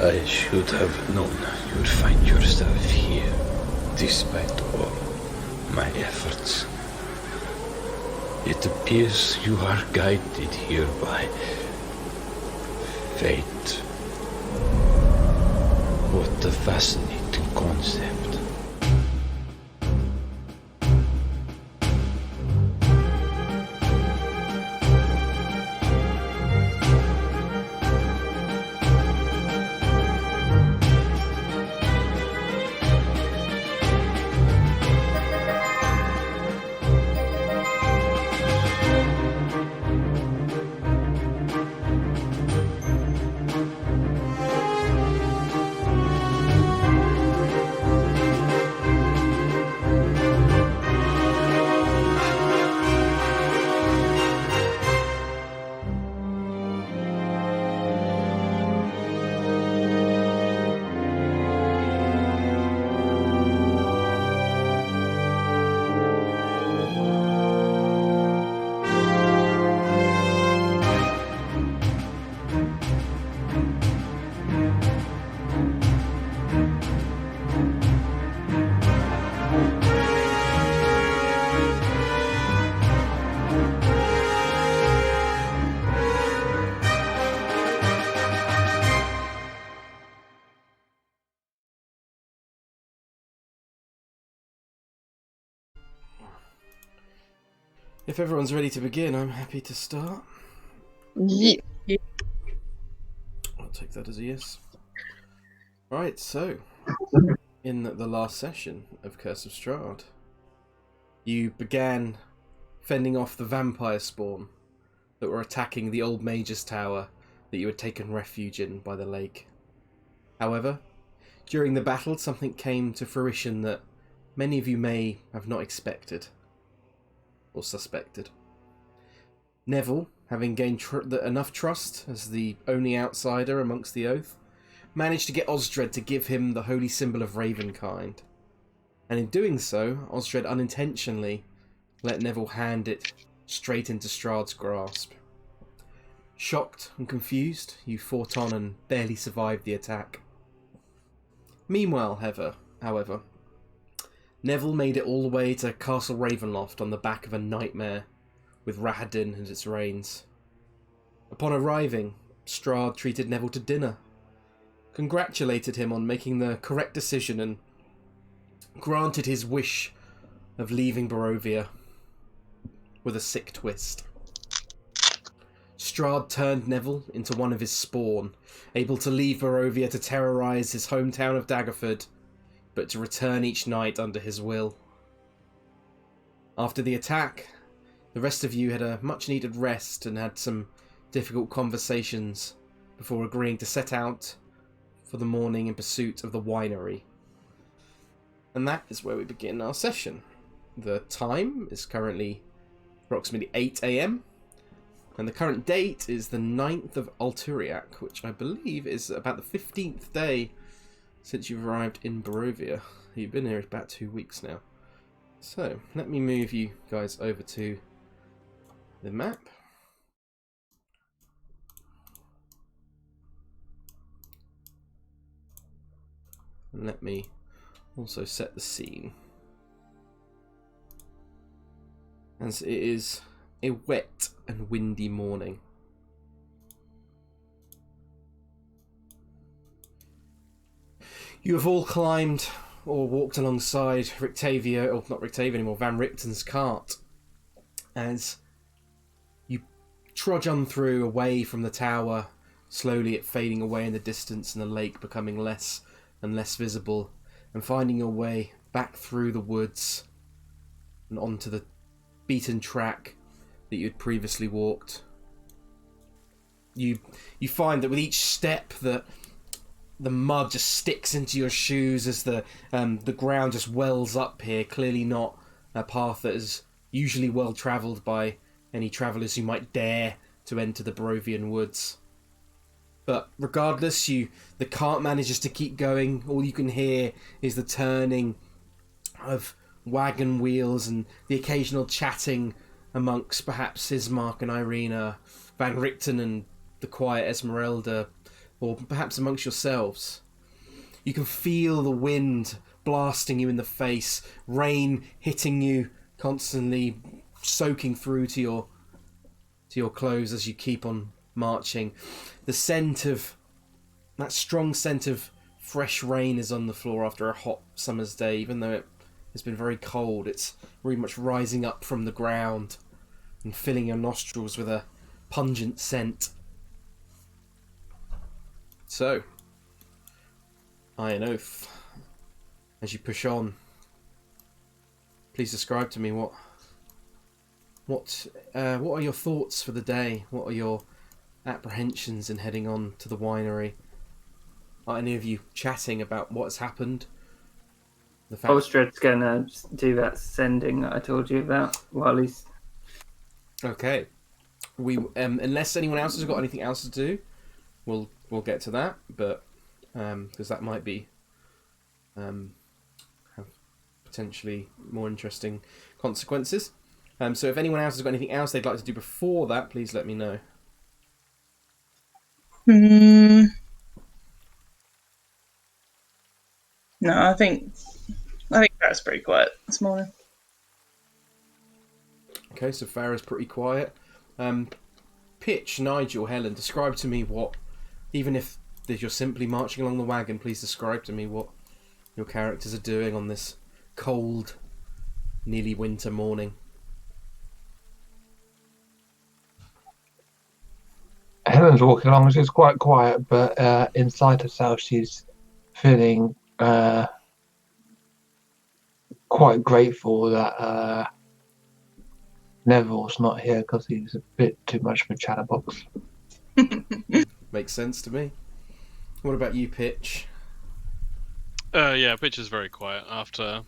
I should have known you'd find yourself here, despite all my efforts. It appears you are guided here by fate. What a fascinating concept. If everyone's ready to begin, I'm happy to start. Yeah. I'll take that as a yes. Right, so, in the last session of Curse of Strahd, you began fending off the vampire spawn that were attacking the old mage's tower that you had taken refuge in by the lake. However, during the battle, something came to fruition that many of you may have not expected. Or suspected. Neville, having gained enough trust as the only outsider amongst the Oath, managed to get Osdred to give him the holy symbol of Ravenkind. And in doing so, Osdred unintentionally let Neville hand it straight into Strahd's grasp. Shocked and confused, you fought on and barely survived the attack. Meanwhile, however, Neville made it all the way to Castle Ravenloft on the back of a nightmare, with Rahadin and its reigns. Upon arriving, Strahd treated Neville to dinner, congratulated him on making the correct decision, and granted his wish of leaving Barovia with a sick twist. Strahd turned Neville into one of his spawn, able to leave Barovia to terrorise his hometown of Daggerford, but to return each night under his will. After the attack, the rest of you had a much-needed rest and had some difficult conversations before agreeing to set out for the morning in pursuit of the Winery. And that is where we begin our session. The time is currently approximately 8 AM, and the current date is the 9th of Alturiac, which I believe is about the 15th day since you've arrived in Barovia. You've been here about 2 weeks now. So, let me move you guys over to the map. And let me also set the scene. As it is a wet and windy morning. You have all climbed or walked alongside Rictavio, or not Rictavio anymore, Van Richten's cart, as you trudge on through away from the tower, slowly it fading away in the distance and the lake becoming less and less visible, and finding your way back through the woods and onto the beaten track that you had previously walked. You find that with each step that the mud just sticks into your shoes as the ground just wells up here. Clearly not a path that is usually well travelled by any travellers who might dare to enter the Barovian woods. But regardless, the cart manages to keep going. All you can hear is the turning of wagon wheels and the occasional chatting amongst perhaps Ismark and Irina, Van Richten and the quiet Esmeralda, or perhaps amongst yourselves. You can feel the wind blasting you in the face, rain hitting you constantly, soaking through to your clothes as you keep on marching. The scent of that strong scent of fresh rain is on the floor after a hot summer's day, even though it has been very cold. It's very much rising up from the ground and filling your nostrils with a pungent scent. So, Iron Oath, as you push on, please describe to me what are your thoughts for the day? What are your apprehensions in heading on to the winery? Are any of you chatting about what's happened? Osdred's gonna do that sending that I told you about while he's... Okay. We unless anyone else has got anything else to do, we'll get to that. But because that might be have potentially more interesting consequences. So if anyone else has got anything else they'd like to do before that, please let me know. No, I think that's pretty quiet this morning. Okay, so Farrah's pretty quiet. Pitch, Nigel, Helen, describe to me what, even if you're simply marching along the wagon, please describe to me what your characters are doing on this cold, nearly winter morning. Helen's walking along. She's quite quiet, but inside herself, she's feeling quite grateful that Neville's not here because he's a bit too much of a chatterbox. Makes sense to me. What about you, Pitch? Yeah, Pitch is very quiet after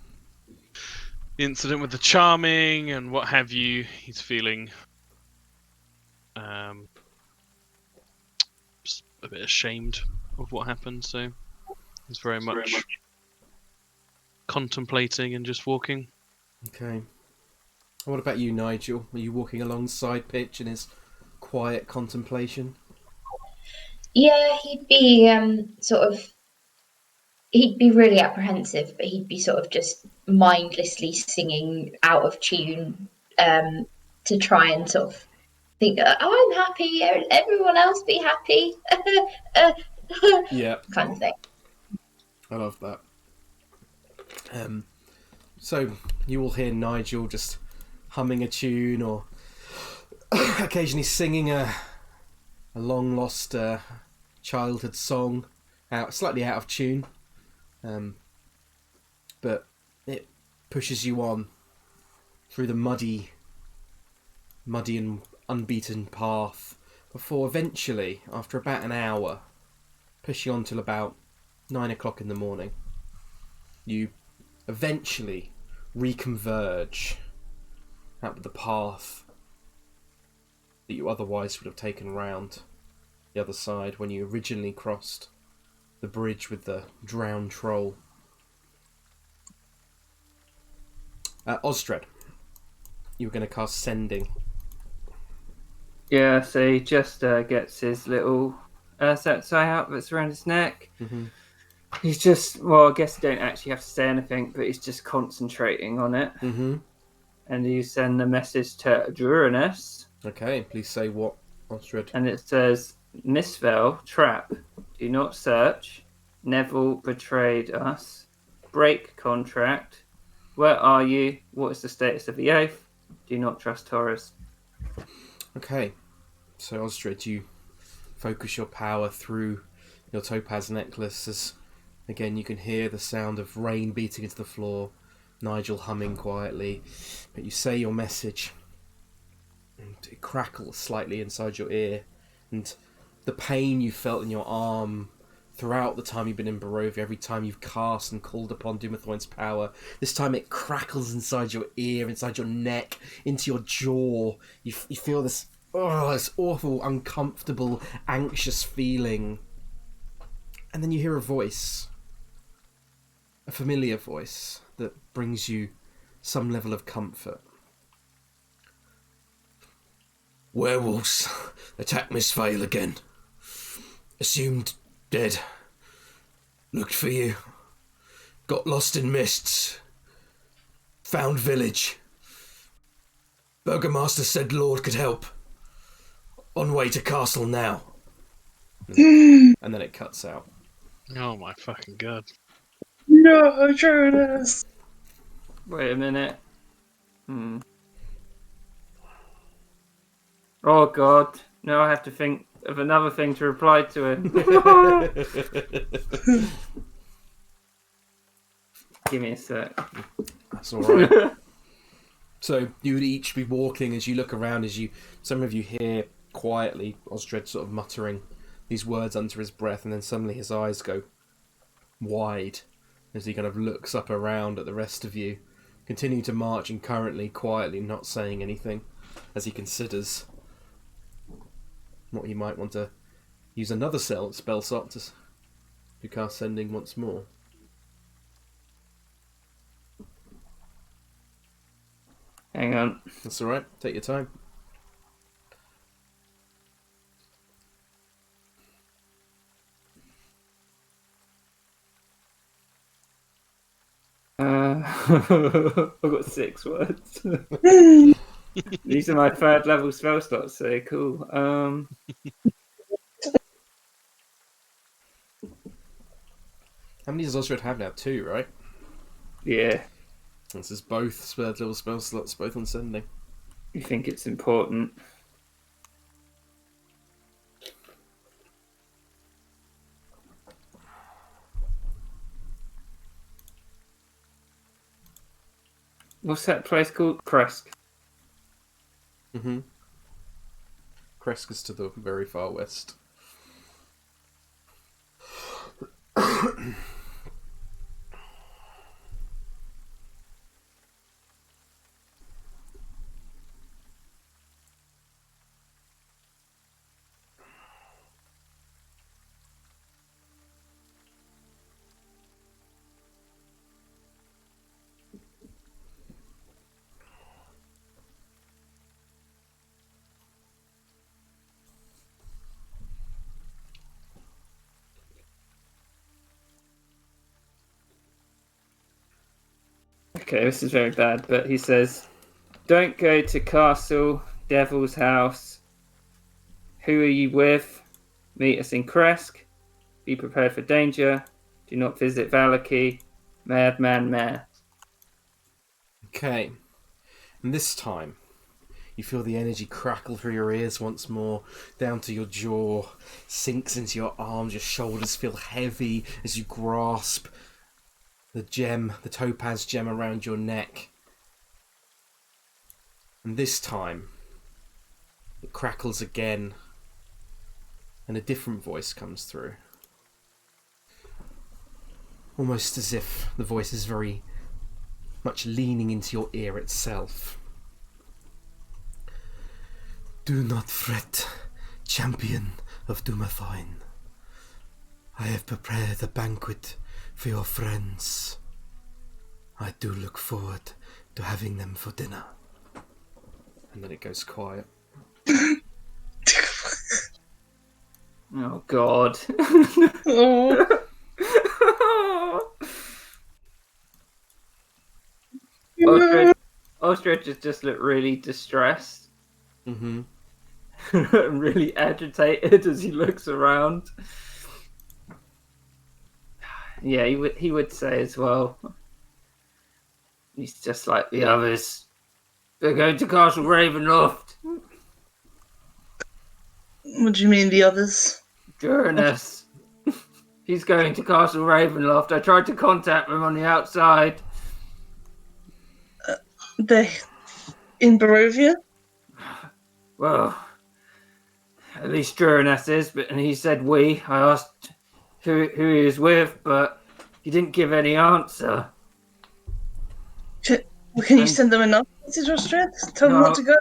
the incident with the charming and what have you. He's feeling just a bit ashamed of what happened, so he's very much contemplating and just walking. Okay. What about you, Nigel? Are you walking alongside Pitch in his quiet contemplation? Yeah, he'd be he'd be really apprehensive, but he'd be sort of just mindlessly singing out of tune to try and sort of think, oh, I'm happy, everyone else be happy. Yeah. Kind of thing. I love that. So you will hear Nigel just humming a tune or occasionally singing a long lost childhood song, slightly out of tune, but it pushes you on through the muddy and unbeaten path before eventually, after about an hour, pushing on till about 9 o'clock in the morning, you eventually reconverge out of the path that you otherwise would have taken round the other side when you originally crossed the bridge with the drowned troll. Osdred, you were going to cast Sending. Yeah, so he just gets his little tie out that's around his neck. Mm-hmm. He's just, well, I guess you don't actually have to say anything, but he's just concentrating on it. Mm-hmm. And you send the message to Duranus. Okay, please say what, Osdred. And it says, Misfell, trap, do not search. Neville betrayed us. Break contract. Where are you? What is the status of the oath? Do not trust Taurus. Okay, so Osdred, you focus your power through your topaz necklace as, again, you can hear the sound of rain beating into the floor, Nigel humming quietly, but you say your message, and it crackles slightly inside your ear, and the pain you felt in your arm throughout the time you've been in Barovia, every time you've cast and called upon Dumathoin's power, this time it crackles inside your ear, inside your neck, into your jaw. You feel this awful, uncomfortable, anxious feeling. And then you hear a voice, a familiar voice that brings you some level of comfort. Werewolves attack Miss Vale again. Assumed Dead. Looked for you. Got lost in mists. Found village. Burgomaster said Lord could help. On way to castle now. And then it cuts out. Oh my fucking god. No, Jonas. Wait a minute. Oh god. Now I have to think of another thing to reply to him. Give me a sec. That's alright. So you would each be walking as you look around, some of you hear quietly Osdred sort of muttering these words under his breath, and then suddenly his eyes go wide as he kind of looks up around at the rest of you, continue to march and currently quietly not saying anything as he considers what he might want to use another spell slot to cast Sending once more. Hang on. That's alright, take your time. I've got 6 words. These are my 3rd level spell slots, so cool. How many does Osdred have now? 2, right? Yeah. This is both 3rd level spell slots, both on Sending. You think it's important? What's that place called? Kresk. Mm-hmm. Kresk is to the very far west. Okay, this is very bad, but he says, don't go to castle, devil's house. Who are you with? Meet us in Kresk. Be prepared for danger. Do not visit Valaki. Madman Mare. Okay. And this time, you feel the energy crackle through your ears once more, down to your jaw, sinks into your arms, your shoulders feel heavy as you grasp the gem, the topaz gem around your neck. And this time, it crackles again, and a different voice comes through. Almost as if the voice is very much leaning into your ear itself. Do not fret, champion of Dumathoin. I have prepared a banquet for your friends. I do look forward to having them for dinner. And then it goes quiet. Oh, God. Oh. Osdred just looked really distressed. Mm-hmm. Really agitated as he looks around. Yeah, he would say as well. He's just like the others. They're going to Castle Ravenloft. What do you mean, the others? Uranus. He's going to Castle Ravenloft. I tried to contact him on the outside. They in Barovia? Well, at least Uranus is, and he said we. I asked who he was with, but he didn't give any answer. Can you send them enough message, Osdred? Tell them not to go?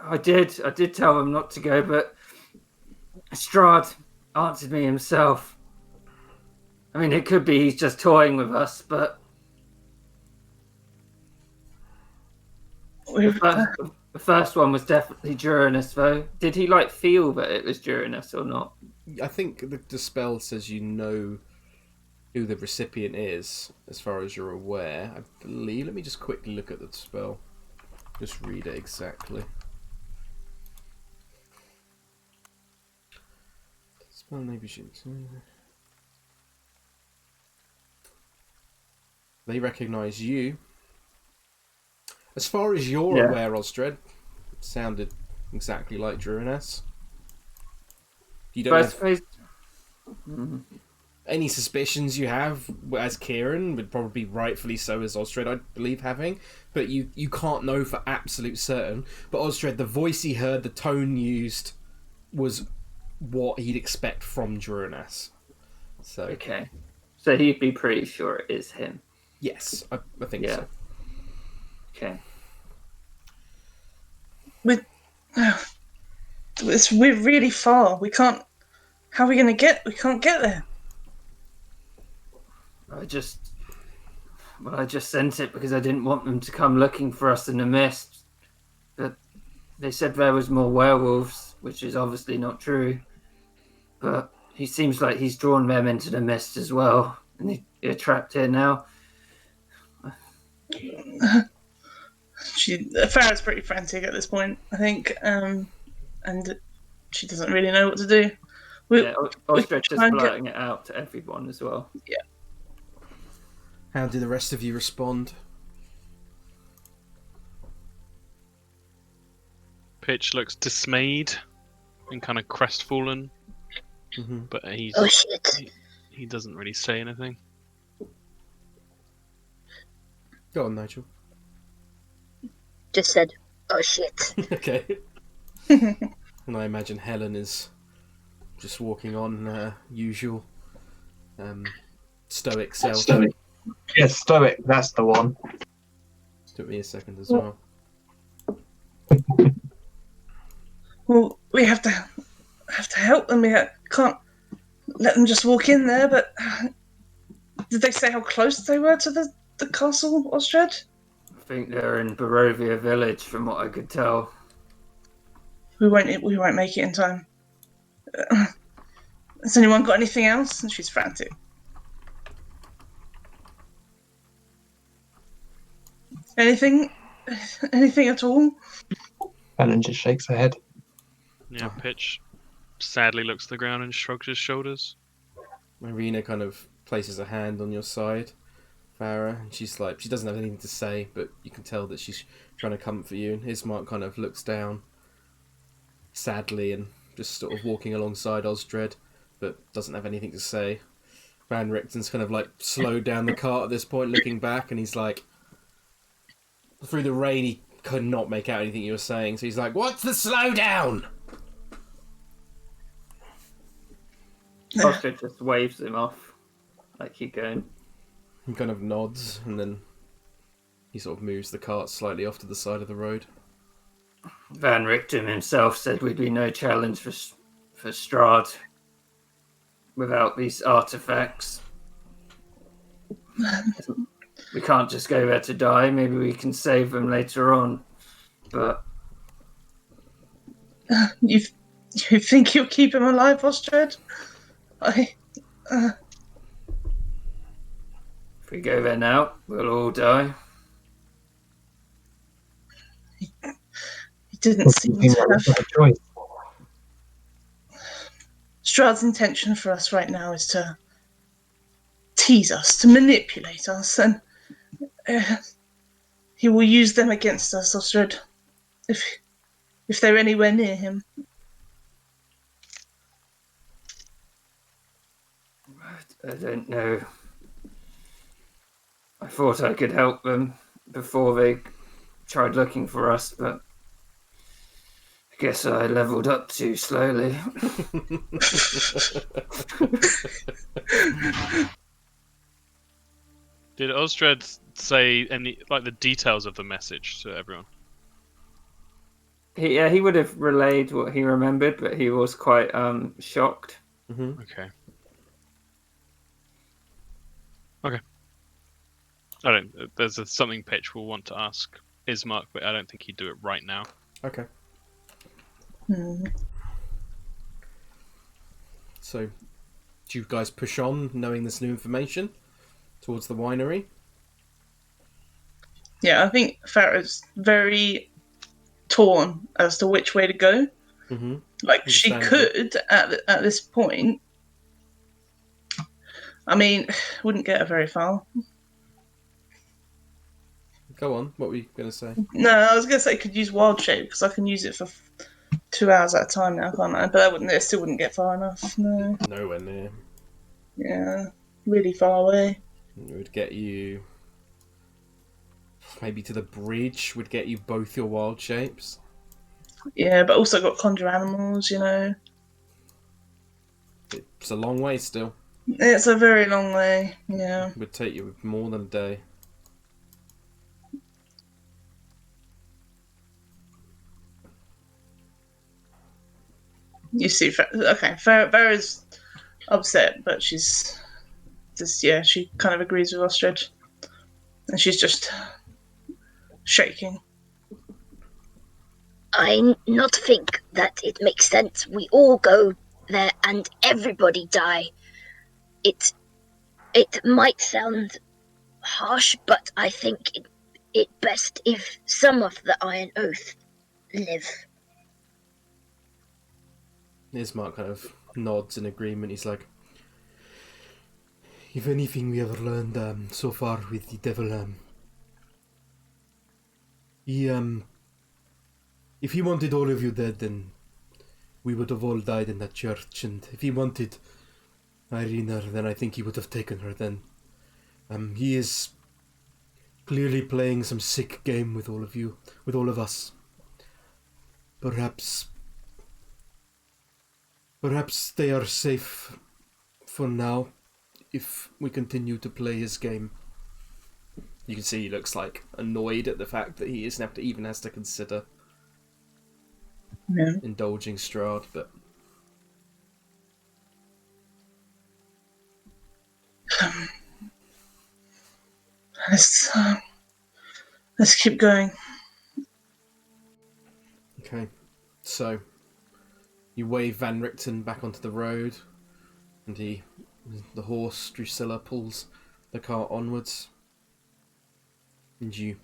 I did tell him not to go, but Strahd answered me himself. I mean, it could be he's just toying with us, but the first one was definitely Uranus, though. Did he feel that it was Uranus or not? I think the spell says you know who the recipient is, as far as you're aware. I believe. Let me just quickly look at the spell. Just read it exactly. Spell maybe shouldn't. They recognise you. As far as you're aware, Osdred, it sounded exactly like Druinas. You don't have any suspicions you have, as Kieran would probably rightfully so as Osdred, I believe, having, but you can't know for absolute certain. But Osdred, the voice he heard, the tone used, was what he'd expect from Druinas. So Okay. So he'd be pretty sure it is him. Yes, I think so. Okay. We're really far. We can't. How are we going to get? We can't get there. I just sent it because I didn't want them to come looking for us in the mist. But they said there was more werewolves, which is obviously not true. But he seems like he's drawn them into the mist as well, and they're trapped here now. Farrah's pretty frantic at this point, I think, and she doesn't really know what to do. Osdred's just blurting it out to everyone as well. Yeah. How do the rest of you respond? Pitch looks dismayed and kind of crestfallen, but he doesn't really say anything. Go on, Nigel. Just said, "Oh shit." Okay. And I imagine Helen is just walking on her usual stoic self. Yes, stoic. That's the one. Took me a second as well. Well, we have to help them. We can't let them just walk in there. But did they say how close they were to the castle, Osdred? I think they're in Barovia village, from what I could tell. We won't make it in time. Has anyone got anything else? And she's frantic. Anything at all? Helen just shakes her head. Yeah, Pitch sadly looks at the ground and shrugs his shoulders. Marina kind of places a hand on your side, Farrah, and she's like, she doesn't have anything to say, but you can tell that she's trying to comfort you. And Ismark kind of looks down sadly and just sort of walking alongside Osdred, but doesn't have anything to say. Van Richten's kind of like slowed down the cart at this point, looking back, and he's like, through the rain, he could not make out anything you were saying, so he's like, "What's the slowdown?" Osdred just waves him off, like, keep going. He kind of nods, and then he sort of moves the cart slightly off to the side of the road. Van Richten himself said we'd be no challenge for Strahd without these artifacts. We can't just go there to die. Maybe we can save them later on. But you think you'll keep him alive, Osdred? If we go there now, we'll all die. He didn't seem to have a choice. Strahd's intention for us right now is to tease us, to manipulate us, and he will use them against us, Osdred, if they're anywhere near him. I don't know. I thought I could help them before they tried looking for us, but I guess I leveled up too slowly. Did Osdred say any, like, the details of the message to everyone? He would have relayed what he remembered, but he was quite shocked. Mm-hmm. Okay. There's something Pitch will want to ask Ismark, but I don't think he'd do it right now. Okay. So, do you guys push on, knowing this new information, towards the winery? Yeah, I think Farrah's very torn as to which way to go. Mm-hmm. Like, she could, at this point, I mean, wouldn't get her very far. Go on. What were you going to say? No, I was going to say could use Wild Shape, because I can use it for 2 hours at a time now, can't I? But it still wouldn't get far enough, no. Nowhere near. Yeah, really far away. It would get you... maybe to the bridge, would get you both your wild shapes. Yeah, but also got conjure animals, you know. It's a long way still. It's a very long way, yeah. It would take you more than a day. You see, Farrah's upset, but she's just, yeah, she kind of agrees with Osdred. And she's just shaking. I not think that it makes sense. We all go there and everybody die. It might sound harsh, but I think it best if some of the Iron Oath live. Ismark kind of nods in agreement. He's like, if anything we ever learned so far with the devil, if he wanted all of you dead, then we would have all died in that church. And if he wanted Irina, then I think he would have taken her then. He is clearly playing some sick game with all of you, with all of us. Perhaps they are safe for now if we continue to play his game. You can see he looks like annoyed at the fact that he even has to consider indulging Strahd, but let's keep going. okay. So you wave Van Richten back onto the road, and the horse Drusilla pulls the cart onwards, and you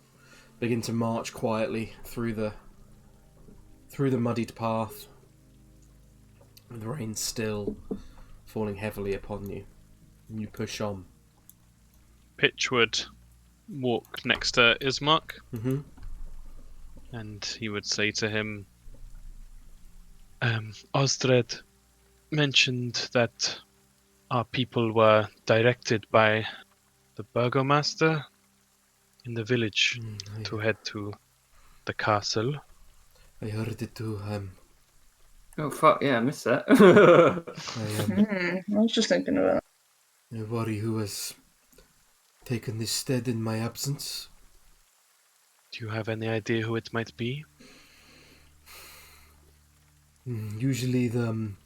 begin to march quietly through the muddied path, with the rain still falling heavily upon you, and you push on. Pitch would walk next to Ismark, Mm-hmm. and he would say to him, Osdred mentioned that our people were directed by the burgomaster in the village to head to the castle. I heard it too. Oh fuck yeah, I missed that. I was just thinking about that. I worry who has taken this stead in my absence. Do you have any idea who it might be? Usually the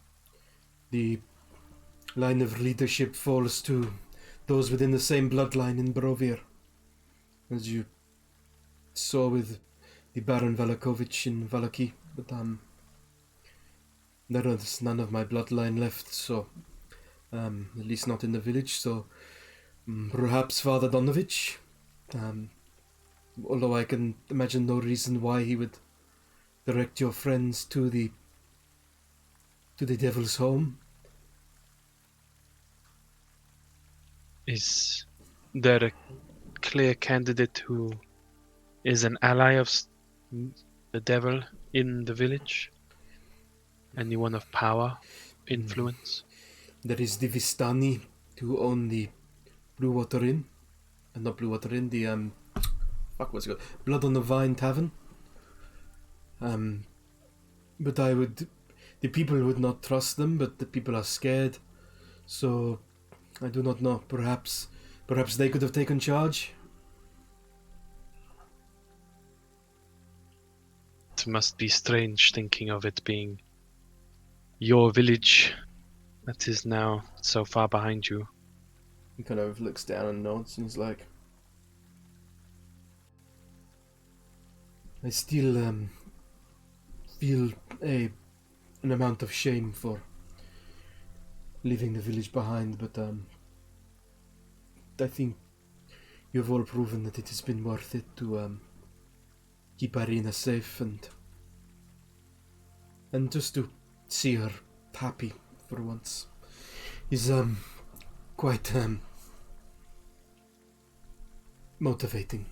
line of leadership falls to those within the same bloodline in Brovir, as you saw with the Baron Valakovich in Valaki, but there is none of my bloodline left, so at least not in the village, so perhaps Father Donovich, although I can imagine no reason why he would direct your friends to the devil's home. Is there a clear candidate who is an ally of the devil in the village? Anyone of power, influence? There is the Vistani, who own the Blue Water Inn. Not Blue Water Inn, the what's it called? Blood on the Vine Tavern. But the people would not trust them, but the people are scared. So, I do not know. Perhaps they could have taken charge. It must be strange thinking of it being your village that is now so far behind you. He kind of looks down and nods, and he's like, I still feel an amount of shame for leaving the village behind, but I think you have all proven that it has been worth it to keep Irina safe and just to see her happy for once is quite motivating.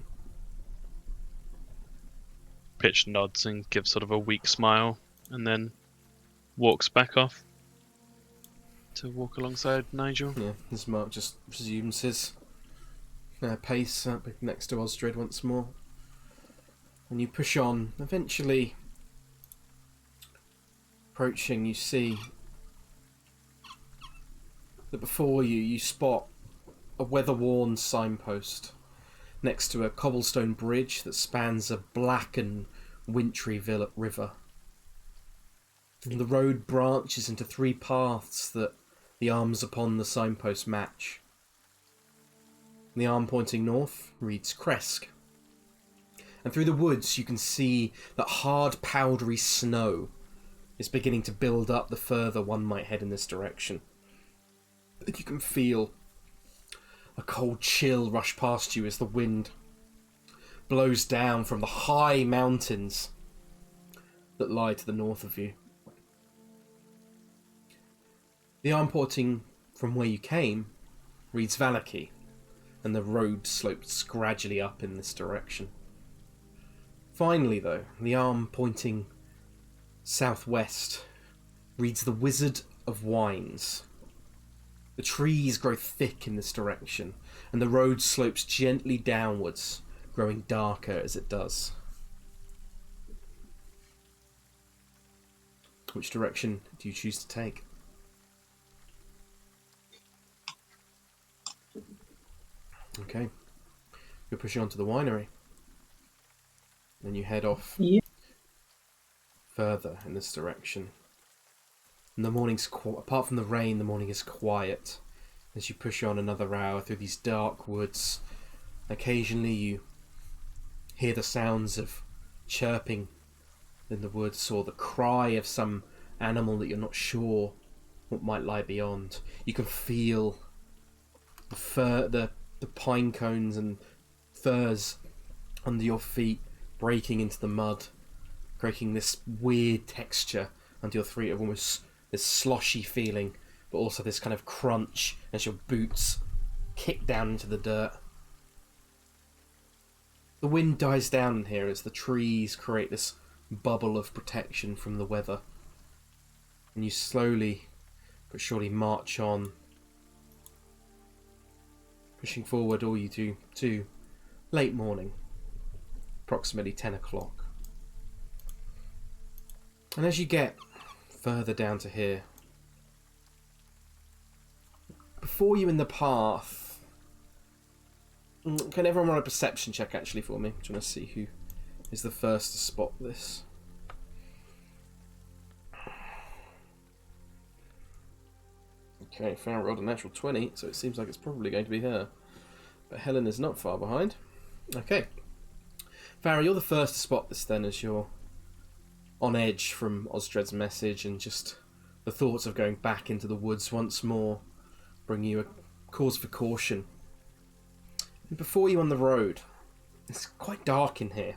Pitch nods and gives sort of a weak smile, and then walks back off to walk alongside Nigel. Yeah, this Mark just resumes his pace up next to Osdred once more. And you push on. Eventually, approaching, you see that before you spot a weather-worn signpost next to a cobblestone bridge that spans a black and wintry river. And the road branches into 3 paths that the arms upon the signpost match. The arm pointing north reads Kresk. And through the woods you can see that hard powdery snow is beginning to build up the further one might head in this direction. And you can feel a cold chill rush past you as the wind blows down from the high mountains that lie to the north of you. The arm pointing from where you came reads Valaki, and the road slopes gradually up in this direction. Finally, though, the arm pointing southwest reads the Wizard of Wines. The trees grow thick in this direction, and the road slopes gently downwards, growing darker as it does. Which direction do you choose to take? Okay. You're pushing on to the winery. Then you head off further in this direction. And the morning's apart from the rain, the morning is quiet as you push on another hour through these dark woods. Occasionally you hear the sounds of chirping in the woods, or the cry of some animal that you're not sure what might lie beyond. You can feel the pine cones and furs under your feet breaking into the mud, creating this weird texture under your feet of almost this sloshy feeling, but also this kind of crunch as your boots kick down into the dirt. The wind dies down in here as the trees create this bubble of protection from the weather, and you slowly but surely march on, pushing forward all you do to late morning, approximately 10 o'clock. And as you get further down to here, before you in the path, can everyone run a perception check actually for me? I'm trying to see who is the first to spot this. Okay, Farrah rolled a natural 20, so it seems like it's probably going to be her. But Helen is not far behind. Okay. Farrah, you're the first to spot this then, as you're on edge from Osdred's message, and just the thoughts of going back into the woods once more bring you a cause for caution. And before you on the road, it's quite dark in here.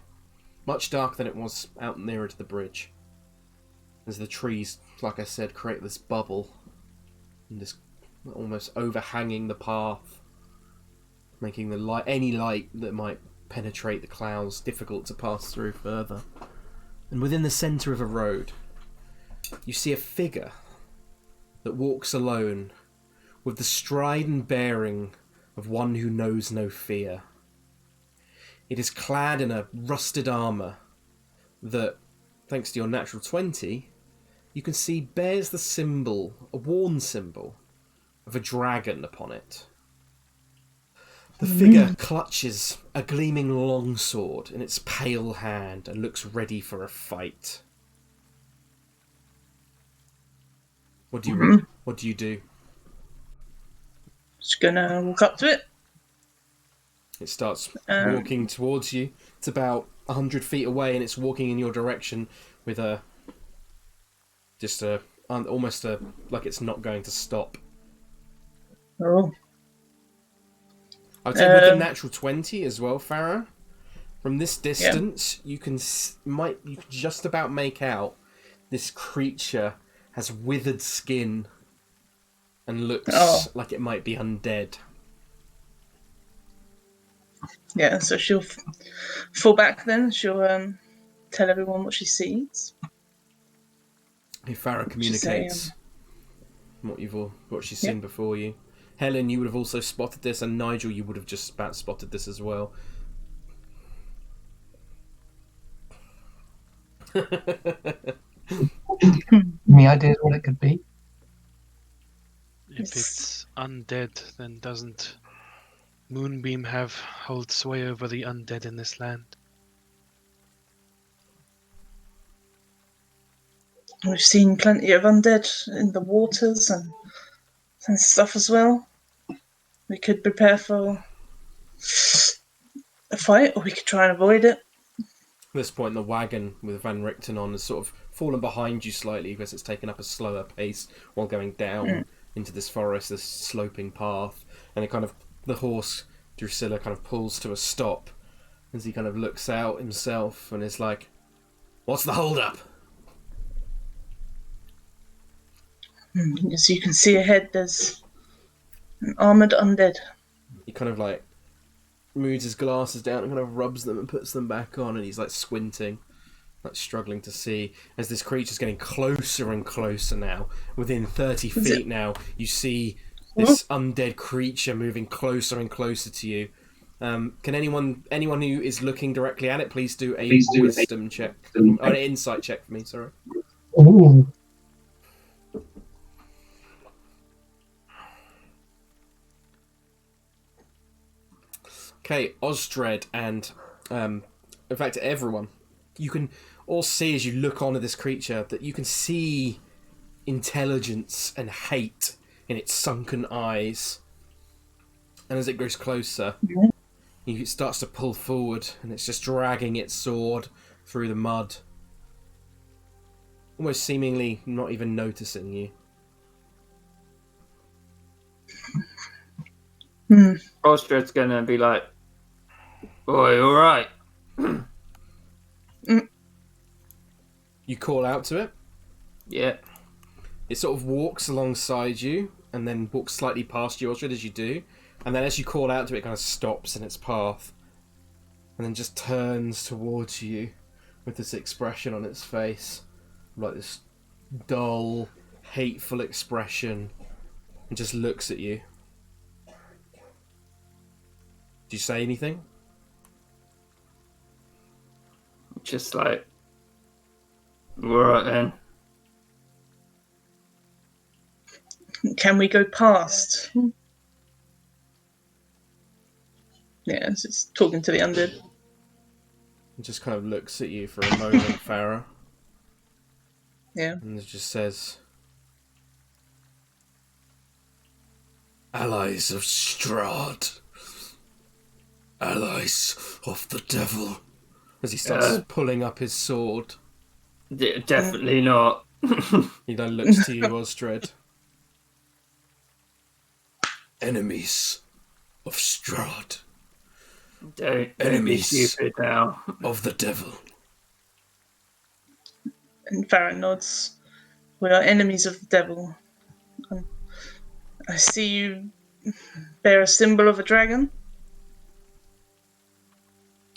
Much darker than it was out nearer to the bridge. As the trees, like I said, create this bubble and this almost overhanging the path, making the light, any light that might penetrate the clouds, difficult to pass through further. And within the centre of a road, you see a figure that walks alone, with the stride and bearing of one who knows no fear. It is clad in a rusted armour that, thanks to your natural 20, you can see bears the symbol, a worn symbol, of a dragon upon it. The figure clutches a gleaming longsword in its pale hand and looks ready for a fight. What do you do? Just gonna walk up to it. It starts walking towards you. It's about 100 feet away, and it's walking in your direction with almost like it's not going to stop. Oh. I'd say with a natural 20 as well, Farrah. From this Yeah. distance, you can just about make out this creature has withered skin and looks like it might be undead. Yeah, so she'll fall back then. She'll tell everyone what she sees. If Farrah communicates what she's seen before you. Helen, you would have also spotted this, and Nigel, you would have just about spotted this as well. Any ideas what it could be? If it's undead, then doesn't Moonbeam hold sway over the undead in this land? We've seen plenty of undead in the waters and stuff as well. We could prepare for a fight, or we could try and avoid it. At this point, the wagon with Van Richten on has sort of fallen behind you slightly because it's taken up a slower pace while going down into this forest, this sloping path. And the horse, Drusilla, kind of pulls to a stop as he kind of looks out himself and is like, "What's the hold up?" As you can see ahead, there's an armoured undead. He kind of like moves his glasses down and kind of rubs them and puts them back on, and he's like squinting, like struggling to see as this creature's getting closer and closer now. Within 30 feet now, you see this undead creature moving closer and closer to you. Can anyone who is looking directly at it, please do a wisdom check, or an insight check for me, sorry. Ooh. Okay, Osdred and, in fact, everyone, you can all see as you look onto this creature that you can see intelligence and hate in its sunken eyes. And as it grows closer, it starts to pull forward, and it's just dragging its sword through the mud, almost seemingly not even noticing you. Osdred's gonna be like, "Boy, all right." You call out to it. Yeah. It sort of walks alongside you, and then walks slightly past you, Osdred, as you do. And then as you call out to it, it kind of stops in its path, and then just turns towards you with this expression on its face, like this dull, hateful expression, and just looks at you. Do you say anything? Just like, all right then. Can we go past? Yeah, it's just talking to the undead. It just kind of looks at you for a moment, Farrah. Yeah. And it just says, "Allies of Strahd. Allies of the devil." As he starts pulling up his sword. Definitely not. He then looks to you, Osdred. Enemies of Strahd. Don't be Enemies stupid now. of the devil. And Farrah nods. We are enemies of the devil. I see you bear a symbol of a dragon.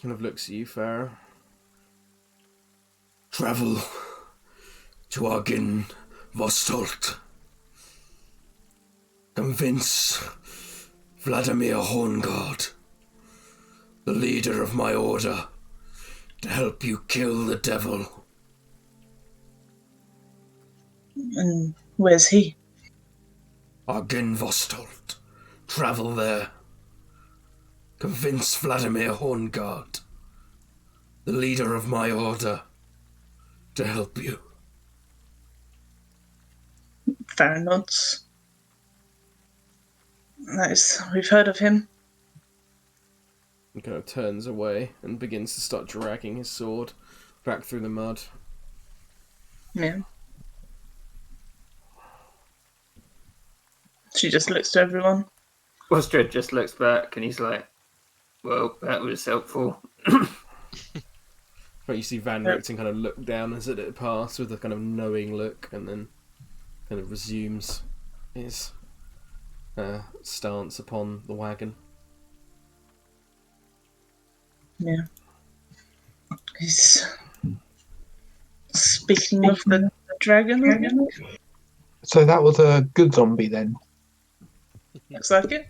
Kind of looks at you, Farrah. Travel to Argin Vostolt. Convince Vladimir Horngard, the leader of my order, to help you kill the devil. And where's he? Argin Vostolt. Travel there. Convince Vladimir Horngard, the leader of my order, to help you. Farrah nods. Nice. We've heard of him. He kind of turns away and begins to start dragging his sword back through the mud. Yeah. She just looks to everyone. Osdred just looks back and he's like, well, that was helpful. Right, you see Van Richten kind of look down as it passed with a kind of knowing look, and then kind of resumes his stance upon the wagon. Yeah. He's speaking of the dragon. So that was a good zombie then. Looks like it.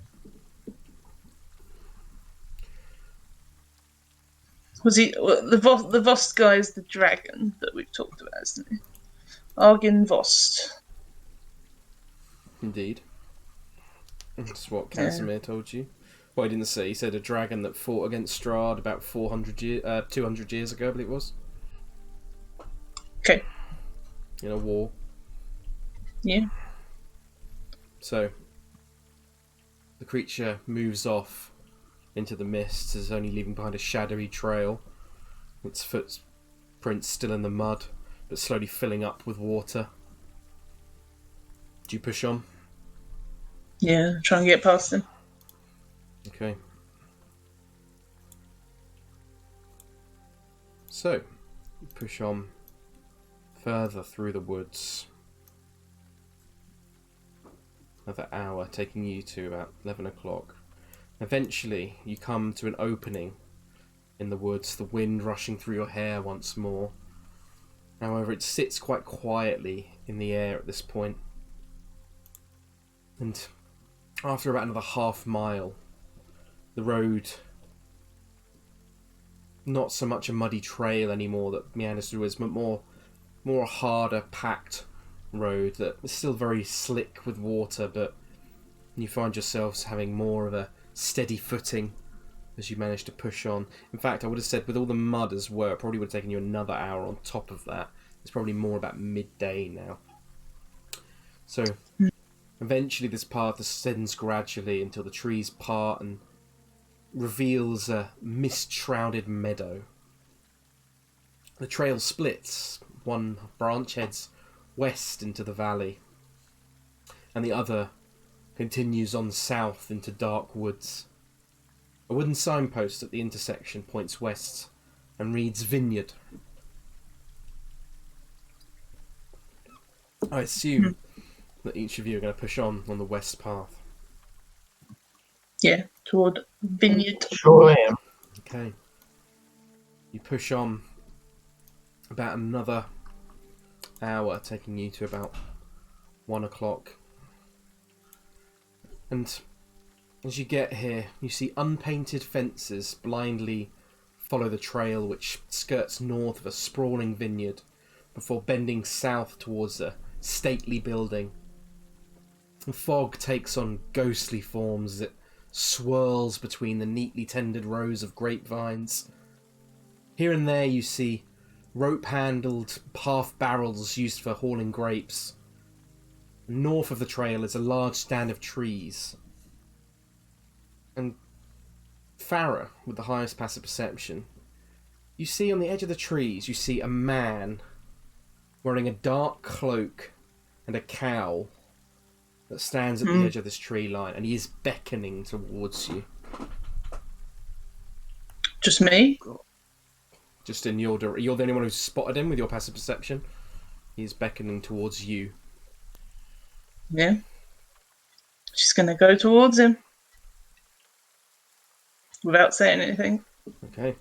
Was he the Vost guy? Is the dragon that we've talked about, isn't he? Argin Vost. Indeed. That's what Casimir told you. Well, he didn't say. He said a dragon that fought against Strahd about 200 years ago, I believe it was. Okay. In a war. Yeah. So, the creature moves off into the mists, is only leaving behind a shadowy trail. Its footprints still in the mud, but slowly filling up with water. Do you push on? Yeah, try and get past him. Okay. So, you push on further through the woods. Another hour, taking you to about 11 o'clock. Eventually, you come to an opening in the woods, the wind rushing through your hair once more. However, it sits quite quietly in the air at this point. And after about another half mile, the road, not so much a muddy trail anymore that meanders through, but more a harder, packed road that is still very slick with water, but you find yourselves having more of a steady footing as you manage to push on. In fact, I would have said with all the mud as well, it probably would have taken you another hour on top of that. It's probably more about midday now. So, eventually this path ascends gradually until the trees part and reveals a mist-shrouded meadow. The trail splits. One branch heads west into the valley, and the other continues on south into dark woods. A wooden signpost at the intersection points west and reads Vineyard. I assume that each of you are going to push on the west path. Yeah, toward Vineyard. Sure am. Okay. You push on about another hour, taking you to about 1 o'clock. And as you get here, you see unpainted fences blindly follow the trail which skirts north of a sprawling vineyard before bending south towards a stately building. The fog takes on ghostly forms as it swirls between the neatly tended rows of grapevines. Here and there you see rope-handled half barrels used for hauling grapes. North of the trail is a large stand of trees. And Farrah, with the highest passive perception, you see on the edge of the trees, you see a man wearing a dark cloak and a cowl that stands at the edge of this tree line, and he is beckoning towards you. Just me? Just in your direction. You're the only one who's spotted him with your passive perception. He's beckoning towards you. Yeah. She's gonna go towards him. Without saying anything. Okay.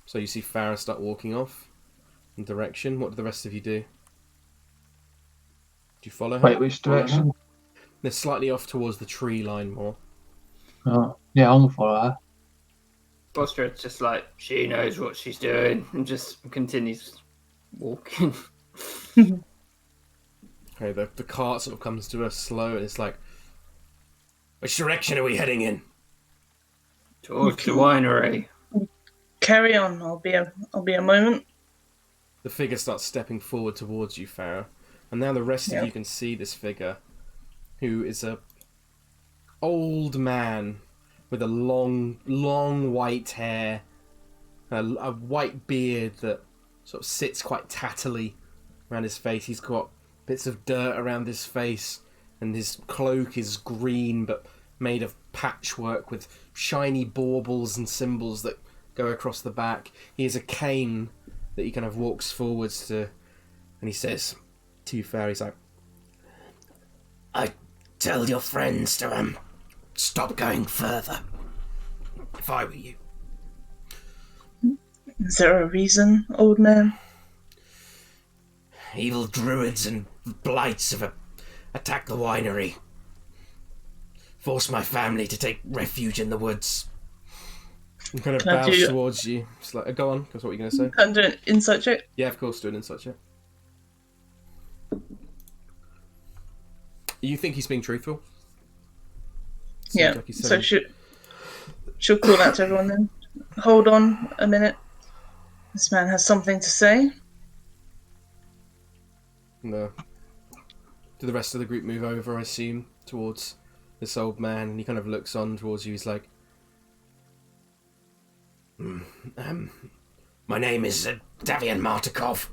So you see Farrah start walking off in direction. What do the rest of you do? Do you follow her? Wait, which direction? They're slightly off towards the tree line more. Oh, yeah, I'm gonna follow her. Ostred's just like, she knows what she's doing, and just continues walking. Okay, the cart sort of comes to us slow, and it's like, which direction are we heading in? Towards the winery. Carry on. I'll be a moment. The figure starts stepping forward towards you, Farrah, and now the rest of you can see this figure, who is a old man with a long white hair, a white beard that sort of sits quite tattily around his face. He's got bits of dirt around his face, and his cloak is green but made of patchwork with shiny baubles and symbols that go across the back. He has a cane that he kind of walks forwards to, and he says to you, Farrah, he's like, "I tell your friends to stop going further, if I were you." Is there a reason, old man? Evil druids and blights have attacked the winery. Forced my family to take refuge in the woods. He kind of bows towards you. It's like, go on, that's what you're going to say. Can I do an insight check? Yeah, of course, do an insight check. You think he's being truthful? Yeah, like so she'll call out to everyone then. Hold on a minute. This man has something to say. No. Do the rest of the group move over, I assume, towards this old man? And he kind of looks on towards you. He's like, my name is Davian Martikov.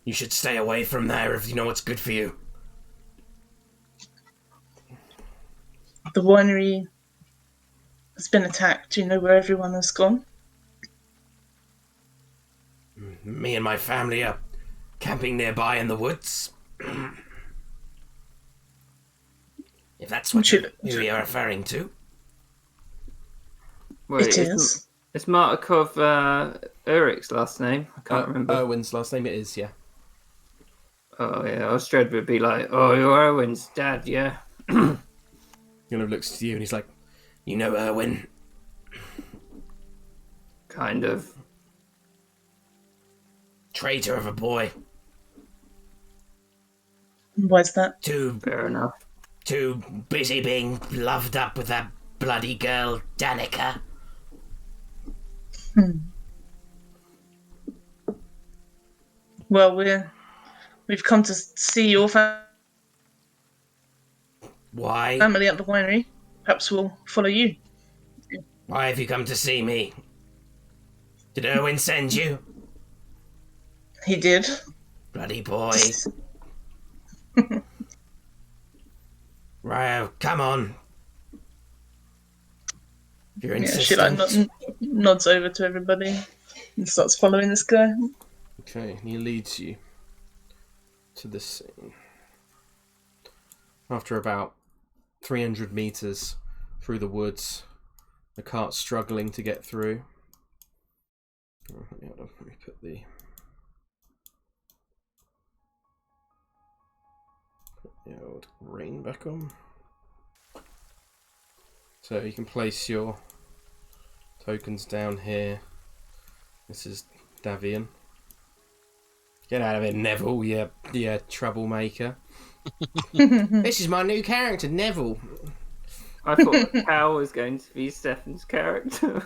You should stay away from there if you know what's good for you. The winery has been attacked. Do you know where everyone has gone? Me and my family are camping nearby in the woods. If that's what you're referring to. Wait, it is. It's Martikov Eric's last name. I can't remember. Owen's last name, it is, yeah. Oh, yeah. Osdred would be like, "Oh, you're Owen's dad, yeah?" He kind of looks to you and he's like, "You know Erwin?" Kind of. Traitor of a boy. Why's that? Fair enough. Too busy being loved up with that bloody girl, Danica. Well, we've come to see your Why? family at the winery. Perhaps we'll follow you. Why have you come to see me? Did Erwin send you? He did. Bloody boy. Right, come on. If you're insistent. Yeah, she nods over to everybody and starts following this guy. Okay, he leads you to this scene. After about 300 meters through the woods, the cart's struggling to get through. Let me put the old rain back on. So you can place your tokens down here. This is Davian. Get out of it, Neville, you troublemaker. This is my new character, Neville. I thought the cow was going to be Stefan's character.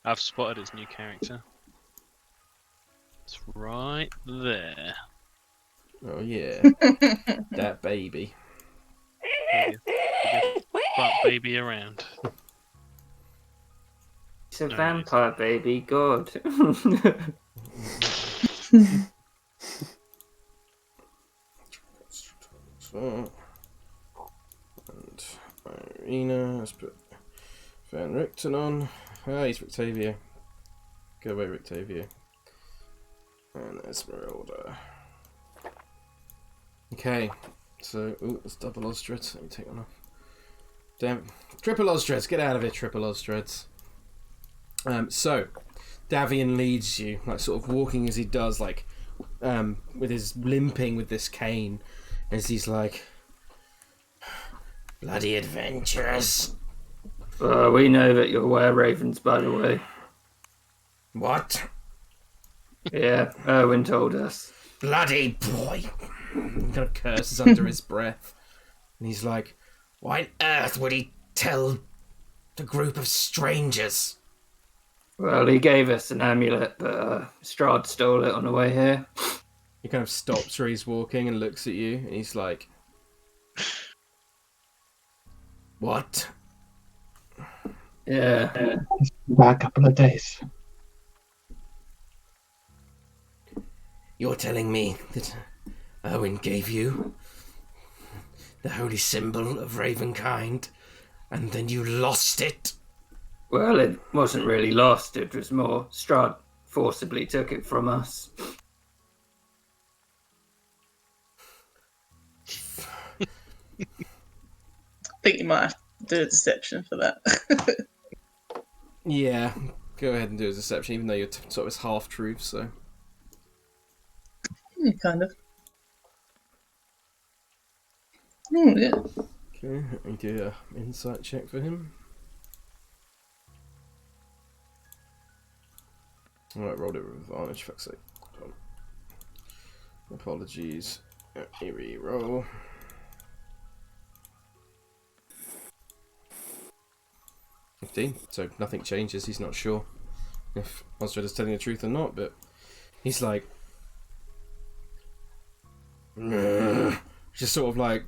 I've spotted his new character. It's right there. Oh yeah, that baby. Butt baby around. It's a vampire baby, God. So, and Irina, let's put Van Richten on. Ah, he's Rictavio. Go away, Rictavio. And Esmeralda. Okay, so, it's double Osdred. Let me take one off. Damn it. Triple Osdreds, get out of here, triple Osdreds. So, Davian leads you, like sort of walking as he does, like, with his limping with this cane, as he's like, bloody adventurers. We know that you're were-ravens, by the way. What? Yeah, Erwin told us. Bloody boy. He kind of curses under his breath. And he's like, why on earth would he tell the group of strangers? Well, he gave us an amulet, but Strahd stole it on the way here. He kind of stops where he's walking and looks at you, and he's like, what? Back a couple of days. You're telling me that Owen gave you the holy symbol of Ravenkind, and then you lost it? Well, it wasn't really lost. It was more Strahd forcibly took it from us. I think you might have to do a deception for that. Yeah, go ahead and do a deception, even though you're sort of half-truth, so... Kind of. Yeah. Okay, let me do an insight check for him. Alright, rolled it with advantage, fuck's sake. Hold on. Apologies. Let me re-roll. So nothing changes. He's not sure if Osdred is telling the truth or not, but he's like... just sort of like...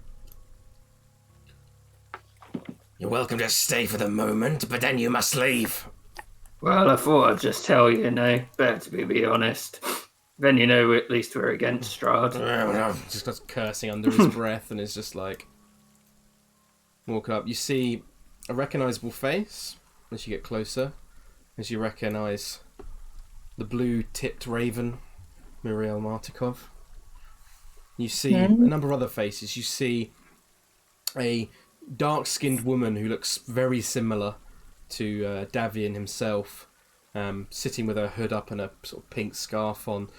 You're welcome to stay for the moment, but then you must leave. Well, I thought I'd just tell you, better to be honest. Then you know at least we're against Strahd. Just got cursing under his breath and is just like... Walk up. You see a recognisable face as you get closer, as you recognise the blue-tipped raven, Muriel Martikov. You see a number of other faces. You see a dark-skinned woman who looks very similar to Davian himself, sitting with her hood up and a sort of pink scarf on,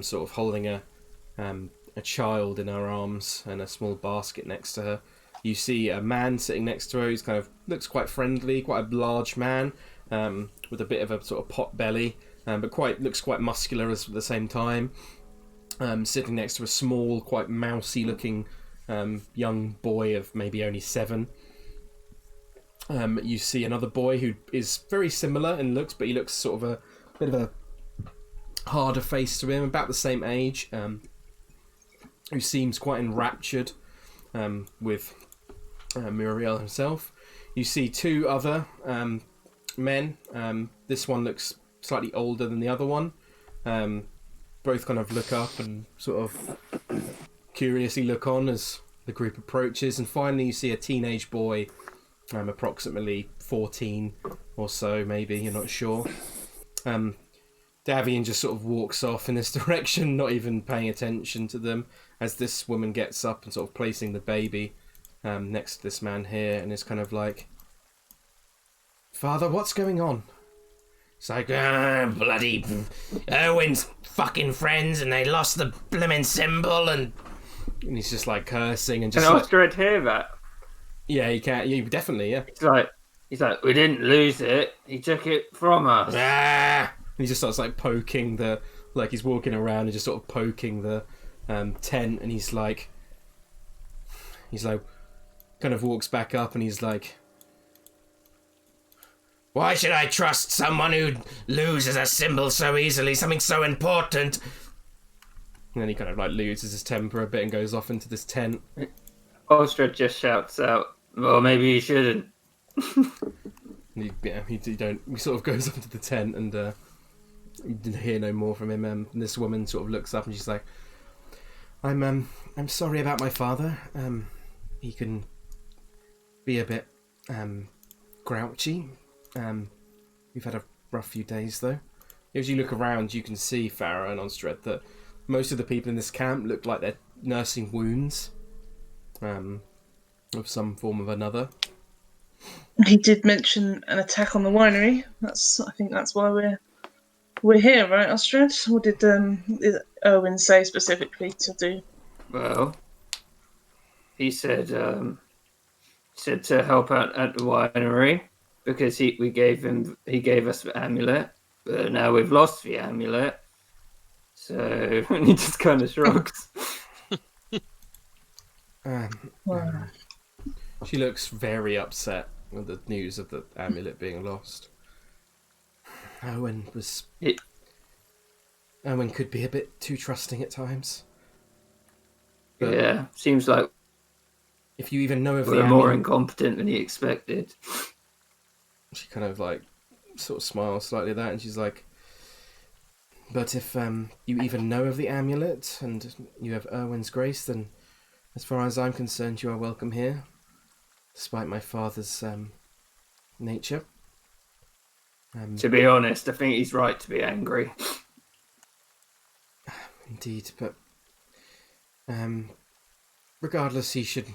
sort of holding a child in her arms and a small basket next to her. You see a man sitting next to her who's kind of looks quite friendly, quite a large man, with a bit of a sort of pot belly, but looks quite muscular at the same time. Sitting next to a small, quite mousy-looking young boy of maybe only 7. You see another boy who is very similar in looks, but he looks sort of a bit of a harder face to him, about the same age, who seems quite enraptured with Muriel himself. You see 2 other men. This one looks slightly older than the other one. Both kind of look up and sort of curiously look on as the group approaches. And finally you see a teenage boy, approximately 14 or so, maybe, you're not sure. Davian just sort of walks off in this direction, not even paying attention to them, as this woman gets up and sort of placing the baby next to this man here, and is kind of like, Father, what's going on? It's like, bloody Owen's fucking friends, and they lost the blimmin' symbol, and he's just like cursing and just. Can Osdred hear that? Yeah, he can. Yeah, definitely. Yeah. He's like, we didn't lose it. He took it from us. And he just starts like poking he's walking around and just sort of poking the tent, and he's like, kind of walks back up, and he's like, why should I trust someone who loses a symbol so easily, something so important? And then he kind of like loses his temper a bit and goes off into this tent. Osdred just shouts out, well, maybe you shouldn't. He sort of goes off into the tent, and you didn't hear no more from him. And this woman sort of looks up and she's like, I'm sorry about my father. He can be a bit grouchy. We've had a rough few days, though. As you look around, you can see, Farrah and Osdred, that most of the people in this camp look like they're nursing wounds of some form or another. He did mention an attack on the winery. I think that's why we're here, right, Osdred? What did Owen say specifically to do? Well, he said to help out at the winery because he gave us the amulet, but now we've lost the amulet. So he just kind of shrugs. She looks very upset with the news of the amulet being lost. Owen could be a bit too trusting at times. But yeah, seems like if you even know of we're more incompetent than he expected. She kind of like sort of smiles slightly at that, and she's like, But if you even know of the amulet and you have Erwin's grace, then as far as I'm concerned, you are welcome here, despite my father's nature. To be honest, I think he's right to be angry. Indeed, but regardless, he should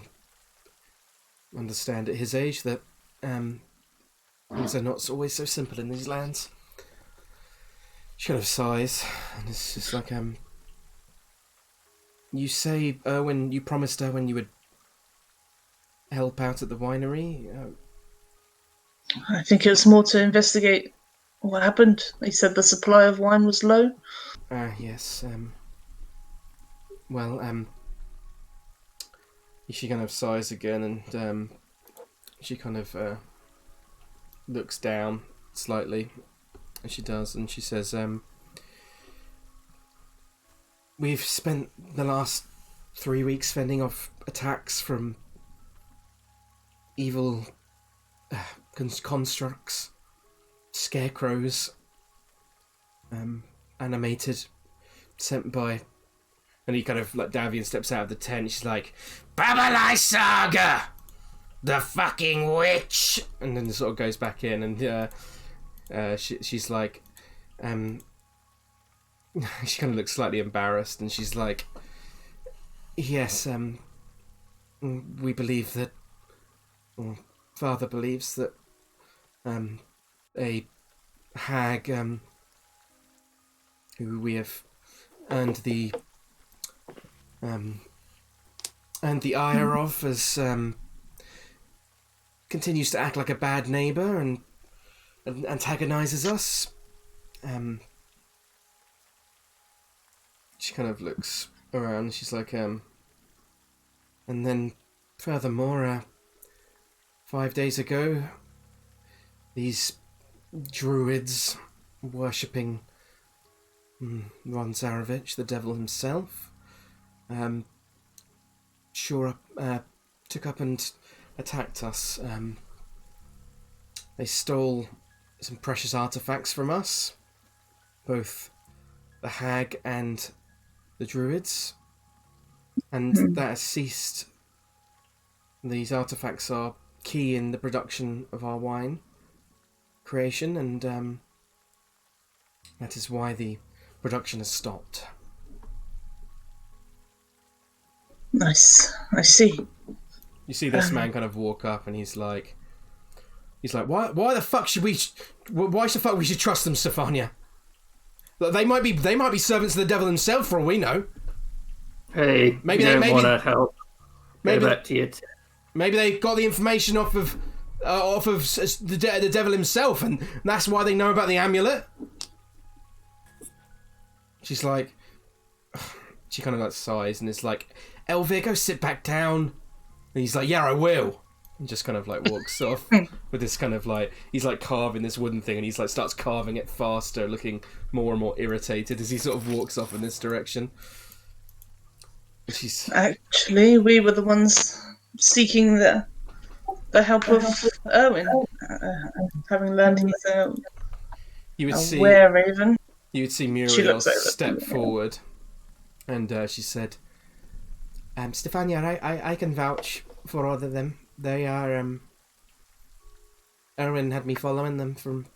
understand at his age that things are not always so simple in these lands. She kind of sighs, and it's just like, you say, Erwin, you promised Erwin you would help out at the winery? I think it was more to investigate what happened. He said the supply of wine was low. Yes, well, she kind of sighs again, and she kind of looks down slightly, and she does, and she says, we've spent the last 3 weeks fending off attacks from evil constructs, scarecrows, animated, sent by... And he kind of, like, Davian steps out of the tent. She's like, Babalai Saga! The fucking witch! And then sort of goes back in, and she's like, she kind of looks slightly embarrassed, and she's like, yes, we believe that, or Father believes that, a hag, who we have earned the ire of, as continues to act like a bad neighbour and antagonises us. She kind of looks around. She's like, and then furthermore, 5 days ago, these druids worshipping Ron Zarevich, the devil himself, took up and attacked us. They stole some precious artifacts from us, both the hag and the druids, and that has ceased. These artifacts are key in the production of our wine creation, and that is why the production has stopped. Nice. I see. You see this man kind of walk up, and he's like, why the fuck should we? Why the fuck we should trust them, Stefania? They might be servants of the devil himself, for all we know. Hey, maybe they want to help. Maybe back to you. Maybe they got the information off of the devil himself, and that's why they know about the amulet. She's like, she kind of like sighs, and it's like, Elvir, go sit back down. And he's like, yeah, I will. And just kind of like walks off with this kind of like, he's like carving this wooden thing, and he's like starts carving it faster, looking more and more irritated as he sort of walks off in this direction. She's... Actually, we were the ones seeking the help of Erwin, having learned he's a were-raven. You would see Muriel step forward, and she said, Stefania, I can vouch for all of them. They are, Erwin had me following them from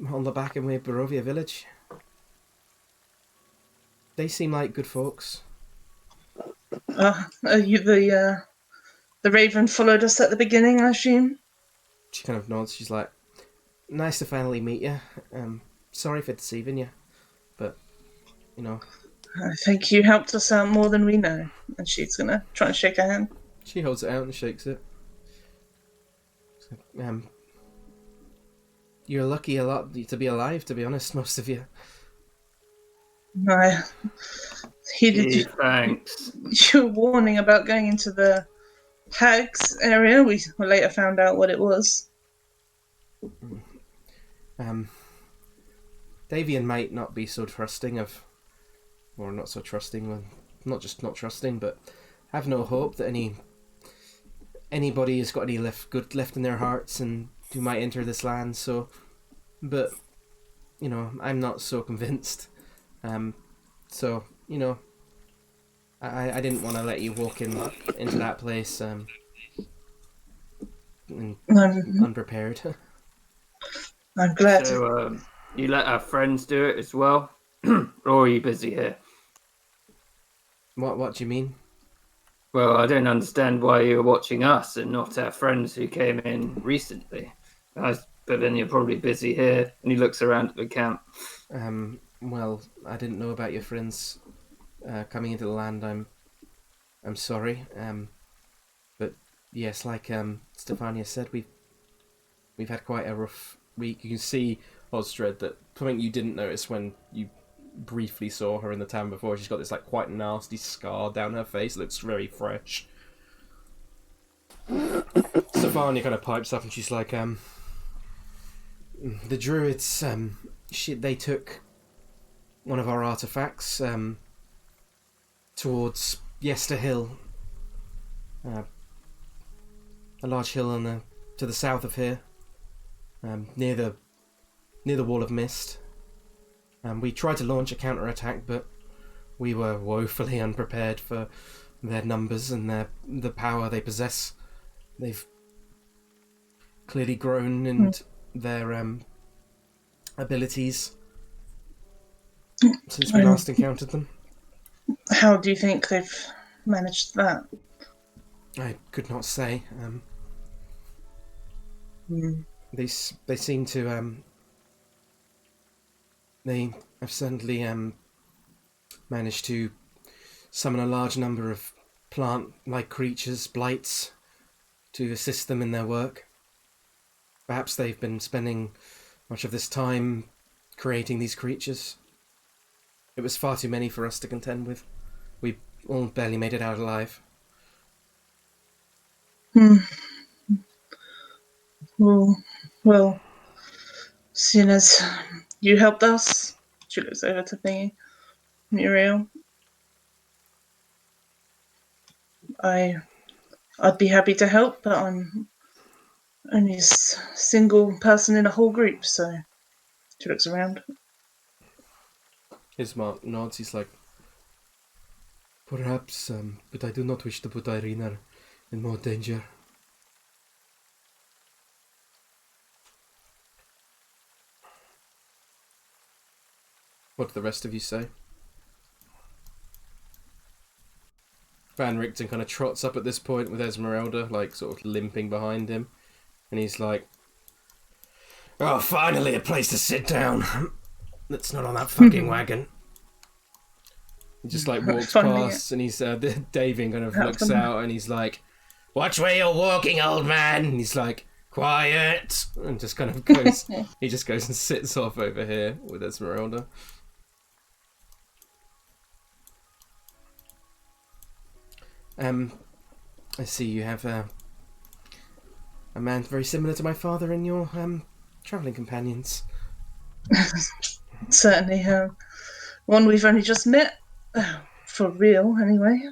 on the back in Barovia village. They seem like good folks. The raven followed us at the beginning, I assume? She kind of nods. She's like, nice to finally meet you. Sorry for deceiving you, but, you know. I think you helped us out more than we know. And she's going to try and shake her hand. She holds it out and shakes it. You're lucky a lot to be alive, to be honest, most of you. Thanks. Your warning about going into the hags area, we later found out what it was. Davian might not be so trusting of, or not so trusting, well, not just not trusting, but have no hope that anybody has got any good left in their hearts and who might enter this land. So, but I'm not so convinced. So, I didn't want to let you walk into that place unprepared. I'm glad. So, you let our friends do it as well? Or are you busy here? What do you mean? Well, I don't understand why you're watching us and not our friends who came in recently. But then you're probably busy here. And he looks around at the camp. Well, I didn't know about your friends coming into the land. I'm sorry. But yes, like Stefania said, we've had quite a rough week. You can see, Osdred, that something you didn't notice when you briefly saw her in the town before. She's got this like quite nasty scar down her face. It looks very fresh. Stefania kind of pipes up and she's like, the druids, they took one of our artifacts towards Yester Hill, a large hill to the south of here, near the Wall of Mist. We tried to launch a counterattack, but we were woefully unprepared for their numbers and the power they possess. They've clearly grown in their abilities since we last encountered them. How do you think they've managed that? I could not say. They seem to they have certainly managed to summon a large number of plant-like creatures, blights, to assist them in their work. Perhaps they've been spending much of this time creating these creatures. It was far too many for us to contend with. We all barely made it out alive. Well, soon as you helped us, she looks over to me, Muriel. I'd be happy to help, but I'm only a single person in a whole group, so she looks around. Ismark nods. He's like, perhaps, but I do not wish to put Irina in more danger. What do the rest of you say? Van Richten kind of trots up at this point with Esmeralda, like, sort of limping behind him. And he's like, oh, finally a place to sit down. That's not on that fucking wagon. He just, like, walks past, and he's, Davin kind of looks out, and he's like, watch where you're walking, old man! And he's like, quiet! And just kind of goes, he just goes and sits off over here with Esmeralda. I see you have a man very similar to my father in your travelling companions. Certainly, one we've only just met, for real, anyway.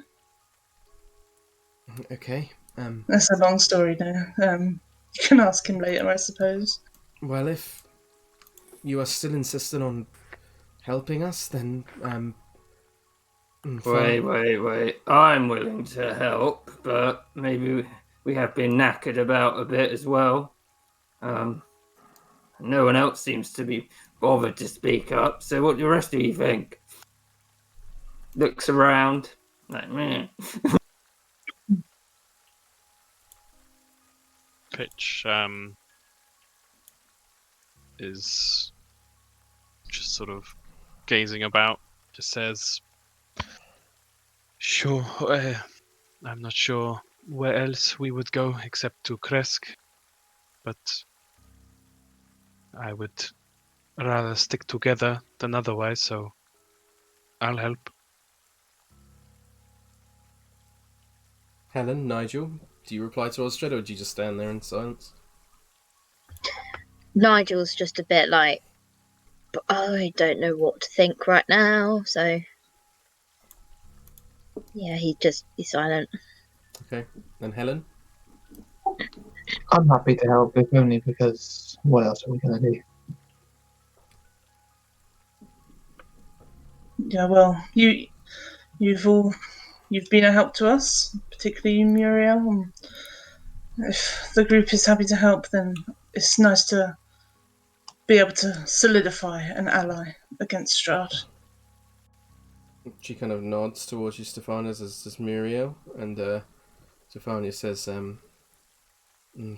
Okay. That's a long story now. You can ask him later, I suppose. Well, if you are still insistent on helping us, then Wait. I'm willing to help, but maybe we have been knackered about a bit as well. No one else seems to be bothered to speak up, so what do the rest of you think? Looks around, like, meh. Pitch is just sort of gazing about, just says, sure, I'm not sure where else we would go except to Kresk, but I would rather stick together than otherwise, so I'll help. Helen, Nigel, do you reply to Osdred, or do you just stand there in silence? Nigel's just a bit like, but I don't know what to think right now, so yeah, he's silent. Okay, and Helen? I'm happy to help, if only because what else are we going to do? Yeah, well, you've been a help to us, particularly you, Muriel. And if the group is happy to help, then it's nice to be able to solidify an ally against Strahd. She kind of nods towards you, Stefan, as does Muriel, and Stefania says,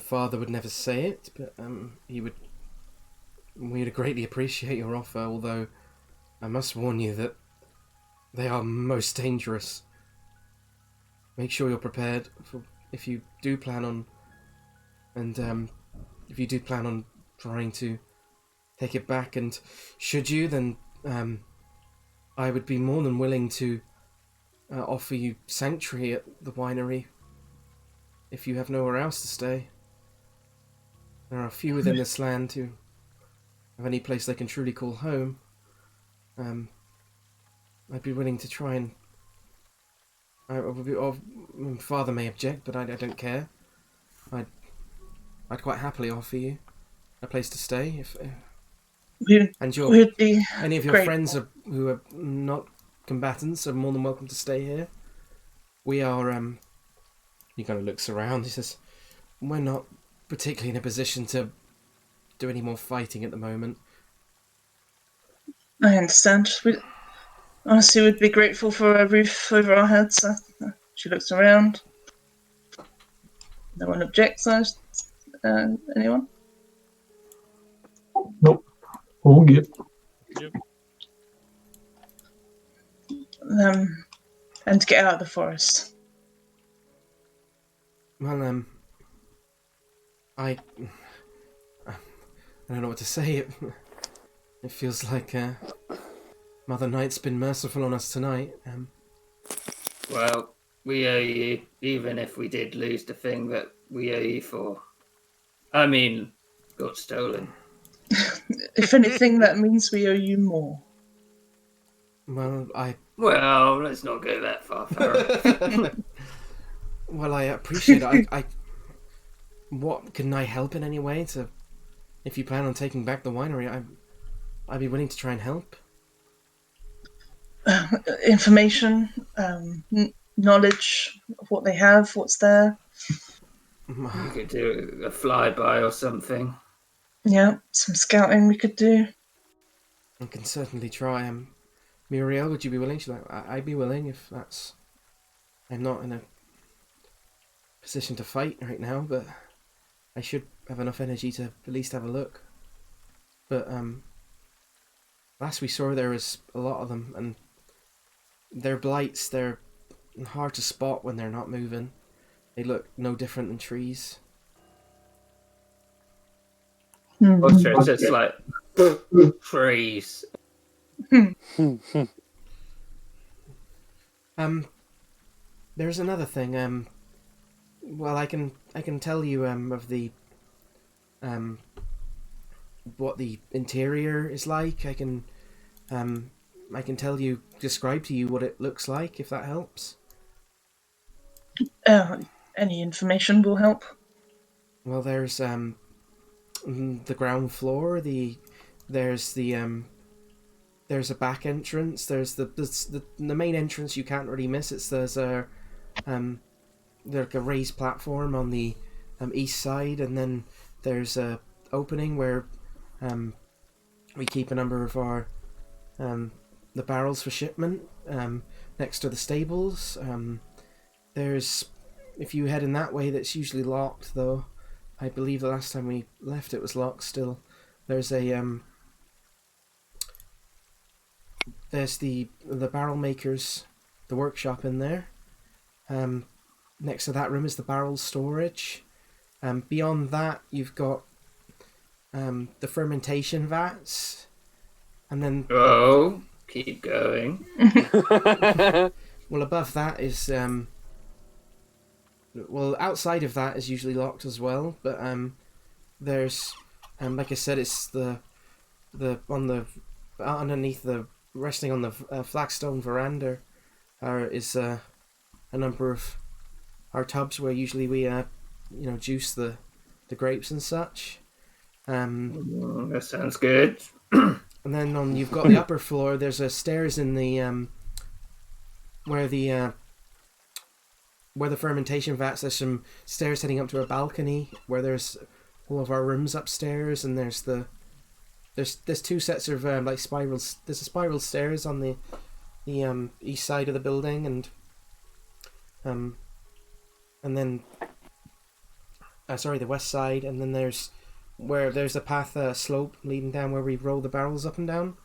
Father would never say it, but we'd greatly appreciate your offer, although I must warn you that they are most dangerous. Make sure you're prepared for if you do plan on trying to take it back, and should you, then I would be more than willing to offer you sanctuary at the winery if you have nowhere else to stay. There are few within this land who have any place they can truly call home. I'd be willing to try and... Father may object, but I don't care. I'd quite happily offer you a place to stay if... and any of your friends who are not combatants are more than welcome to stay here. We are... He kind of looks around. He says, we're not particularly in a position to do any more fighting at the moment. I understand. Honestly, we'd be grateful for a roof over our heads. She looks around. No one objects. Anyone? Nope. All good. Yep. And to get out of the forest. Well, I don't know what to say. It feels like Mother Night's been merciful on us tonight. Well, we owe you, even if we did lose the thing that we owe you for. I mean, got stolen. If anything, that means we owe you more. Well, let's not go that far, Farrah. Well, I appreciate it. What, can I help in any way to... If you plan on taking back the winery, I'd be willing to try and help. Information, knowledge of what they have, what's there. We could do a flyby or something. Yeah, some scouting we could do. I can certainly try. Muriel, would you be willing? She's like, I'd be willing if that's... I'm not in a position to fight right now, but I should have enough energy to at least have a look. But last we saw there was a lot of them, and their blights, they're hard to spot when they're not moving. They look no different than trees. Osdred just like trees. There's another thing. Well, I can tell you of the what the interior is like. I can describe to you what it looks like, if that helps. Any information will help. Well, there's the ground floor. There's a back entrance. There's the main entrance you can't really miss. There's a raised platform on the east side, and then there's a opening where we keep a number of our the barrels for shipment next to the stables. There's, if you head in that way, that's usually locked, though. I believe the last time we left it was locked still. There's a there's the barrel makers, the workshop in there. Next to that room is the barrel storage. Beyond that, you've got the fermentation vats, and then keep going. Well, above that is outside of that is usually locked as well. But there's like I said, it's the underneath the resting on the flagstone veranda is a number of our tubs where usually we juice the grapes and such. That sounds good. And then you've got the upper floor. There's a stairs in the where the fermentation vats. There's some stairs heading up to a balcony where there's all of our rooms upstairs, and there's two sets of like spirals. There's a spiral stairs on the east side of the building, and then the west side, and then there's a path slope leading down where we roll the barrels up and down.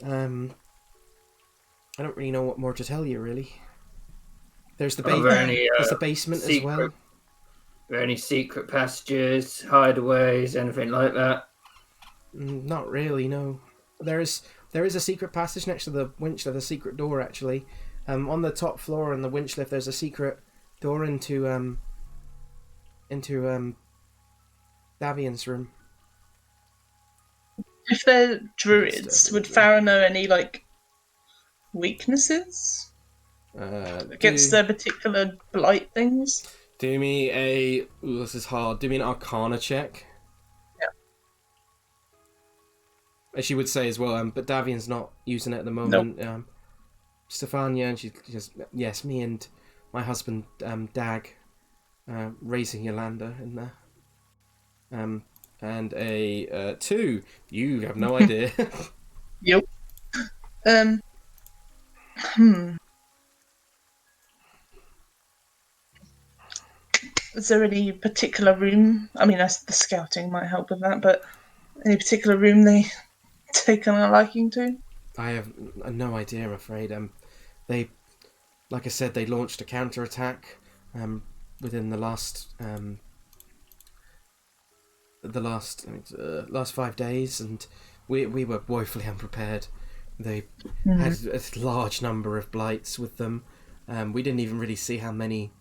I don't really know what more to tell you, really. There's the there's the basement as well. Are there any secret passages, hideaways, anything like that? Not really, no. There is a secret passage next to the winch lift, a secret door actually. On the top floor in the winch lift, there's a secret door into Davian's room. If they're druids, would Farrah know any like weaknesses against their particular blight things? Do me a... Ooh, this is hard. Do me an Arcana check. Yeah. As she would say as well, but Davian's not using it at the moment. Nope. Stefan, yeah, and she says, yes, me and my husband, Dag, raising Yolanda in there. And a 2. You have no idea. Yep. Is there any particular room? I mean, the scouting might help with that, but any particular room they taken a liking to? I have no idea, I'm afraid. They, like I said, they launched a counterattack within the last 5 days, and we were woefully unprepared. They had a large number of blights with them. We didn't even really see how many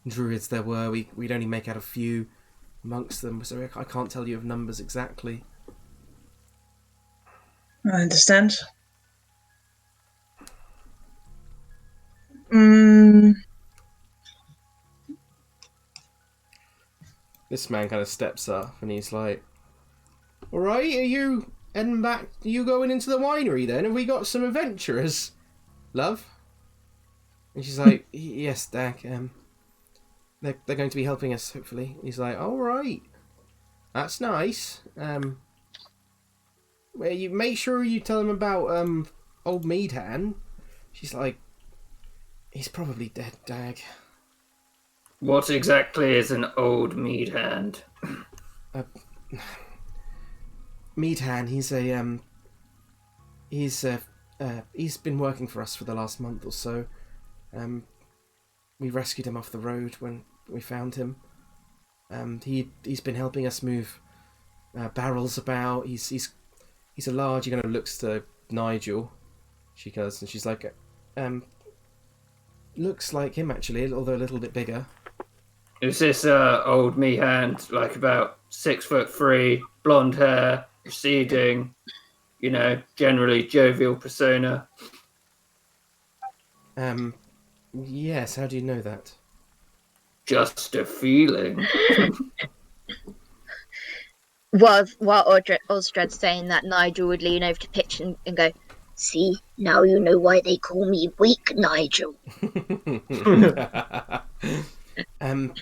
druids there were. We'd only make out a few amongst them, so I can't tell you of numbers exactly. I understand. This man kind of steps up and he's like, "Alright, are you heading back? Are you going into the winery then? Have we got some adventurers, love?" And she's like, "Yes, Dag. They're going to be helping us, hopefully." He's like, "Alright. That's nice. Well, you make sure you tell them about old Meadhan." She's like, "He's probably dead, Dag." What exactly is an old Meadhan? Meadhan, he's been working for us for the last month or so. We rescued him off the road when we found him. He's been helping us move barrels about. He's a large. He kind of looks to Nigel. She goes and she's like, looks like him actually, although a little bit bigger. Is this old Meadhan, like about 6'3", blonde hair, receding, generally jovial persona? Yes, how do you know that? Just a feeling. While Osdred's saying that, Nigel would lean over to Pitch and go, "See, now you know why they call me Weak Nigel." And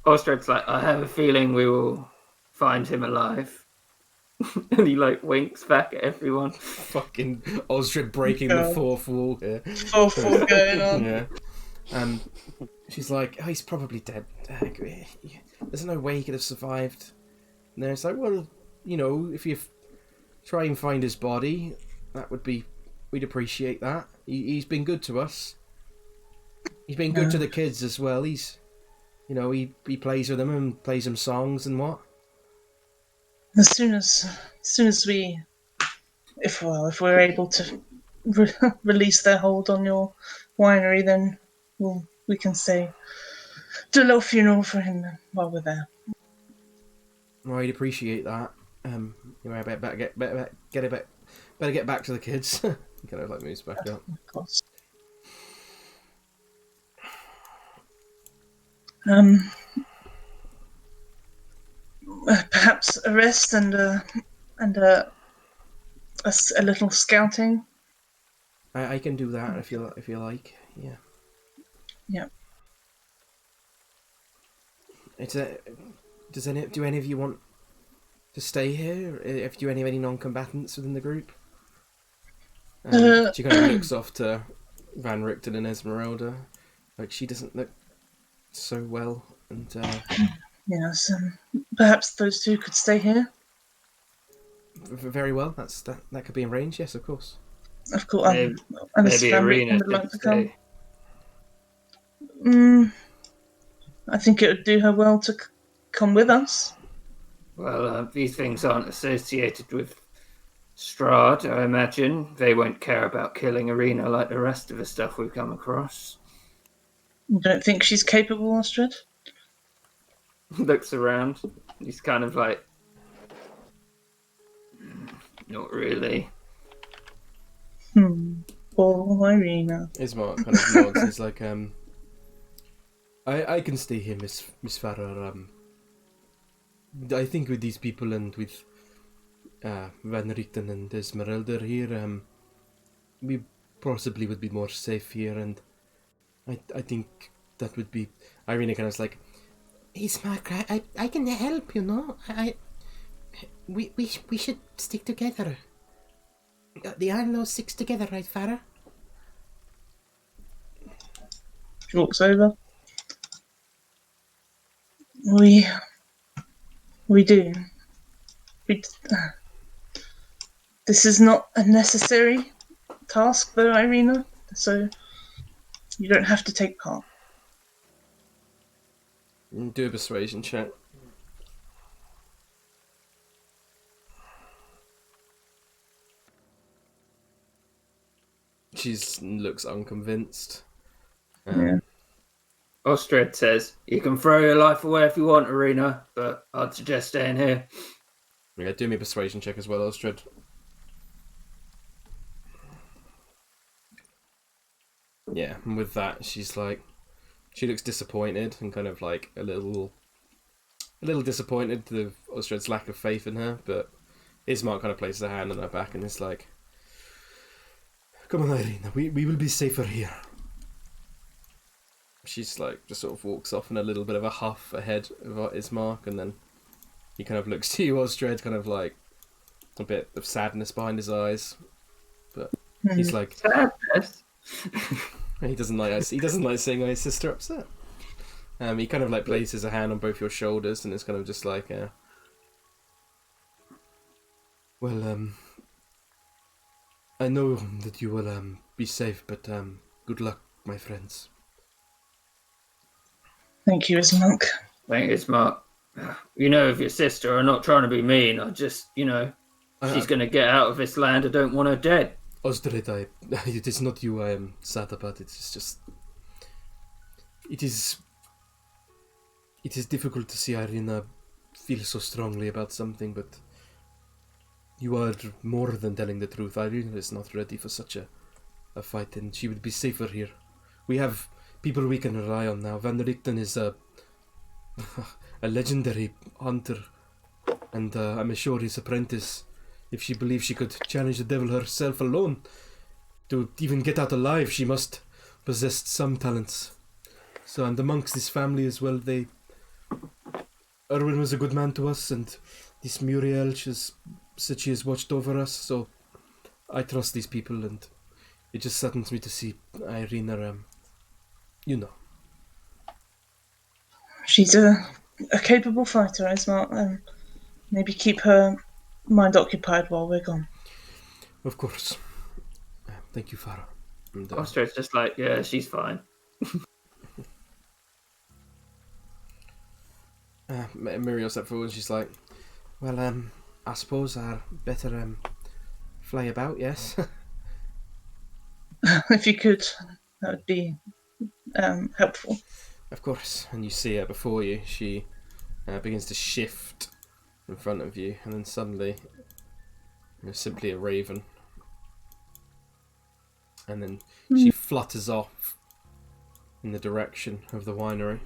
Osdred's like, "I have a feeling we will find him alive." And he winks back at everyone. Fucking Osdred breaking the fourth wall here. Fourth wall going on. Yeah. She's like, "Oh, he's probably dead. There's no way he could have survived." And then it's like, "Well, if you try and find his body, we'd appreciate that. He's been good to us. He's been good to the kids as well. He's, he plays with them and plays them songs and what." As soon as we, if we're able to release their hold on your winery, then we can do a little funeral for him while we're there. Well, I'd appreciate that. I better get back to the kids. He kind of moves back up. Of course. Perhaps a rest and a little scouting? I can do that if you like. Yeah. Yeah. Do any of you want to stay here? If do any of any non-combatants within the group? She kind of looks off to Van Richten and Esmeralda, like she doesn't look so well, and Yes. Perhaps those two could stay here. very well. That could be arranged. Yes, of course. Of course. Maybe, Unless maybe Van Arena Richten would like should to come. stay. I think it would do her well to come with us. Well, these things aren't associated with Strahd, I imagine. They won't care about killing Arena like the rest of the stuff we've come across. You don't think she's capable, Osdred? Looks around. He's kind of like, not really. Poor Irina. Ismark kind of nods. He's like, I can stay here, Miss Farrah. I think with these people and with Van Richten and Esmeralda here, we possibly would be more safe here, and I think that would be. Irina kind of like, Ismark, I can help, you know. We should stick together. The Arno sticks together, right, Farrah? She walks over. We do. This is not a necessary task, though, Irina, so you don't have to take part. Do a persuasion check. She looks unconvinced. Yeah. Osdred says, you can throw your life away if you want, Arena, but I'd suggest staying here. Yeah, do me a persuasion check as well, Osdred. Yeah, and with that, she looks disappointed and kind of like a little disappointed with Osdred's lack of faith in her, but Ismark kind of places a hand on her back and is like, come on, Irina, we will be safer here. She's like, just sort of walks off in a little bit of a huff ahead of Ismark, and then he kind of looks to you, Osdred, kind of like a bit of sadness behind his eyes, but he's like, Sadness? he doesn't like seeing his sister upset. He kind of like places a hand on both your shoulders and is kind of just like, well, I know that you will be safe, but good luck, my friends. Thank you, Ismark. Thank you, Mark. You know, if your sister, I'm not trying to be mean, I just, she's going to get out of this land. I don't want her dead. Osdred, it is not you I am sad about. It's just, it is difficult to see Irina feel so strongly about something, but you are more than telling the truth. Irina is not ready for such a fight, and she would be safer here. We have people we can rely on now. Van Richten is a legendary hunter, and I'm sure his apprentice, if she believes she could challenge the devil herself alone, to even get out alive, she must possess some talents. So, and amongst this family as well, Erwin was a good man to us, and this Muriel, she's said she has watched over us, so I trust these people, and it just saddens me to see Irina, She's a capable fighter, Ismark. Maybe keep her mind occupied while we're gone. Of course. Thank you, Farrah. And, Ostred's just like, yeah, she's fine. Muriel stepped forward and she's like, well, I suppose I'd better fly about, yes? If you could, that would be helpful. Of course. And you see her before you. She begins to shift in front of you, and then suddenly you're simply a raven. And then she flutters off in the direction of the winery.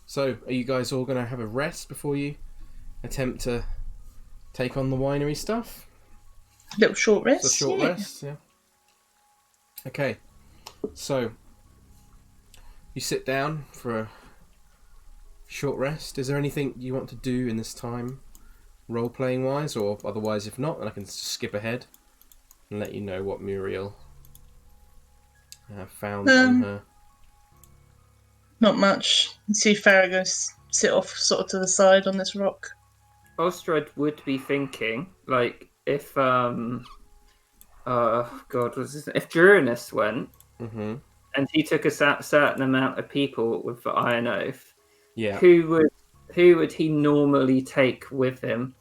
So, are you guys all going to have a rest before you attempt to take on the winery stuff? Little short rest. It's a short rest, yeah. Okay, so you sit down for a short rest. Is there anything you want to do in this time, role-playing wise, or otherwise? If not, then I can skip ahead and let you know what Muriel found on her. Not much. You see Farrah go sit off sort of to the side on this rock. Osdred would be thinking, like, if God, was this? If Drurinus went and he took a certain amount of people with the Iron Oath, yeah, who would he normally take with him?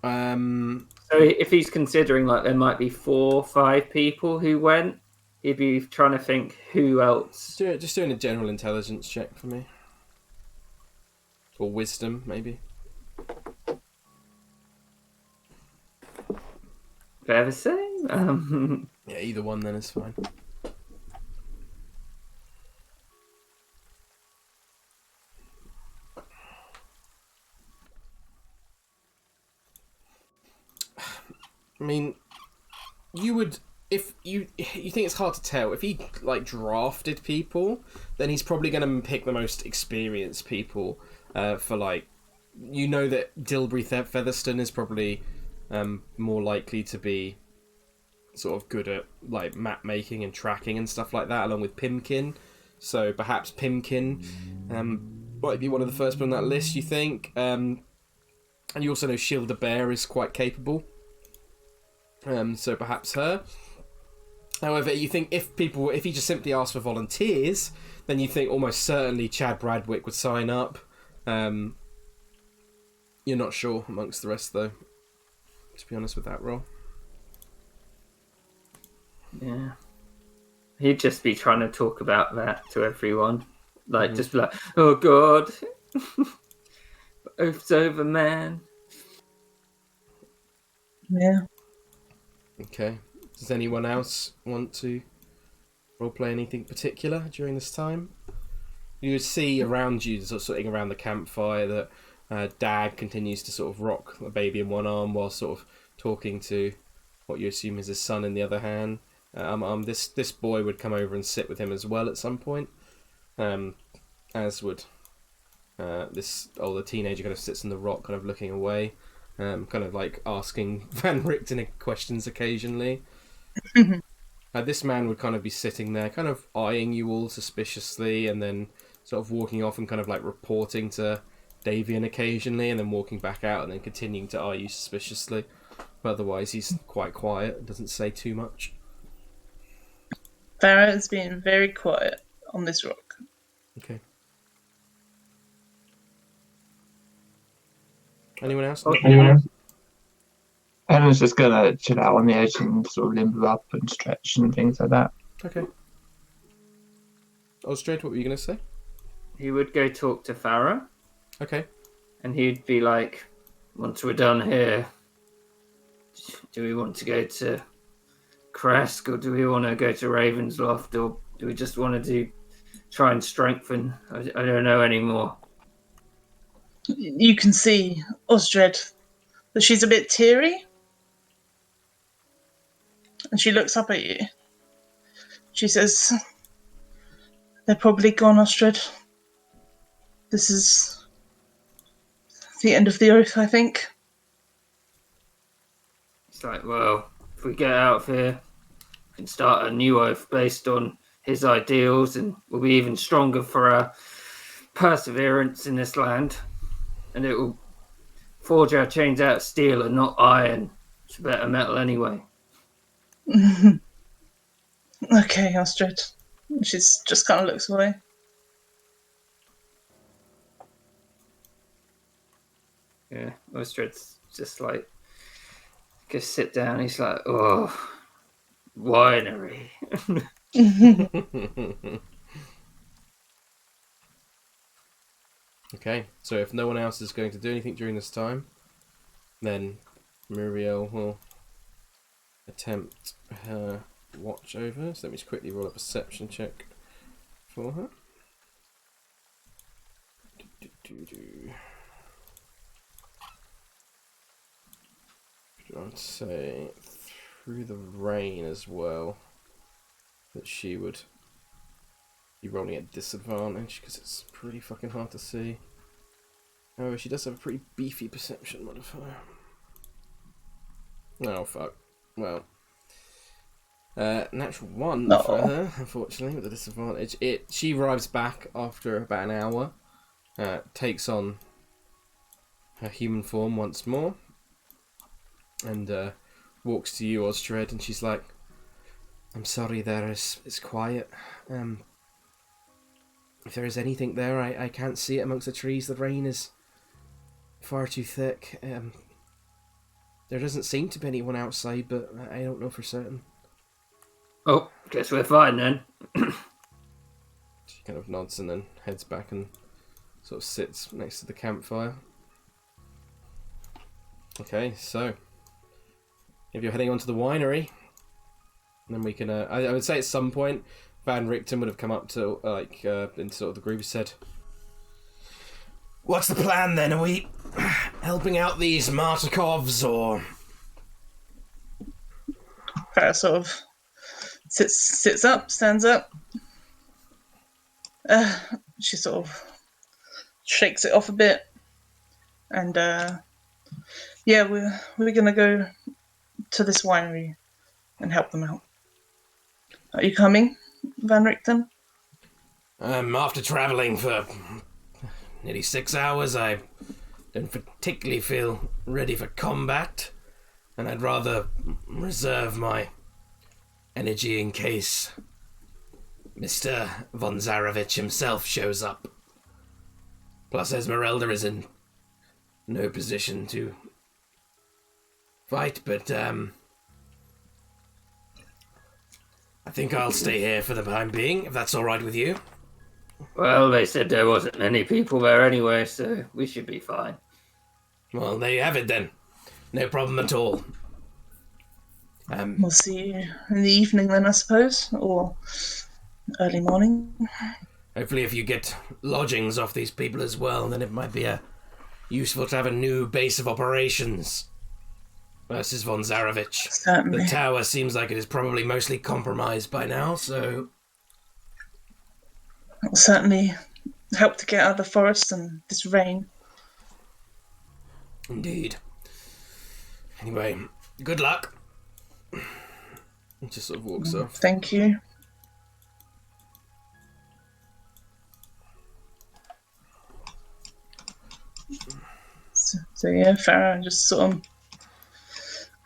So if he's considering like there might be 4 or 5 people who went, he'd be trying to think who else. just doing a general intelligence check for me, or wisdom maybe. Fair to say. Yeah, either one then is fine. I mean, you would, if you think it's hard to tell, if he like drafted people, then he's probably going to pick the most experienced people for like, you know that Dilbury Featherstone is probably more likely to be sort of good at like map making and tracking and stuff like that, along with Pimkin. So perhaps Pimkin might be one of the first people on that list, you think. And you also know Shielder Bear is quite capable. So perhaps her. However, you think if he just simply asked for volunteers, then you think almost certainly Chad Bradwick would sign up. You're not sure amongst the rest, though, to be honest with that role. Yeah. He'd just be trying to talk about that to everyone. Like, just be like, oh God. Oath's over, man. Yeah. Okay. Does anyone else want to roleplay anything particular during this time? You would see around you, sort of sitting around the campfire, that Dag continues to sort of rock a baby in one arm while sort of talking to what you assume is his son in the other hand. This boy would come over and sit with him as well at some point, as would this older teenager. Kind of sits on the rock, kind of looking away, kind of like asking Van Richten questions occasionally. This man would kind of be sitting there, kind of eyeing you all suspiciously, and then sort of walking off and kind of like reporting to Davian occasionally, and then walking back out and then continuing to eye you suspiciously. But otherwise, he's quite quiet, doesn't say too much. Farrah has been very quiet on this rock. Okay. Anyone else? Anyone else? Helen's just gonna chill out on the edge and sort of limber up and stretch and things like that. Okay. Osdred, what were you going to say? He would go talk to Farrah. Okay. And he'd be like, once we're done here, do we want to go to Kresk, or do we want to go to Ravensloft, or do we just want to try and strengthen? I don't know anymore. You can see, Osdred, that she's a bit teary. And she looks up at you. She says, they're probably gone, Osdred. This is the end of the oath, I think. It's like, well, if we get out of here, we can start a new oath based on his ideals, and we'll be even stronger for our perseverance in this land. And it will forge our chains out of steel and not iron. It's better metal anyway. Okay, Osdred. She's just kind of looks away. Yeah, Ostred's just like, go sit down. He's like, oh, winery. Okay, so if no one else is going to do anything during this time, then Muriel will attempt her watch over. So let me just quickly roll a perception check for her. I'd say through the rain as well, that she would be rolling at disadvantage because it's pretty fucking hard to see. However, she does have a pretty beefy perception modifier. Oh fuck. Well, natural 1 for her, unfortunately, with a disadvantage. She arrives back after about an hour, takes on her human form once more, and walks to you, Osdred, and she's like, "I'm sorry there, it's quiet. If there is anything there, I can't see it amongst the trees. The rain is far too thick. There doesn't seem to be anyone outside, but I don't know for certain." Oh, guess we're fine then. She kind of nods and then heads back and sort of sits next to the campfire. Okay, so if you're heading on to the winery, then we can. I would say at some point, Van Richten would have come up to into sort of the group and said, "What's the plan then? Are we helping out these Martikovs or?" Farrah sort of sits up, stands up. She sort of shakes it off a bit, and yeah, we're gonna go to this winery and help them out. Are you coming, Van Richten? After travelling for nearly 6 hours, I don't particularly feel ready for combat, and I'd rather reserve my energy in case Mr. von Zarovich himself shows up. Plus, Esmeralda is in no position to fight, but I think I'll stay here for the time being, if that's all right with you. Well, they said there wasn't many people there anyway, so we should be fine. Well, there you have it then. No problem at all. We'll see you in the evening then, I suppose, or early morning. Hopefully if you get lodgings off these people as well, then it might be useful to have a new base of operations versus von Zarovich. Certainly. The tower seems like it is probably mostly compromised by now, so... It'll certainly help to get out of the forest and this rain. Indeed. Anyway, good luck. He just sort of walks off. Thank you. So yeah, Farrah just sort of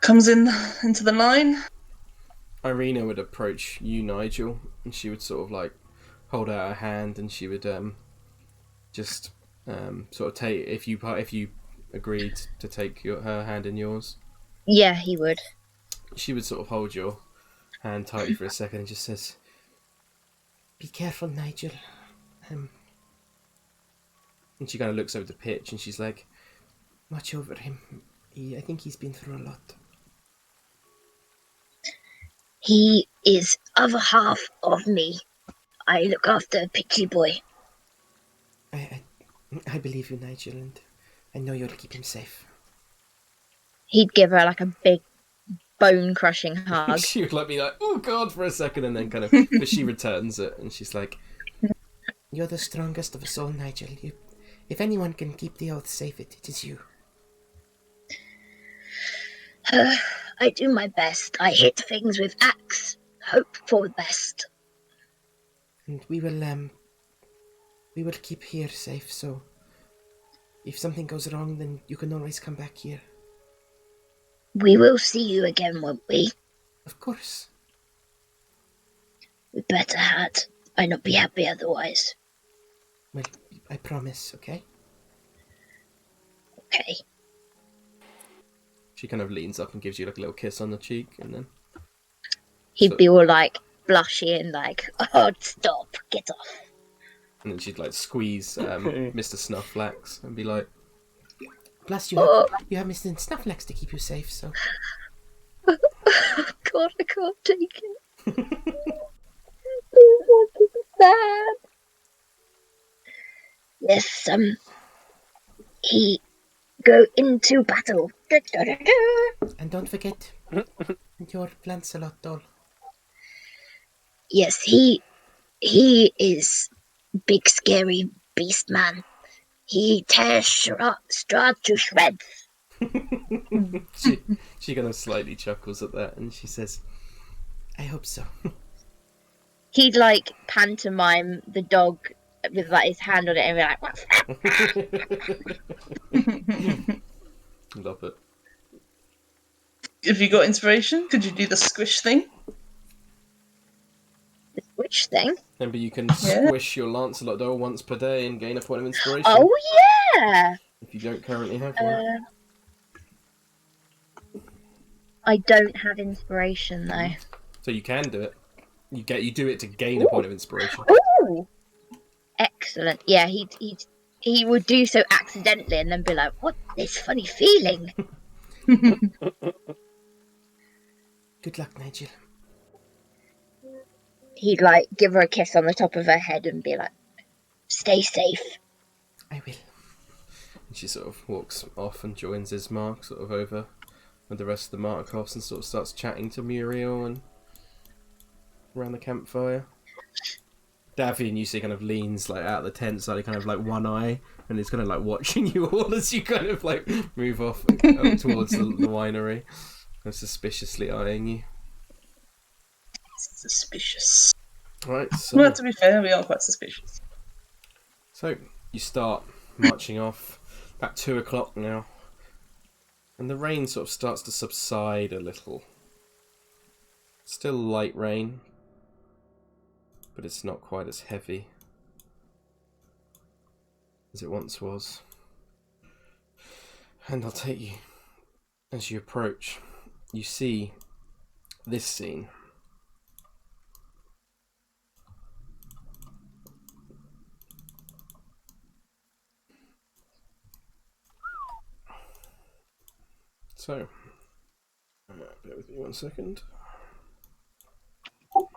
comes into the line. Irina would approach you, Nigel, and she would sort of like hold out her hand, and she would just sort of take if you agreed to take her hand in yours. Yeah, he would. She would sort of hold your hand tightly for a second and just says, "Be careful, Nigel." And she kind of looks over the pitch and she's like, "Watch over him. I think he's been through a lot." He is other half of me. I look after Pixie Boy. I believe you, Nigel, and I know you'll keep him safe. He'd give her like a big bone-crushing hug. She would let me like, "Oh God," for a second, and then kind of, but she returns it, and she's like, "You're the strongest of us all, Nigel. If anyone can keep the oath safe, it is you." I do my best. I hit things with axe. Hope for the best. And we will keep here safe, so if something goes wrong, then you can always come back here. We will see you again, won't we? Of course. We better had. I'd not be happy otherwise. Well, I promise, okay? Okay. She kind of leans up and gives you like a little kiss on the cheek, and then He'd be all like blushing, like, "Oh, stop, get off." And then she'd like squeeze Mr. Snufflax and be like, "Plus you have Mr. Snufflax to keep you safe, so." God, I can't take it. I don't want to be bad. Yes, he go into battle. And don't forget your Lancelot doll. Yes, he is big scary beast man. He tears Strahd to shreds. she kind of slightly chuckles at that, and she says, "I hope so." He'd like pantomime the dog with like his hand on it and be like, Love it. Have you got inspiration? Could you do the squish thing? the switch thing. Remember, you can squish your Lancelot doll once per day and gain a point of inspiration. Oh yeah. If you don't currently have one. I don't have inspiration though. So you can do it. You do it to gain a point of inspiration. Ooh, excellent. Yeah, he would do so accidentally and then be like, "What this funny feeling?" Good luck, Nigel. He'd like give her a kiss on the top of her head and be like, "Stay safe." I will. And she sort of walks off and joins Ismark sort of over with the rest of the Markhoffs and sort of starts chatting to Muriel and around the campfire. Davian, you see, kind of leans like out of the tent side, kind of like one eye, and is kind of like watching you all as you kind of like move off up towards the winery, and suspiciously eyeing you. Suspicious. Right, so Well, to be fair, we are quite suspicious. So you start marching off about 2 o'clock now, and the rain sort of starts to subside a little. Still light rain, but it's not quite as heavy as it once was. And I'll take you, as you approach, you see this scene. So, bear with me 1 second.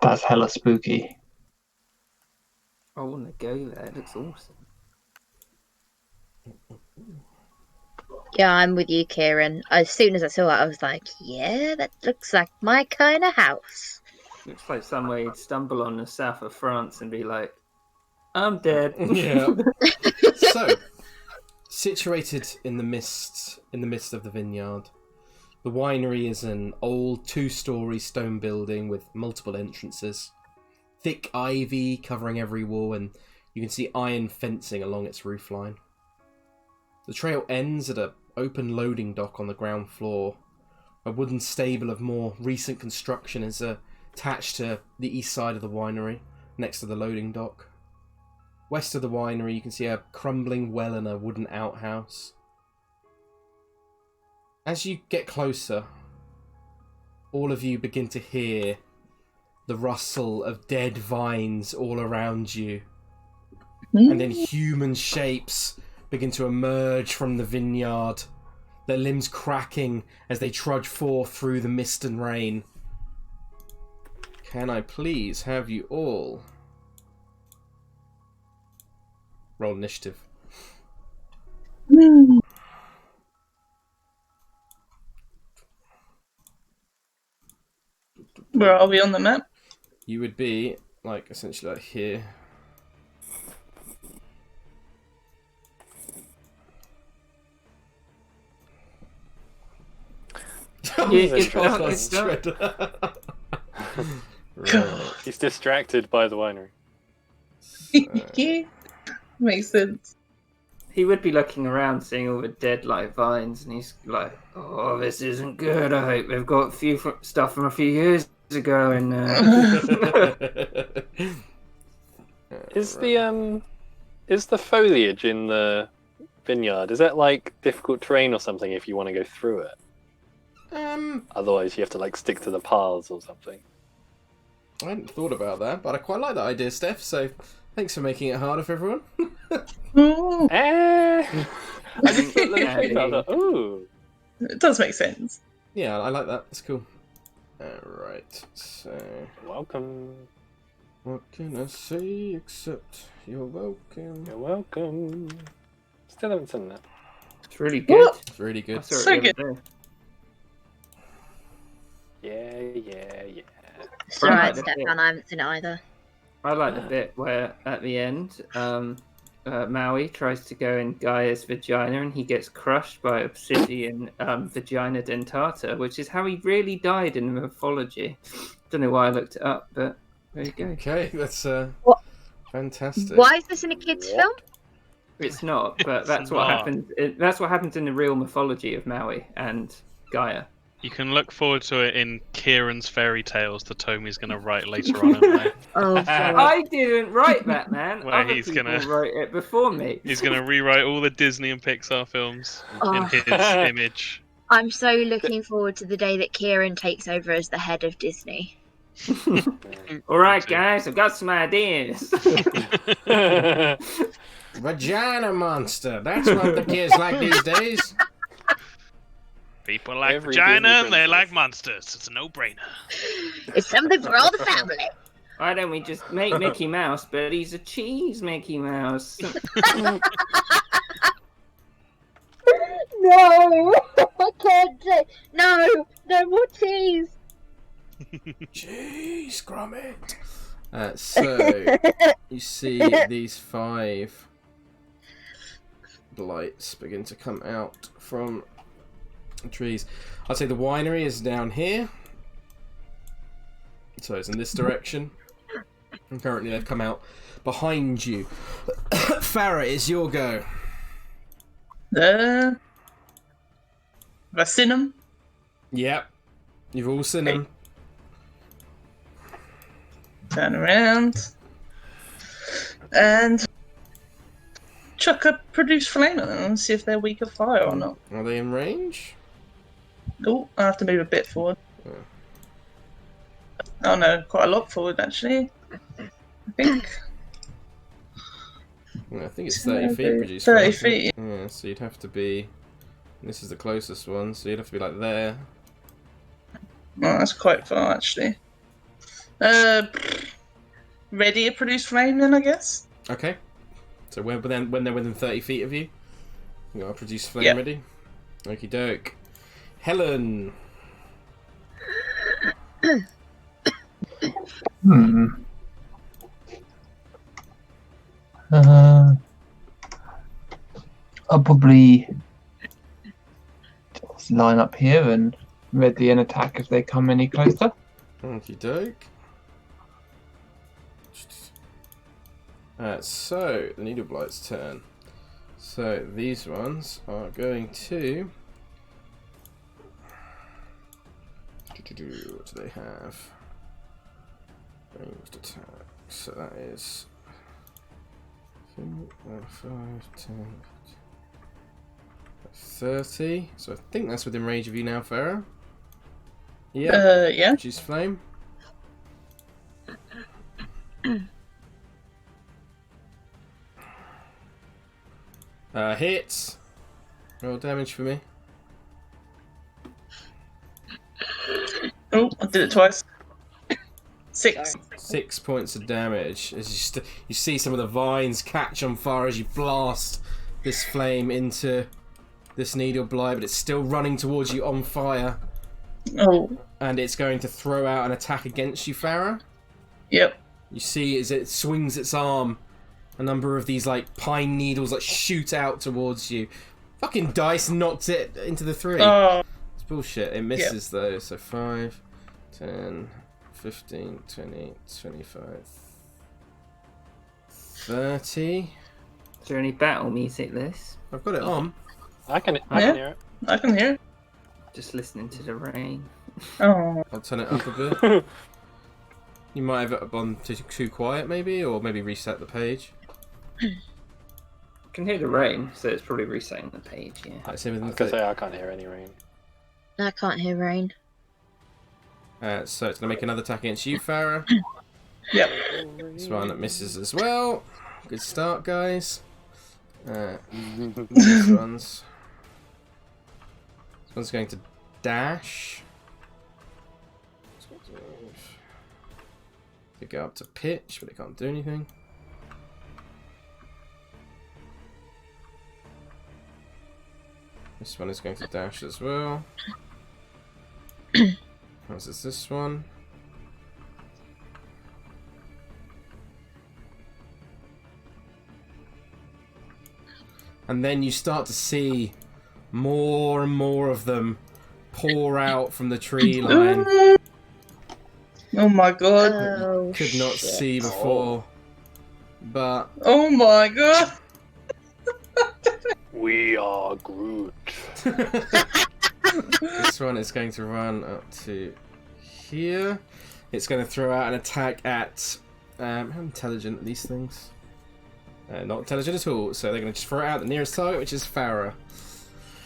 That's hella spooky. I want to go there. It looks awesome. Yeah, I'm with you, Kieran. As soon as I saw it, I was like, "Yeah, that looks like my kind of house." Looks like somewhere you'd stumble on the south of France and be like, "I'm dead." Yeah. So, situated in the midst of the vineyard, the winery is an old 2-story stone building with multiple entrances, thick ivy covering every wall, and you can see iron fencing along its roofline. The trail ends at an open loading dock on the ground floor. A wooden stable of more recent construction is attached to the east side of the winery, next to the loading dock. West of the winery, you can see a crumbling well and a wooden outhouse. As you get closer, all of you begin to hear the rustle of dead vines all around you. And then human shapes begin to emerge from the vineyard, their limbs cracking as they trudge forth through the mist and rain. Can I please have you all roll initiative? Where are we on the map? You would be, like, essentially like here. Right. He's distracted by the winery. Makes sense. He would be looking around, seeing all the dead like vines, and he's like, "Oh, this isn't good. I hope they've got a few stuff from a few years ago." And Is the foliage in the vineyard, is that like difficult terrain or something if you want to go through it? Otherwise you have to like stick to the paths or something. I hadn't thought about that, but I quite like that idea, Steph, so thanks for making it harder for everyone. I just put those things out there. Ooh. It does make sense. Yeah, I like that. That's cool. Alright, so... Welcome. What can I say except you're welcome? You're welcome. Still haven't seen that. It's really good. It's really good. I saw it So the other day. Yeah. So Right, right, that's it. Stefan, I haven't seen it either. I like the bit where at the end, Maui tries to go in Gaia's vagina and he gets crushed by obsidian vagina dentata, which is how he really died in the mythology. Don't know why I looked it up, but there you go. Okay, that's What? fantastic. Why is this in a kids' film? It's not, but that's It's what not. happens. That's what happens in the real mythology of Maui and Gaia. You can look forward to it in Kieran's fairy tales that Tomi's going to write later on in life. Oh, God. I didn't write that, man. Where Other he's people gonna- wrote it before me. He's going to rewrite all the Disney and Pixar films in Oh. his image. I'm so looking forward to the day that Kieran takes over as the head of Disney. All right, guys, I've got some ideas. Vagina monster. That's what the kids like these days. People like Every vagina Disney and they princess. like monsters. It's a no-brainer. It's something for all the family. Why don't we just make Mickey Mouse, but he's a cheese Mickey Mouse? No, I can't say. No more cheese. Jeez, Gromit. So you see these 5 blights begin to come out from the trees. I'd say the winery is down here. So it's in this direction. And currently they've come out behind you. Farrah, it's your go. Have I seen them? Yep. You've all seen them. Turn around. And chuck a produce flame at them and see if they're weak of fire or not. Are they in range? Oh, I have to move a bit forward. Oh no, quite a lot forward actually. I think. Yeah, I think it's 30 feet produce. 30 feet. Yeah, so you'd have to be... This is the closest one, so you'd have to be like there. Oh, that's quite far actually. Ready to produce flame then, I guess? Okay. So when they're within 30 feet of you, you gotta produce flame Yep. ready. Okie doke. Helen. I'll probably just line up here and ready an attack if they come any closer. Okie doke. So, the Needle Blight's turn. So, these ones are going to... What do they have? Ranged attack. So that is... 5, 10, 30. So I think that's within range of you now, Farrah. Yeah. Yeah. Produce flame. Hits. Roll damage for me. Oh, I did it twice. 6. 6 points of damage as you see some of the vines catch on fire as you blast this flame into this needle blight, but it's still running towards you on fire. Oh. And it's going to throw out an attack against you, Farrah. Yep. You see as it swings its arm, a number of these like pine needles like shoot out towards you. Fucking dice knocked it into the 3. Oh. It's bullshit. It misses though, so 5, 10, 15, 20, 25, 30. Is there any battle music, Liz? I've got it on. I can Yeah. hear it. I can hear it. Just listening to the rain. Oh. I'll turn it up a bit. You might have it on too quiet maybe, or maybe reset the page. I can hear the rain, so it's probably resetting the page, yeah. That's within I the was gonna 30. say I can't hear any rain. I can't hear rain. So it's going to make another attack against you, Farrah. Yep. This one that misses as well. Good start, guys. This one's going to dash. To go up to pitch, but it can't do anything. This one is going to dash as well. As is this one. And then you start to see more and more of them pour out from the tree line. Oh my god. Oh, Could not shit. see before. But Oh my god. We are Groot. this one is going to run up to here. It's going to throw out an attack at... how intelligent are these things? Not intelligent at all, so they're going to just throw it out the nearest target, which is Farrah.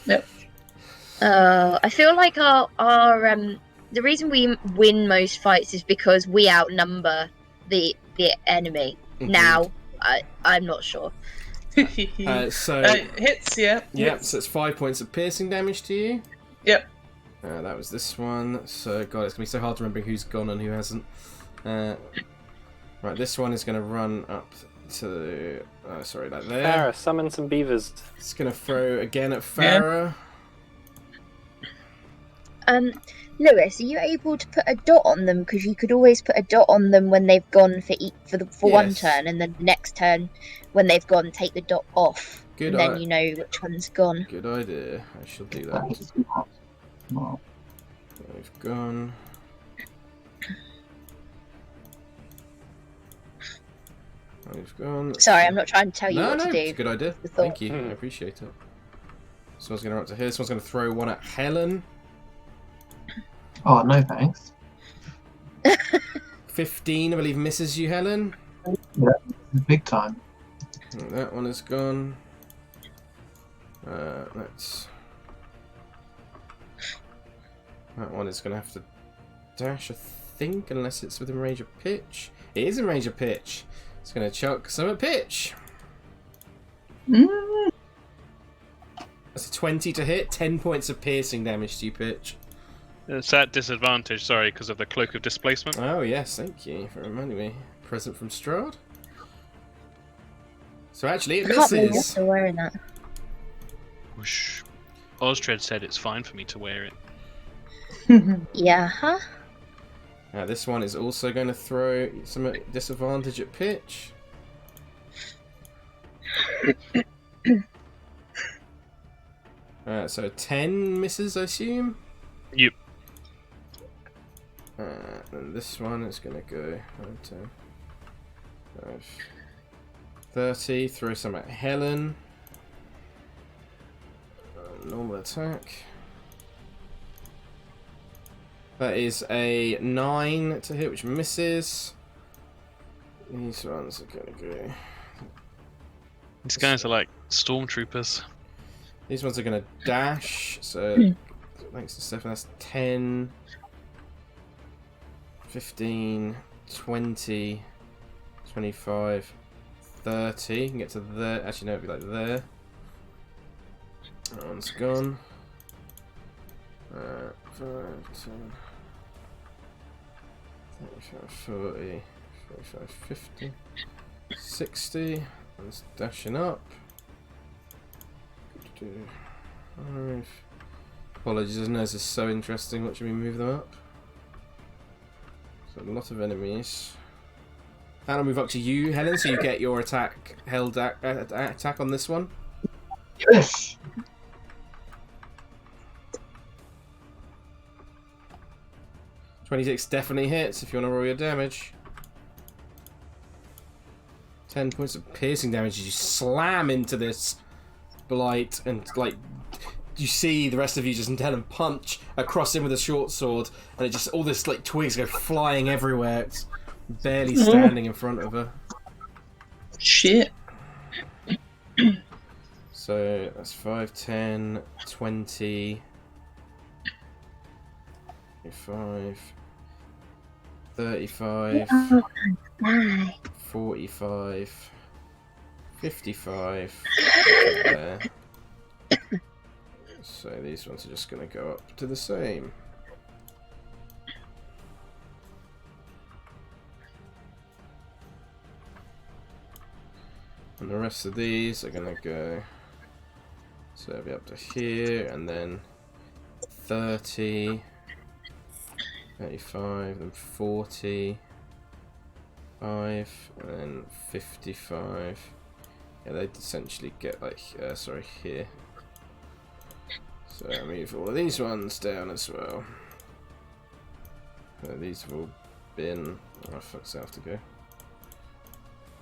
Yep. I feel like our the reason we win most fights is because we outnumber the enemy. Mhm. Now, I'm not sure. So hits, yeah. Yep, Hits. so it's 5 points of piercing damage to you. Yep. That was this one. So, God, it's going to be so hard to remember who's gone and who hasn't. Right, this one is going to run up to... sorry, like there. Farrah, summon some beavers. It's going to throw again at Farrah. Lewis, are you able to put a dot on them? Because you could always put a dot on them when they've gone for one Yes. turn, and then the next turn, when they've gone, take the dot off, Good and then eye. you know which one's gone. Good idea. I shall do that. That is smart. Smart. They've gone. They've gone. Sorry, I'm not trying to tell you No, what no, to do. it's a good idea. The thought. Thank you. I appreciate it. This one's going to run up to here. This one's going to throw one at Helen. Oh, no thanks. 15, I believe, misses you, Helen. Big time. And that one is gone. That one is going to have to dash, I think, unless it's within range of pitch. It is in range of pitch. It's going to chuck some at pitch. Mm. That's a 20 to hit, 10 points of piercing damage to you, pitch. It's at disadvantage, sorry, because of the cloak of displacement. Oh, yes, thank you for reminding me. Present from Strahd. So actually, it I can't believe you're misses. still wearing that. Whoosh. Osdred said it's fine for me to wear it. Yeah, huh? This one is also going to throw some disadvantage at pitch. So 10 misses, I assume? Yep. And this one is going to go 10, 5, 30. Throw some at Helen. Normal attack. That is a 9 to hit, which misses. These ones are going to go... These guys are like stormtroopers. These ones are going to dash, so thanks to Stefan, that's 10, 15, 20, 25, 30. You can get to there. Actually, no, it'd be like there. That one's gone. 5, 10, 35, 40, 45, 50, 60. One's dashing up. 5. Apologies, I know this is so interesting watching me move them up. So a lot of enemies. And I'll move up to you, Helen, so you get your attack held attack on this one. Yes. .26 definitely hits if you want to roll your damage. 10 points of piercing damage as you slam into this blight, and like you see the rest of you just tell him punch across him with a short sword, and it just all this like twigs go flying everywhere. It's barely standing in front of her. Shit. So that's 5, 10, 20, 25, 35, 45, 55. There. So these ones are just going to go up to the same. And the rest of these are going to go So it'll be up to here, and then 30, 35, then 45, and then 55. Yeah, they'd essentially get like, here. So I move all of these ones down as well. These have all been... Oh, fuck, so I have to go.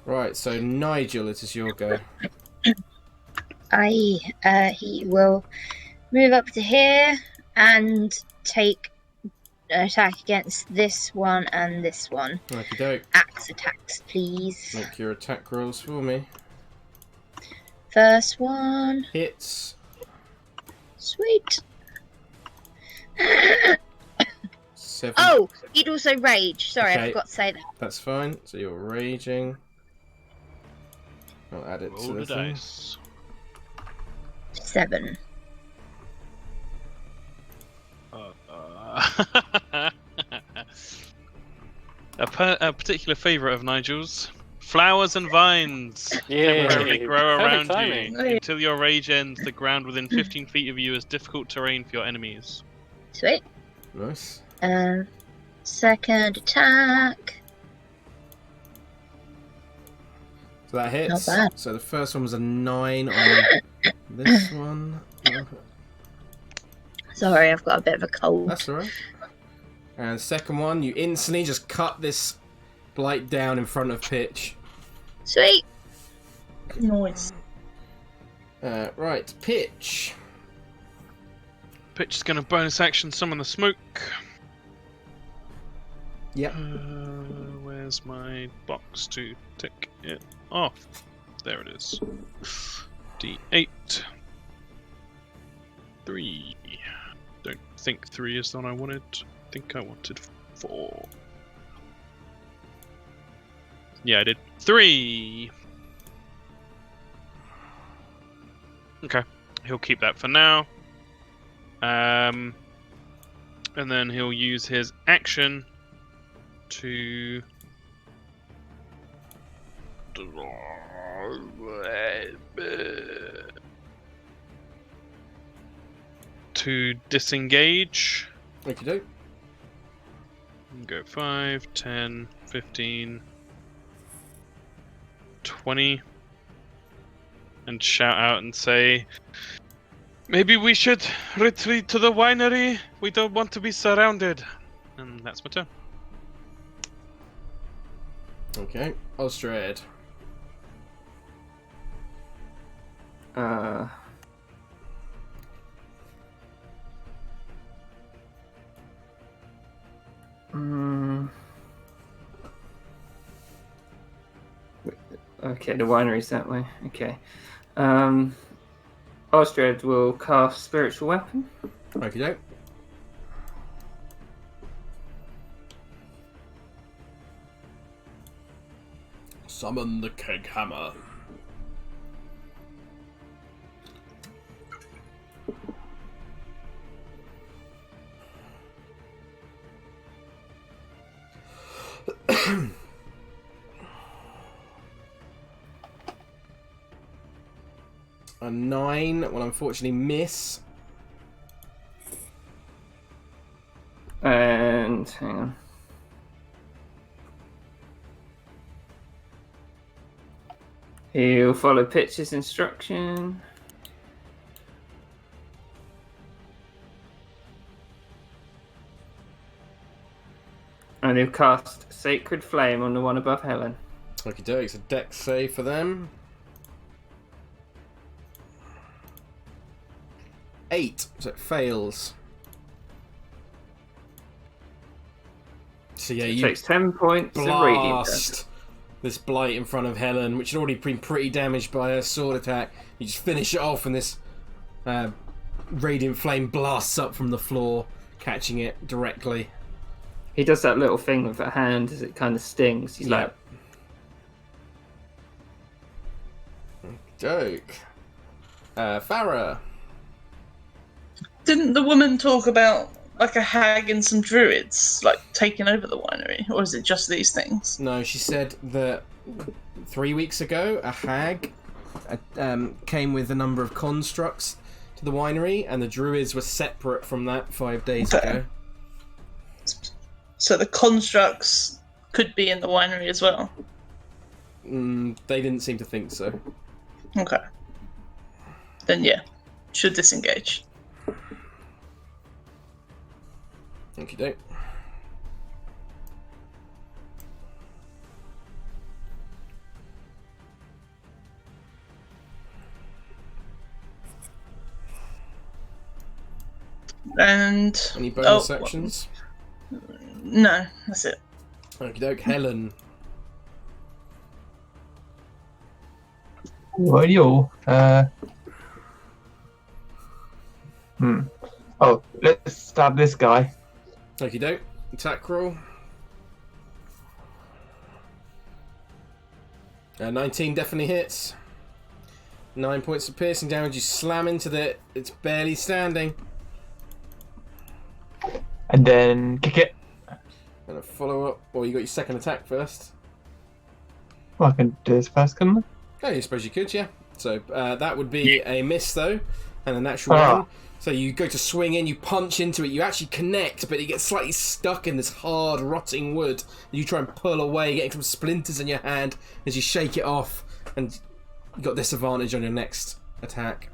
Right, so Nigel, it is your go. He will move up to here and take an attack against this one and this one. Okie doke. Axe attacks, please. Make your attack rolls for me. First one. Hits. Sweet. 7. Oh, he'd also rage. Sorry, Okay. I forgot to say that. That's fine. So you're raging. I'll add it Roll to the the thing. dice. 7. A particular favourite of Nigel's. Flowers and vines temporarily grow around you. Until your rage ends, the ground within 15 feet of you is difficult terrain for your enemies. Sweet. Nice. Second attack. So that hits. Not bad. So the first one was a 9 on this one. Sorry, I've got a bit of a cold. That's alright. And second one, you instantly just cut this blight down in front of Pitch. Sweet. Noise. Right, Pitch. Pitch is going to bonus action summon the smoke. Yep. Where's my box to tick it off? There it is. D8. 3. Don't think 3 is the one I wanted. I think I wanted 4. Yeah, I did 3. Okay, he'll keep that for now. And then he'll use his action to disengage. Okie doke. Go 5, 10, 15, 20, and shout out and say, maybe we should retreat to the winery. We don't want to be surrounded. And that's my turn. Okay, Osdred. Okay, the winery's that way. Okay. Osdred will cast Spiritual Weapon. Okie doke. Summon the keg hammer. A 9 will unfortunately miss. And hang on. He'll follow Pitch's instruction. And he'll cast Sacred Flame on the one above Helen. Okie doke, it's a dex save for them. 8, so it fails. So yeah, It you takes 10 points of radiant damage. blast this blight in front of Helen, which had already been pretty damaged by her sword attack. You just finish it off, and this radiant flame blasts up from the floor, catching it directly. He does that little thing with a hand as it kind of stings. He's like, Doke. Farrah. Didn't the woman talk about like a hag and some druids like taking over the winery, or is it just these things? No, she said that 3 weeks ago a hag came with a number of constructs to the winery, and the druids were separate from that 5 days Okay. ago. So the constructs could be in the winery as well. They didn't seem to think so. Okay. Then yeah, should disengage. Okie doke. And Any bonus actions? No, that's it. Okie doke. Helen. Rightio. Oh, let's stab this guy. Okie doke. Attack roll. 19 definitely hits. 9 points of piercing damage. You slam into it. It's barely standing. And then kick it. And a follow up. Well, you got your second attack first. Well, I can do this first, couldn't I? Oh, I suppose you could, yeah. So that would be a miss, though, and a natural one. So you go to swing in, you punch into it, you actually connect, but it gets slightly stuck in this hard, rotting wood. You try and pull away, getting some splinters in your hand as you shake it off, and you got disadvantage on your next attack.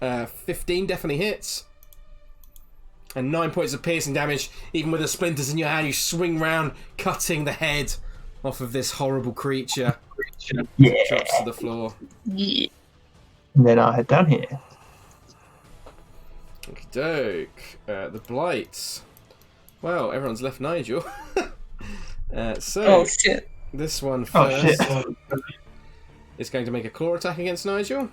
15 definitely hits. And 9 points of piercing damage. Even with the splinters in your hand, you swing round, cutting the head off of this horrible creature. Yeah. Drops to the floor. Yeah. And then I'll head down here. Okie doke. The blights. Well, everyone's left Nigel. Oh shit. This one Oh, first shit. is going to make a claw attack against Nigel.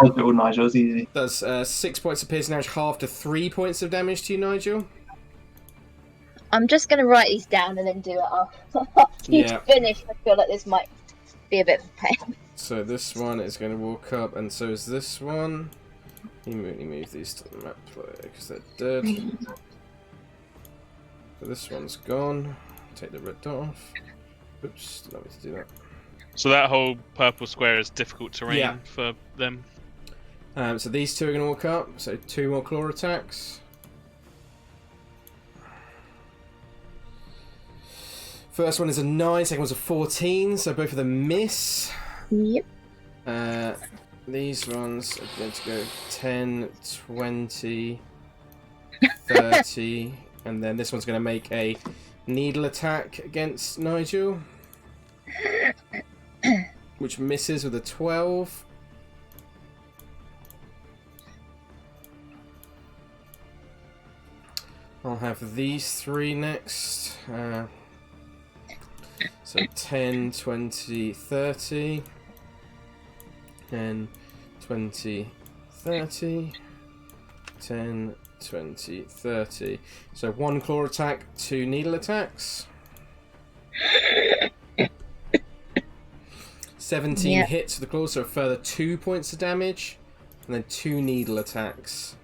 Little Nigel's easy. Does 6 points of piercing damage, half to 3 points of damage to you, Nigel. I'm just going to write these down and then do it after you finish. I feel like this might be a bit of a pain. So this one is going to walk up, and so is this one. Let me move these to the map because they're dead. So this one's gone. Take the red dot off. Oops, didn't want me to do that. So that whole purple square is difficult terrain for them. So these two are going to walk up. So 2 more claw attacks. First one is a 9, second one's a 14, so both of them miss. Yep. These ones are going to go 10, 20, 30, and then this one's going to make a needle attack against Nigel, which misses with a 12. I'll have these 3 next. So 10, 20, 30. 10, 20, 30. 10, 20, 30. So 1 claw attack, 2 needle attacks. 17 hits with the claw, so a further 2 points of damage. And then 2 needle attacks.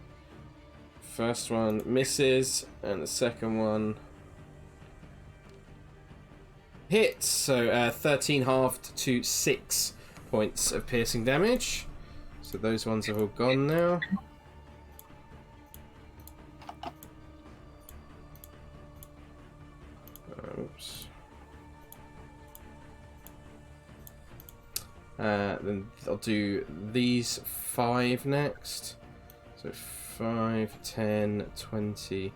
First one misses, and the second one hits. So 13 halved to 6 points of piercing damage. So those ones have all gone now. Oops. Then I'll do these 5 next. So 5, 10, 20,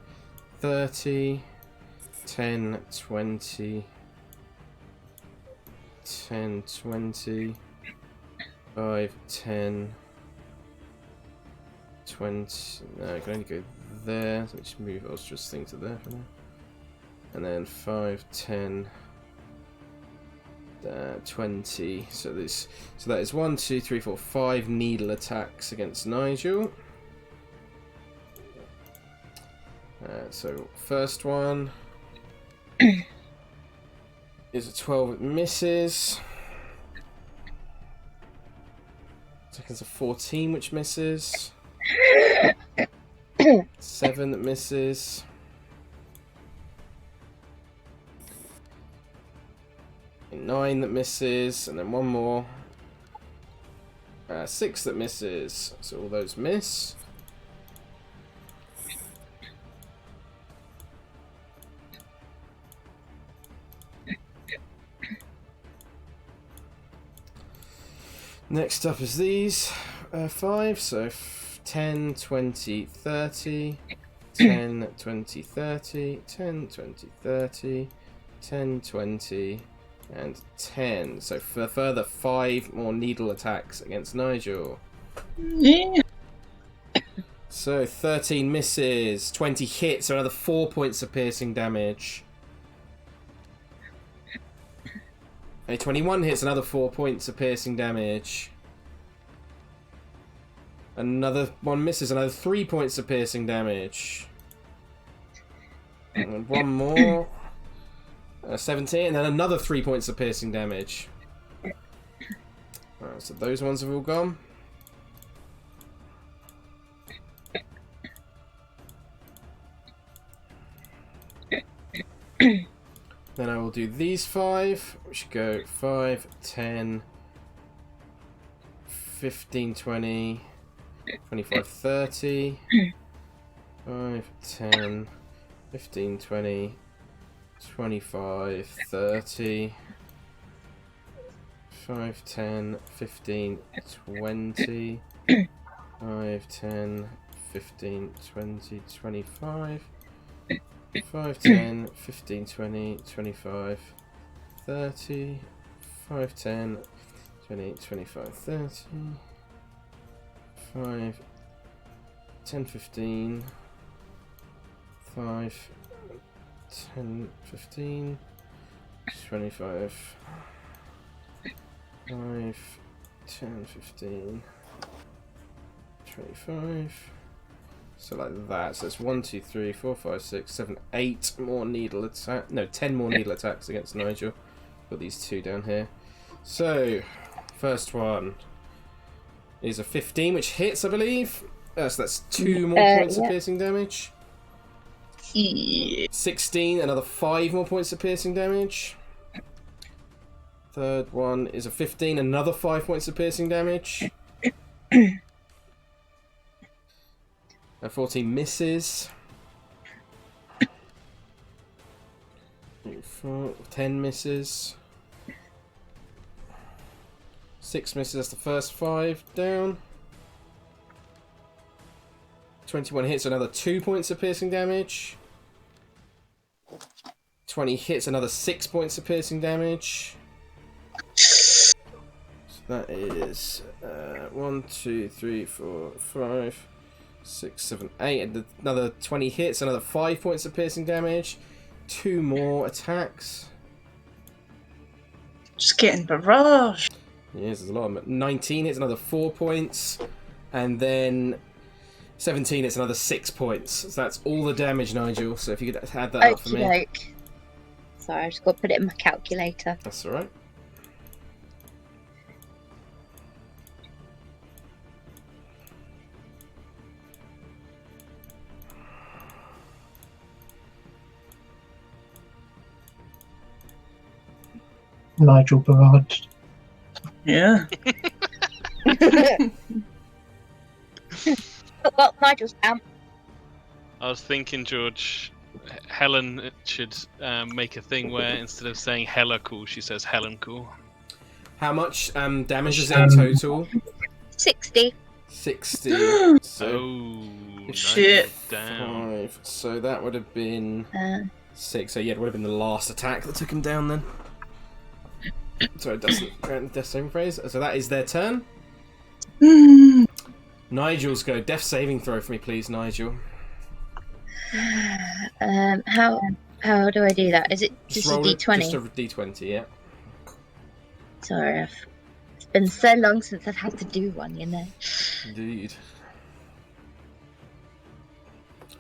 30, 10, 20, 10, 20, 5, 10, 20. No, I can only go there. So let me just move Osdred's thing to there for now. And then 5, 10, 20. So that is 1, 2, 3, 4, 5 needle attacks against Nigel. So first one is a 12, it misses. Second's a 14, which misses. 7 that misses. 9 that misses, and then 1 more. 6 that misses. So all those miss. Next up is these 5, so 10, 20, 30, 10, 20, 30, 10, 20, 30, 10, 20, and 10. So for further 5 more needle attacks against Nigel. Yeah. So 13 misses, 20 hits, so another 4 points of piercing damage. A 21 hits, another 4 points of piercing damage. Another one misses, another 3 points of piercing damage. And one more. 17, and then another 3 points of piercing damage. Alright, so those ones have all gone. Then I will do these 5, which go 5, 10, 15, 20, 25, 30, 5, 10, 15, 20, 25, 30, 5, 10, 15, 20, 5, 10, 15, 20, 25, 5, 10, 15, 20, 25, 30, 5, 10, 20, 25, 30, 5, 10, 15, 5, 10, 15, 25, 5, 10, 15, 25. So like that. So it's 1, 2, 3, 4, 5, 6, 7, 8 more needle attack. No, 10 more needle attacks against Nigel. Got these 2 down here. So, first one is a 15, which hits, I believe. So that's 2 more points of piercing damage. 16, another 5 more points of piercing damage. Third one is a 15, another 5 points of piercing damage. 14 misses. 10 misses. 6 misses, that's the first 5 down. 21 hits, another 2 points of piercing damage. 20 hits, another 6 points of piercing damage. So that is 1, 2, 3, 4, 5, 6, 7, 8. And another 20 hits, another 5 points of piercing damage. 2 more attacks. Just getting barraged. Yes, there's a lot of them. 19 hits, another 4 points. And then 17 hits, another 6 points. So that's all the damage, Nigel. So if you could add that up for me. Okey-doke. Sorry, I just got to put it in my calculator. That's alright. Nigel barraged. Yeah. Well, Nigel's down. I was thinking, George, Helen should make a thing where instead of saying Hella cool, she says Helen cool. How much damage is it in total? 60. 60. So Oh, Shit. Down. 5. So that would have been Uh, 6. So yeah, it would have been the last attack that took him down then. Sorry, death saving phrase. So that is their turn. Nigel's go. Death saving throw for me, please, Nigel. how do I do that? Is it just a roll it, d20? Just a d20, yeah. Sorry, it's been so long since I've had to do one, you know. Indeed.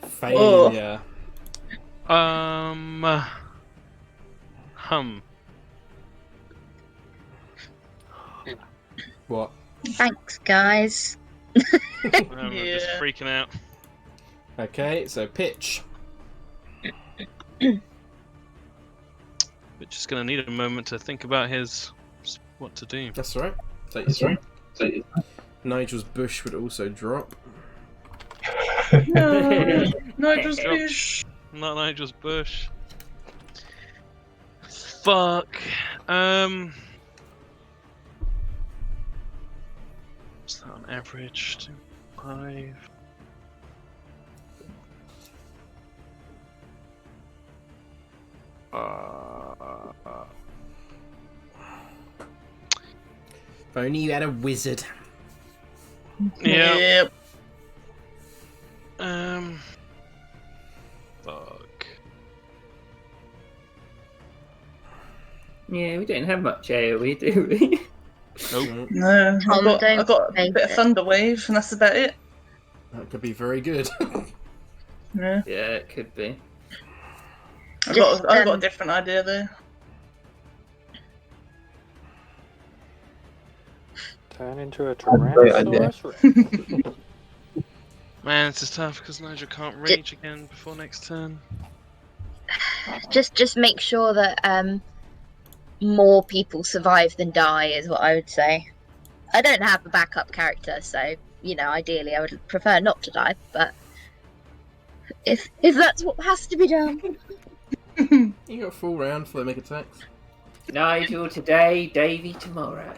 Failure. What? Thanks, guys. I'm just freaking out. Okay, so pitch. But just gonna need a moment to think about what to do. That's all right. Take your time. Nigel's bush would also drop. No, Nigel's bush. Not Nigel's bush. Fuck. What's that on average? 5. If only you had a wizard. Yeah. Yep. Fuck. Yeah, we don't have much AoE, do we? Nope. No, Tom, I've don't got a make bit of it. Thunderwave, and that's about it. That could be very good. Yeah. Yeah, it could be. I've Just, got a different idea there. Turn into a Great idea. Tyrannosaurus. Man, this is tough because Nigel can't rage again before next turn. Just make sure that more people survive than die is what I would say. I don't have a backup character, so ideally I would prefer not to die. But if that's what has to be done, You got a full round for they make attacks. Nigel today, Davey tomorrow.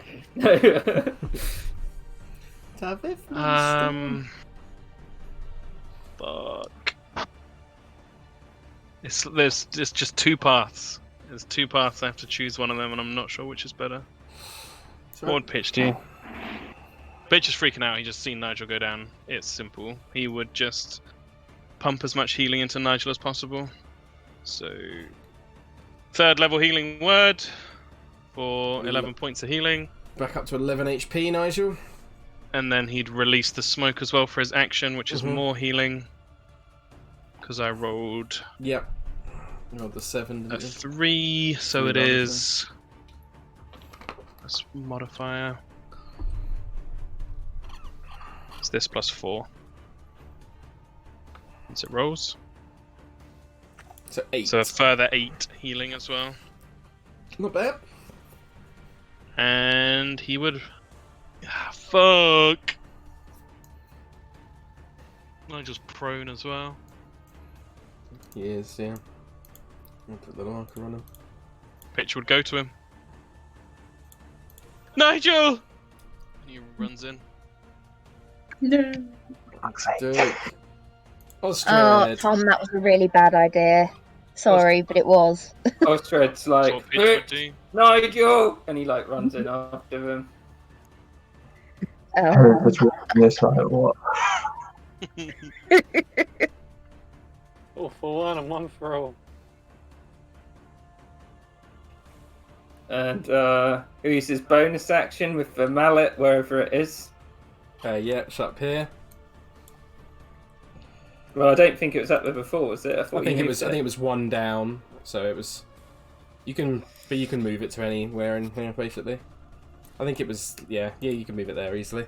Fuck. There's just 2 paths. There's 2 paths. I have to choose one of them, and I'm not sure which is better. What would Pitch do? Pitch is freaking out. He just seen Nigel go down. It's simple. He would just pump as much healing into Nigel as possible. So, 3rd level healing word for 11 points of healing. Back up to 11 HP, Nigel. And then he'd release the smoke as well for his action, which is more healing. Because I rolled Yep. You rolled the 7, a didn't you? 3, so 3 it damage is. That's modifier. It's this plus 4. As it rolls. So 8. So a further 8 healing as well. Not bad. And he would. Fuck! Nigel's prone as well. He is, yeah. I'll put the marker on him. Pitch would go to him. Nigel! And he runs in. No. Duke. oh Osdred. Tom, that was a really bad idea. Sorry, but it was. Ostred's That's like, what Pitch would do. Nigel! And he like runs in after him. Oh. That's this like what? All for one and one for all. And he uses bonus action with the mallet wherever it is. Yeah, it's up here. Well, I don't think it was up there before, was it? I think it was 1 down, so it was. You can move it to anywhere in here, basically. I think it was, yeah, you can move it there easily.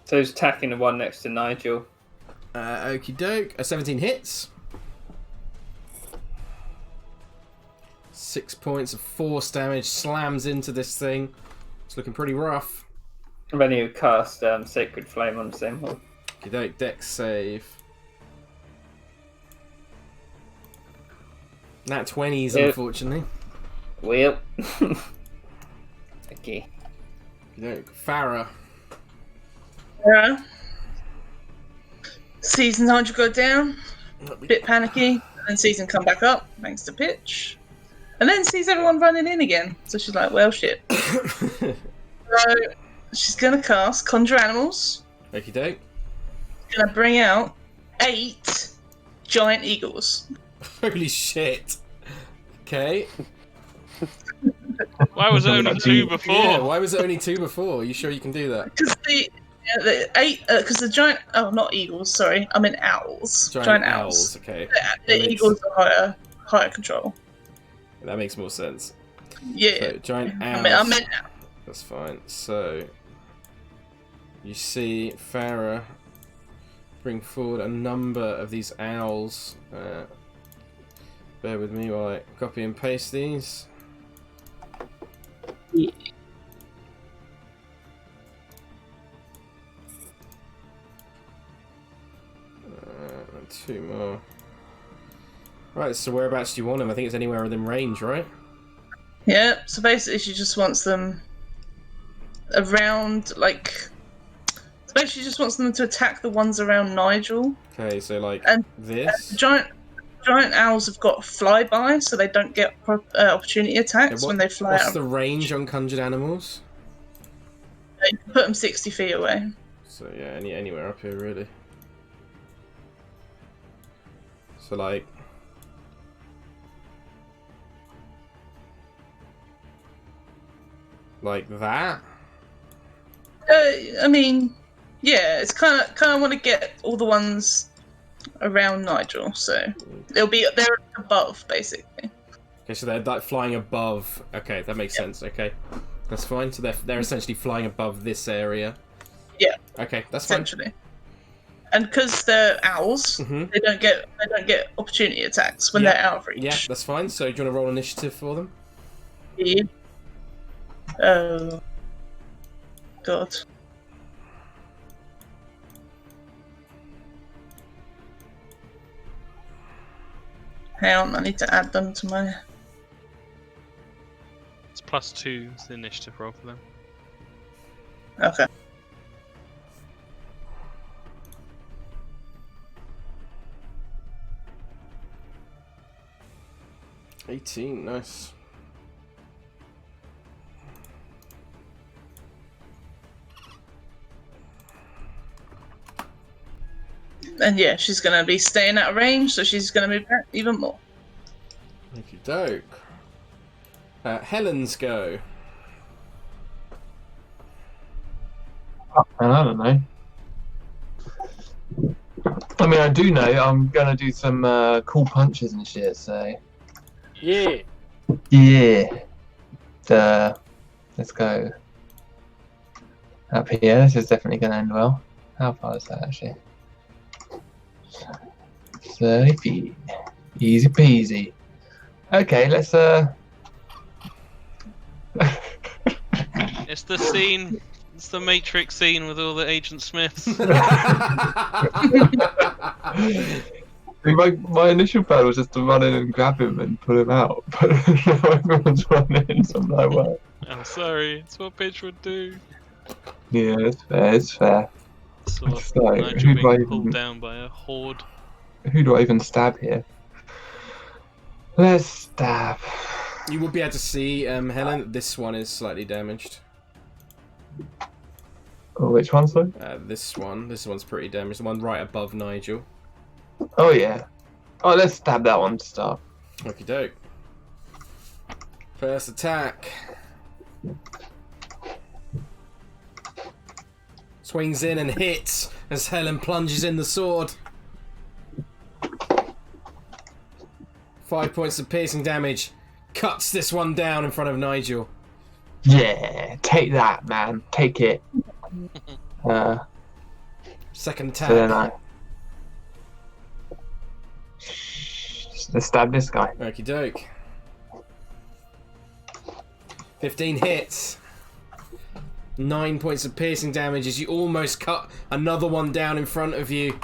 So he's attacking the one next to Nigel. Okie doke. 17 hits. 6 points of force damage, slams into this thing. It's looking pretty rough. And then he cast Sacred Flame on the same one. Okie doke, dex save. Nat 20s, Yeah. unfortunately. Well. Okay. Okie doke. Farrah. Yeah. Sees Nigel go down, bit panicky, and then sees him come back up, thanks to Pitch. And then sees everyone running in again. So she's like, well, shit. So she's going to cast Conjure Animals. Okie doke. Going to bring out 8 giant eagles. Holy shit. Okay. Why was it only 2 before? Yeah, why was it only 2 before? Are you sure you can do that? Because the giant, oh, not eagles, sorry. I meant owls. Giant owls. Okay. The eagles are higher control. That makes more sense. Yeah. So, giant owls. I meant That's fine. So, you see Farrah bring forward a number of these owls. Bear with me while I copy and paste these. Yeah. Two more. Right, so whereabouts do you want them? I think it's anywhere within range, right? Yeah, so basically she just wants them around, like... So basically she just wants them to attack the ones around Nigel. Okay, so like And this. Giant owls have got flyby, so they don't get opportunity attacks when they fly What's out. the range on conjured animals? You can put them 60 feet away. So yeah, anywhere up here really. So like that? I mean, yeah, it's kind of want to get all the ones around Nigel, so they're above basically. Okay, so they're like flying above. Okay, that makes sense. Okay, that's fine. So they're essentially flying above this area. Yeah. Okay, that's fine. Essentially. And because they're owls, they don't get opportunity attacks when they're out of reach. Yeah, that's fine. So do you want to roll initiative for them? Yeah. Oh. God. Hang on, I need to add them to my... It's +2 is the initiative roll for them. Okay. $18, nice. And yeah, she's going to be staying out of range, so she's going to move back even more. Okie doke. Helen's go. I don't know. I mean, I do know I'm gonna do some cool punches and shit. So Yeah. Let's go up here. This is definitely gonna end well. How far is that actually? 30 feet. Easy peasy. Okay, let's It's the scene. It's the Matrix scene with all the Agent Smiths. My initial plan was just to run in and grab him and pull him out, but now everyone's running, so I'm like, well. I'm sorry, it's what Pitch would do. Yeah, it's fair, it's fair. So, Nigel Nigel being pulled down by a horde. Who do I even stab here? Let's stab. You will be able to see, Helen, this one is slightly damaged. Oh, which one, sorry? This one's pretty damaged. The one right above Nigel. Oh, yeah. Oh, let's stab that one to start. Okie doke. First attack. Swings in and hits as Helen plunges in the sword. 5 points of piercing damage. Cuts this one down in front of Nigel. Yeah, take that, man. Take it. Second attack. So then let's stab this guy. Okie doke. 15 hits. 9 points of piercing damage as you almost cut another one down in front of you.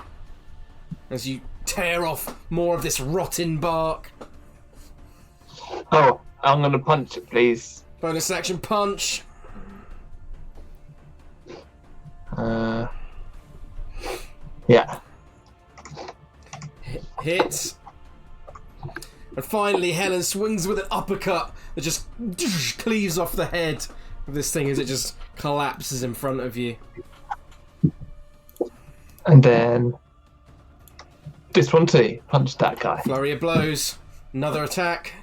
As you tear off more of this rotten bark. Oh, I'm gonna punch it, please. Bonus action punch. Yeah. Hits. And finally, Helen swings with an uppercut that just cleaves off the head of this thing as it just collapses in front of you. And then this one too. Punch that guy. Flurry of blows. Another attack.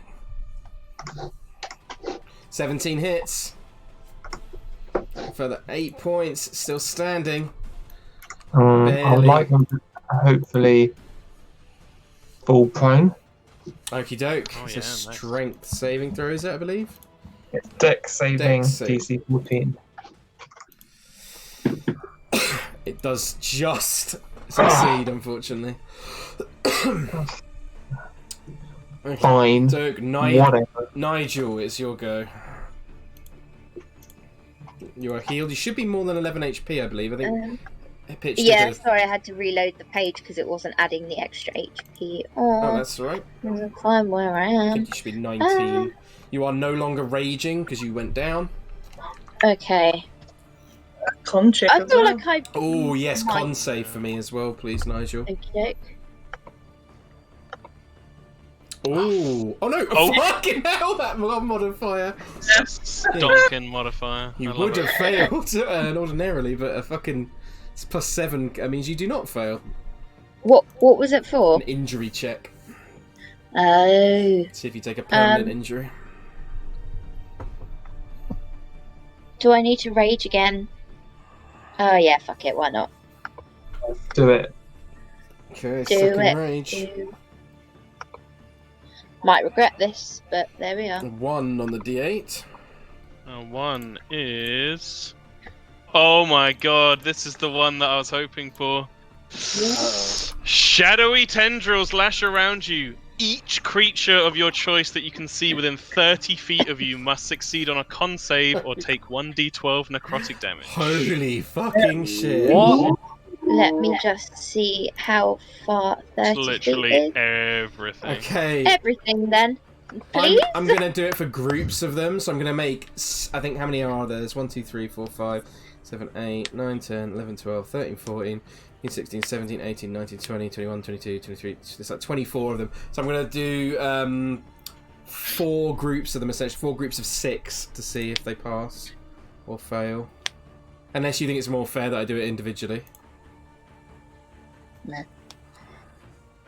17 hits. Further 8 points. Still standing. I'd like him to hopefully fall prone. Okie doke. Oh, It's yeah, a nice. strength saving throw, is it, I believe? It's dex saving, Dex save. DC 14. It does just succeed, unfortunately. Okay. Fine. So, Whatever. Nigel, it's your go. You are healed. You should be more than 11 HP, I believe. I think. Pitch did Yeah, a- sorry, I had to reload the page because it wasn't adding the extra HP. Oh, that's alright. I'm fine where I I am. think you should be 19. You are no longer raging because you went down. Okay. Con check I as feel well. like I. Oh, yes, might- con save for me as well, please, Nigel. Okay. Oh, oh no! Oh. Fucking hell, that modifier! Stonking modifier. You I love would it. have failed ordinarily, but a fucking it's +7. That means you do not fail. What was it for? An injury check. Oh. See if you take a permanent injury. Do I need to rage again? Oh yeah, fuck it, why not? Do it. Okay, Do second it. rage. Might regret this, but there we are. 1 on the D8. One is. Oh my god, this is the one that I was hoping for. Shadowy tendrils lash around you. Each creature of your choice that you can see within 30 feet of you must succeed on a con save or take 1d12 necrotic damage. Holy fucking shit! What? Let me just see how far 30 feet Literally is. everything. Okay. Everything then. Please? I'm gonna do it for groups of them, so I'm gonna make. I think how many are there? There's 1, 2, 3, 4, 5, 7, 8, 9, 10, 11, 12, 13, 14, 15, 16, 17, 18, 19, 20, 21, 22, 23. There's like 24 of them. So I'm gonna do 4 groups of them, essentially 4 groups of 6 to see if they pass or fail. Unless you think it's more fair that I do it individually. No.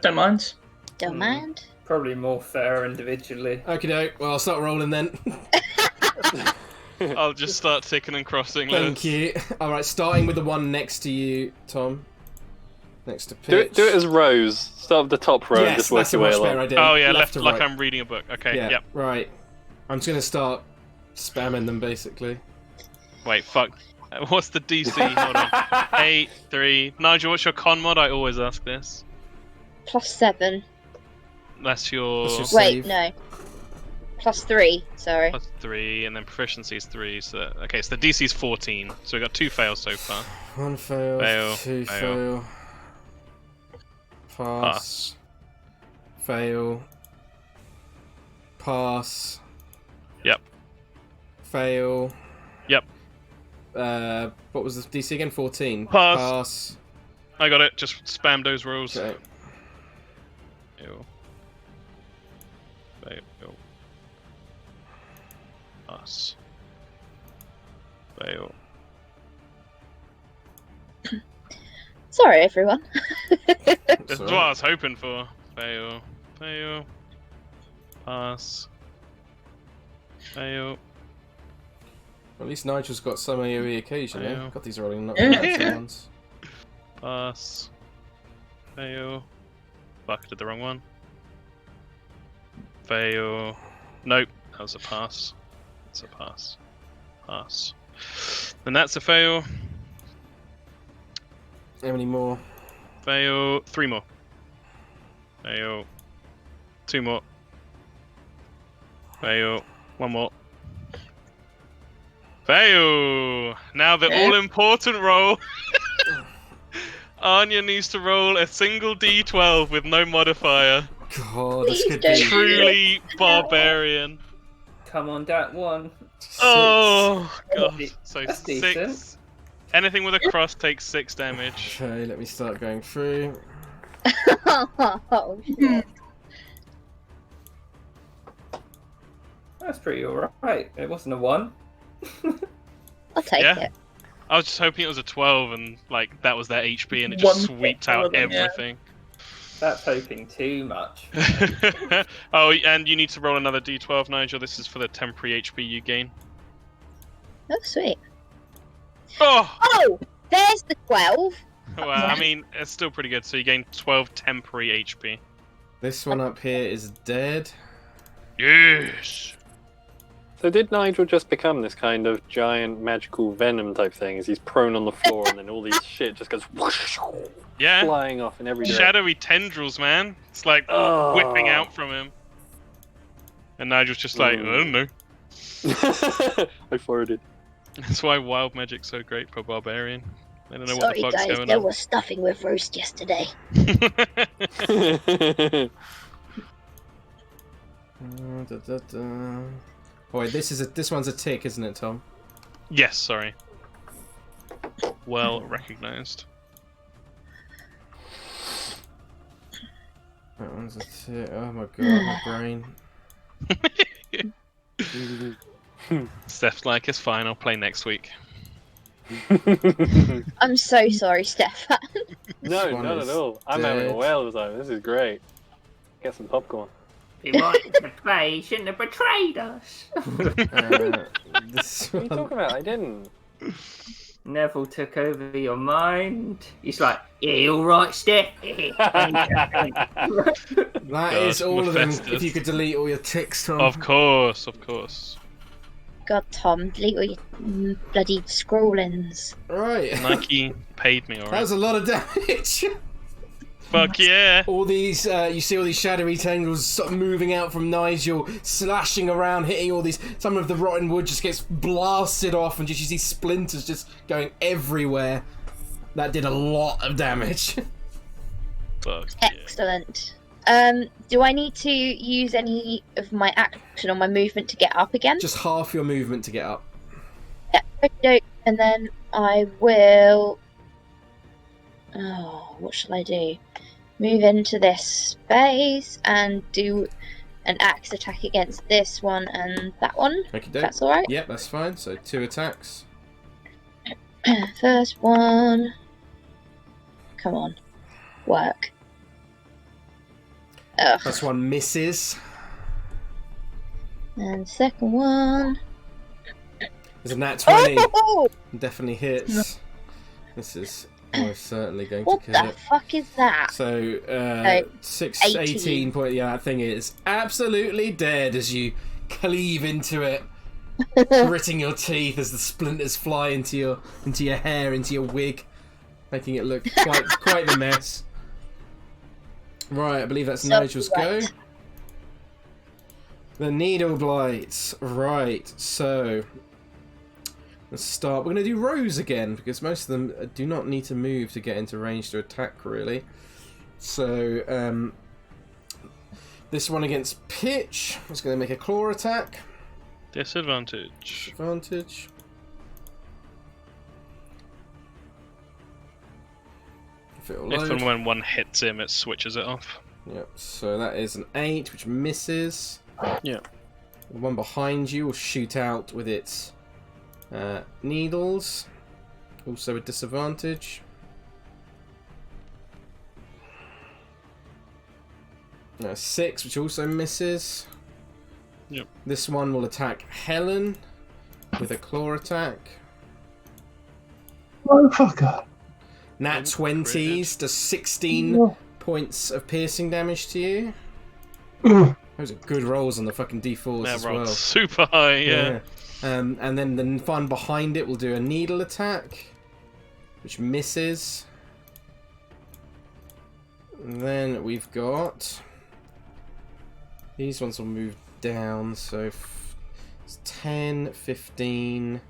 Don't mind. Don't mind. Probably more fair individually. Okie doke. Well, I'll start rolling then. I'll just start ticking and crossing. Thank you. Alright, starting with the one next to you, Tom. Next to Pitch. Do it as rows. Start with the top row and Yes, just work that's a your way much along. better idea. Oh yeah, left to like right. I'm reading a book. Okay, Yeah, yep. right. I'm just gonna start spamming them basically. Wait, fuck. What's the DC? Hold on. 8, 3. Nigel, what's your con mod? I always ask this. +7. That's your That's just- Wait, Save. no. +3, sorry. +3, and then proficiency is 3. So okay, so the DC is 14. So we got 2 fails so far. 1 fail, Fail, 2 fail. fail. Pass. Fail. Pass. Yep. Fail. Yep. What was the DC again? 14. Pass. Pass. I got it. Just spam those rolls. Okay. Fail. Fail. Pass. Fail. Sorry, everyone. This is what I was hoping for. Fail. Fail. Pass. Fail. At least Nigel's got some AoE occasionally. Fail. God, these are rolling not Yeah. natural ones. Pass. Fail. Fuck, I did the wrong one. Fail. Nope, that was a pass. That's a pass. Pass. And that's a fail. How many more? Fail. 3 more. Fail. 2 more. Fail. 1 more. Fail! Now the all-important roll. Anja needs to roll a single d12 with no modifier. God, this Please could don't. be Truly barbarian. Come on, that one. 6. Oh god. That's So that's 6. decent. Anything with a cross takes 6 damage. Okay, let me start going through. Oh, shit. That's pretty alright. It wasn't a 1. I'll take Yeah. it. I was just hoping it was a 12 and like that was their HP and it One just swept out more than- yeah. everything. That's hoping too much. Oh, and you need to roll another d12, Nigel. This is for the temporary HP you gain. Oh, sweet. Oh! Oh, there's the 12. Well, I mean, it's still pretty good. So you gain 12 temporary HP. This one up here is dead. Yes! So did Nigel just become this kind of giant magical venom type thing? As he's prone on the floor, and then all these shit just goes whoosh, Yeah. flying off in every direction. Shadowy tendrils, man. It's like whipping out from him. And Nigel's just like, I don't know. I forwarded. That's why wild magic's so great for barbarian. I don't know Sorry, what the fuck's guys, going there on. was stuffing with roast yesterday. Oh, wait, this one's a tick, isn't it, Tom? Yes, sorry. Well recognised. That one's a tick. Oh my god, my brain. Steph's like, it's fine, I'll play next week. I'm so sorry, Stefan. No, not at all. I'm having a whale of a time. This is great. Get some popcorn. He wanted to play, he shouldn't have betrayed us. What are you talking about? I didn't. Neville took over your mind. He's like, yeah, all right, Steph. That is all of them. If you could delete all your ticks, Tom. Of course, of course. God, Tom, delete all your bloody scrollings. Right. Nike paid me, alright. That was a lot of damage. Fuck yeah. All these, you see all these shadowy tendrils sort of moving out from Nigel, slashing around, hitting all these. Some of the rotten wood just gets blasted off, and just you see splinters just going everywhere. That did a lot of damage. Fuck yeah. Excellent. Do I need to use any of my action or my movement to get up again? Just half your movement to get up. Yeah, okay, and then I will... Oh, what shall I do? Move into this space and do an axe attack against this one and that one. Okay, That's alright? Yep, that's fine. So 2 attacks. First one... Come on. Work. Ugh. First one misses. And second one... There's a nat 20. Oh! Definitely hits. This is almost certainly going What to kill the it. fuck is that? So, 18 18 point. Yeah, that thing is absolutely dead as you cleave into it, gritting your teeth as the splinters fly into your hair, into your wig, making it look quite the mess. Right, I believe that's Nigel's go. The needle blights. Right, so let's start. We're going to do rows again because most of them do not need to move to get into range to attack, really. So, this one against Pitch is going to make a claw attack. Disadvantage. Advantage. If and when one hits him, it switches it off. Yep, so that is an 8, which misses. Yeah. The one behind you will shoot out with its needles. Also a disadvantage. 6, which also misses. Yep. This one will attack Helen with a claw attack. Motherfucker. Nat 20s does 16 points of piercing damage to you. Those are good rolls on the fucking D4s That as rolled well. super high, yeah. And then the one behind it will do a needle attack, which misses. And then we've got... These ones will move down, so it's 10, 15,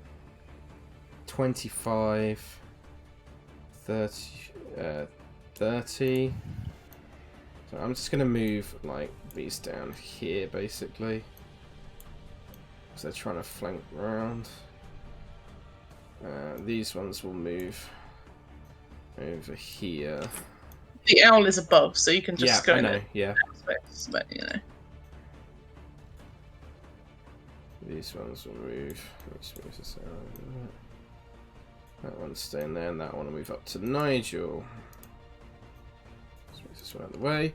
25, 30. So I'm just going to move like these down here, basically. Because they're trying to flank around. These ones will move over here. The owl is above, so you can just go I in know, it. yeah. Space, but, you know. These ones will move. Let's move this out. That one's staying there, and that one will move up to Nigel. Let's move this one out of the way.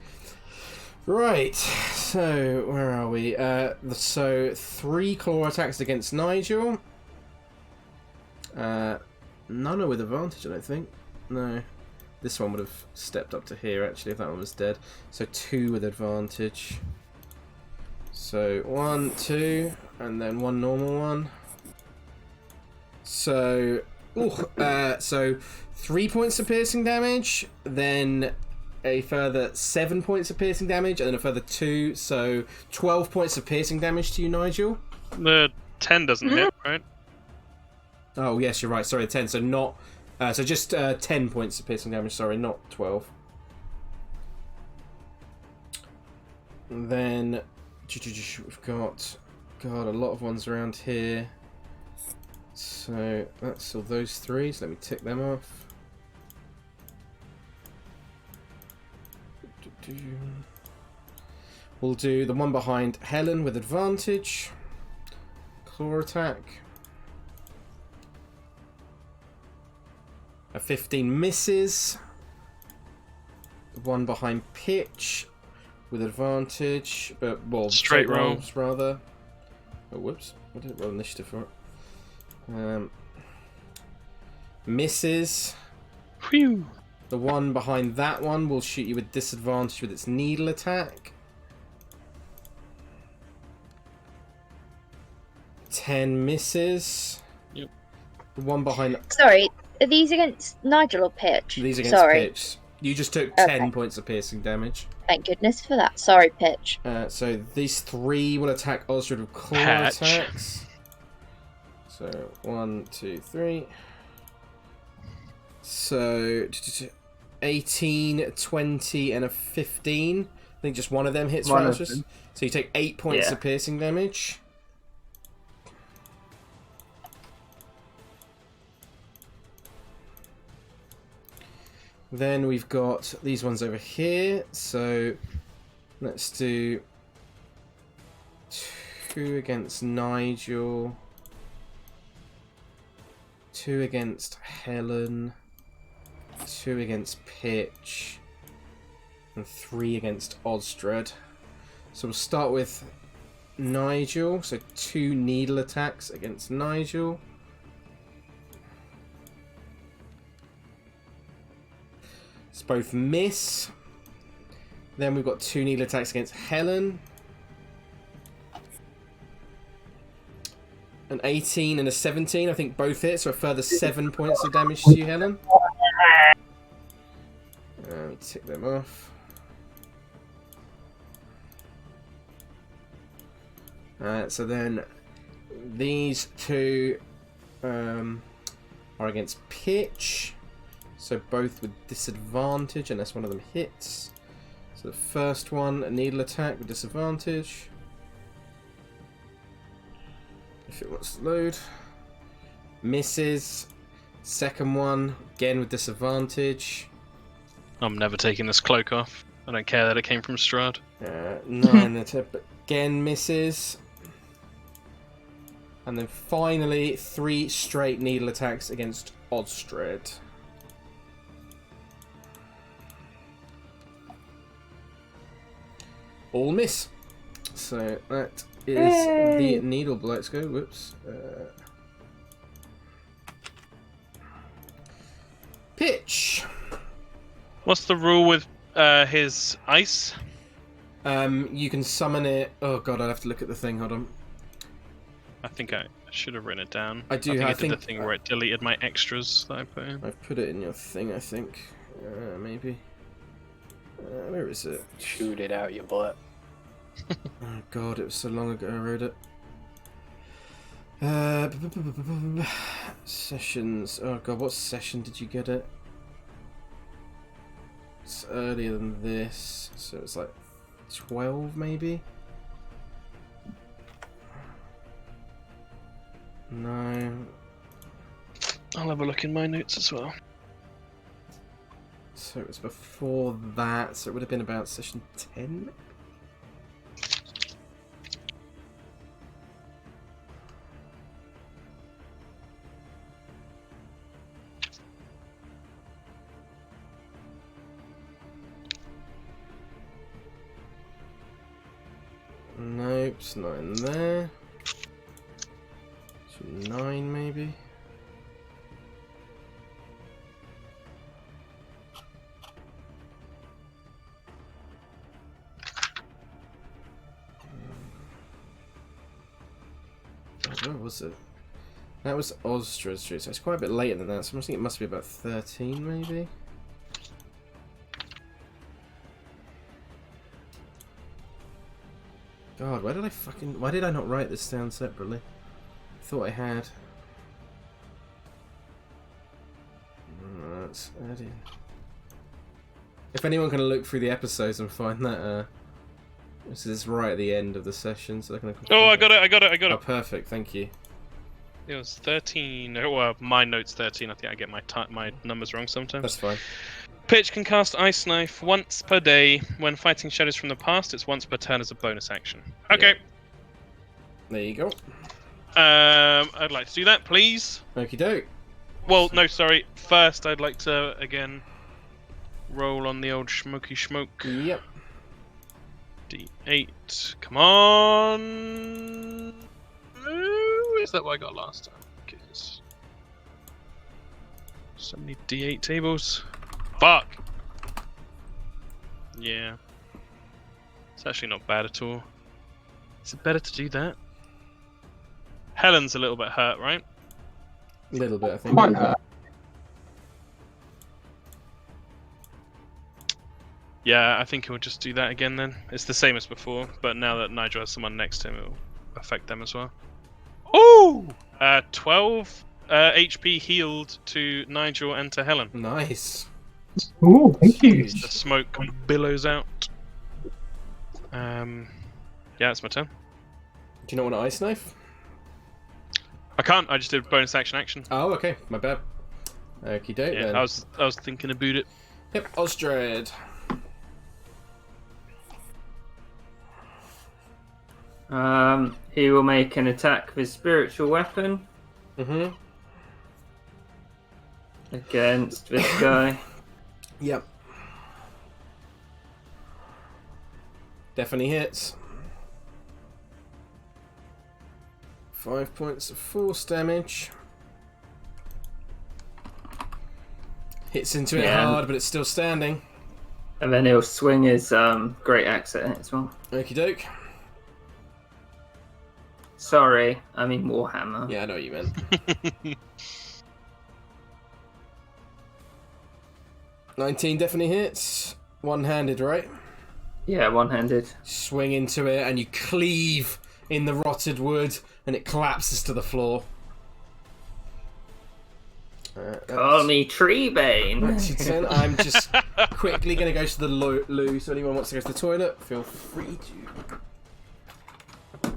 Right, so where are we? So 3 claw attacks against Nigel. None are with advantage, I don't think. No. This one would have stepped up to here, actually, if that one was dead. So 2 with advantage. So 1, 2. and then one normal one. So, so 3 points of piercing damage, then a further 7 points of piercing damage, and then a further 2, so 12 points of piercing damage to you, Nigel. The 10 doesn't hit, right? Oh, yes, you're right. Sorry, 10. So not, so just 10 points of piercing damage. Sorry, not 12. And then we've got, God, a lot of ones around here. So that's all those 3. So let me tick them off. We'll do the one behind Helen with advantage. Claw attack. A 15 misses. The one behind Pitch with advantage, but well, straight rolls rather. Oh, whoops! I didn't roll initiative for it. Misses. Whew. The one behind that one will shoot you with disadvantage with its needle attack. 10 misses. Yep. The one behind. Sorry, are these against Nigel or Pitch? These against Sorry. Pitch. You just took Okay. 10 points of piercing damage. Thank goodness for that. Sorry, Pitch. So these 3 will attack Osdred with claw Patch. attacks. So 1, 2, 3. So 18, 20, and a 15. I think just one of them hits. One right? of them. So you take 8 points Yeah. of piercing damage. Then we've got these ones over here. So let's do 2 against Nigel, 2 against Helen, 2 against Pitch, and 3 against Osdred. So we'll start with Nigel. So 2 needle attacks against Nigel. It's both miss. Then we've got 2 needle attacks against Helen. An 18 and a 17, I think both hit, so a further 7 points of damage to you, Helen. Tick them off. So then these 2 are against Pitch. So both with disadvantage unless one of them hits. So the first one, a needle attack with disadvantage. If it wants to load. Misses. Second one, again with disadvantage. I'm never taking this cloak off. I don't care that it came from Strahd. 9 attack, but again misses. And then finally, 3 straight needle attacks against Osdred. All miss. So that is the needle blow. Let's go. Whoops. Pitch. What's the rule with his ice? You can summon it. Oh god, I'd have to look at the thing. Hold on. I think I should have written it down. I do. I did the thing where it deleted my extras that I put in. I've put it in your thing. I think. Maybe. Where is it? Shoot it out, you butt. Oh god, it was so long ago I wrote it. Sessions. Oh god, what session did you get it? It's earlier than this, so it's like 12 maybe? No. I'll have a look in my notes as well. So it was before that, so it would have been about session 10? Nope, it's not in there. 9 maybe? Where was it? That was Osdred Street, so it's quite a bit later than that. So I think it must be about 13, maybe. God, why did I not write this down separately? I thought I had. Let's add in. If anyone can look through the episodes and find that, this is right at the end of the session, so they're gonna. Oh, I got it. Oh, perfect. Thank you. It was 13. Oh, well, my note's 13. I think I get my numbers wrong sometimes. That's fine. Pitch can cast Ice Knife once per day. When fighting shadows from the past, it's once per turn as a bonus action. Okay. Yeah. There you go. I'd like to do that, please. Okie doke. Well, no, sorry. First, I'd like to, again, roll on the old smoky smoke. Yep. D8. Come on. Is that what I got last time? Goodness. So many D8 tables. Fuck! Yeah. It's actually not bad at all. Is it better to do that? Helen's a little bit hurt, right? A little bit, I think. Quite hurt. Yeah, I think he'll just do that again then. It's the same as before, but now that Nigel has someone next to him, it'll affect them as well. Ooh! 12 HP healed to Nigel and to Helen. Nice. Ooh, thank you. The smoke billows out. Yeah, it's my turn. Do you not want an ice knife? I can't. I just did bonus action. Oh, okay. My bad. Okie doke Yeah, then. I was thinking about it. Yep, Osdred. He will make an attack with spiritual weapon. Mm-hmm. Against this guy. Yep. Definitely hits. 5 points of force damage. Hits into it hard, but it's still standing. And then he'll swing his great axe at it as well. Okie doke. Sorry, I mean Warhammer. Yeah, I know what you meant. 19 definitely hits. One-handed, right? Yeah, one-handed. Swing into it and you cleave in the rotted wood and it collapses to the floor. Call me Treebane. That's your turn. I'm just quickly going to go to the loo, so anyone wants to go to the toilet, feel free to.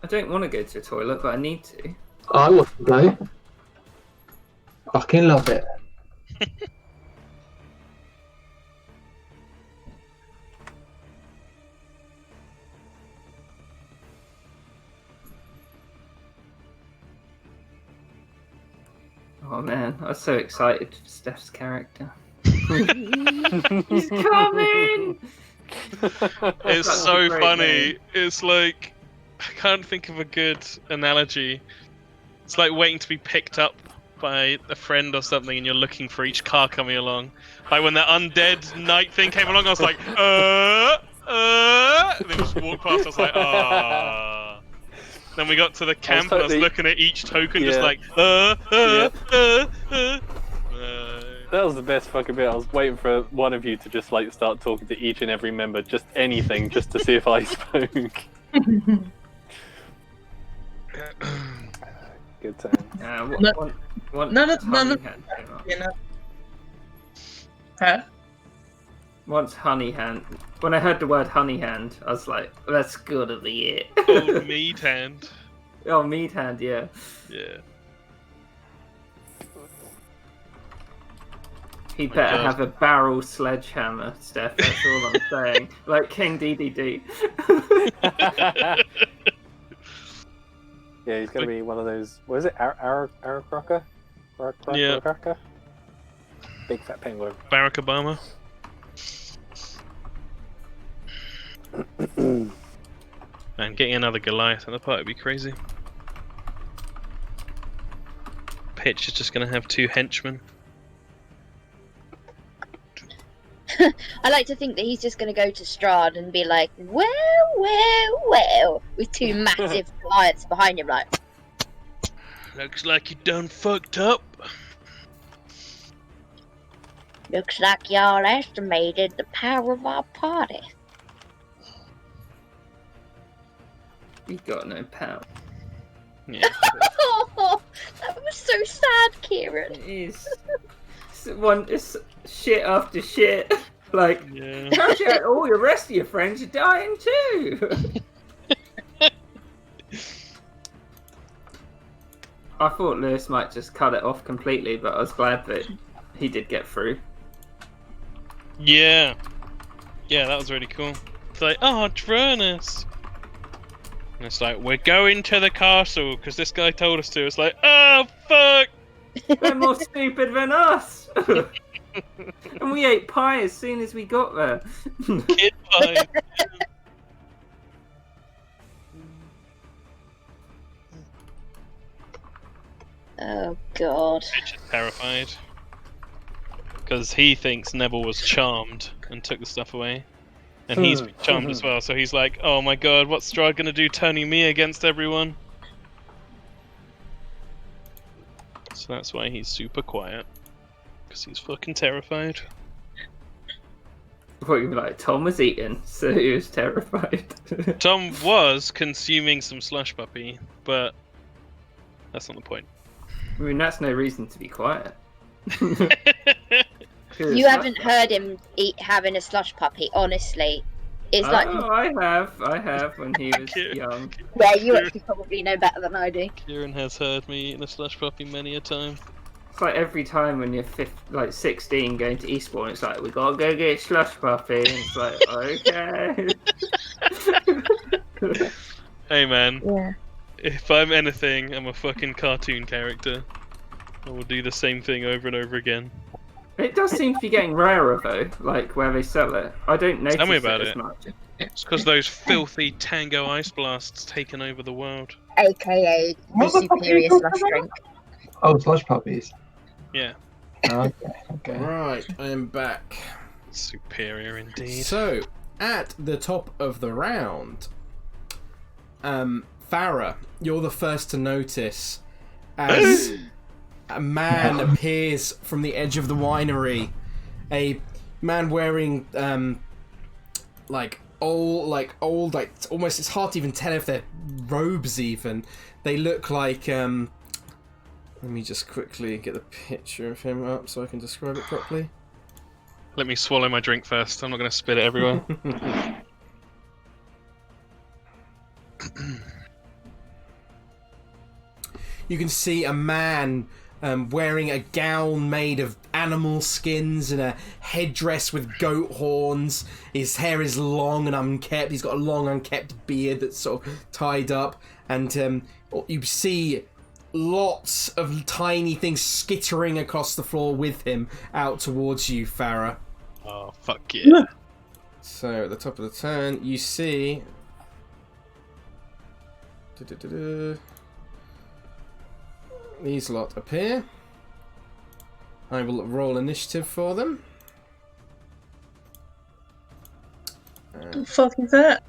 I don't want to go to the toilet, but I need to. I want to go. Fucking love it. Oh man, I was so excited for Steph's character. He's coming! It's so funny. Name. It's like, I can't think of a good analogy. It's like waiting to be picked up by a friend or something and you're looking for each car coming along. Like when that undead knight thing came along, I was like, and then just walked past, I was like, ah. Then we got to the camp and I was looking at each token, just like, That was the best fucking bit. I was waiting for one of you to just like start talking to each and every member, just anything, just to see if I spoke. Good time. None of Huh? Once Honey Hand. When I heard the word Honey Hand, I was like, that's good of the year. Oh, Meat Hand. Oh, Meat Hand, yeah. Yeah. He better have a barrel sledgehammer, Steph. That's all I'm saying. Like King DDD. Yeah, he's gonna be one of those. What is it? Aracrocker? Yeah. Big fat penguin. Barack Obama. Man, getting another Goliath on the part would be crazy. Pitch is just gonna have 2 henchmen. I like to think that he's just going to go to Strahd and be like, well, with 2 massive Goliaths behind him, like, Looks like you done fucked up. Looks like y'all estimated the power of our party. You got no power. Yeah. Oh, that was so sad, Kieran. It is. It's shit after shit. Like, Yeah. actually, all the rest of your friends are dying too. I thought Lewis might just cut it off completely, but I was glad that he did get through. Yeah. Yeah, that was really cool. It's like, oh, Dronus. And it's like, we're going to the castle because this guy told us to. It's like, oh, fuck. They're more stupid than us. And we ate pie as soon as we got there. Kid pie. Oh, God. Bitch is terrified. Because he thinks Neville was charmed and took the stuff away. And he's charmed as well, so he's like, oh my god, what's Strahd gonna do turning me against everyone? So that's why he's super quiet. Because he's fucking terrified. I thought you'd be like, Tom was eating, so he was terrified. Tom was consuming some slush puppy, but that's not the point. I mean, that's no reason to be quiet. You haven't heard him having a slush puppy, honestly. It's like... Oh, I have when he was young. Yeah, you actually probably know better than I do. Kieran has heard me eating a slush puppy many a time. It's like every time when you're 16 going to Eastbourne, it's like, we gotta go get slush puppy. And it's like, okay. Hey man, Yeah. if I'm anything, I'm a fucking cartoon character. I will do the same thing over and over again. It does seem to be getting rarer though, like where they sell it. I don't notice Tell me about as it. much. It's because those filthy Tango Ice Blasts taken over the world. AKA the What's the superior puppy slush called? drink. Oh, slush puppies. Yeah, Okay. Right, I am back. superior indeed. So, at the top of the round, Farrah, you're the first to notice as a man appears from the edge of the winery. A man wearing old, almost, it's hard to even tell if they're robes even. They look like let me just quickly get the picture of him up so I can describe it properly. Let me swallow my drink first. I'm not going to spit it everywhere. You can see a man wearing a gown made of animal skins and a headdress with goat horns. His hair is long and unkept. He's got a long unkept beard that's sort of tied up. And you see lots of tiny things skittering across the floor with him out towards you, Farrah. Oh, fuck yeah. So at the top of the turn, you see... These lot appear. I will roll initiative for them. What the fuck is that?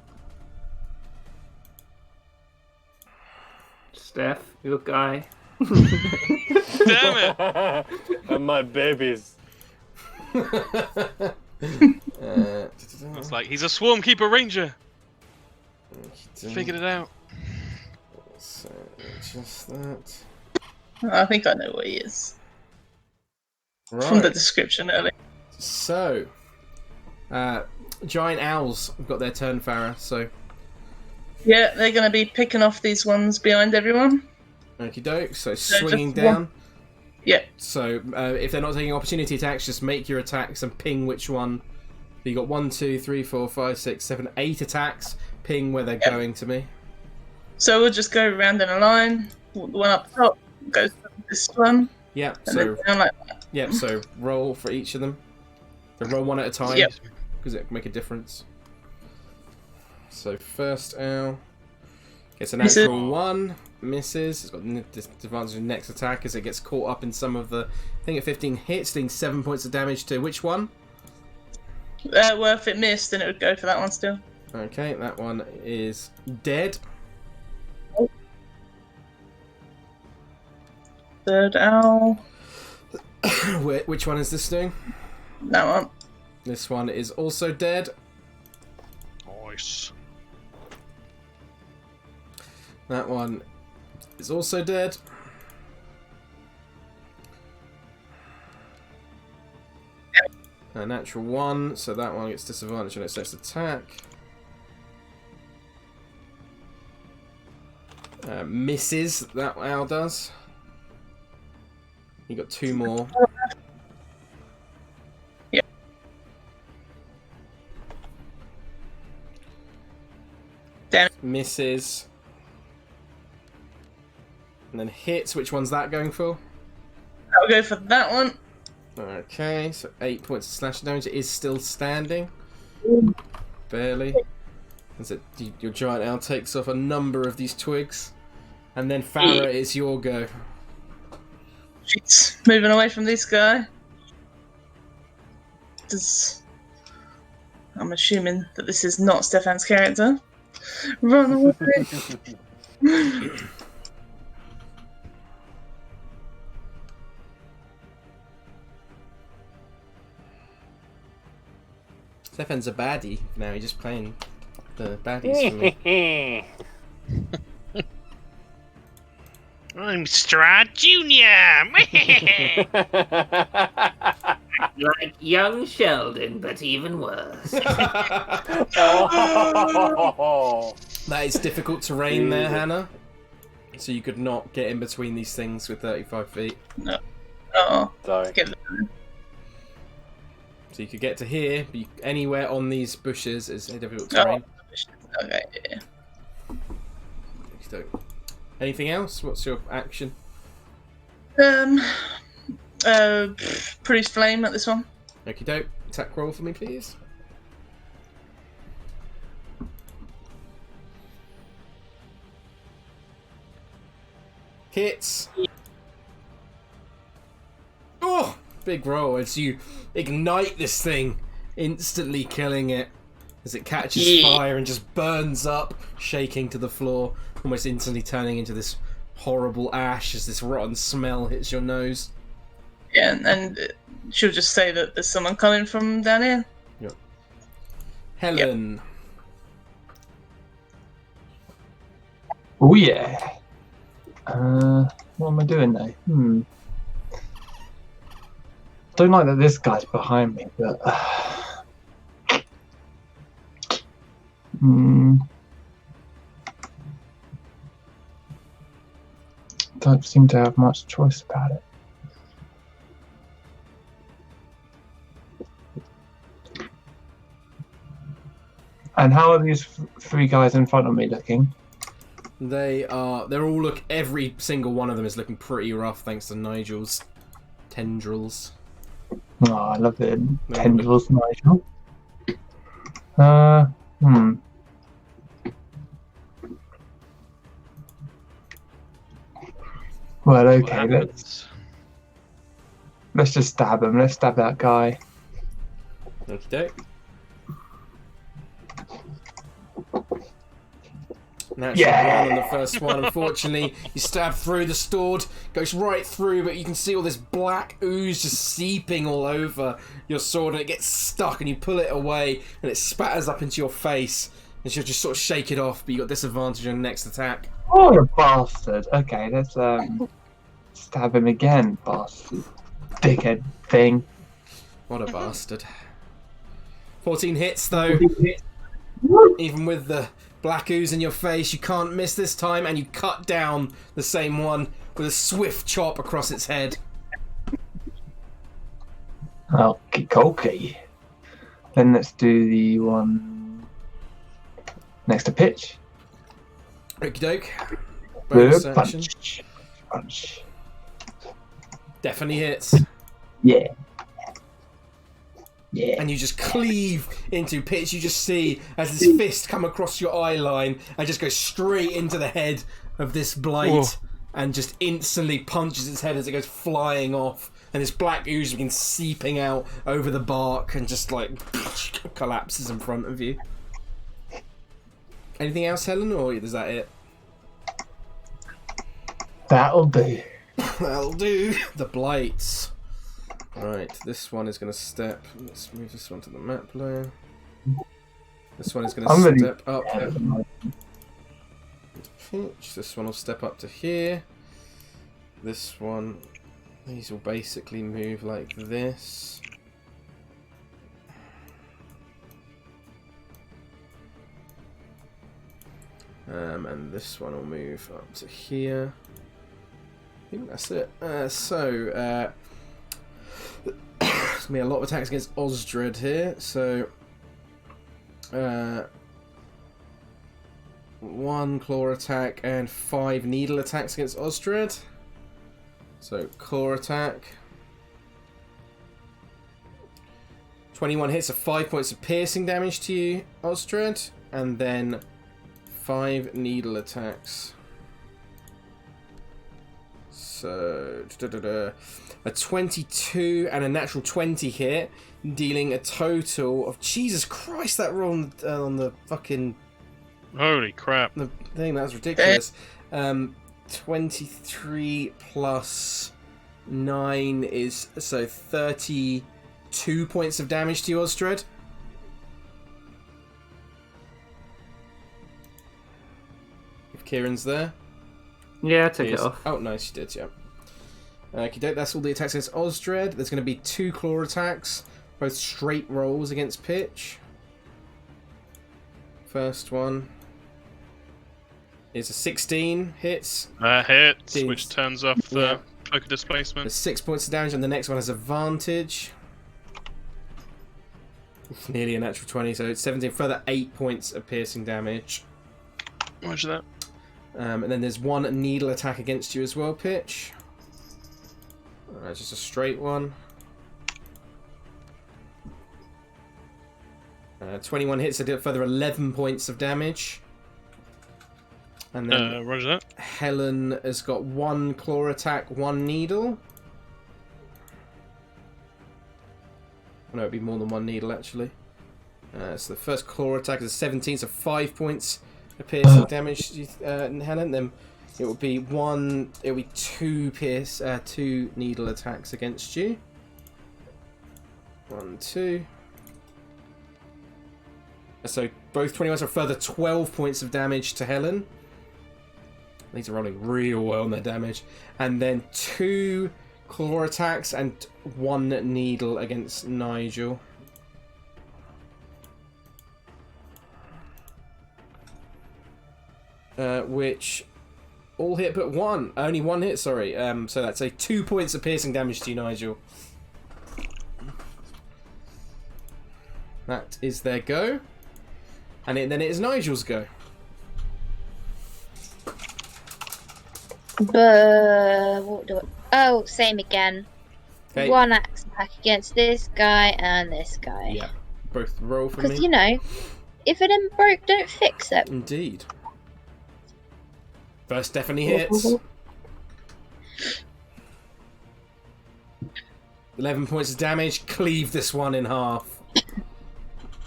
Steph, your guy. Damn it! And my babies. It's like, he's a swarm keeper ranger. Figured it out. So, just that. I think I know what he is. Right. From the description earlier. So, giant owls have got their turn, Farrah, so... Yeah, they're going to be picking off these ones behind everyone. Okie doke, so just swinging one. down. Yeah. So, if they're not taking opportunity attacks, just make your attacks and ping which one. You got 1, 2, 3, 4, 5, 6, 7, 8 attacks. Ping where they're going to me. So we'll just go round in a line. The one up top goes to this one. Yeah, And so then down like that. yeah, so roll for each of them. So roll one at a time, Yep. because it can make a difference. So first owl gets a Misses. natural 1, misses. It's got disadvantage in next attack as it gets caught up in some of the. I think at 15 hits, doing 7 points of damage to which one? Well, if it missed, then it would go for that one still. Okay, that one is dead. third owl. Which one is this doing? That one. This one is also dead. Nice. That one is also dead. A natural 1, so that one gets disadvantage on its next attack. Misses, that owl does. You got 2 more. Yep. Damn. Misses. And then hits. Which one's that going for? I'll go for that one. Okay, so 8 points of slashing damage. It is still standing. Barely. As it, your giant owl takes off a number of these twigs. And then Farrah, it's your go. She's moving away from this guy. I'm assuming that this is not Stefan's character. Run away. Stefan's a baddie now. He's just playing the baddies for me. I'm Strahd Jr. Like young Sheldon, but even worse. That is difficult terrain there, Hannah. So you could not get in between these things with 35 feet. No. Oh. Sorry. So you could get to here, but anywhere on these bushes is a difficult terrain. Oh. Okay, yeah. Anything else? What's your action? Produce flame at this one. Okie doke. Attack roll for me, please. Hits. Oh! Big roll as you ignite this thing, instantly killing it as it catches fire and just burns up, shaking to the floor, almost instantly turning into this horrible ash as this rotten smell hits your nose. Yeah, and she'll just say that there's someone coming from down here. Yep. Helen. Yep. Oh yeah. What am I doing now? Don't like that this guy's behind me, but don't seem to have much choice about it. And how are these three guys in front of me looking? They're all every single one of them is looking pretty rough thanks to Nigel's tendrils. Oh, I love the tendrils, Nigel. Well, okay, let's just stab him. Let's stab that guy. Okie doke. Natural 1 on the first one. Unfortunately, you stab through the sword, goes right through, but you can see all this black ooze just seeping all over your sword, and it gets stuck, and you pull it away, and it spatters up into your face, and she'll just sort of shake it off, but you got disadvantage on your next attack. Oh, you bastard. Okay, let's stab him again, bastard. Dickhead thing. What a bastard. 14 hits, though. Even with the black ooze in your face, you can't miss this time, and you cut down the same one with a swift chop across its head. Okay. Then let's do the one next to pitch. Okie doke. Bonus action. Punch. Definitely hits. Yeah. And you just cleave into pitch. You just see as this fist come across your eye line and just goes straight into the head of this blight. And just instantly punches its head as it goes flying off. And this black ooze begins seeping out over the bark and just like collapses in front of you. Anything else, Helen, or is that it? That'll do. That'll do. The blights. Right, this one is going to step. Let's move this one to the map layer. This one is going to step up. Pitch. This one will step up to here. This one, these will basically move like this. And this one will move up to here. I think that's it. There's going to be a lot of attacks against Osdred here. So, 1 claw attack and 5 needle attacks against Osdred. So, claw attack. 21 hits, so 5 points of piercing damage to you, Osdred. And then 5 needle attacks. So, a 22 and a natural 20 hit, dealing a total of... Jesus Christ, that roll on the fucking... Holy crap. The thing, that was ridiculous. 23 plus 9 is... So, 32 points of damage to you, Osdred. If Kieran's there. Yeah, I took it off. Oh, nice, you did, yeah. Okay, that's all the attacks against Osdred. There's going to be 2 claw attacks, both straight rolls against Pitch. First one is a 16 hits. Hits, which turns off the cloak of displacement. There's 6 points of damage, and the next one has advantage. Nearly a natural 20, so it's 17. Further 8 points of piercing damage. Roger that. And then there's 1 needle attack against you as well, Pitch. Just a straight one. 21 hits, so do further 11 points of damage. And then roger that. Helen has got 1 claw attack, 1 needle. No, it'd be more than 1 needle actually. So the first claw attack is a 17, so 5 points of piercing damage to Helen. Then it will be 2 needle attacks against you. 1, 2. So both 21, so further 12 points of damage to Helen. These are rolling real well on their damage. And then 2 claw attacks and 1 needle against Nigel. Which all hit but 1. Only 1 hit, sorry. So that's 2 points of piercing damage to you, Nigel. That is their go. And then it is Nigel's go. What do I... Oh, same again. Okay. 1 axe attack against this guy and this guy. Yeah, both roll for me. Because, you know, if it ain't broke, don't fix it. Indeed. First definitely hits. 11 points of damage. Cleave this one in half.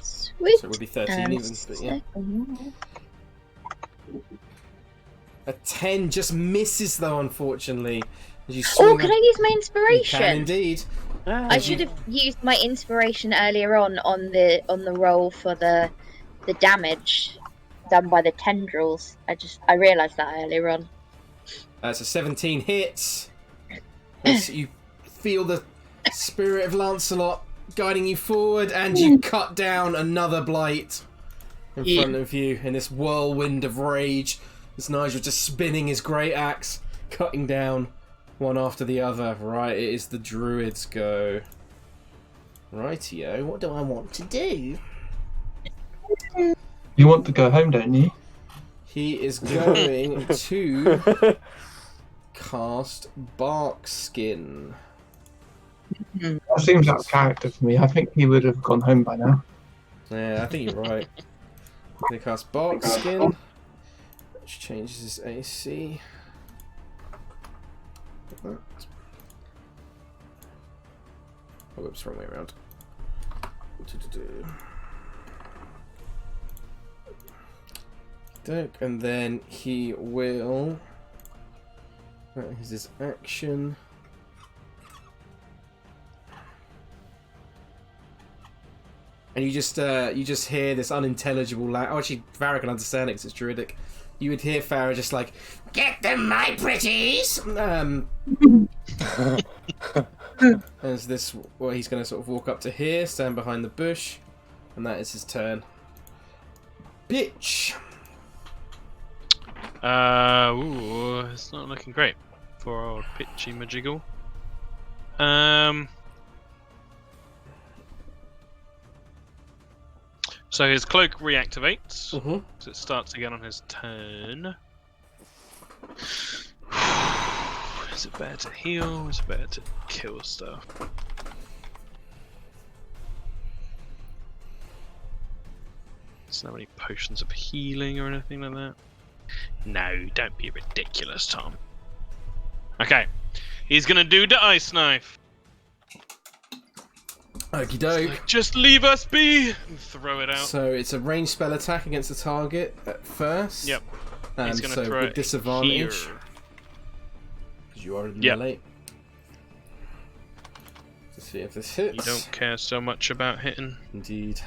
Sweet. So it would be 13 even, but yeah. A 10 just misses though, unfortunately. As you Oh, can I use my inspiration? You can indeed. I should have used my inspiration earlier on the roll for the damage done by the tendrils. I realised that earlier on. So 17 hits. As you feel the spirit of Lancelot guiding you forward, and you cut down another blight in front of you in this whirlwind of rage. As Nigel just spinning his great axe, cutting down one after the other. Right, it is the druid's go. Rightio, what do I want to do? You want to go home, don't you? He is going to cast Barkskin. That seems out of character for me. I think he would have gone home by now. Yeah, I think you're right. They cast Barkskin, which changes his AC. Oh, whoops, wrong way around. And then he will That is his action. And you just hear this unintelligible language. Oh, actually, Farrah can understand it because it's druidic. You would hear Farrah just like, "Get them, my pretties!" As this, well, he's going to sort of walk up to here, stand behind the bush, and that is his turn. Bitch! Ooh, it's not looking great for old Pitchy Majiggle. So his cloak reactivates. So it starts again on his turn. Is it better to heal? Is it better to kill stuff? Doesn't have any potions of healing or anything like that. No, don't be ridiculous, Tom. Okay, he's gonna do the ice knife. Okie doke. Like, just leave us be and throw it out. So it's a ranged spell attack against the target at first. Yep. He's gonna so throw with it disadvantage. here. Because you are in Yep. melee. To see if this hits. You don't care so much about hitting. Indeed.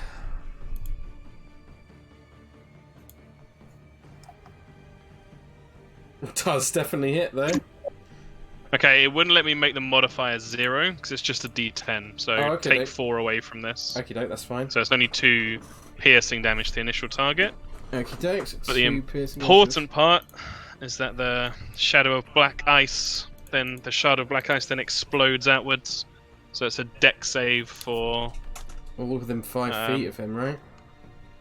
It does definitely hit though. Okay, it wouldn't let me make the modifier 0 because it's just a D10. So okay, take 4 away from this. Okie doke, that's fine. So it's only 2 piercing damage to the initial target. Okie doke. So But the important part is that the shadow of black ice, then the shard of black ice then explodes outwards. So it's a deck save for all within 5 feet of him, right?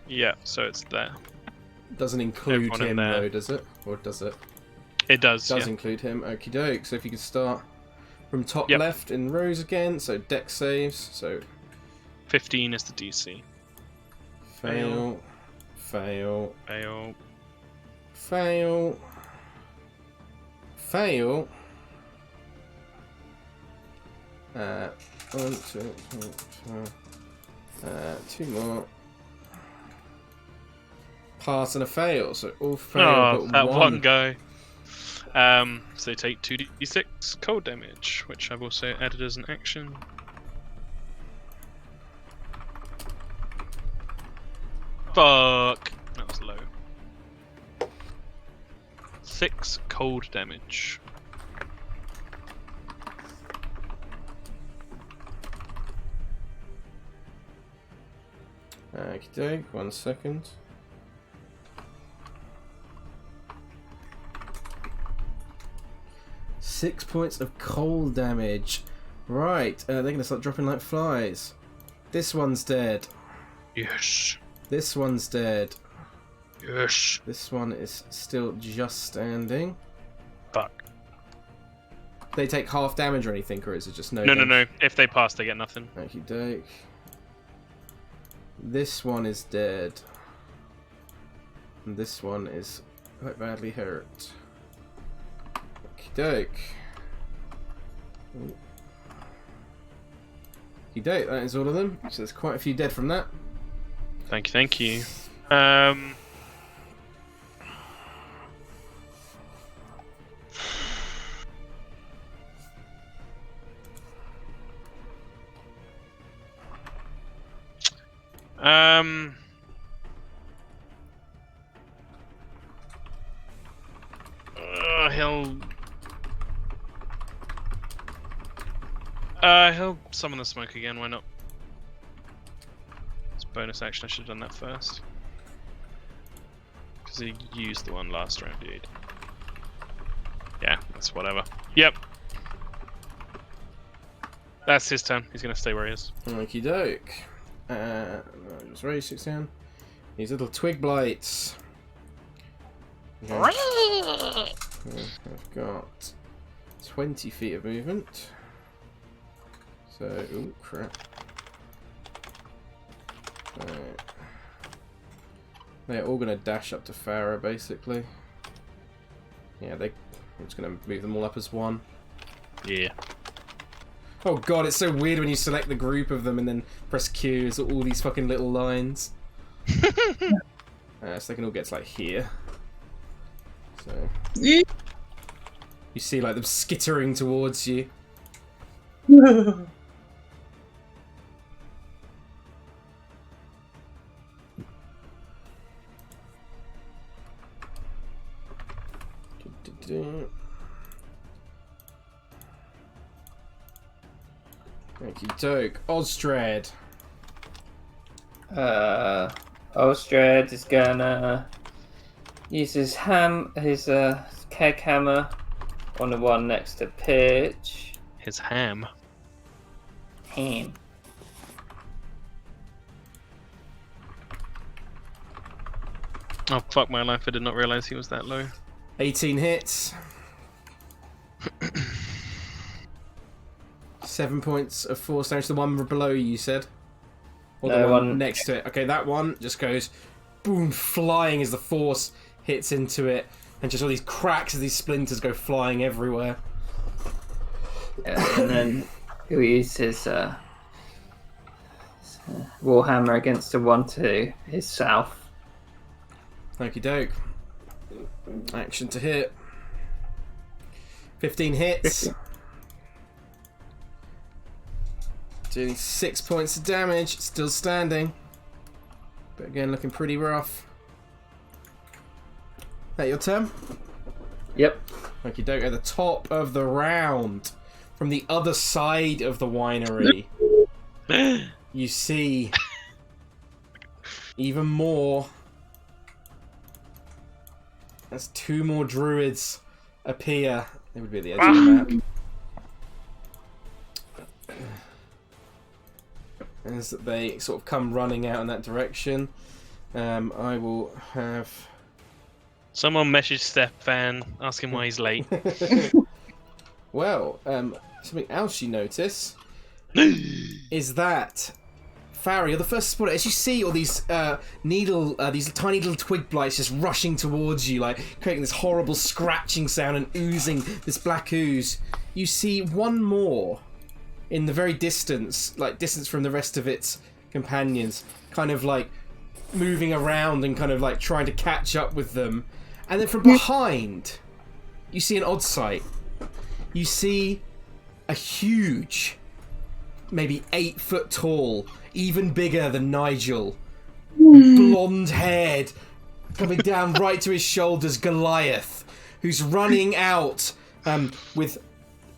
Yeah, so it's there. Doesn't include Everyone in him there. though, does it? Or does it? It does. Does Yeah. include him. Okie doke. So if you could start from top Yep. left in rows again, so deck saves. So 15 is the DC. fail, fail, Fail. fail, fail. 1, 2, 3, 4. 2 more. Pass and a fail. So all fail Oh, but that one. one guy. So they take 2d6 cold damage, which I've also added as an action. Fuck! That was low. 6 cold damage. Okie doke. 1 second. Six points of cold damage. Right, they're going to start dropping like flies. This one's dead. Yes. This one's dead. Yes. This one is still just standing. Fuck. They take half damage or anything, or is it just no No, damage? no. If they pass, they get nothing. Okie doke. This one is dead. And this one is quite badly hurt. Okie doke. Okie doke, that is all of them. So there's quite a few dead from that. Thank you, thank you. He'll summon the smoke again, why not? It's a bonus action, I should have done that first. Because he used the one last round, dude. Yeah, that's whatever. Yep. That's his turn. He's going to stay where he is. Okie doke. Just raise 6 down. These little twig blights. Okay. I've got 20 feet of movement. So, oh crap. Right. They're all going to dash up to Farrah, basically. Yeah, I'm just going to move them all up as one. Yeah. Oh god, it's so weird when you select the group of them and then press Q, it's all these fucking little lines. So they can all get to like here. So. You see like them skittering towards you. Thank you, Doke. Osdred. Osdred is gonna use his keg hammer on the one next to Pitch. His ham. Ham. Oh, fuck my life, I did not realise he was that low. 18 hits. 7 points of force damage. The one below you said? Or the one next to it? Okay, that one just goes boom, flying as the force hits into it. And just all these cracks as these splinters go flying everywhere. And then he'll use his Warhammer against the one to his south. Okie doke. Action to hit. 15 hits. Doing 6 points of damage. Still standing. But again, looking pretty rough. That your turn? Yep. Okie doke. At the top of the round, from the other side of the winery, you see even more. As 2 more druids appear. They would be at the edge of the map. As they sort of come running out in that direction. I will have... Someone message Stefan, ask him why he's late. Well, something else you notice is that Farrah, you're the first to spot it. As you see all these these tiny little twig blights just rushing towards you, like creating this horrible scratching sound and oozing this black ooze, you see one more in the very distance, like distance from the rest of its companions, kind of like moving around and kind of like trying to catch up with them. And then from behind, you see an odd sight. You see a huge, maybe 8 foot tall, even bigger than Nigel, blonde-haired, coming down right to his shoulders, Goliath, who's running out with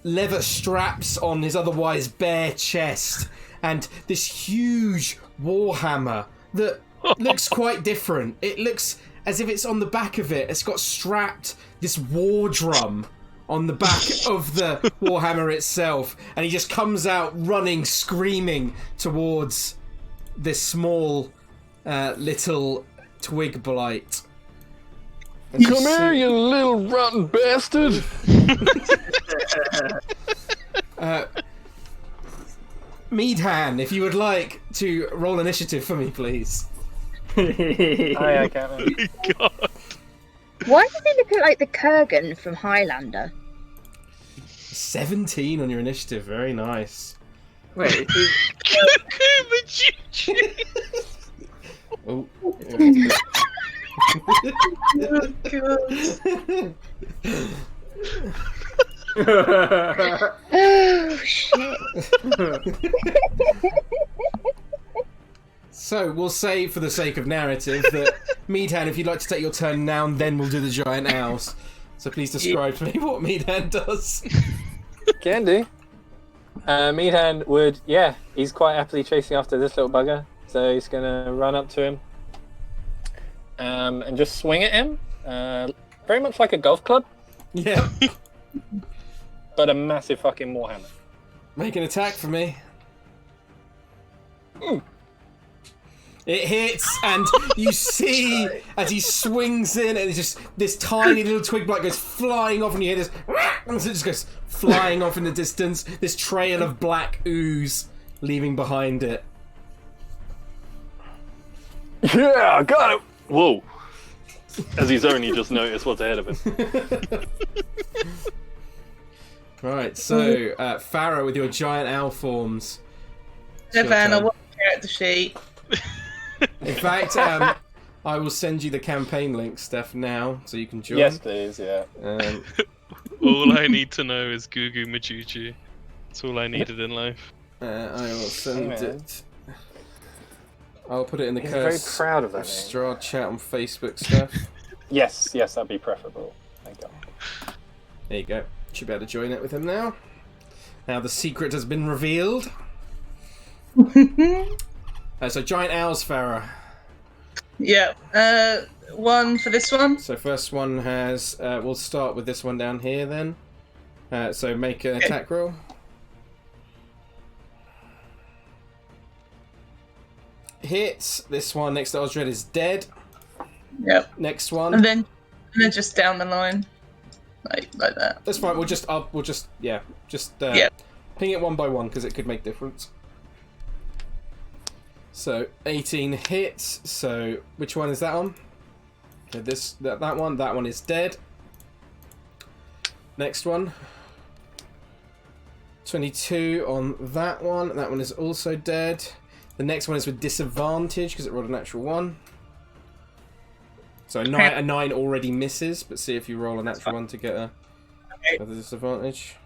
leather straps on his otherwise bare chest, and this huge warhammer that looks quite different. It looks as if it's on the back of it. It's got strapped this war drum on the back of the warhammer itself, and he just comes out running, screaming towards this small little twig blight. And Come here, you little rotten bastard! Meadhan, if you would like to roll initiative for me, please. Aye, Captain. Oh, God. Why does he look like the Kurgan from Highlander? 17 on your initiative, very nice. Wait, the choo-choo. Oh. Oh shit! So we'll say, for the sake of narrative, that Meadhan, if you'd like to take your turn now, and then we'll do the giant owls. So please describe to me what Meadhan does. Can do. Meadhan would, he's quite happily chasing after this little bugger. So he's going to run up to him and just swing at him. Very much like a golf club. Yeah. But a massive fucking warhammer. Make an attack for me. Ooh. It hits, and you see as he swings in, and it's just this tiny little twig blight goes flying off, and you hear this, and so it just goes flying off in the distance. This trail of black ooze leaving behind it. Yeah, got it. Whoa. As he's only just noticed what's ahead of him. Right, so Farrah with your giant owl forms. Stefan, I want to check the sheet. In fact, I will send you the campaign link, Steph, now, so you can join. Yes, please, yeah. All I need to know is Goo Goo Majuju. That's all I needed in life. I will send it. I'll put it in the He's Curse very proud of that of name. Strahd chat on Facebook stuff. Yes, that'd be preferable. Thank God. There you go. Should be able to join it with him now. Now the secret has been revealed. So giant owls, Farrah. Yeah. One for this one. So first one has. We'll start with this one down here then. So make an attack roll. Hits. This one next to Osdred is dead. Yep. Next one. And then just down the line, like that. That's fine. We'll just ping it one by one because it could make difference. So 18 hits. So which one is that on? Okay, that one. That one is dead. Next one. 22 on that one. That one is also dead. The next one is with disadvantage because it rolled a natural 1. So a 9 already misses, but see if you roll a natural 1 to get a disadvantage.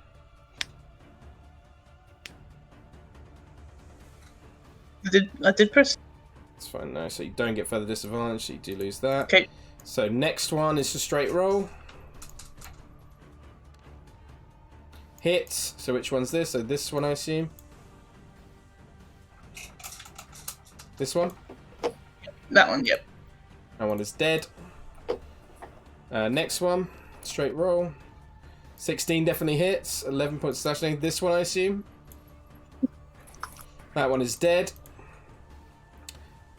I did press. It's fine now, so you don't get further disadvantage, so you do lose that. Okay. So next one is a straight roll. Hits. So which one's this? So this one, I assume. This one? That one, yep. That one is dead. Next one, straight roll. 16 definitely hits. 11 points slashing. This one, I assume. That one is dead.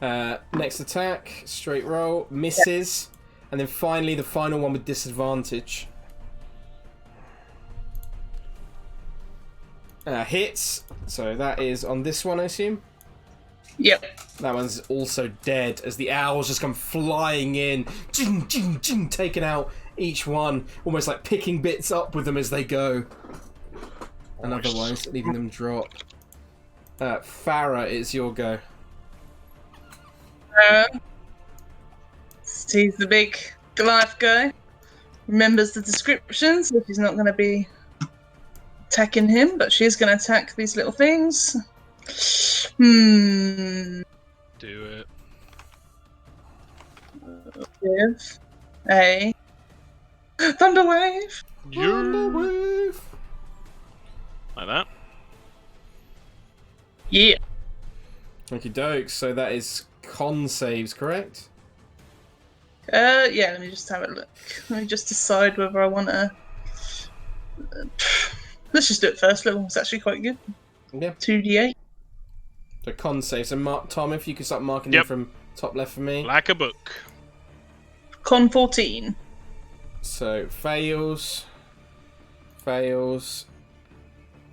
Next attack, straight roll, misses. And then finally, the final one with disadvantage. Hits. So that is on this one, I assume. Yep. That one's also dead as the owls just come flying in, jing, jing, jing, taking out each one, almost like picking bits up with them as they go. And otherwise, leaving them drop. Farrah, it's your go. He's the big Goliath guy. Remembers the descriptions, so she's not going to be attacking him, but she is going to attack these little things. Do it. With a Thunderwave. Thunderwave. Like that. Yeah. Okie dokes. So that is con saves, correct? Yeah, let me just have a look. Let me just decide whether I want to... Let's just do it first. Little one's actually quite good. Yeah. 2d8. So con saves. And Mark, Tom, if you could start marking them from top left for me. Like a book. Con 14. So fails,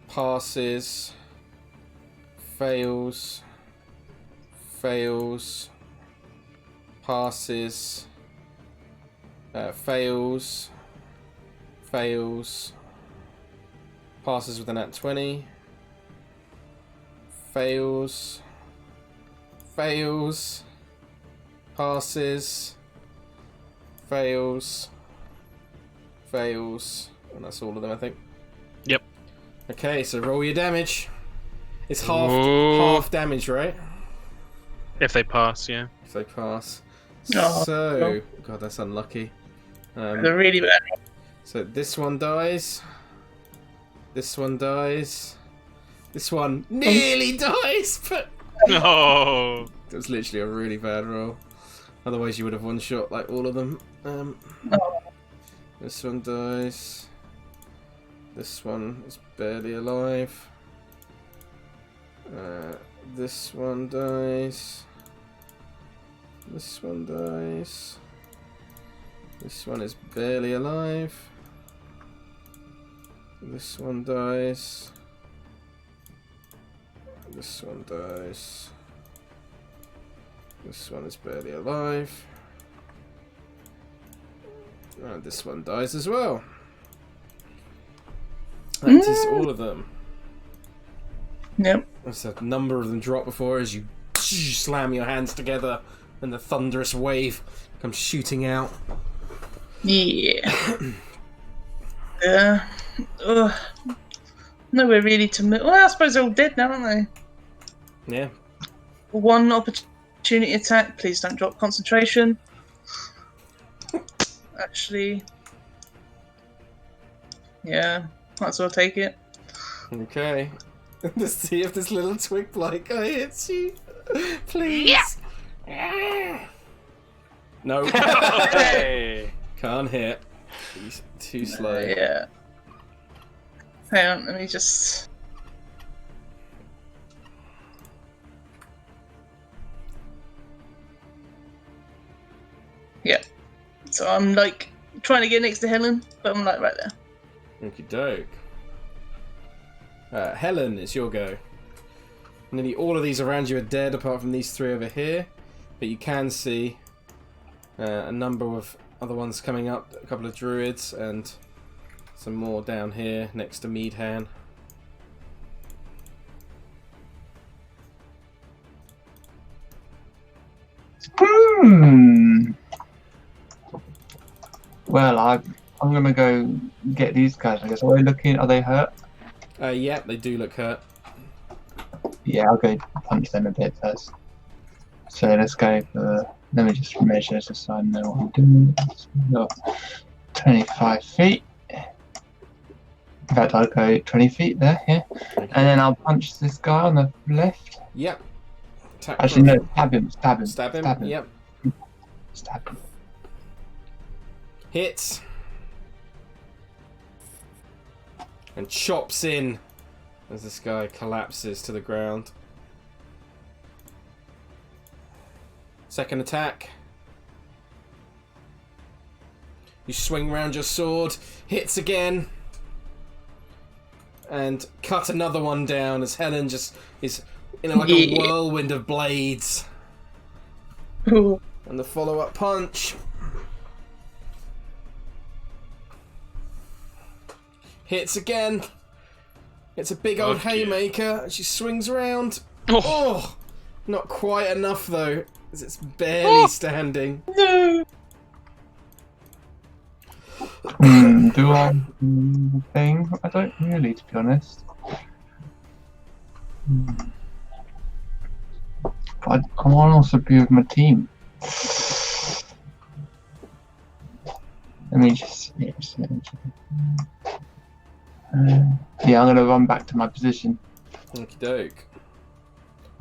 passes, fails, passes, fails, passes with a nat 20, fails, passes, fails, and that's all of them, I think. Yep. Okay, so roll your damage. It's half damage, right? If they pass, yeah. If they pass. Oh, So, God, that's unlucky. They're really bad. So this one dies. This one dies. This one nearly dies, but No. it was literally a really bad roll. Otherwise, you would have one shot like all of them. This one dies. This one is barely alive. This one dies. This one dies. This one is barely alive. This one dies. This one dies. This one is barely alive. And this one dies as well. That is all of them. Yep. That's a number of them drop before as you slam your hands together and the thunderous wave comes shooting out. Yeah. Yeah. Ugh. Nowhere really to move. Well, I suppose they're all dead now, aren't they? Yeah. One opportunity attack. Please don't drop concentration. Actually, yeah, might as well take it. Okay. Let's see if this little twig blight guy hits you. Please. Yeah. No. Hey. Can't hit. He's too slow. Yeah. Hang on, let me just. Yeah. So I'm like trying to get next to Helen, but I'm like right there. Okie doke. Helen, it's your go. Nearly all of these around you are dead, apart from these three over here. But you can see a number of other ones coming up. A couple of druids and some more down here next to Meadhan. Well, I'm gonna go get these guys. I guess. Are they looking? Are they hurt? Yeah, they do look hurt. Yeah, I'll go punch them a bit first. So let's go for. Let me just measure just so I know what I'm doing. Got 25 feet. In fact, I'll go 20 feet there, yeah. And then I'll punch this guy on the left. Yep. Attack Actually, no, stab him. Stab him. Stab him. Yep. Stab him. Hits. And chops in as this guy collapses to the ground. Second attack. You swing round your sword, hits again, and cut another one down as Helen just is in like a whirlwind of blades. Ooh. And the follow-up punch. Hits again. It's a big old haymaker. And she swings around. Oh, not quite enough though, as it's barely standing. No. Do I do the thing? I don't really, to be honest. But I want to also be with my team. Let me just. Yeah, I'm gonna run back to my position. Okie doke.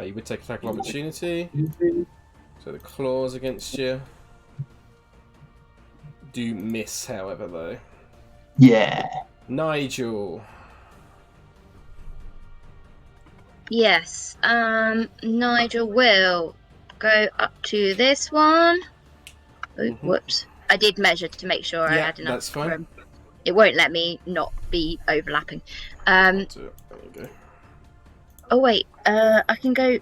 You would take attack of opportunity. So the claws against you do miss, however, though. Yeah. Nigel. Yes. Nigel will go up to this one. Oh, whoops. I did measure to make sure I had enough that's fine. room. It won't let me not be overlapping. There you go. Oh wait, I can go.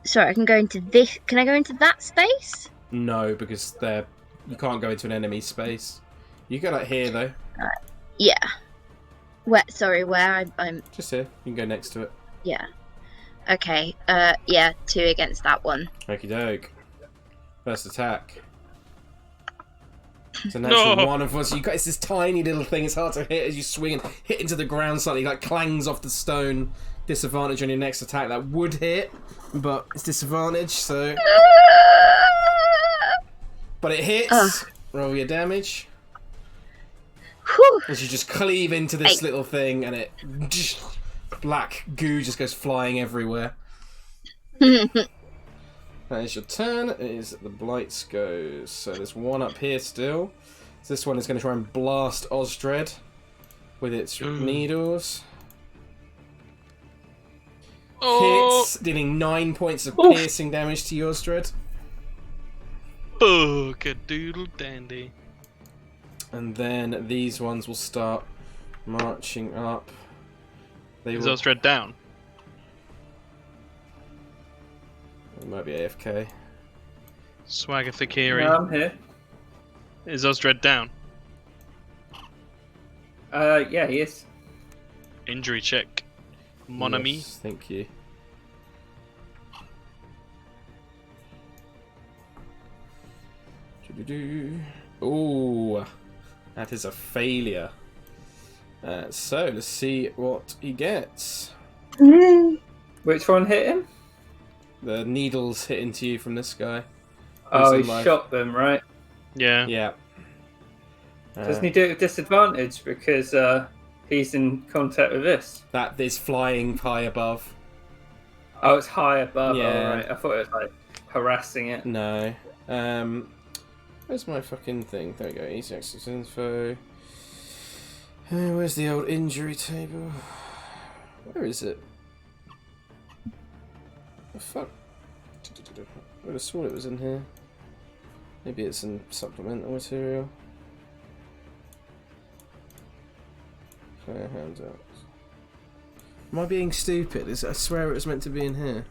Sorry, I can go into this. Can I go into that space? No, because you can't go into an enemy space. You go like here though. Yeah. Where? Sorry, where? I'm. Just here. You can go next to it. Yeah. Okay. Yeah. 2 against that one. Okie doke. First attack. It's a natural one. Unfortunately, it's this tiny little thing. It's hard to hit as you swing and hit into the ground slightly. Like clangs off the stone. Disadvantage on your next attack. That would hit, but it's disadvantage. So, but it hits. Roll your damage. Whew. As you just cleave into this little thing, and it black goo just goes flying everywhere. That is your turn. It is the blights goes. So there's one up here still. So this one is going to try and blast Osdred with its needles. Hits, dealing 9 points of piercing damage to Osdred. Doodle dandy. And then these ones will start marching up. Is Osdred down? It might be AFK. Swagger for Kieran. No, I'm here. Is Osdred down? Yeah, he is. Injury check. Mon ami. Yes, thank you. Ooh, that is a failure. So let's see what he gets. Which one hit him? The needles hit into you from this guy. Oh, he shot them, right? Yeah. Yeah. Doesn't he do it with disadvantage because he's in contact with this? That is flying high above. Oh, it's high above. Yeah. Oh, right. I thought it was like harassing it. No. Where's my fucking thing? There we go. Easy access info. Where's the old injury table? Where is it? The fuck? I would have sworn it was in here. Maybe it's in supplemental material. Player handouts. Am I being stupid? I swear it was meant to be in here.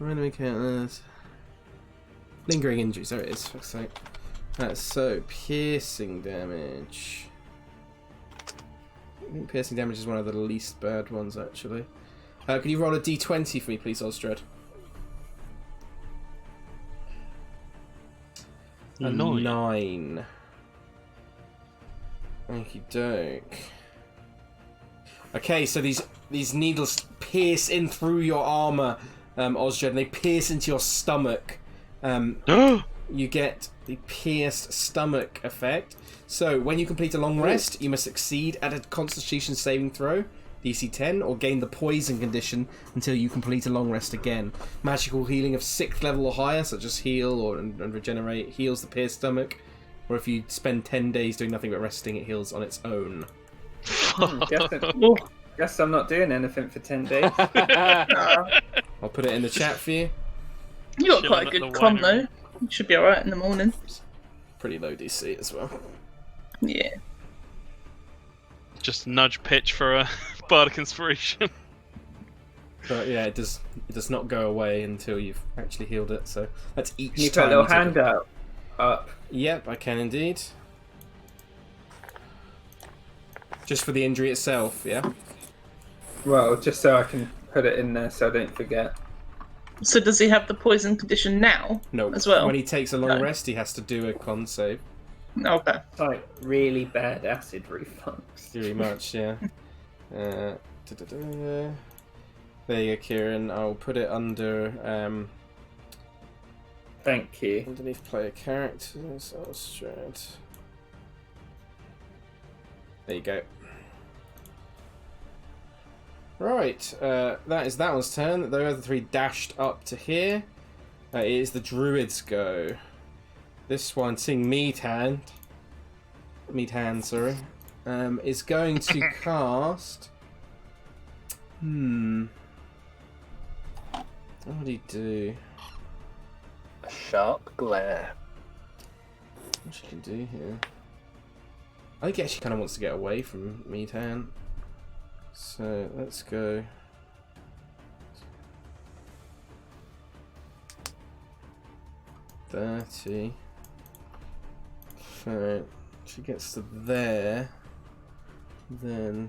I'm gonna make out this. Lingering injuries, there it is, fuck's sake. That's so piercing damage. I think piercing damage is one of the least bad ones, actually. Can you roll a d20 for me, please, Osdred? A 9. Okie doke. Okay, so these needles pierce in through your armor, Osdred, and they pierce into your stomach. You get the pierced stomach effect. So, when you complete a long rest, you must succeed at a Constitution saving throw, DC 10, or gain the poison condition until you complete a long rest again. Magical healing of 6th level or higher, such as heal and regenerate, heals the pierced stomach. Or if you spend 10 days doing nothing but resting, it heals on its own. Guess I'm not doing anything for 10 days. I'll put it in the chat for you. You got quite a good con though. You should be alright in the morning. Pretty low DC as well. Yeah. Just nudge pitch for a bardic inspiration. But yeah, it does not go away until you've actually healed it. So that's each Can you time. put a little handout up? Yep, I can indeed. Just for the injury itself, yeah. Well, just so I can put it in there so I don't forget. So does he have the poison condition now? No. As well. When he takes a long rest, he has to do a con save. Okay. Like really bad acid reflux. Pretty much, yeah. There you go, Kieran. I'll put it under. Thank you. Underneath player characters, Strahd. There you go. Right, that is that one's turn. The other three dashed up to here. It is the druid's go. This one, seeing Meathand, is going to cast. What would he do? A sharp glare. What she can do here? I think he actually kind of wants to get away from Meathand. So let's go. $30. So she gets to there, then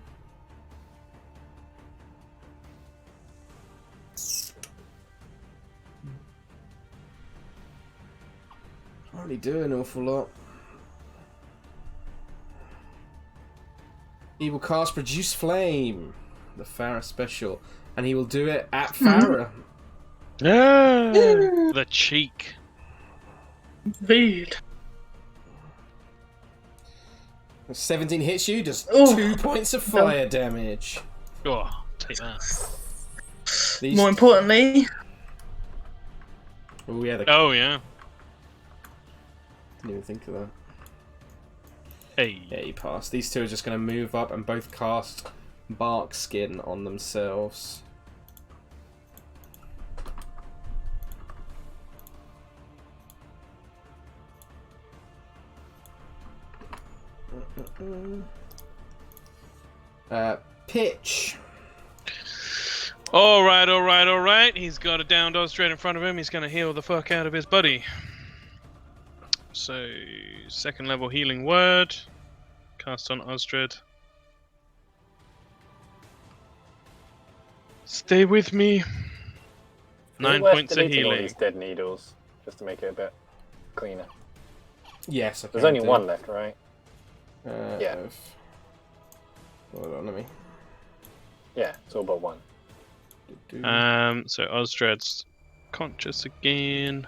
can't really do an awful lot. He will cast Produce Flame, the Farrah special, and he will do it at Farrah. The cheek. Indeed. 17 hits you, does 2 points of fire damage. Oh, take that. More importantly. Oh yeah. Yeah. Didn't even think of that. Hey. Yeah, you passed. These two are just going to move up and both cast Bark Skin on themselves. Pitch. All right. He's got a downed Osdred in front of him. He's going to heal the fuck out of his buddy. So, second level healing word. Cast on Osdred. Stay with me. 9 points of Deleting all healing. these dead needles, just to make it a bit cleaner. Yes, I There's can only do. one left, right? Yeah. Hold on, let me. Yeah, it's all but one. So Osdred's conscious again.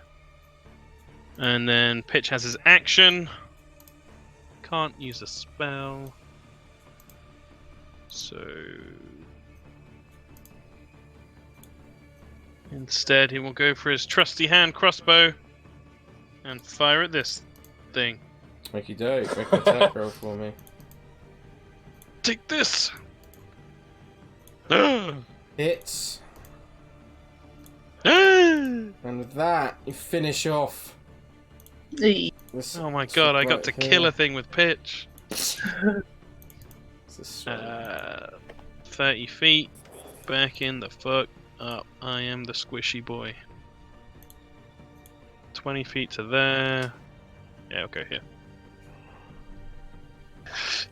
And then Pitch has his action. Can't use a spell. So instead he will go for his trusty hand crossbow and fire at this thing. Okie doke, make an attack roll for me. Take this! Hits. Oh And with that, you finish off. The- This my god, I got to kill a thing with pitch. 30 feet. Back in the fuck up. I am the squishy boy. 20 feet to there. Yeah, I'll go here.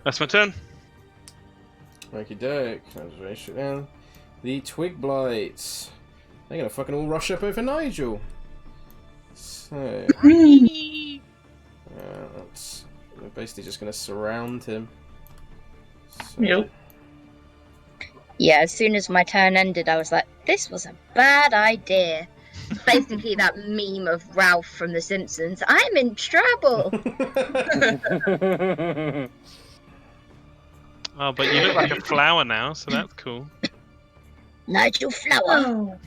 That's my turn. Okie doke. I'll just write it down. The Twig Blights. They're gonna fucking all rush up over Nigel. So. They're basically just gonna surround him. So. Yep. Yeah, as soon as my turn ended, I was like, this was a bad idea. Basically that meme of Ralph from The Simpsons. I'm in trouble. Oh, but you look like a flower now, so that's cool. Nigel Flower.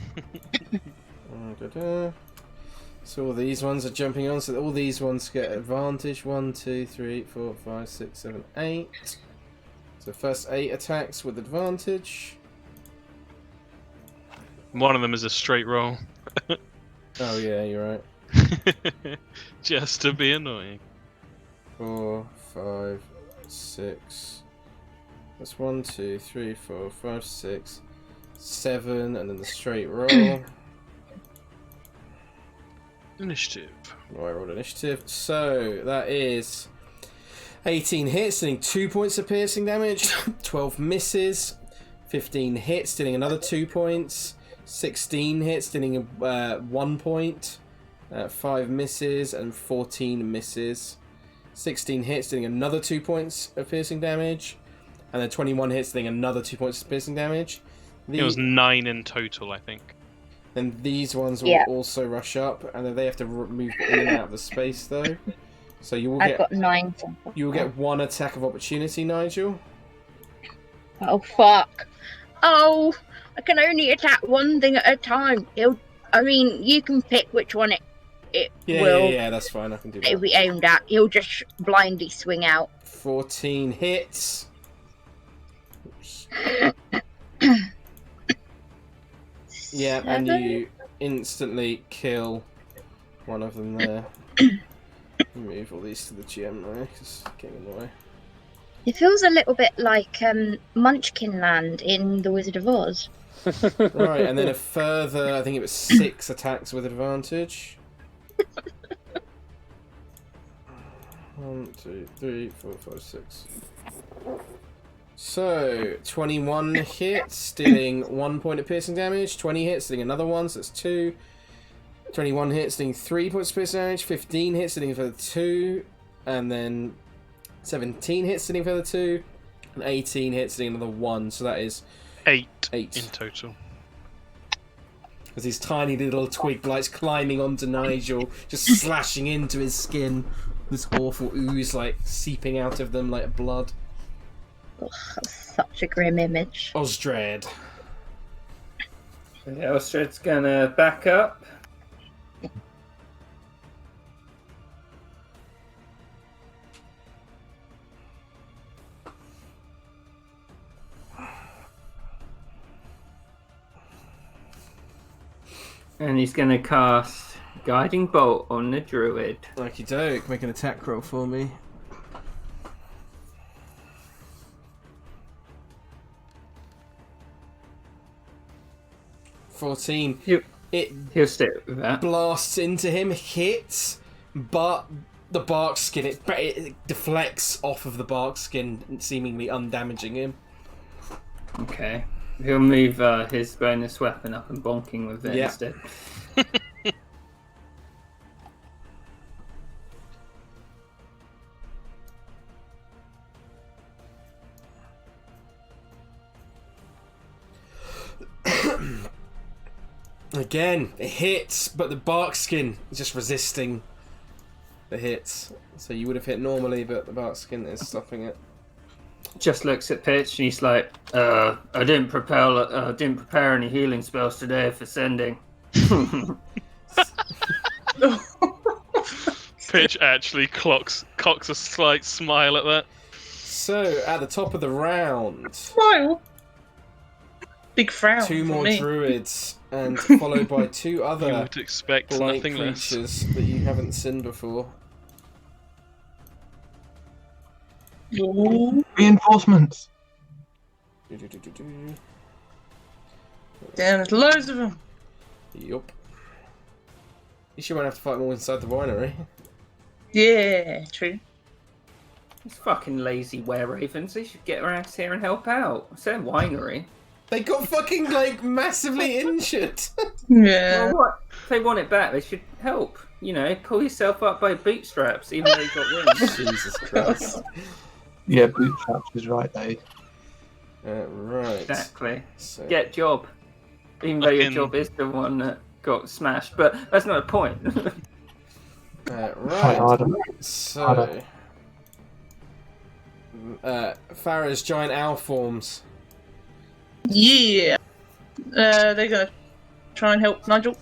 Oh. So all these ones are jumping on, so all these ones get advantage. 1, 2, 3, 4, 5, 6, 7, 8. So first 8 attacks with advantage. One of them is a straight roll. Oh yeah, you're right. Just to be annoying. 4, 5, 6. That's 1, 2, 3, 4, 5, 6, 7, and then the straight roll. Initiative. Oh, I rolled initiative. So that is 18 hits, dealing 2 points of piercing damage. 12 misses. 15 hits, dealing another 2 points. 16 hits, dealing 1 point. 5 misses and 14 misses. 16 hits, dealing another 2 points of piercing damage. And then 21 hits, dealing another 2 points of piercing damage. It was 9 in total, I think. Then these ones will also rush up, and then they have to move in and out of the space, though. So you will I've got 9. You will get 1 attack of opportunity, Nigel. Oh, fuck. Oh, I can only attack one thing at a time. You can pick which one it will. Yeah, that's fine. I can do that. It'll be aimed at. He'll just blindly swing out. 14 hits. Yeah, and you instantly kill one of them there. Move all these to the GM now, because it's getting in the way. It feels a little bit like Munchkin Land in The Wizard of Oz. Right, and then a further, I think it was 6 attacks with advantage. 1, 2, 3, 4, 5, 6. So, 21 hits, dealing 1 point of piercing damage. 20 hits, dealing another one, so that's 2. 21 hits, dealing 3 points of piercing damage. 15 hits, dealing further 2. And then 17 hits, dealing further 2. And 18 hits, dealing another 1. So that is 8 in total. As these tiny little twig blights climbing onto Nigel, just slashing into his skin. This awful ooze, like, seeping out of them like blood. Ugh, that's such a grim image. Osdred. Okay, Osdred's gonna back up. And he's gonna cast Guiding Bolt on the druid. Okie doke, make an attack roll for me. He'll stick with that. Blasts into him, hits, but the bark skin, it deflects off of the bark skin, seemingly undamaging him. Okay. He'll move his bonus weapon up and bonking with it instead. Again, it hits, but the bark skin is just resisting the hits. So you would have hit normally, but the bark skin is stopping it. Just looks at Pitch and he's like, I didn't prepare any healing spells today for sending. Pitch actually cocks a slight smile at that. So, at the top of the round, Smile. Big frown. 2 from more me. druids, and followed by 2 You other would expect blight nothing less. creatures that you haven't seen before. Ooh. Reinforcements. Do-do-do-do-do. Damn, there's loads of them. Yup. You sure won't have to fight more inside the winery. Yeah, true. These fucking lazy were-ravens, they should get around here and help out. It's their winery. They got fucking, like, massively injured. Yeah. Well, what? If they want it back, they should help. You know, pull yourself up by bootstraps, even though you've got wings. Jesus Christ. Yeah, bootstraps is right though. Right. Exactly. So, Get job. Even though your Fucking- job is the one that got smashed, but that's not a point. Try right. harder. So, Harder. Farrah's giant owl forms. Yeah. They're gonna try and help Nigel.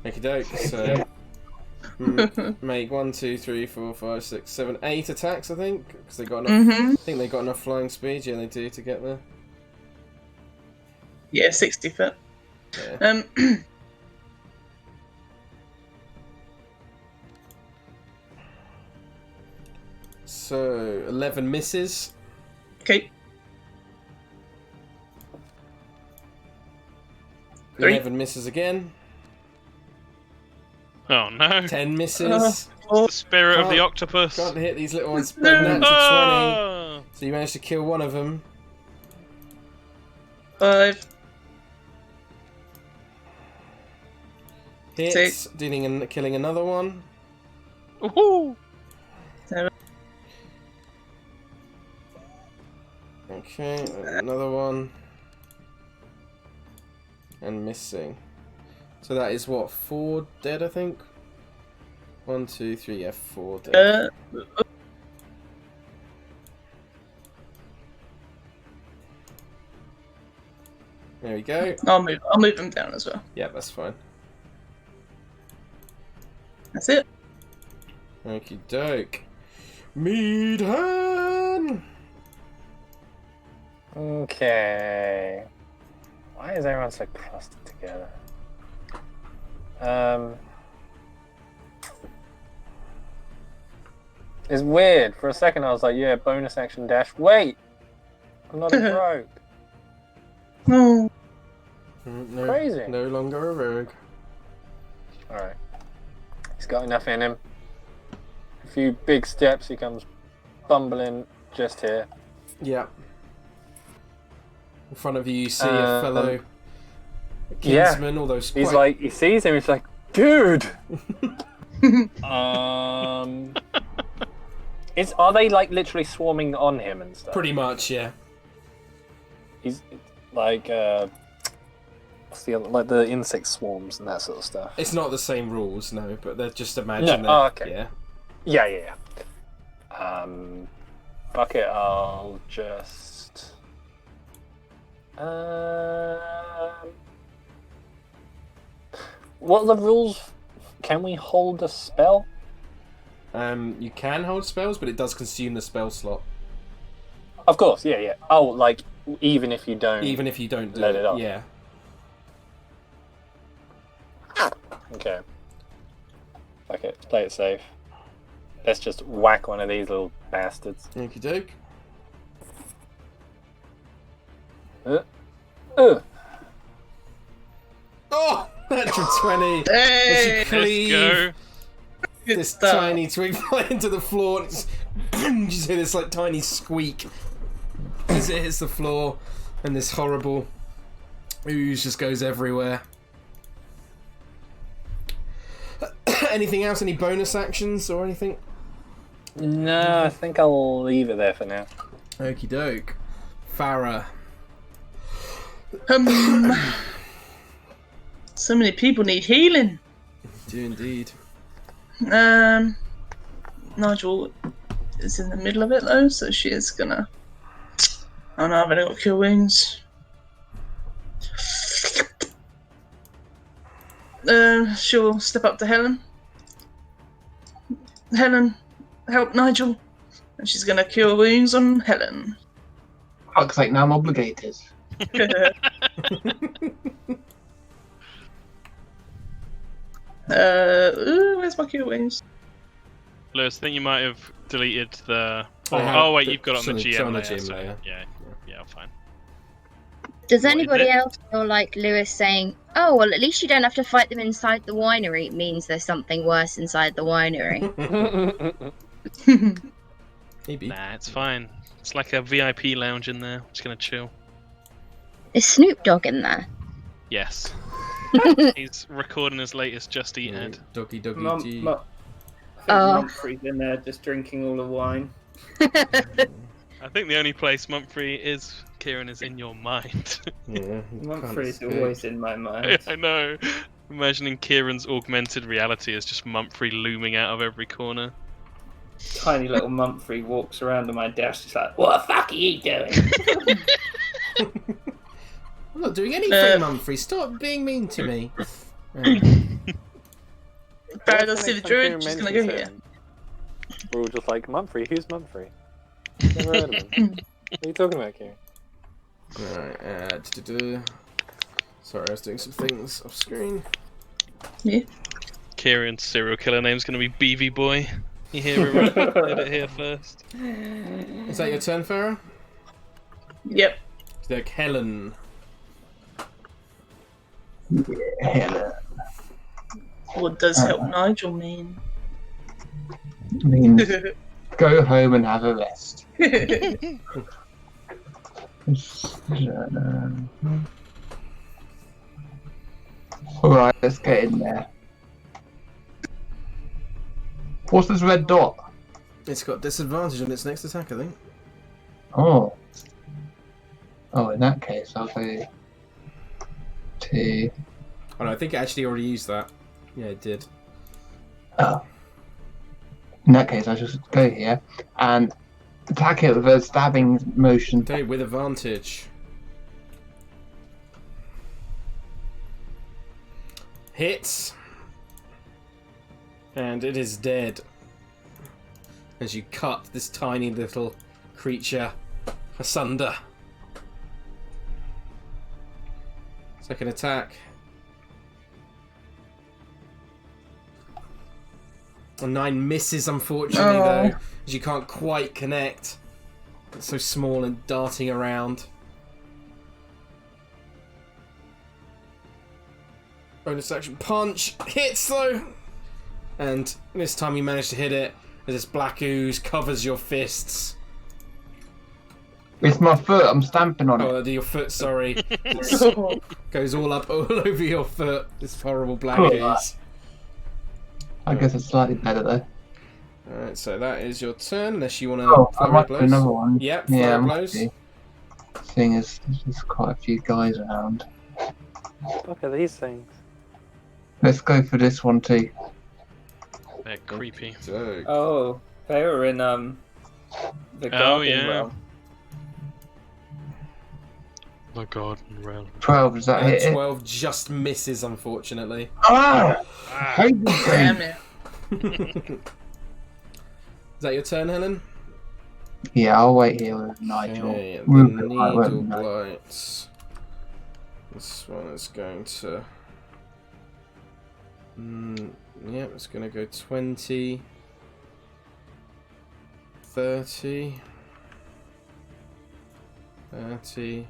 Okie doke. So, make 1, 2, 3, 4, 5, 6, 7, 8 attacks, I think. Because they got enough. Mm-hmm. I think they got enough flying speed. Yeah, they do to get there. Yeah, 60 foot. Yeah. So 11 misses. Okay. 3. 11 misses again. Oh no. 10 misses. The spirit of the Can't- octopus. Can't hit these little ones. But that's a 20. Oh! So you managed to kill one of them. 5. Hits, Six. killing another one. Woohoo! 7. Okay, another one. And missing. So that is what, 4 dead, I think? 1, 2, 3, yeah, 4 dead. There we go. I'll move them down as well. Yeah, that's fine. That's it. Okie doke. Meadhan! Okay. Why is everyone so clustered together? It's weird. For a second I was like, yeah, bonus action dash. Wait! I'm not a rogue. No. No, Crazy. No longer a rogue. Alright. He's got enough in him. A few big steps, he comes bumbling just here. Yeah. In front of you, you see a fellow yeah. kinsman, all those He's quite- like, he sees him, he's like, dude! Are they like literally swarming on him and stuff? Pretty much, yeah. He's like, what's the other, like the insect swarms and that sort of stuff. It's not the same rules, no, but they're just imagine No, that. oh, okay. Yeah. Yeah. Fuck it, I'll just. What are the rules? Can we hold a spell? You can hold spells, but it does consume the spell slot. Of course, yeah. Oh, like even if you don't. Even if you don't do let it off. Yeah. Okay. Fuck it, play it safe. Let's just whack one of these little bastards. Okie doke. Oh! Natural 20! Hey! As you Let's cleave go. Good this stuff. tiny twig fly into the floor, and it's, you just hear this like tiny squeak as it hits the floor, and this horrible ooze just goes everywhere. Anything else? Any bonus actions or anything? No, I think I'll leave it there for now. Okie doke. Farrah. So many people need healing. Do indeed. Nigel is in the middle of it though, so she is gonna. Oh no, I've only got cure wounds. She'll step up to Helen. Helen, help Nigel. And she's gonna cure wounds on Helen. Looks like now I'm obligated. Where's my cure wounds? Lewis, I think you might have deleted the. I have, Oh wait, but you've got it on the it's GM on the layer. GM so layer. Yeah, fine. Does What is anybody it? else feel like Lewis saying, "Oh, well, at least you don't have to fight them inside the winery," means there's something worse inside the winery? Maybe. Nah, it's fine. It's like a VIP lounge in there. Just gonna chill. Is Snoop Dogg in there? Yes. He's recording his latest Just Eat ad. Doggy doggy Mum, G. I think Oh. Mumphrey's in there just drinking all the wine. I think the only place Mumphrey is, Kieran, is in your mind. Yeah. Mumphrey's always in my mind. I know. Imagining Kieran's augmented reality as just Mumphrey looming out of every corner. Tiny little Mumphrey walks around on my desk. He's like, "What the fuck are you doing?" I'm not doing anything, Mumphrey. Stop being mean to me. Farrah does see the druid, she's gonna go here. We're all just like, Mumphrey? Who's Mumphrey? Never heard of him. What are you talking about, Kieran? Alright, sorry, I was doing some things off screen. Yeah. Kieran's serial killer name's gonna be BV Boy. You hear it, heard it here first. Is that your turn, Farrah? Yep. Like Helen. Helen. What does help Nigel mean? Means go home and have a rest. Alright, let's get in there. What's this red dot? It's got disadvantage on its next attack, I think. Oh. Oh, in that case, I'll go to... Oh no, I think it actually already used that. Yeah, it did. Oh. In that case, I just go here and attack it with a stabbing motion. Okay, with advantage. Hits. And it is dead. As you cut this tiny little creature asunder. Second attack. A 9 misses, unfortunately, though, as you can't quite connect. It's so small and darting around. Bonus action punch hits, though, and this time you manage to hit it as this black ooze covers your fists. It's my foot, I'm stamping on it. Oh, your foot, sorry. It goes all up, all over your foot. This horrible black ooze. I guess it's slightly better though. Alright, so that is your turn, unless you want to I flurry might do blows. another one. Yep, Yeah, flurry I might blows. do. Seeing as there's quite a few guys around. Look at these things. Let's go for this one too. They're creepy. So, Oh, they were in the garden yeah. realm. The garden realm. 12, does that hit it? 12 just misses, unfortunately. Ah! Hate Damn this it. Is that your turn, Helen? Yeah, I'll wait here with Nigel. Okay, the We'll be needle right, won't we? blights. This one is going to... Yep, it's going to go 20... 30... 30...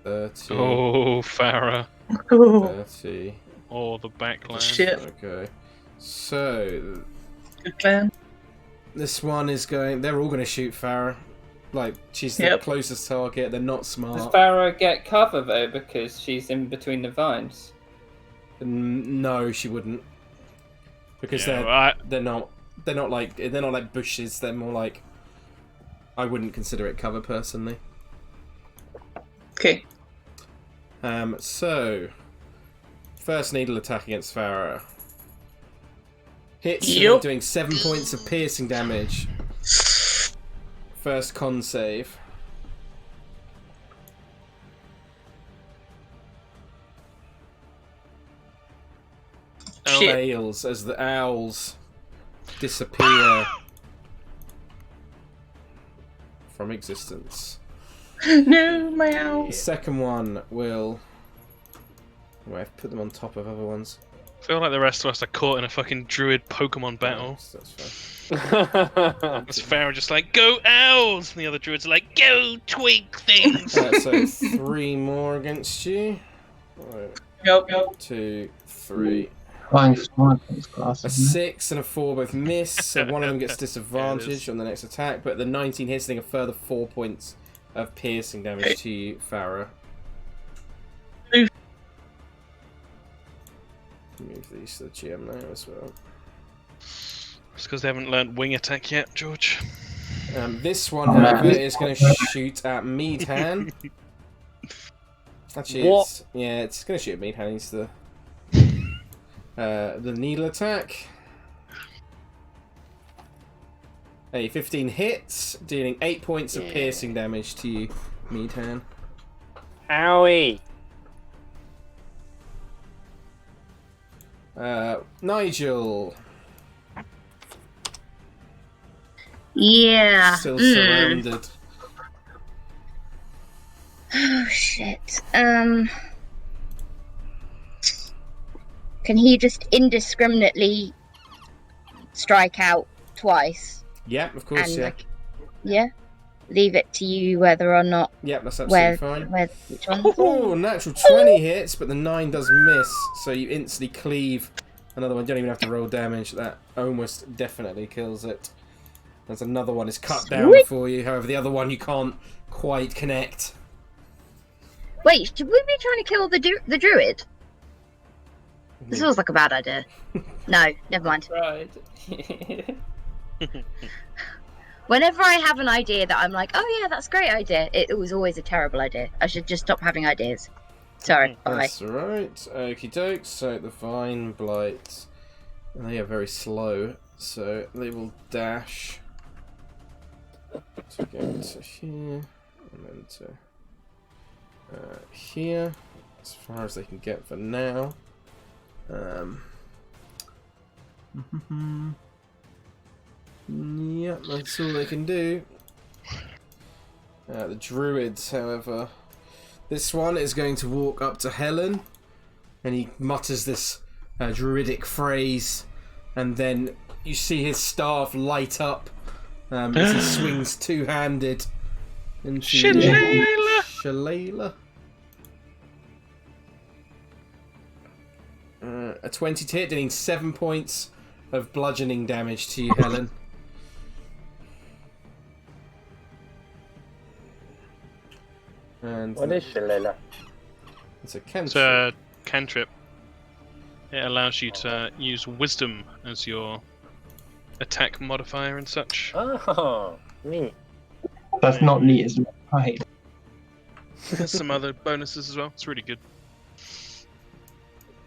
30... Oh, Farrah. Oh, 30... Oh, the backline. shit. Okay. So, Good plan. this one is going... They're all going to shoot Farrah. Like, she's the Yep. closest target. They're not Does smart. Farrah get cover though because she's in between the vines? No, she wouldn't. Because Yeah, they're not like bushes. They're more like... I wouldn't consider it cover personally. Okay. So First needle attack against Farrah. Hits, Yup. doing 7 points of piercing damage. First con save. Shit. Fails as the owls disappear from existence. No, my The owl. second one will... Well, I've put them on top of other ones. I feel like the rest of us are caught in a fucking druid Pokemon battle. That's fine. As Farrah just like, go owls! And the other druids are like, go twig things! So 3 more against you. Yep. 2, 3. Flying sniper is class, A isn't it? 6 and a 4 both miss, so one of them gets disadvantage on the next attack, but the 19 hits, doing a further 4 points of piercing damage to you, Farrah. Move these to the GM now as well. It's because they haven't learned wing attack yet, George. This one, however, is going to shoot at Meadhan. Actually, What? it's going to shoot at Meadhan. It's the needle attack. A 15 hits, dealing 8 points of piercing damage to you, Meadhan. Owie! Nigel, Yeah. still surrounded. Oh shit. Can he just indiscriminately strike out twice? Yep, of course, And yeah. like, yeah. Leave it to you whether or not Yep, that's absolutely fine. which one. Oh, natural 20 hits, but the 9 does miss, so you instantly cleave another one. You don't even have to roll damage. That almost definitely kills it. There's another one is cut down Sweet. for you. However, the other one you can't quite connect. Wait, should we be trying to kill the druid? This feels like a bad idea. No, never mind. Right. Whenever I have an idea that I'm like, oh yeah, that's a great idea, it was always a terrible idea. I should just stop having ideas. Sorry, bye. That's right. Okie doke. So the Vine Blight, and they are very slow, so they will dash to get to here, and then to here, as far as they can get for now. Yep, that's all they can do. The druids, however, this one is going to walk up to Helen, and he mutters this druidic phrase, and then you see his staff light up as he swings two-handed into Shillelagh. A 20 to hit, dealing 7 points of bludgeoning damage to you, Helen. And What is Shillelagh? it's a cantrip. It's a cantrip. It allows you to use wisdom as your attack modifier and such. Oh, neat. That's not neat, isn't it? I hate it. There's some other bonuses as well. It's really good.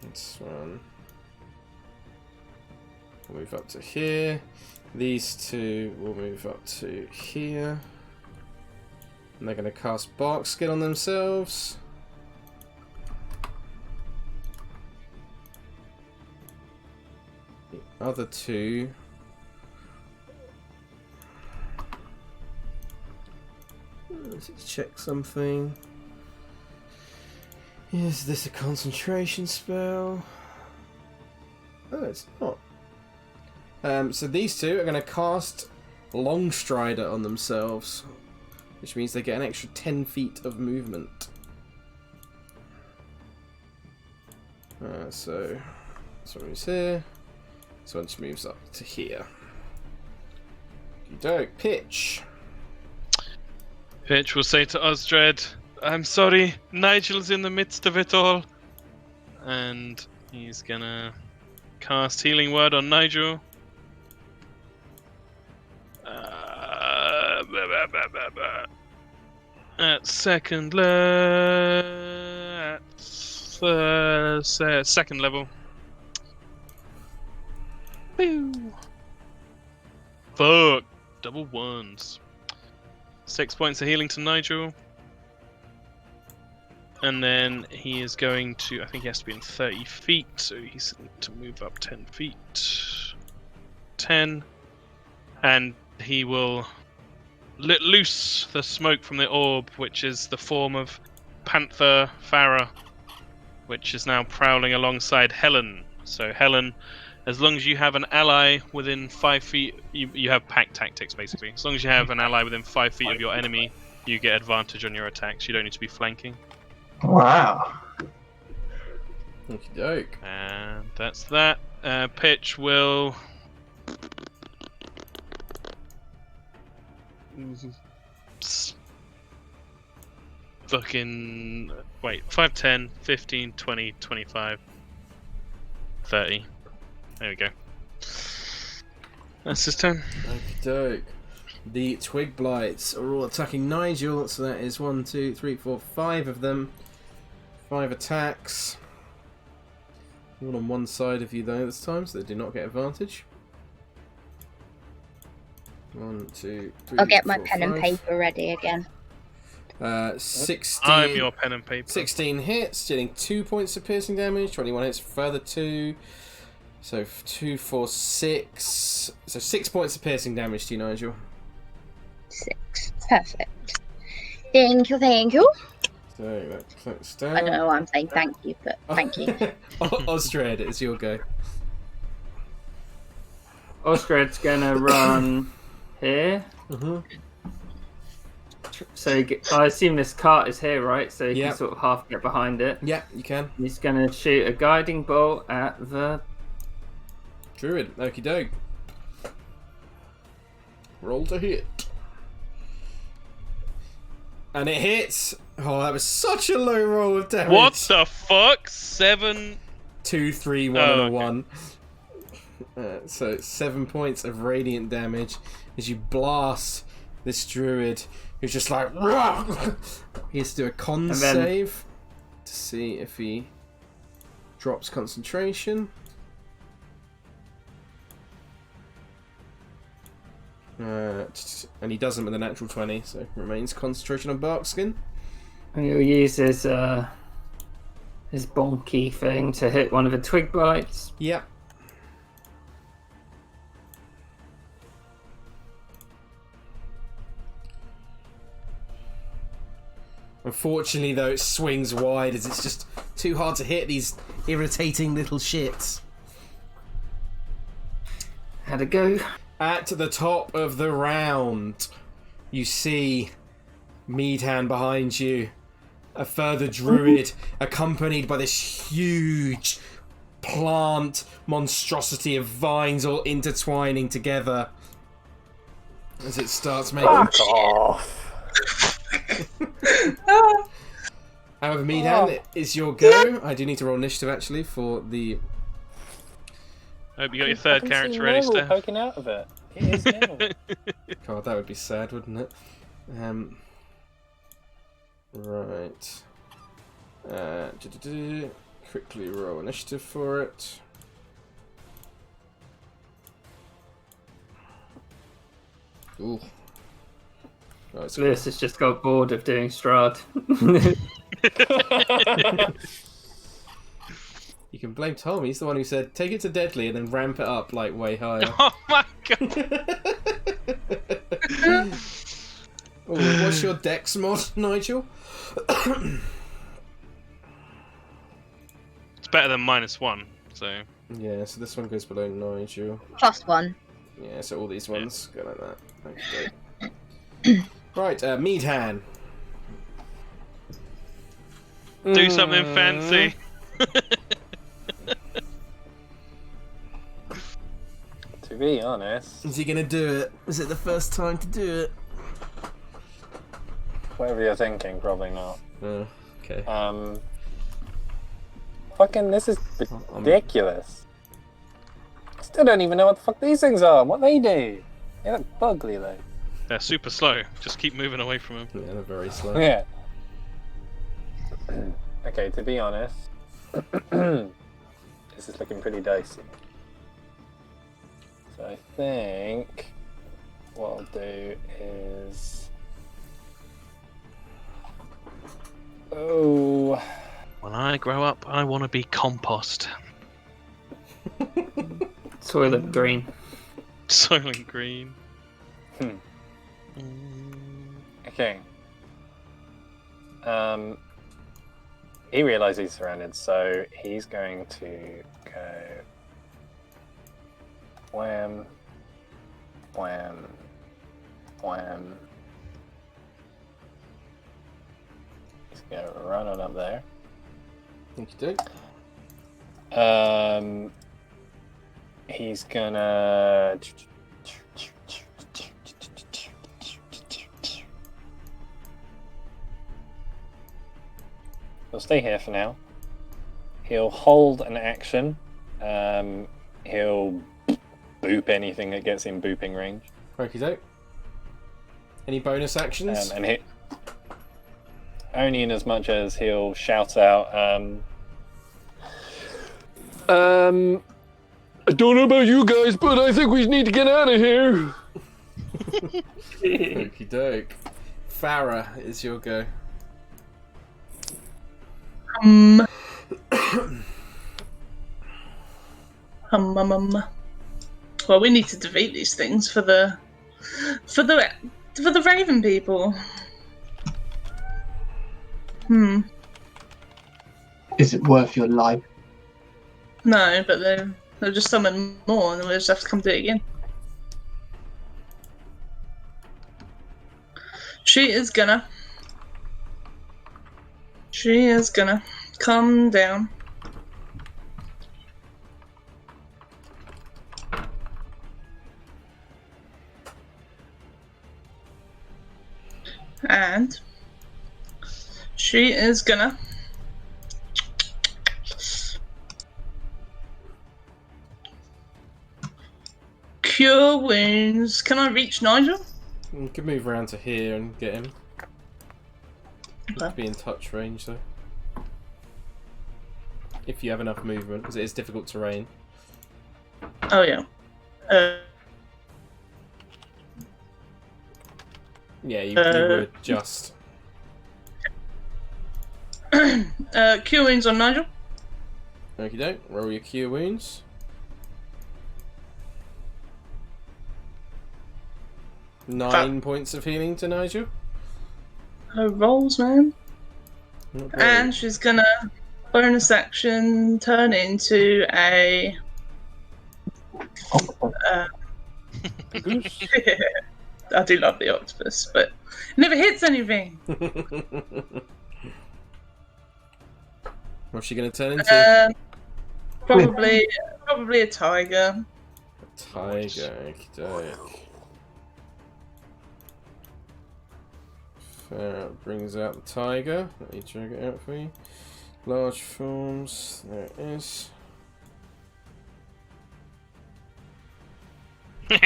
This one. We'll move up to here. These two will move up to here. And they're going to cast Bark Skin on themselves. The other two... Let's check something. Is this a concentration spell? Oh, it's not. So these two are going to cast Longstrider on themselves, which means they get an extra 10 feet of movement. So this one moves here. This one just moves up to here. Dope. Pitch. Pitch will say to Osdred, I'm sorry, Nigel's in the midst of it all. And he's gonna cast Healing Word on Nigel. At second level, at second level. Boo. Fuck. Double ones. 6 points of healing to Nigel. And then he is going to, I think he has to be in 30 feet, so he's going to move up 10 feet. 10. And he will let loose the smoke from the orb, which is the form of Panther Farrah, which is now prowling alongside Helen. So Helen, as long as you have an ally within 5 feet, you have pack tactics basically. As long as you have an ally within 5 feet of your enemy, you get advantage on your attacks. You don't need to be flanking. Wow. Okie doke. And that's that. Pitch will... Fucking... Wait, 5, 10, 15, 20, 25, 30. There we go. That's his turn. Okie doke. The Twig Blights are all attacking Nigel, so that is 1, 2, 3, 4, 5 of them. 5 attacks. All on one side of you though this time, so they do not get advantage. 1, 2, 3, I'll get my 4, pen 5. and paper ready again. 16. I'm your pen and paper. 16 hits, dealing 2 points of piercing damage. 21 hits, further 2. So 2, 4, 6. So 6 points of piercing damage to you, Nigel. 6. Perfect. Thank you, thank you. So that clicks down. I don't know why I'm saying thank you, but thank you. Osdred, it's your go. Osdred's gonna run here. So I assume this cart is here, right? So you can sort of half get behind it. Yeah, you can. He's gonna shoot a guiding bolt at the Druid. Okie doke. Roll to hit. And it hits. Oh, that was such a low roll of damage. What the fuck? 7, 2, 3, 1, and a 1. So it's 7 points of radiant damage as you blast this druid, who's just like. He has to do a con save to see if he drops concentration. And he doesn't with a natural 20, so remains concentration on Barkskin. And he'll use his bonky thing to hit one of the twig blights. Yep. Unfortunately, though, it swings wide as it's just too hard to hit these irritating little shits. How'd it go? At the top of the round, you see Meadhand behind you. A further druid accompanied by this huge plant monstrosity of vines all intertwining together as it starts making... Fuck off! However, Meadhand, it's your go. I do need to roll initiative actually for the... Hope you got your third character ready, Steph. Poking out of it. It is Neville. God, that would be sad, wouldn't it? Right. Quickly roll initiative for it. Ooh. Right, Lewis has just got bored of doing Strahd. You can blame Tom. He's the one who said, take it to deadly and then ramp it up like way higher. Oh my god! Oh, what's your dex mod, Nigel? It's better than -1, so... Yeah, so this one goes below Nigel. +1. Yeah, so all these ones go like that. Okay. Right, Meadhand. Do something fancy. To be honest, Is he gonna do it? Is it the first time to do it? whatever you're thinking, probably not. Okay. Fucking, this is ridiculous. I still don't even know what the fuck these things are. What they do? They look ugly though. They're super slow. Just keep moving away from them. Yeah, they're very slow. Yeah. Okay, to be honest, This is looking pretty dicey. So I think what I'll do is... Oh... When I grow up, I want to be compost. Soylent Green. Soylent Green. Okay. He realizes he's surrounded, so he's going to go wham, wham, wham. He's gonna run on up there. Thank you, He's gonna. He'll stay here for now. He'll hold an action. He'll boop anything that gets in booping range. Okie doke. Any bonus actions? And he only in as much as he'll shout out. I don't know about you guys, but I think we need to get out of here. Okie doke. Farrah, is your go. Well, we need to defeat these things for the Raven people. Is it worth your life? No, but they'll just summon more, and then we'll just have to come do it again. She is gonna come down. And she is gonna cure wounds. Can I reach Nigel? You can move around to here and get him. Okay. Be in touch range though. If you have enough movement, because it is difficult terrain. Oh yeah. Yeah, you would just. Cure wounds on Nigel. Okie doke. Roll your cure wounds. Nine points of healing to Nigel. Her rolls, man. Not great. And she's gonna bonus action turn into a Goose. I do love the octopus, but it never hits anything. What's she going to turn into? Probably a tiger. A tiger, okey-doke. Farrah brings out the tiger. Let me drag it out for you. Large forms. There it is. And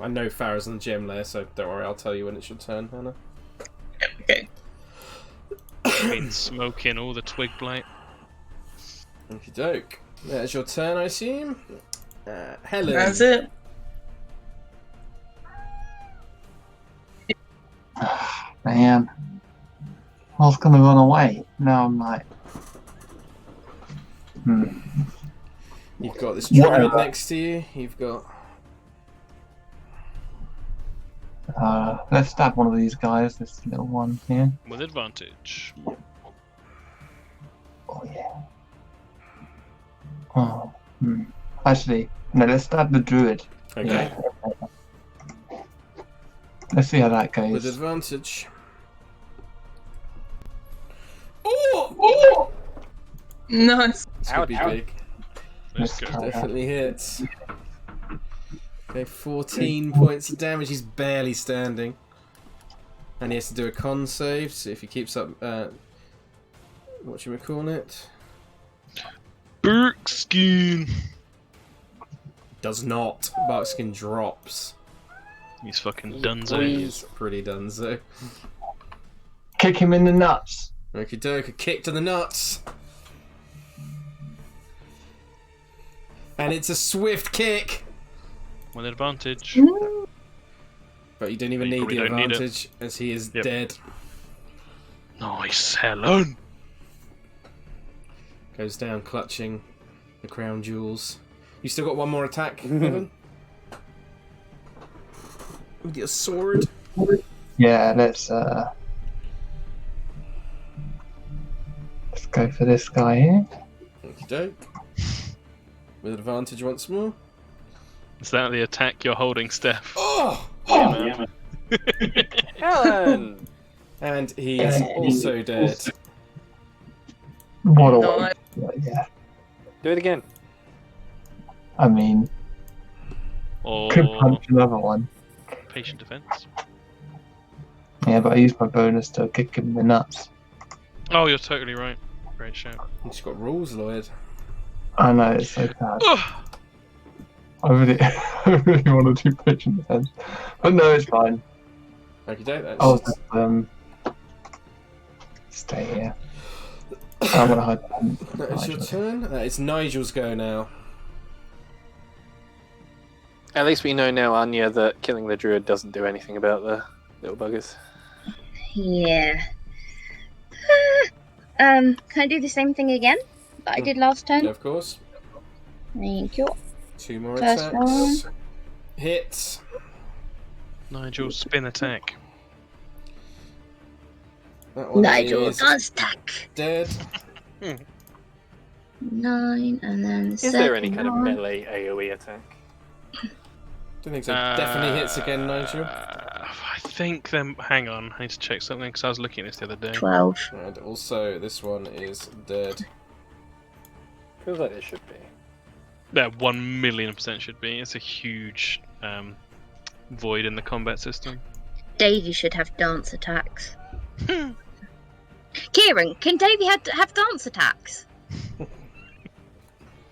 I know Farrah's on the gem layer, so don't worry, I'll tell you when it's your turn, Hannah. Okay. Been smoking all the twig blight. Okie doke. That's your turn, I assume. Helen. That's it. Man, I was gonna run away. Now I'm like, You've got this druid next to you. You've got. let's stab one of these guys. This little one here. With advantage. Oh yeah. Oh. Actually, no. Let's stab the druid. Okay. Yeah. Let's see how that goes. With advantage. Oh! Nice. This could be big. Let's go. Definitely hits. Okay, 14 points of damage. He's barely standing. And he has to do a con save, so if he keeps up, what you call it? Burkskin. Does not. Barkskin drops. He's fucking dunzo. He's pretty dunzo. Kick him in the nuts. Okie doke, a kick to the nuts. And it's a swift kick. With advantage. But you don't even need the advantage, as he is dead. Nice, Helen. Goes down, clutching the crown jewels. You still got one more attack, Neville? With your sword. Yeah, let's go for this guy here. Okie doke. With advantage once more. Is that the attack you're holding, Steph? Oh! Yeah, Helen! And he's also dead. What a No, one. Yeah. Do it again. I mean, Or could punch another one. patient defense? Yeah, but I used my bonus to kick him in the nuts. Oh, you're totally right. Great shout. He's got rules, Lloyd. I know, it's so bad. I really want to do patient defense. But no, it's fine. Okie doke, that's I'll just stay here. I want to hide behind that is your Nigel. turn. It's Nigel's go now. At least we know now, Anja, that killing the druid doesn't do anything about the little buggers. Yeah. Can I do the same thing again that I did last turn? Yeah, of course. Thank you. 2 more First attacks. Hits. Nigel, spin attack. That one Nigel is does tack. dead. 9 and then the Is there any second kind of one. melee AoE attack? Don't think so. Definitely hits again, Nigel. I think them. Hang on, I need to check something because I was looking at this the other day. 12. And also, this one is dead. Feels like it should be. That 1,000,000% should be. It's a huge void in the combat system. Davey should have dance attacks. Kieran, can Davey have dance attacks?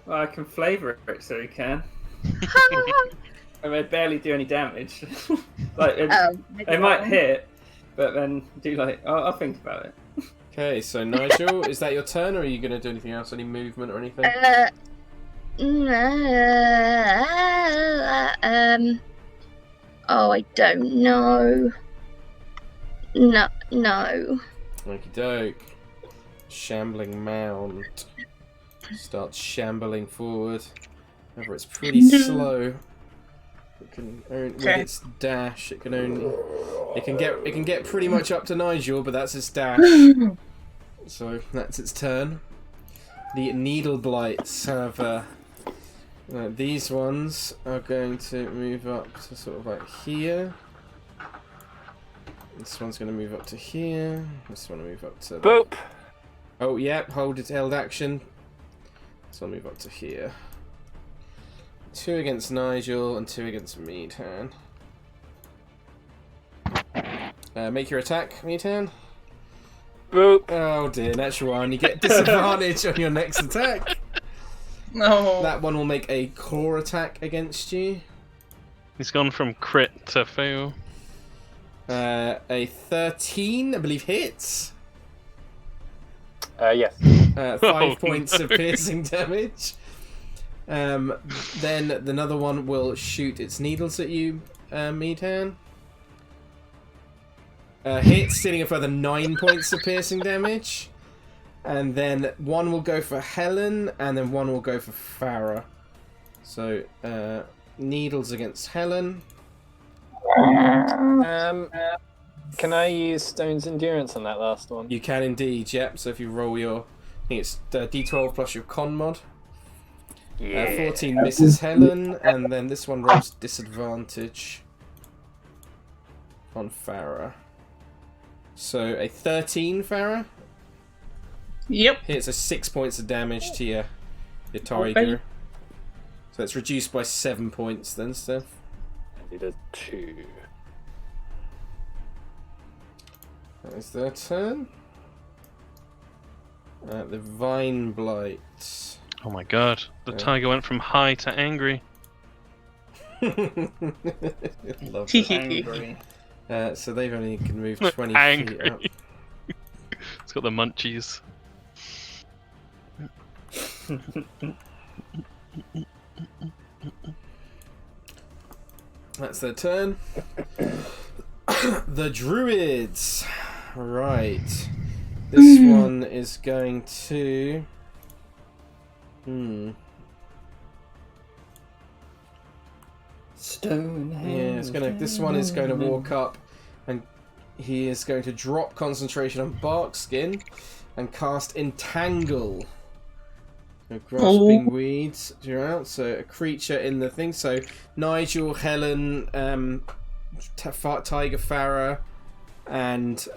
Well, I can flavour it so he can. I mean, I barely do any damage. Like, it might hit, but then do like I'll think about it. Okay, so Nigel, is that your turn, or are you going to do anything else? Any movement or anything? Oh, I don't know. No. Okie doke. Shambling mound. Starts shambling forward. However, it's pretty slow. It can only, with its dash, it can get pretty much up to Nigel, but that's its dash. So that's its turn. The needle blights have these ones are going to move up to sort of like here. This one's going to move up to here. This one will move up to. Boop! Oh, yeah, hold it, held action. So I'll move up to here. 2 against Nigel and 2 against Meadhan. Make your attack, Meadhan. Boop! Oh dear, natural one. You get disadvantage on your next attack. No. That one will make a claw attack against you. He's gone from crit to fail. A 13, I believe, hits. Yes. 5 points of piercing damage. Then another one will shoot its needles at you, Meadhan. Hits, dealing a further 9 points of piercing damage. And then one will go for Helen, and then one will go for Farrah. So, needles against Helen. Can I use Stone's Endurance on that last one? You can indeed, yep. So if you roll your, I think it's D12 plus your con mod. 14 misses Helen, and then this one rolls disadvantage on Farrah. So a 13, Farrah. Yep. Hits a 6 points of damage to your tiger. So it's reduced by 7 points then, Steph. I did a 2. That is their turn. The Vine Blight. Oh my god, the tiger went from high to angry. Love it. Angry. So they've only can move 20 Angry. feet up. It's got the munchies. That's their turn. The druids. Right. This one is going to... Stonehenge. Yeah, it's gonna. This one is going to walk up, and he is going to drop concentration on Barkskin, and cast Entangle. So grasping weeds throughout. So a creature in the thing. So Nigel, Helen, Tiger Farrah, and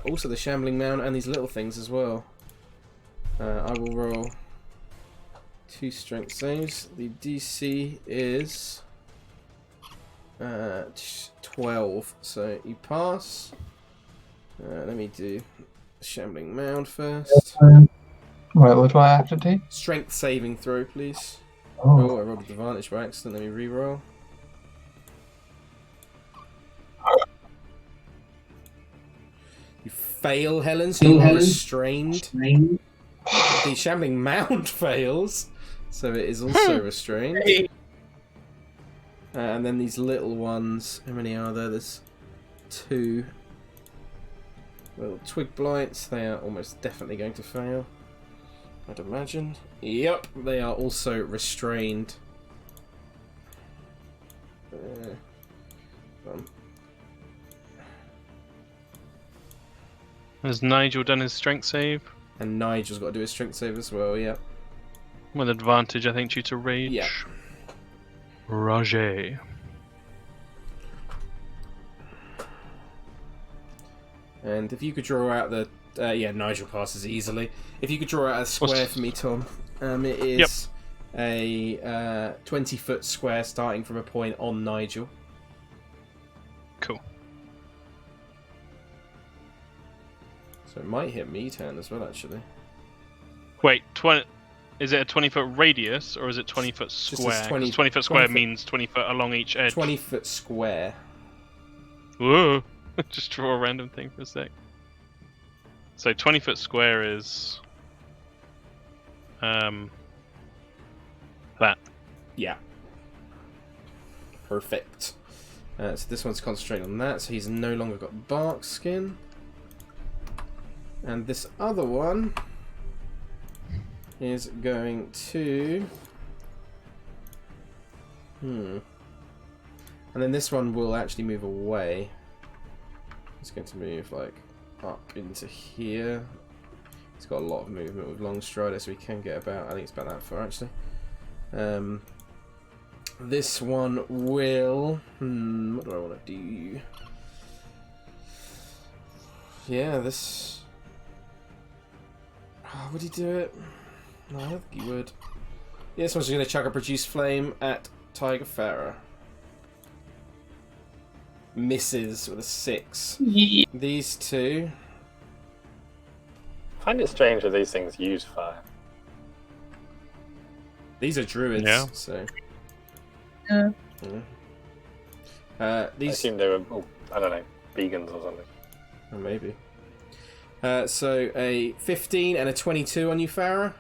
also the Shambling Mound, and these little things as well. I will roll 2 strength saves. The DC is 12, so you pass. Let me do the Shambling Mound first. Right, what do I have to do? Strength saving throw, please. Oh, Oh, I rolled with advantage by accident. Let me re-roll. You fail, Helen, so you are restrained. The Shambling Mound fails, so it is also restrained. And then these little ones, how many are there? There's 2 little twig blights. They are almost definitely going to fail, I'd imagine. Yep, they are also restrained. Has Nigel done his strength save? And Nigel's got to do his strength save as well, yep. With advantage, I think, due to rage. Yeah. Roger. And if you could draw out the... yeah, Nigel passes easily. If you could draw out a square for me, Tom. It is a 20-foot square starting from a point on Nigel. Cool. So it might hit me turn as well, actually. Wait, is it a 20-foot radius, or is it 20-foot square? 20-foot square means 20 foot along each edge. 20-foot square. Whoa! Just draw a random thing for a sec. So 20-foot square is... that. Yeah. Perfect. So this one's concentrating on that, so he's no longer got bark skin. And this other one is going to... And then this one will actually move away. It's going to move, like, up into here. It's got a lot of movement with long strider, so he can get about... I think it's about that far, actually. This one will... what do I want to do? Yeah, this... Oh, would he do it? No, I don't think he would. Yeah, this one's going to chuck a Produce Flame at Tiger Farrah. Misses with a 6. Yeah. These two... I find it strange that these things use fire. These are druids, Yeah. so... Yeah. I These... assume they were, I don't know, vegans or something. Oh, maybe. So a 15 and a 22 on you, Farrah.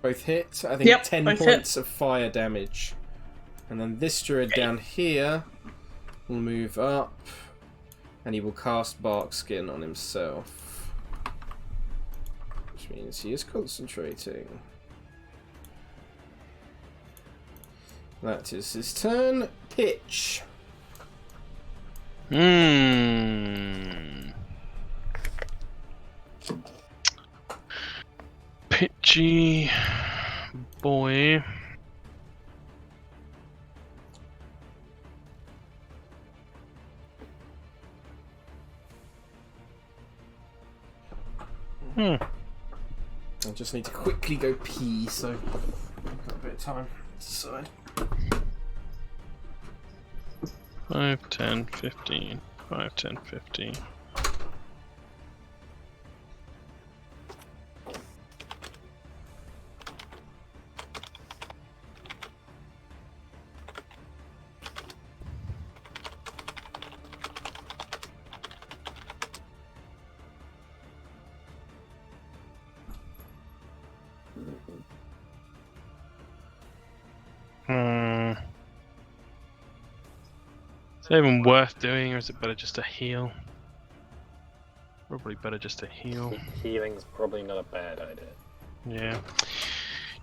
Both hit. I think Yep, 10 both points of fire damage. And then this druid down here will move up, and he will cast Bark Skin on himself, which means he is concentrating. That is his turn. Pitch. Pitchy boy. I just need to quickly go pee, so I've got a bit of time to decide. 5, 10, 15. 5, 10, 15. Is it even worth doing, or is it better just to heal? Probably better just to heal. Healing's probably not a bad idea. Yeah.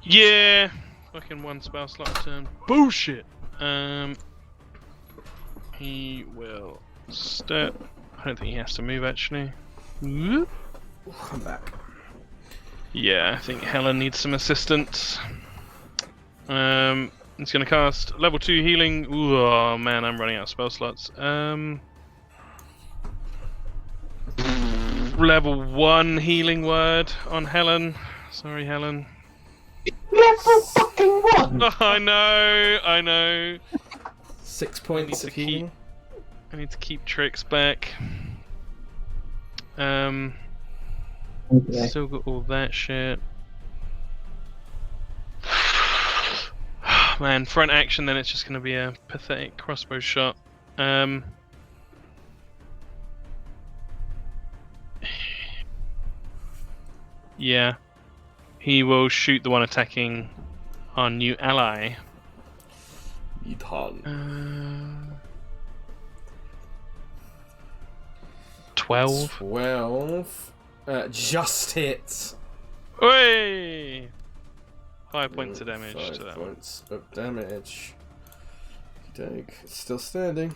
Yeah! Fucking one spell slot a turn. Bullshit! He will step. I don't think he has to move actually. Whoop. I'm back. Yeah, I think Helen needs some assistance. He's gonna cast level 2 healing. Ooh, oh man, I'm running out of spell slots. Level 1 healing word on Helen. Sorry, Helen. Level fucking 1! Oh, I know. 6 points of healing. I need to keep tricks back. Okay. Still got all that shit. Man, front action, then it's just going to be a pathetic crossbow shot. Yeah. He will shoot the one attacking our new ally. 12. 12. Just hits. Oi! 5 points of damage 5 to that one. points of damage. Doke. It's still standing.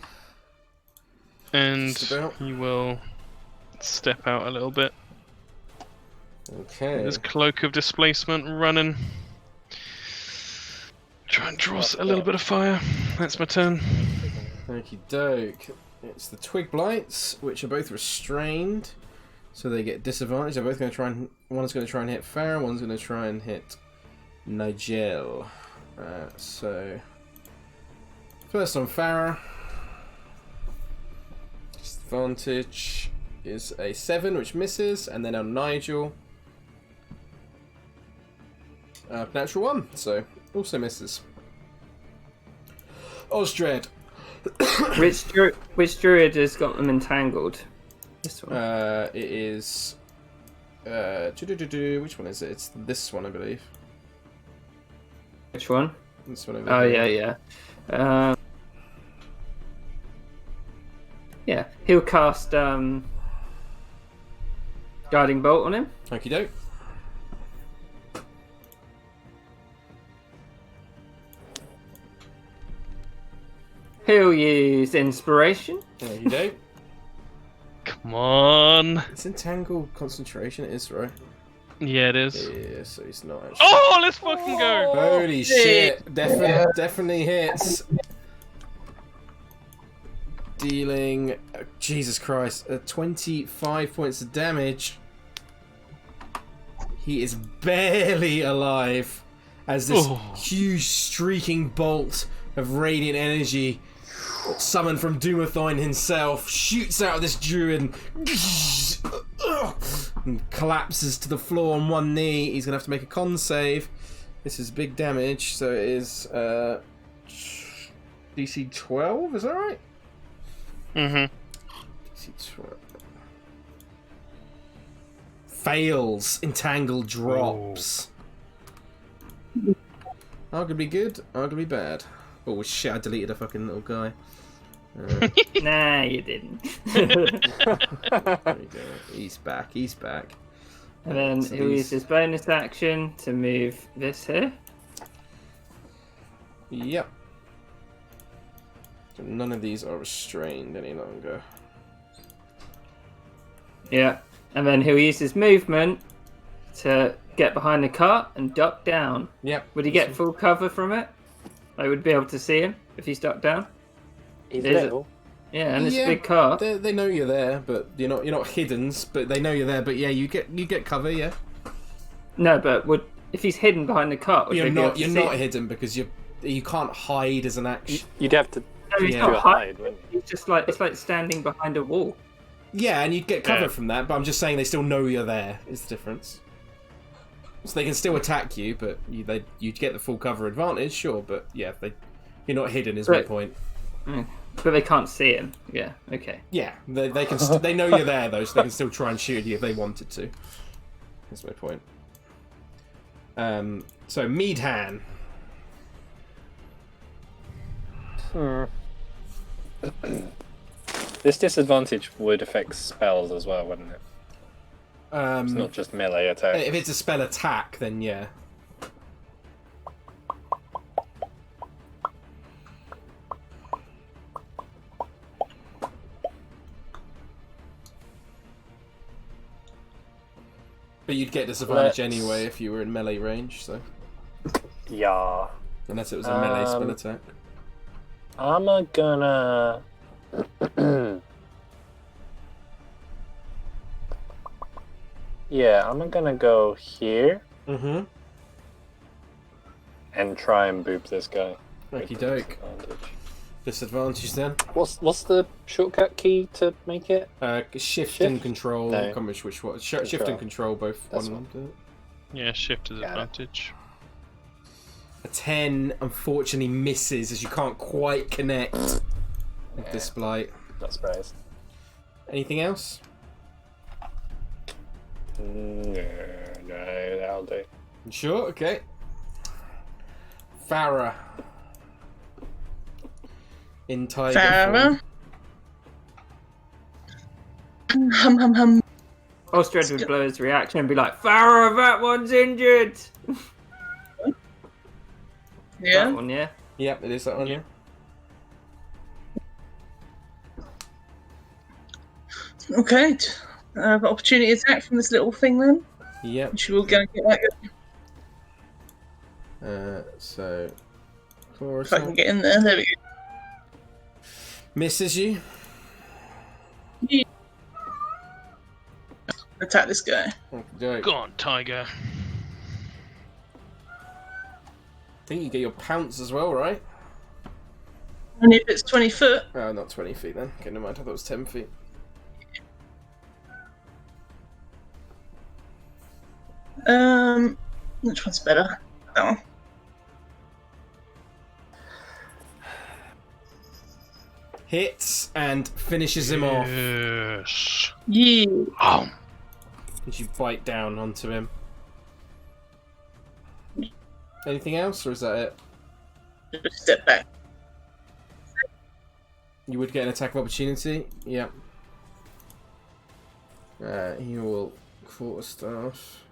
And Just about. he will step out a little bit. Okay. There's Cloak of Displacement running. Try and draw a little bit of fire. That's my turn. Okie doke. It's the Twig Blights, which are both restrained, so they get disadvantage. They're both going to try and... One's going to try and hit Farrah, one's going to try and hit Nigel. So... First on Farrah. Disadvantage is a 7, which misses, and then on Nigel... natural 1, so also misses. Osdred. Which druid has got them entangled? This one. It is. Which one is it? It's this one, I believe. Which one? This one over Oh here. yeah. Yeah, he'll cast Guiding Bolt on him. Okie doke. He'll use Inspiration. Okie doke. Come on. It's entangled concentration, it is, right? Yeah, it is. Yeah, so he's not actually. Oh, let's fucking go! Holy shit! Definitely hits. Dealing, Jesus Christ, 25 points of damage. He is barely alive as this huge streaking bolt of radiant energy summoned from Doomathine himself shoots out of this druid and collapses to the floor on one knee. He's going to have to make a con save. This is big damage, so it is DC 12, is that right? Mm-hmm. DC 12. Fails. Entangle drops. Arguably good, arguably bad. Oh shit, I deleted a fucking little guy. Nah, you didn't. There we go. He's back, he's back. And then So he'll these- use his bonus action to move this here. Yep. So none of these are restrained any longer. Yeah. And then he'll use his movement to get behind the cart and duck down. Yep. Would he get full cover from it? I would be able to see him if he's ducked down. He's Is it? little. Yeah, and it's Yeah, a big cart. They know you're there, but you're not hidden. But they know you're there. But yeah, you get cover. Yeah. No, but if he's hidden behind the cart, would You're they be able to you're see not him? hidden because you can't hide as an action. You'd have to No, he's Yeah. not do a hiding. hide, wouldn't you? He's just like it's like standing behind a wall. Yeah, and you'd get cover Yeah. from that. But I'm just saying they still know you're there. Is the difference. So they can still attack you, but you'd get the full cover advantage, sure. But yeah, you're not hidden. Is my But- point. But they can't see him. Yeah, okay. Yeah, they can. They know you're there though, so they can still try and shoot you if they wanted to. That's my point. So Meadhan. This disadvantage would affect spells as well, wouldn't it? It's not just melee attack. If it's a spell attack, then yeah. But you'd get disadvantage anyway if you were in melee range, so. Yeah. Unless it was a melee spell attack. I'm gonna... Yeah, I'm gonna go here. Mm-hmm. And try and boop this guy. Okie doke. Disadvantage then. What's the shortcut key to make it? Shift and control. No. I can't remember which one. Shift and control both. That's one. Yeah, shift is advantage. A 10 unfortunately misses as you can't quite connect with this blight. Not surprised. Anything else? No, that'll do. Sure, okay. Farrah. In tiger Farrah. form. Hum. Osdred would blow his reaction and be like, Farrah, that one's injured! Yeah. That one, yeah. Yep, it is that one, yeah. Okay. Opportunity attack from this little thing then. Yep. Which we'll go and get like So. Four if I can get in there. There we go. Misses you. Yeah. Attack this guy. Okay. Go on, tiger. I think you get your pounce as well, right? Only if it's 20 foot. Oh, not 20 feet then. Okay, never mind. I thought it was 10 feet. Which one's better? That one. Hits and finishes him off. Yes. Yeah. Oh. As you bite down onto him. Anything else, or is that it? Just step back. You would get an attack of opportunity. Yep. He will quarterstaff.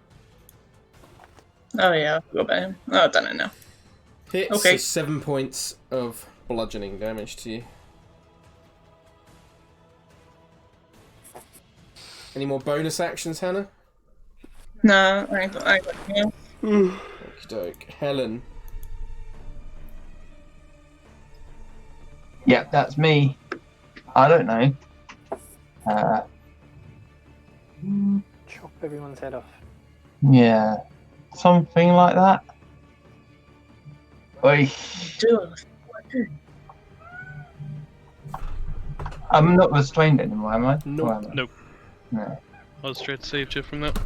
Oh yeah, I forgot about him. Oh, I've done it now. Hits, Okay. so 7 points of bludgeoning damage to you. Any more bonus actions, Hannah? No, I ain't got anything else. Okey-doke. Helen. Yep, that's me. I don't know. Chop everyone's head off. Yeah, something like that. Oi. I'm not restrained anymore, am I? Nope. Or am I? Nope. No. Osdred saved you from that.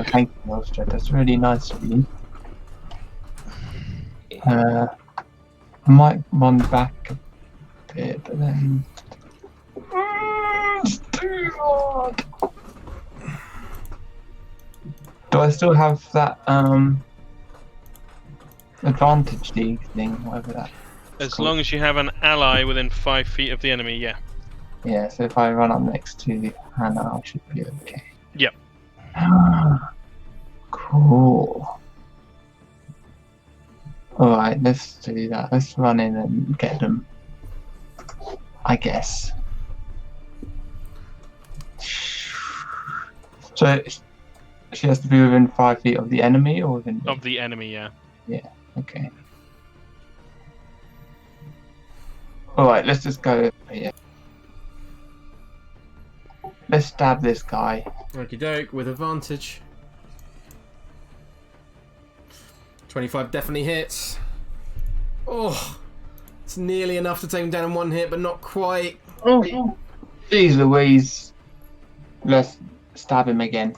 Thank you, Osdred. That's really nice of you. I might run back a bit, but then... It's too hard. Do I still have that advantage league thing, whatever that is As called? long as you have an ally within 5 feet of the enemy, yeah. Yeah, so if I run up next to Hannah, I should be okay. Yep. Cool. Alright, let's do that. Let's run in and get them. I guess. So she has to be within 5 feet of the enemy or within Of the enemy, yeah. Yeah, okay. Alright, let's just go here. Let's stab this guy. Okie doke, with advantage. 25 definitely hits. Oh, it's nearly enough to take him down in one hit, but not quite. Oh. Jeez Louise. Let's stab him again.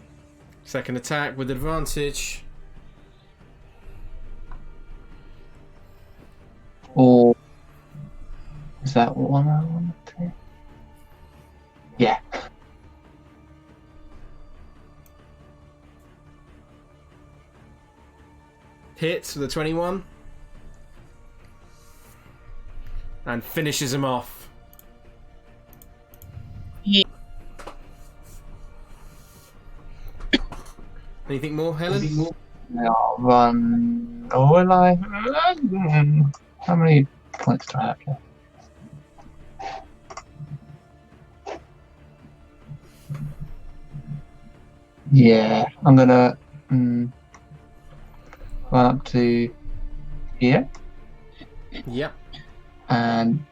Second attack with advantage. Or is that one I want to? Yeah. hits with a 21. And finishes him off. Yeah. Anything more, Helen? I'll run. Or will I? How many points do I have here? Yeah, I'm gonna run up to here. Yep. And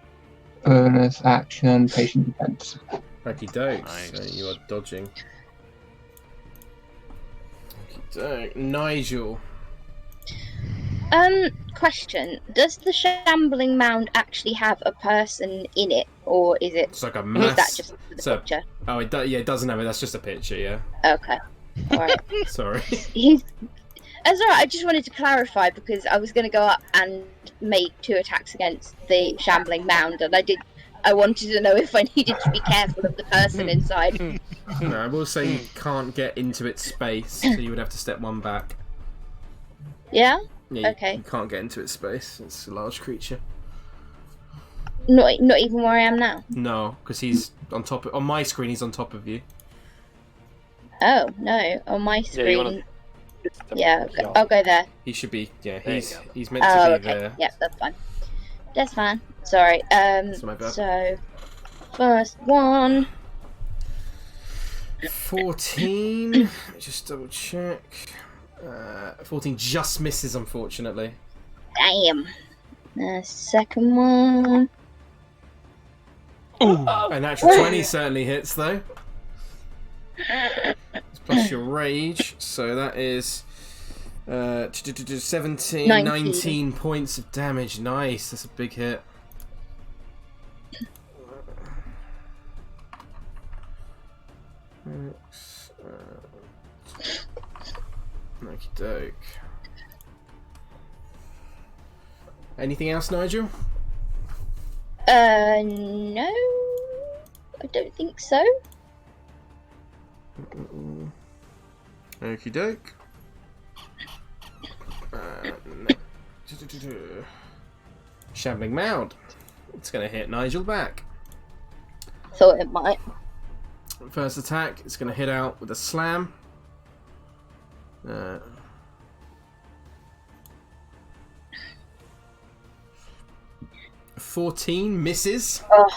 bonus action, patient defense. Okie doke. Nice. So you are dodging. Okie doke. Nigel. Question. Does the shambling mound actually have a person in it, or is it... It's like a Is mass. that just the So- picture? Oh, it doesn't have it. That's just a picture. Yeah. Okay. Alright. Sorry. That's alright, I just wanted to clarify because I was going to go up and make 2 attacks against the shambling mound, and I wanted to know if I needed to be careful of the person inside. No, I will say you can't get into its space, so you would have to step 1 back. Yeah? Yeah, Okay. You can't get into its space. It's a large creature. Not even where I am now? No, because he's on top. On my screen, he's on top of you. Oh, no. On my screen... you wanna- Yeah, I'll go there. He should be. Yeah, There you he's go. he's meant Oh, to be okay. there. Yeah, that's fine. That's fine. Sorry. That's my bad. So, first one. 14. Just double check. 14 just misses, unfortunately. Damn. Second one. A natural 20 certainly hits, though. Plus your rage, so that is 17, 19 points of damage. Nice, that's a big hit. Okie doke. Anything else, Nigel? No. I don't think so. Okie doke. Shambling Mound. It's going to hit Nigel back. Thought it might. First attack, it's going to hit out with a slam. 14 misses. Oh,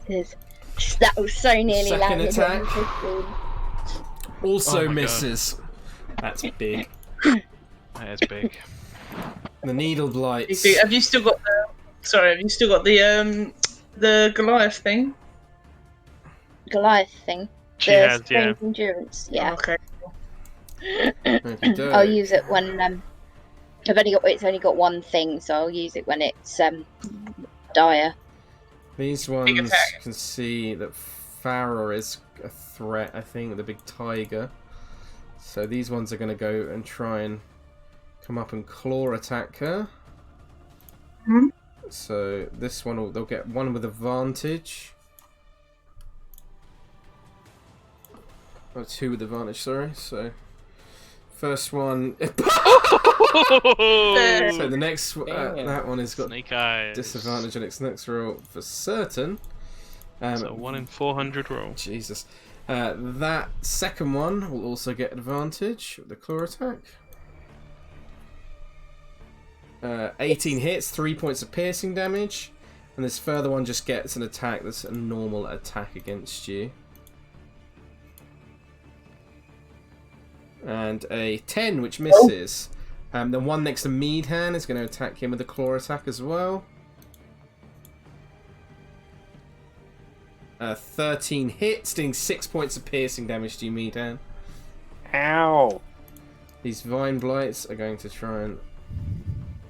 that was so nearly Second landed. attack. On Also Oh my misses. That's big. That is big. The needle blights. Have you still got the? Sorry, have you still got the Goliath thing? Goliath thing. She The has, yeah. strength endurance. Yeah. Okay. Okey-doke. I'll use it when it's only got one thing, so I'll use it when it's dire. These ones attack. can see that Farrah is a threat, I think, the big tiger. So these ones are going to go and try and come up and claw attack her. Hmm? So this one, they'll get one with advantage. Oh, 2 with advantage, sorry. So first one... So the next that one has got Snake eyes. disadvantage on its next roll for certain. So 1 in 400 roll. Jesus. That second one will also get advantage with the claw attack. 18 hits, 3 points of piercing damage, and this further one just gets an attack that's a normal attack against you. And a 10, which misses. The one next to Meadhan is going to attack him with a claw attack as well. 13 hits, doing 6 points of piercing damage to you, Meadhan. Ow! These vine blights are going to try and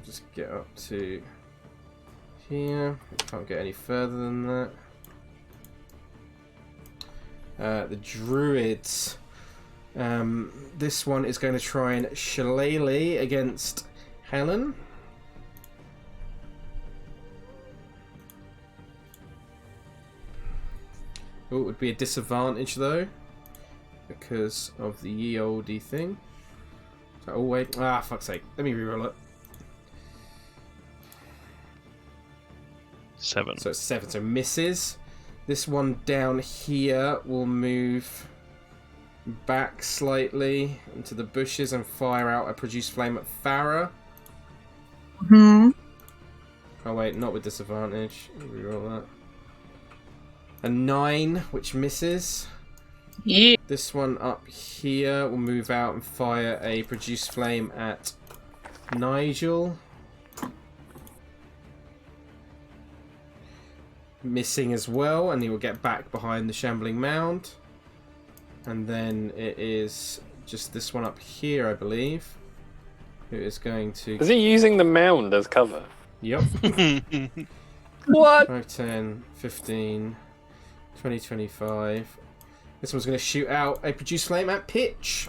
just get up to here. Can't get any further than that. The druids. This one is going to try and shillelagh against Helen. Oh, it would be a disadvantage though, because of the ye olde thing. Oh wait, fuck's sake. Let me reroll it. 7. So it's 7, so misses. This one down here will move back slightly into the bushes and fire out a produce flame at Farrah. Hmm. Oh wait, not with disadvantage. Reroll that. A 9, which misses. Yeah. This one up here will move out and fire a produce flame at Nigel. Missing as well, and he will get back behind the shambling mound. And then it is just this one up here, I believe, who is going to... Is he using the mound as cover? Yep. What? 5, 10, 15, 20, 25. This one's going to shoot out a produce flame at Pitch.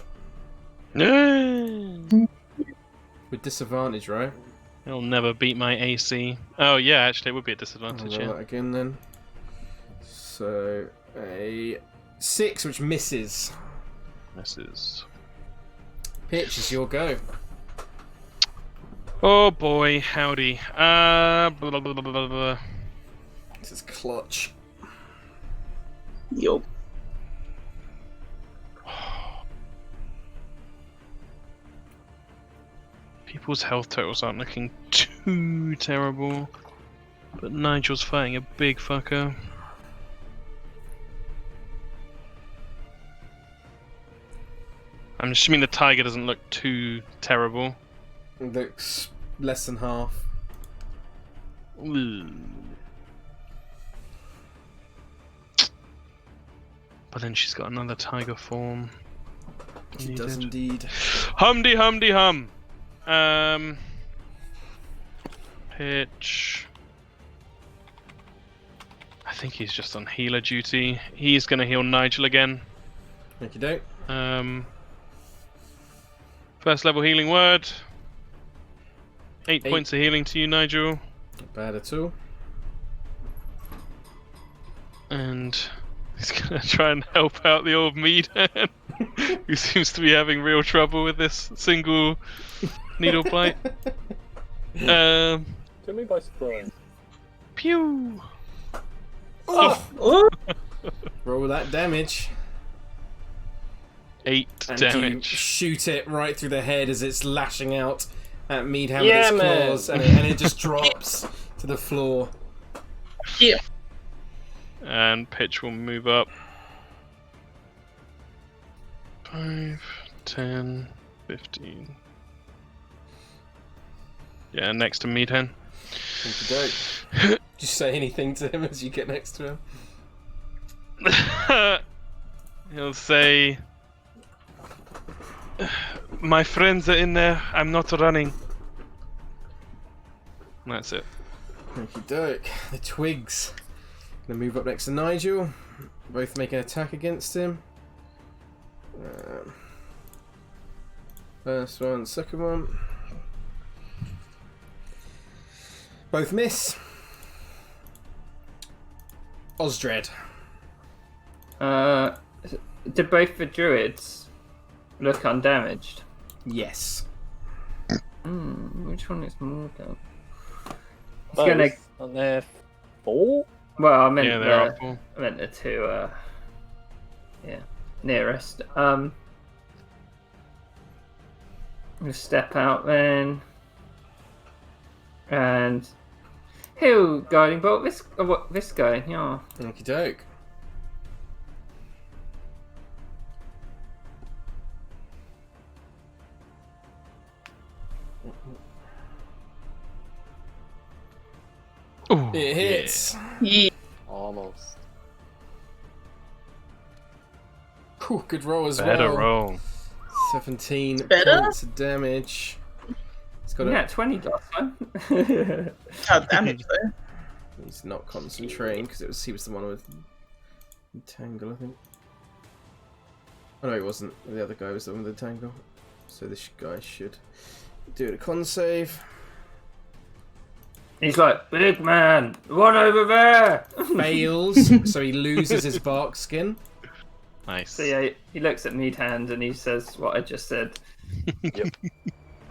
No. With disadvantage, right? He'll never beat my AC. Oh yeah, actually it would be a disadvantage. I'll roll Yeah. that again then. So a 6, which misses. Misses. Pitch, is your go. Oh boy, howdy. Blah, blah, blah, blah, blah, blah. This is clutch. Yo. People's health totals aren't looking too terrible, but Nigel's fighting a big fucker. I'm assuming the tiger doesn't look too terrible. It looks less than half. Ooh. But then she's got another tiger form. She does indeed. Humdy humdy hum. Pitch. I think he's just on healer duty. He's gonna heal Nigel again. Thank you, dope. First level healing word. 8 8. points of healing to you, Nigel. Not bad at all. And he's gonna try and help out the old Meadhan, who seems to be having real trouble with this single needle blight. Took me by surprise. Pew! Oh. Roll that damage. 8 And you damage. shoot it right through the head as it's lashing out at Meadhan Yeah, with its man. claws, and it just drops to the floor. Yeah. And Pitch will move up. 5, 10, 15. Yeah, next to Meadhan. Thank you, dope. Did you say anything to him as you get next to him? He'll say, "My friends are in there. I'm not running." And that's it. Thank you, dope. The twigs. Gonna move up next to Nigel. Both make an attack against him. First one, second one. Both miss. Osdred. Did both the druids look undamaged? Yes. Which one is more done? It's Both. gonna. Aren't there 4? Well, I meant Yeah, there are 4. I meant the two. Nearest. We'll step out then, and he'll guiding bolt this guy. Yeah. Okie doke. Ooh, It hits. Yeah. Almost. Cool, good roll as Better well. roll. 17 Better? points of damage. It's got Yeah, a... 20 last time. How damage though? He's not concentrating because he was the one with Tangle, I think. Oh no, he wasn't. The other guy was the one with the Tangle. So this guy should do a con save. He's like, big man, the one over there. Fails, so he loses his bark skin. Nice. So yeah, he looks at Meadhand and he says what I just said. Yep.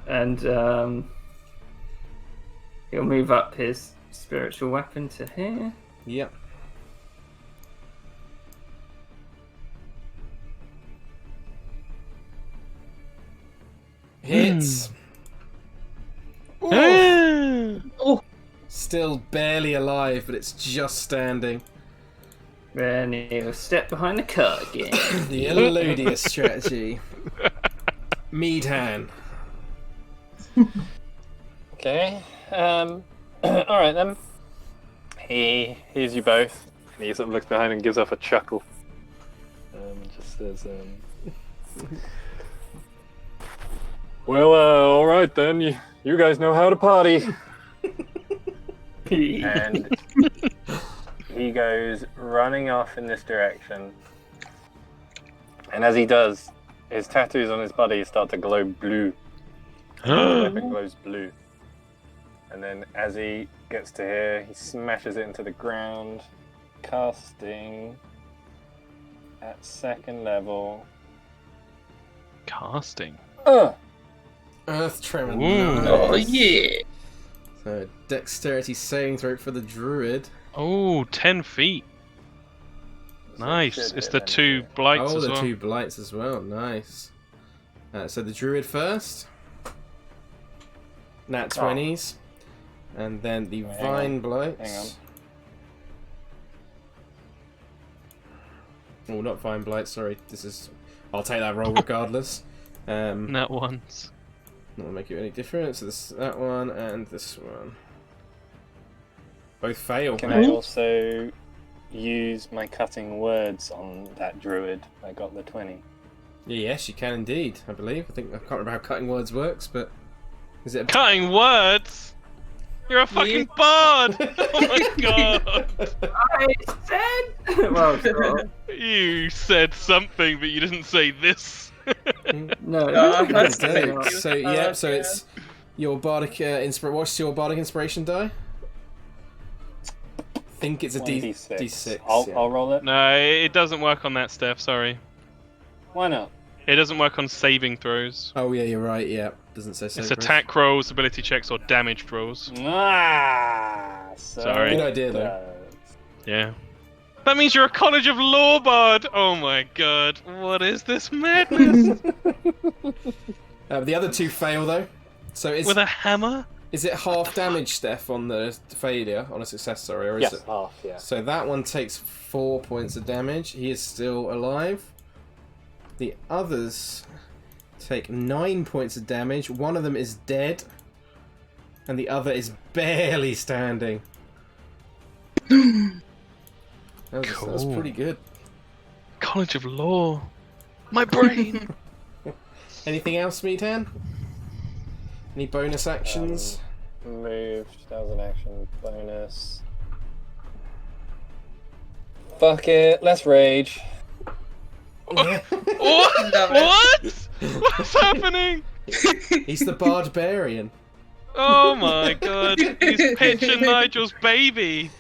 And he'll move up his spiritual weapon to here. Yep. Hits. Oh, Still barely alive, but it's just standing. Then he'll step behind the car again. The Elodius strategy. Meadhan. Okay. All right then. He hears you both. And he sort of looks behind and gives off a chuckle. Just says, "Well, all right then. You guys know how to party." And he goes running off in this direction. And as he does, his tattoos on his body start to glow blue. His weapon glows blue. And then as he gets to here, he smashes it into the ground, casting at 2nd level. Casting. Earth Tremor. Ooh. oh yeah. So, dexterity saving throw for the druid. Oh, 10 feet. Nice. should It's hit the then, 2 yeah. blights Oh, as the well. 2 blights as well. Nice. So the druid first. Nat 20s. And then the Hang vine on. blights. Hang Oh, not vine blights, sorry. I'll take that roll regardless. Nat ones. Not gonna make it any difference. So that one and this one. Both fail. Can I also use my cutting words on that druid? I got the 20. Yes, you can indeed, I believe. I can't remember how cutting words works, but is it Cutting words? You're a fucking bard! Oh my god! I said. Well, sort of. You said something, but you didn't say this. No. That's so so yeah, so it's your bardic what's your bardic inspiration die? I think it's a D6. D6. I'll roll it. No, it doesn't work on that, Steph, sorry. Why not? It doesn't work on saving throws. Oh yeah, you're right. Yeah, doesn't say so. It's attack rolls, ability checks, or damage rolls. Sorry. Good idea though. Yeah. That means you're a College of Law bard! Oh my god, what is this madness? The other 2 fail though. So With a hammer? is it half damage, Steph, on the failure, on a success, sorry, or is Yes, it? half, yeah. So that one takes 4 points of damage. He is still alive. The others take 9 points of damage. One of them is dead. And the other is barely standing. That was Cool. pretty good. College of Law. My brain! Anything else, Meadhan? Any bonus actions? Moved. That was an action bonus. Fuck it. Let's rage. What? Love What? What's happening? He's the barbarian. Oh my god, he's pinching Nigel's baby.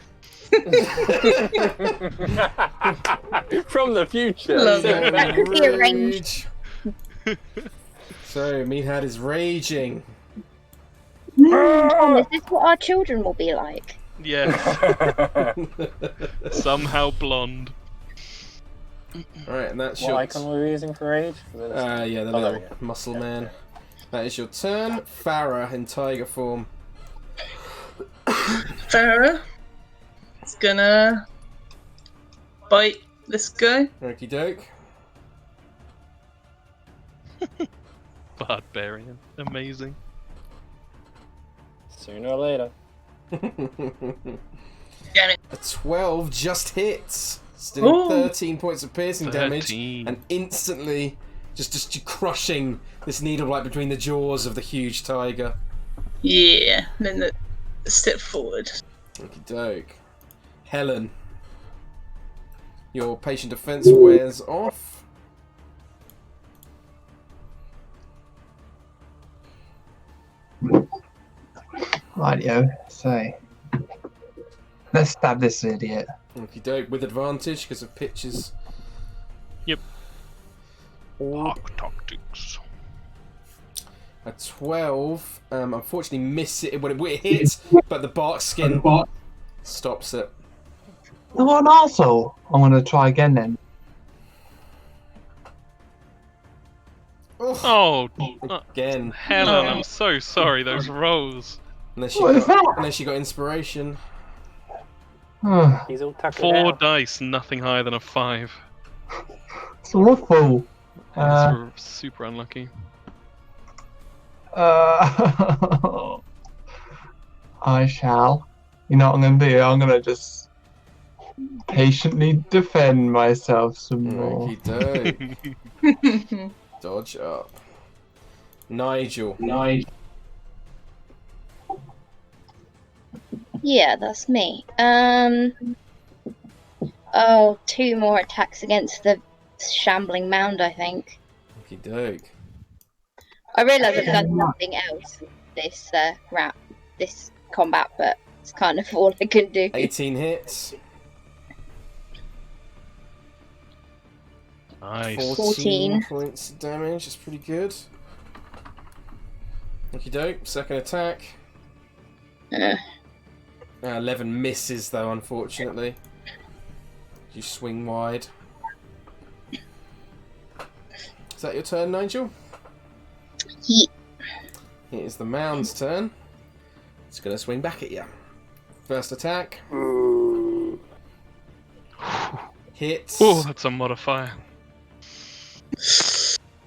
From the future. Love So it. That could be arranged. So Meadhan is raging. Tom, is this what our children will be like? Yes, somehow blonde. Alright, and that's What your... icon were we using for rage? yeah, the Oh, there little we go. muscle man. That is your turn. Farrah in tiger form. Farrah is gonna bite this guy. Okie doke. Barbarian, amazing. Sooner or later. Damn it. A 12 just hits. Still Ooh. 13 points of piercing damage. 13. And instantly just crushing this needle right between the jaws of the huge tiger. Yeah. Then the step forward. Okie doke. Helen. Your patient defense wears off. Rightio, so let's stab this idiot. Okie doke. With advantage because of pitches. Yep. Orb. Arc tactics. A 12. Unfortunately, miss it when it hits, but the bark skin stops it. What an arsehole! I'm gonna try again then. Oh, Again. Helen, I'm so sorry. Those rolls. Unless What is that? you got inspiration. He's all tuckered 4 out. dice, nothing higher than a 5. It's awful. That's super unlucky. I shall. You know what I'm going to do? I'm going to just patiently defend myself some more. Okey-doke. Dodge up. Nigel. Yeah, that's me. 2 more attacks against the shambling mound, I think. Okey-doke. I realise I've done nothing else this combat, but it's kind of all I can do. 18 hits. Nice. 14 points of damage. That's pretty good. Okey-doke. Second attack. 11 misses, though, unfortunately. You swing wide. Is that your turn, Nigel? Yeah. It is the mound's turn. It's going to swing back at you. First attack. Hits. Oh, that's a modifier.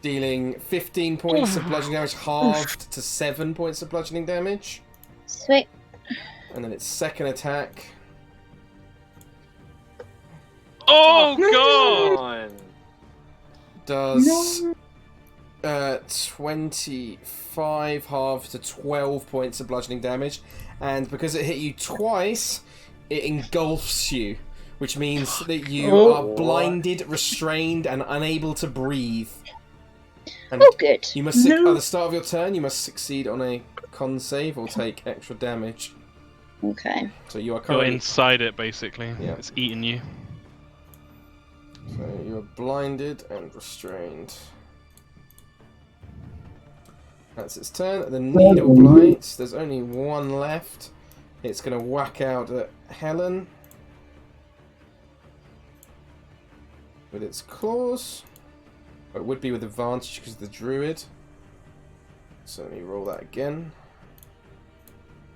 Dealing 15 points of bludgeoning damage, halved to 7 points of bludgeoning damage. Sweet. And then its second attack. Oh, God! Does 25 halved to 12 points of bludgeoning damage. And because it hit you twice, it engulfs you. Which means that you are blinded, restrained, and unable to breathe. And good. You must at the start of your turn, you must succeed on a con save or take extra damage. Okay. So you are You're currently inside it, basically. Yeah. It's eating you. So you are blinded and restrained. That's its turn. The needle blight. There's only one left. It's going to whack out at Helen with its claws. It would be with advantage because of the druid. So let me roll that again.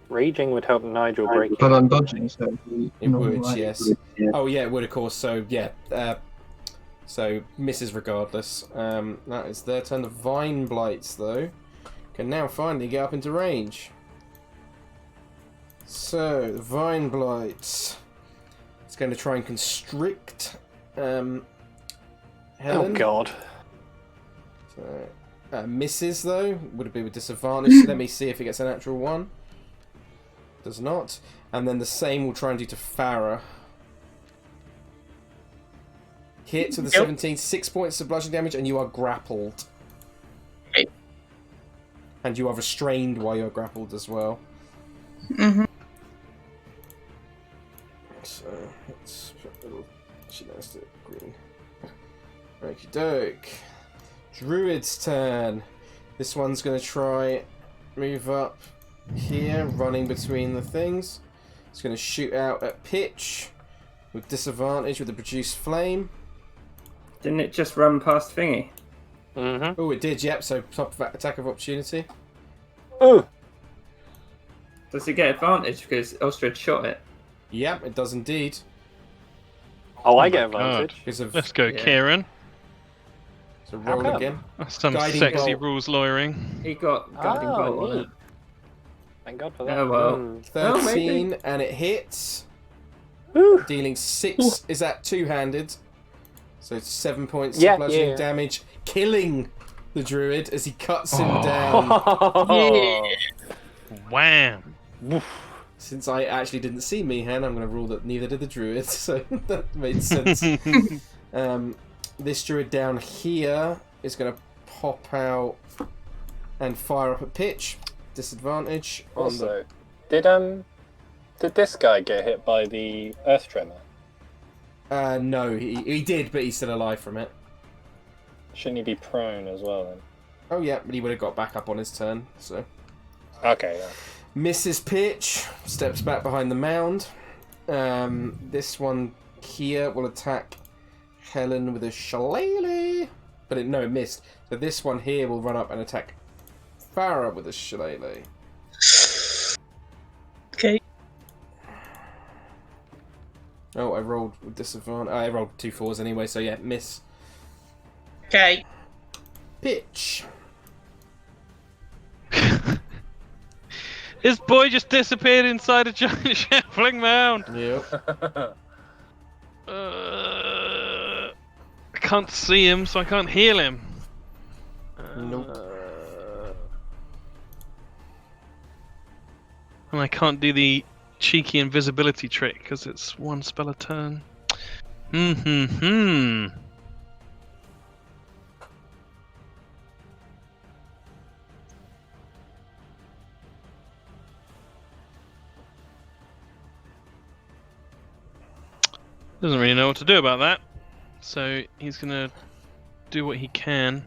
Raging would help Nigel break it. But I'm dodging, so... It would, yes. Yeah. Oh yeah, it would of course. So yeah, so misses regardless. That is their turn. The Vine Blights though can now finally get up into range. So the Vine Blights. It's going to try and constrict Helen. Oh God. So, misses though. Would it be with disadvantage? Let me see if it gets a natural one. Does not. And then the same will try and do to Farrah. Hit with the 17, 6 points of bludgeoning damage, and you are grappled. Okay. And you are restrained while you're grappled as well. Mm-hmm. So let's put a little. She knows the green. Okie doke. Druid's turn. This one's going to try move up here, running between the things. It's going to shoot out at pitch with disadvantage with the produced flame. Didn't it just run past Thingy? Mm-hmm. Oh, it did, yep. So top of attack of opportunity. Ooh. Does it get advantage because Osdred shot it? Yep, it does indeed. Oh, I get advantage. Because of, Let's go, Yeah. Kieran. so roll come? again. That's some Guiding sexy bolt. rules lawyering. He got guiding bolt on it. neat. Thank God for that. Oh well. Mm. 13, and it hits. Ooh. Dealing 6. Is that two-handed? So it's 7 points Yeah, of bludgeoning yeah. damage, killing the druid as he cuts him down. Wham! Since I actually didn't see Meehan, I'm going to rule that neither did the druid, so that made sense. This druid down here is going to pop out and fire up a pitch. Disadvantage. Also, did this guy get hit by the earth tremor? No, he did, but he's still alive from it. Shouldn't he be prone as well then? Oh yeah, but he would have got back up on his turn, so... Okay, yeah. Misses pitch, steps back behind the mound. This one here will attack Helen with a shillelagh. But it missed. So this one here will run up and attack Farrah with a shillelagh. Okay. Oh, I rolled with disadvantage. I rolled 2 4s anyway, so yeah, miss. Okay. Pitch. This boy just disappeared inside a giant shambling mound. Yep. I can't see him, so I can't heal him. Nope. And I can't do the cheeky invisibility trick because it's 1 spell a turn. Doesn't really know what to do about that, so he's gonna do what he can.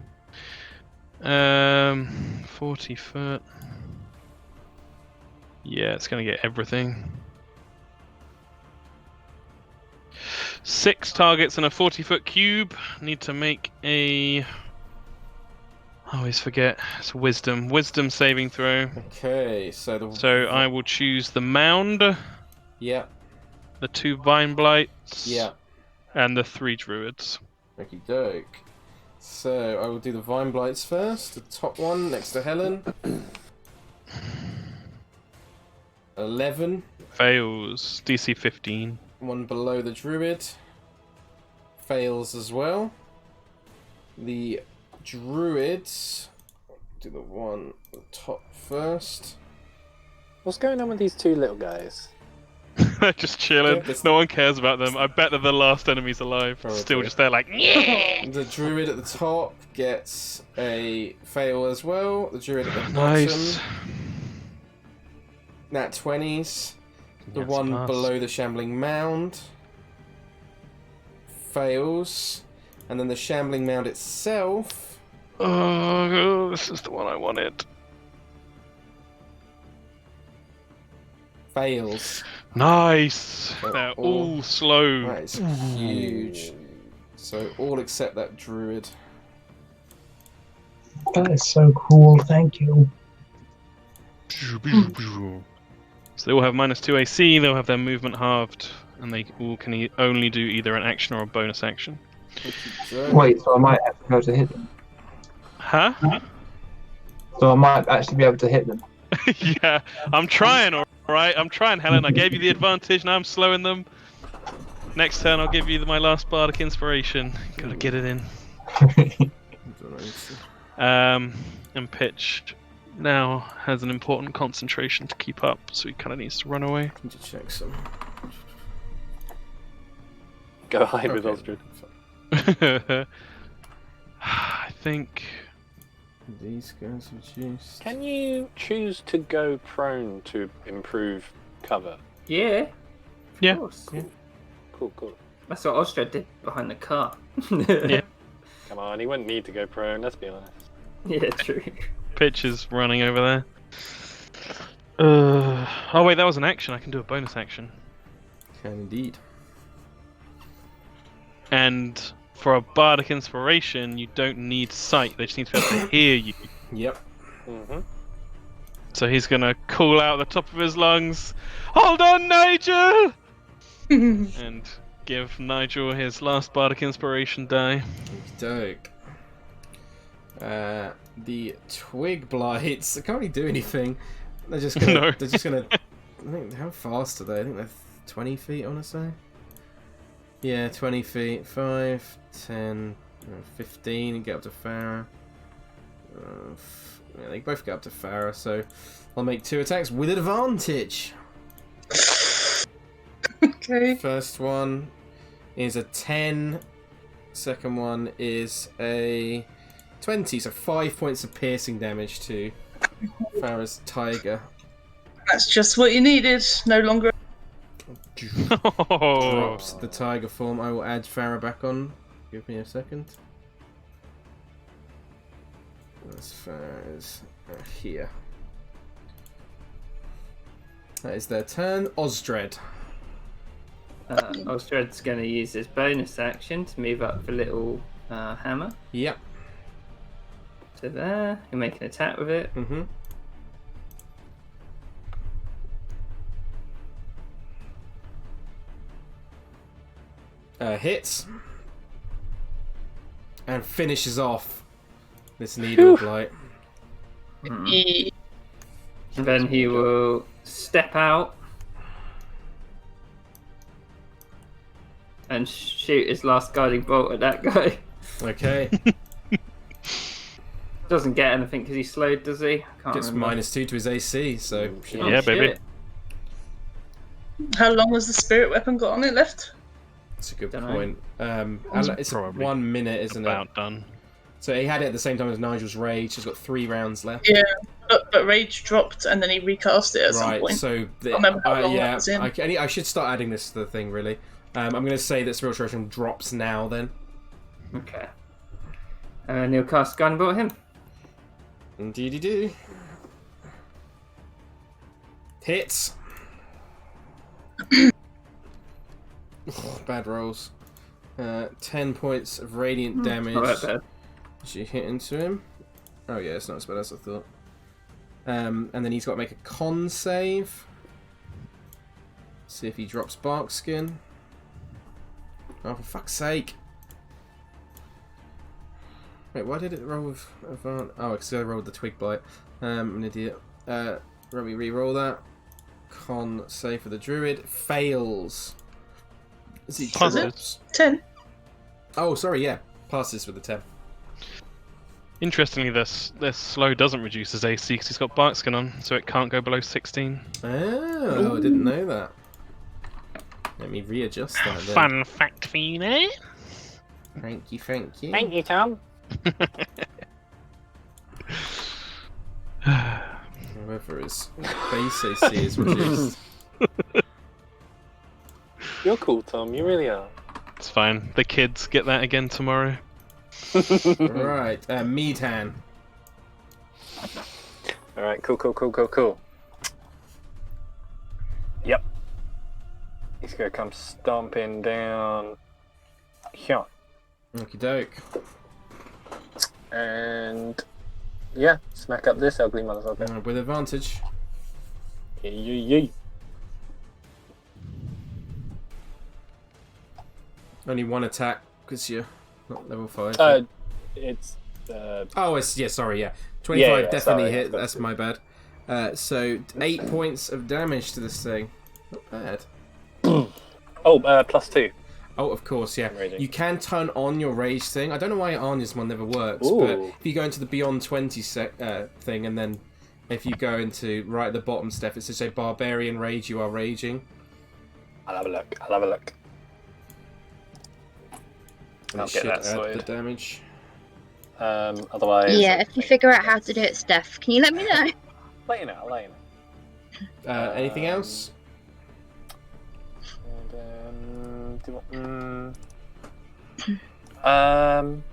40 foot. Yeah, it's gonna get everything. 6 targets and a 40-foot cube. Need to make a... I always forget. It's Wisdom saving throw. Okay, so So I will choose the mound, Yep. the 2 vine blights, Yep. and the 3 druids. Okie doke. So I will do the vine blights first. The top one next to Helen. 11. Fails. DC 15. One below the druid. Fails as well. The druids. Do the one at the top first. What's going on with these 2 little guys? They're just chilling. Yeah, No one cares about them. I bet they're the last enemies alive. Probably. Still just there like... The druid at the top gets a fail as well. The druid at the bottom. Nice. Nat 20s. The Yes, one pass. below the shambling mound fails. And then the shambling mound itself Oh, this is the one I wanted. fails. Nice. Oh, They're oh. all slow. That is huge. So all except that druid. That is so cool, thank you. So they all have -2 AC, they'll have their movement halved, and they all can only do either an action or a bonus action. Wait, so I might have to be able to hit them. Huh? So I might actually be able to hit them. Yeah, I'm trying, alright? I'm trying, Helen. I gave you the advantage, now I'm slowing them. Next turn, I'll give you my last bardic inspiration. Gotta get it in. And Pitch now has an important concentration to keep up, so he kind of needs to run away. Need to check some. Go hide with Okay. Osdred. I think... These guys reduced. Can you choose to go prone to improve cover? Yeah. Yeah. Of course. Yeah. Cool. That's what Osdred did behind the car. Yeah. Come on, he wouldn't need to go prone, let's be honest. Yeah, true. Pitch is running over there. Oh wait, that was an action. I can do a bonus action. Can indeed. And for a bardic inspiration, you don't need sight. They just need to be able to hear you. Yep. Mm-hmm. So he's gonna call out the top of his lungs, "Hold on, Nigel!" and give Nigel his last bardic inspiration die. Doke. The twig blights. They can't really do anything. They're just gonna. No. They're just gonna. I think how fast are they? I think they're 20 feet. I want to say. Yeah, 20 feet. 5, 10, 15, and get up to Farrah. Yeah, they both get up to Farrah. So I'll make 2 attacks with advantage. Okay. First one is a 10. Second one is a 20. So 5 points of piercing damage to Farrah's tiger. That's just what you needed. No longer. Drops the tiger form. I will add Farrah back on. Give me a second. as far as here. That is their turn. Osdred. Osdred's going to use his bonus action to move up the little hammer. Yep. To there. He'll make an attack with it. Mm-hmm. Hits. And finishes off this needle blight. And then he will step out and shoot his last guiding bolt at that guy. Okay. Doesn't get anything because he's slowed, does he? Can't Gets remember. -2 to his AC, so... Yeah, baby. How long has the spirit weapon got on it left? That's a good Dunno. point. It's Probably 1 minute, isn't it? About done. So he had it at the same time as Nigel's rage. He's got 3 rounds left. Yeah, but rage dropped and then he recast it at some Right, point. so... I remember how long that was in. I should start adding this to the thing, really. I'm going to say that Spiritual Restoration drops now, then. Okay. And he'll cast Guiding Bolt at him. Indeed he do. Hits. Bad rolls. 10 points of radiant damage. Not that bad. As you hit into him. Oh yeah, it's not as bad as I thought. And then he's got to make a con save. See if he drops Barkskin. Oh, for fuck's sake. Wait, why did it roll with advantage? Oh, because I rolled the Twig Blight. I'm an idiot. Let me re-roll that. Con save for the Druid. Fails. Is he Passes. 10. Oh, sorry, yeah. Passes with the 10. Interestingly, this slow doesn't reduce his AC because he's got Barkskin on, so it can't go below 16. Oh, I didn't know that. Let me readjust that then. Fun fact for you there. Thank you, thank you. Thank you, Tom. However, his base AC is reduced. You're cool, Tom. You really are. It's fine. The kids get that again tomorrow. Right, Meadhan. Alright, cool. Yep. He's gonna come stomping down here. Okie doke. And yeah, smack up this ugly motherfucker. With advantage. Yee. Only one attack because you're not level 5. It's Oh, sorry, yeah. 25 Yeah, definitely sorry, hit. I've got That's to. my bad. So 8 points of damage to this thing. Not bad. +2. Oh, of course, yeah. Raging. You can turn on your rage thing. I don't know why Anya's one never works, Ooh. but if you go into the Beyond 20 thing, and then if you go into right at the bottom, Steph, it says a Barbarian Rage, you are raging. I'll have a look. And I'll it get should that add sorted. the damage. Otherwise... Yeah, if you figure out how to do it, Steph, can you let me know? Let you know. Anything else? I'll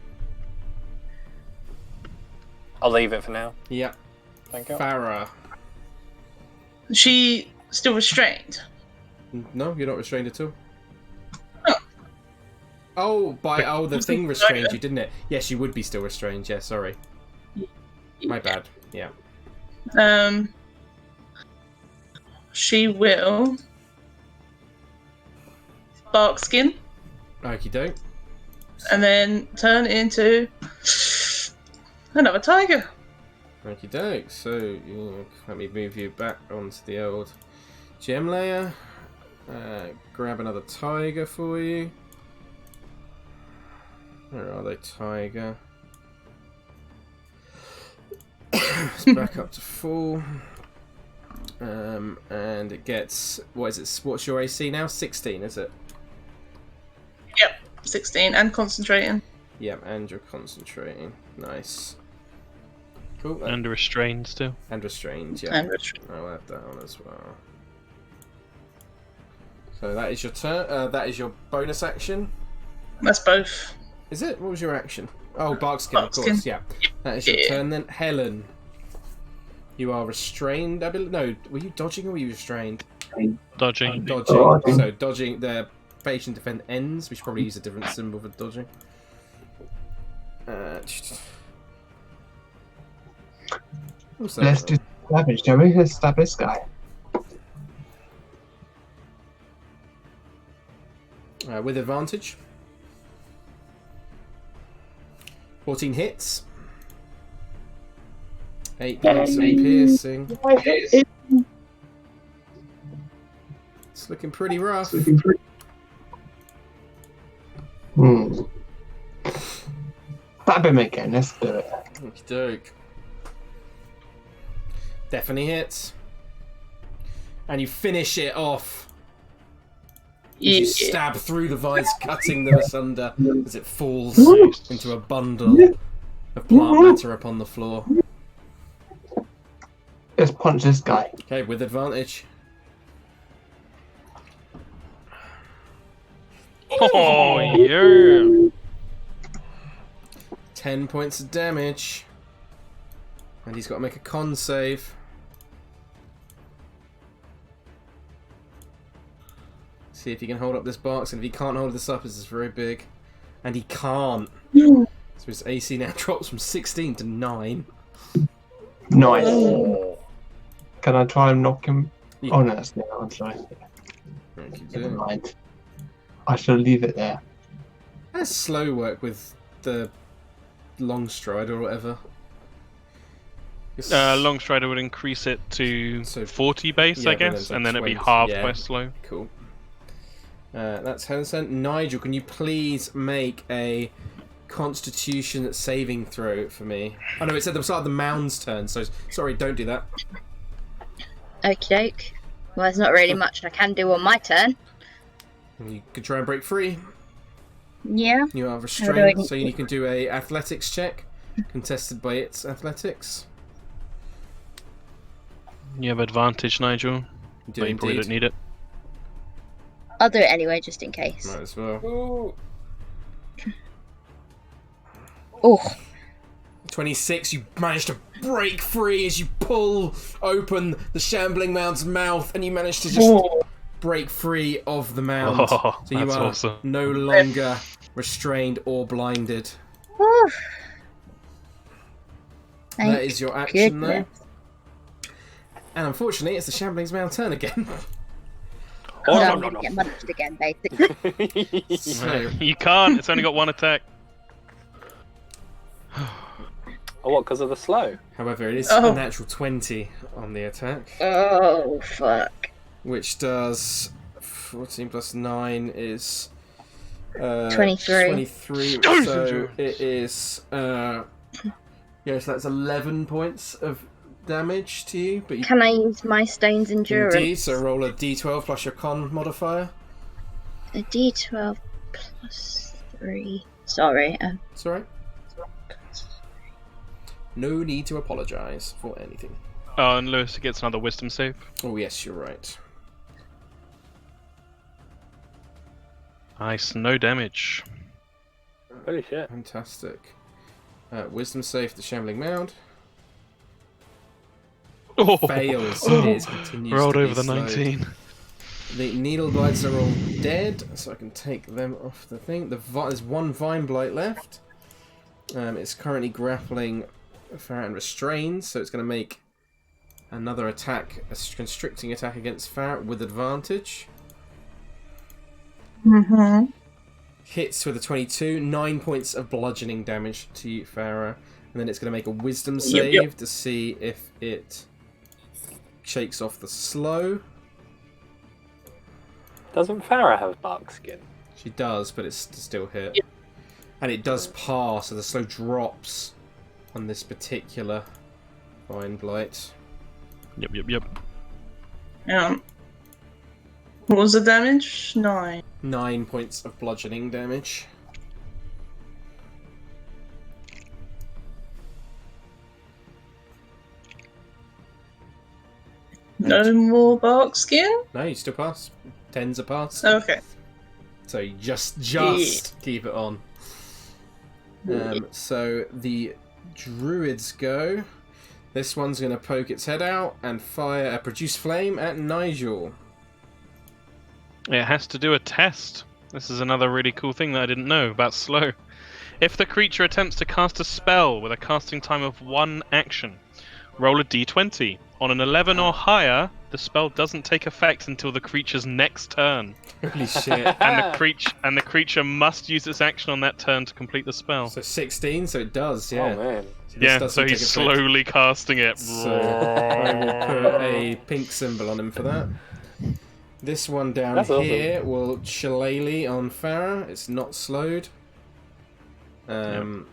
leave it for now. Yeah. Thank you. Farrah. She still restrained. No, you're not restrained at all. Oh. The thing restrained you, didn't it? Yes, you would be still restrained. Yeah, sorry. My bad. Yeah. She will Barkskin Okie doke. and then turn into another tiger. Okie doke. So let me move you back onto the old gem layer. Grab another tiger for you. Where are they, tiger? It's back up to full. And it gets, what is it? What's your AC now? 16, is it? Yep, 16 and concentrating. Yep, and you're concentrating. Nice. Cool. And restrained still. And restrained, yeah. And restrained. I'll add that on as well. So that is your turn. That is your bonus action. That's both. Is it? What was your action? Oh, Barkskin, of course, Barkskin. yeah. That is your Yeah. turn then. Helen. You are restrained, I believe. No, were you dodging or were you restrained? Dodging. Dodging. Dodging. So, dodging, the patient defend ends. We should probably use a different symbol for dodging. What's that? Let's do damage, shall we? Let's stab this guy. With advantage. 14 hits. 8 points of piercing. It's looking pretty rough. Stab him again, let's do it. Okie doke. Definitely hits. And you finish it off. As you stab through the vines, cutting them asunder as it falls into a bundle of plant matter upon the floor. Let's punch this guy. Okay, with advantage. Oh, yeah. 10 points of damage. And he's got to make a con save. See if he can hold up this box, and if he can't hold this up, this is very big. And he can't. So his AC now drops from 16 to 9. Nice. Can I try and knock him? Yeah. Oh no, that's the other one, sorry. Never mind. I shall leave it there. That's slow work with the long stride or whatever. Long strider would increase it to So- 40 base, yeah, I but then guess, it's like and then it'd be 20, halved yeah. by slow. Cool. That's Helen. Nigel, can you please make a Constitution saving throw for me? Oh no, it's at the start of the mound's turn, so sorry, don't do that. Okie doke. Well, there's not really much I can do on my turn. You can try and break free. Yeah. You are How do restrained, I- so you can do a athletics check, contested by its athletics. You have advantage, Nigel, You do but you probably indeed. don't need it. I'll do it anyway, just in case. Might as well. Ooh. Oh, 26, you manage to break free as you pull open the shambling mound's mouth, and you manage to just break free of the mound. Oh, so you that's are awesome. no longer restrained or blinded. whew. That is your action, though. goodness. And unfortunately, it's the shambling's mound turn again. So I'm going to get munched again, basically. So, You can't. It's only got one attack. Oh, what? Because of the slow? however, it is Oh. a natural 20 on the attack, Oh, fuck. which does 14 plus 9 is 23. 23. So it is so that's 11 points of damage to you. But you Can I use my stone's endurance? indeed, so roll a d12 plus your con modifier. A d12 plus 3. Sorry. It's alright. No need to apologise for anything. Oh, and Lewis gets another wisdom save. Oh yes, you're right. Nice, no damage. Holy shit. Fantastic. Wisdom save the shambling mound. Oh, Fails. It continues rolled to be over the slowed. 19. The needle blights are all dead, so I can take them off the thing. There's one vine blight left. It's currently grappling Farrah and restrained, so it's going to make another attack, a constricting attack against Farrah with advantage. Mm-hmm. Hits with a 22, 9 points of bludgeoning damage to Farrah, and then it's going to make a wisdom save to see if it shakes off the slow. Doesn't Farrah have bark skin? She does, but it's still hit. And it does pass, so the slow drops on this particular vine blight. Yep. What was the damage? 9. 9 points of bludgeoning damage. No more bark skin? No, you still pass. 10's a pass. Okay. So you just keep it on. So the druids go. This one's going to poke its head out and fire a produce flame at Nigel. It has to do a test. This is another really cool thing that I didn't know about slow. If the creature attempts to cast a spell with a casting time of 1 action, roll a d20. On an 11 or higher, the spell doesn't take effect until the creature's next turn. Holy shit. And the creature must use its action on that turn to complete the spell. So 16, so it does, yeah. Oh man. So he's slowly casting it. So I will put a pink symbol on him for that. This one down here will shillelagh on Farrah. It's not slowed. So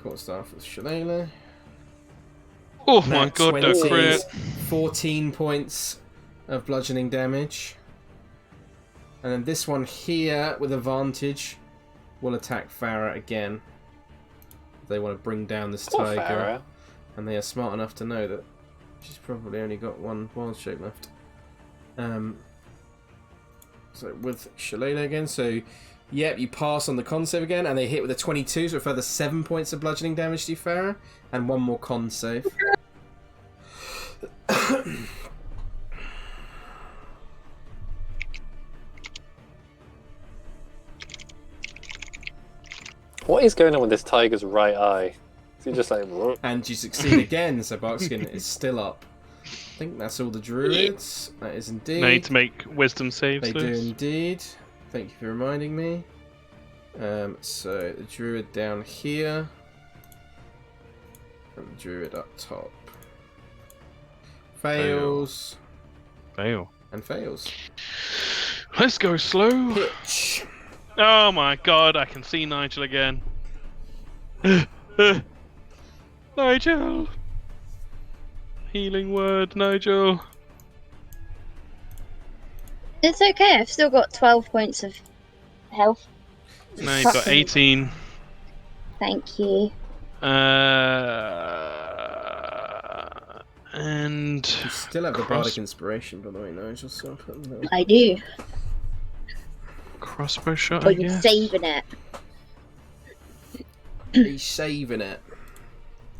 quarterstaff with shillelagh. Oh my god, no crit. 14 points of bludgeoning damage. And then this one here with advantage will attack Farrah again. They want to bring down this tiger. Farrah. And they are smart enough to know that she's probably only got 1 wild shape left. So with shillelagh again, so yep, you pass on the con save again, and they hit with a 22, so a further 7 points of bludgeoning damage to you, Farrah, and 1 more con save. What is going on with this tiger's right eye? Is he just like... And you succeed again, so Barkskin is still up. I think that's all the druids. That is indeed. They need to make wisdom saves. They do indeed. Thank you for reminding me. So the druid down here. And the druid up top. Fails. Fail. And fails. Let's go slow. Pitch. Oh my god, I can see Nigel again. Nigel! Healing word, Nigel. It's okay, I've still got 12 points of health. No, you've got 18. Thank you. And... You still have the bardic inspiration, by the way, Nigel. So I do. Crossbow shot, But I you're guess. saving it. He's saving it.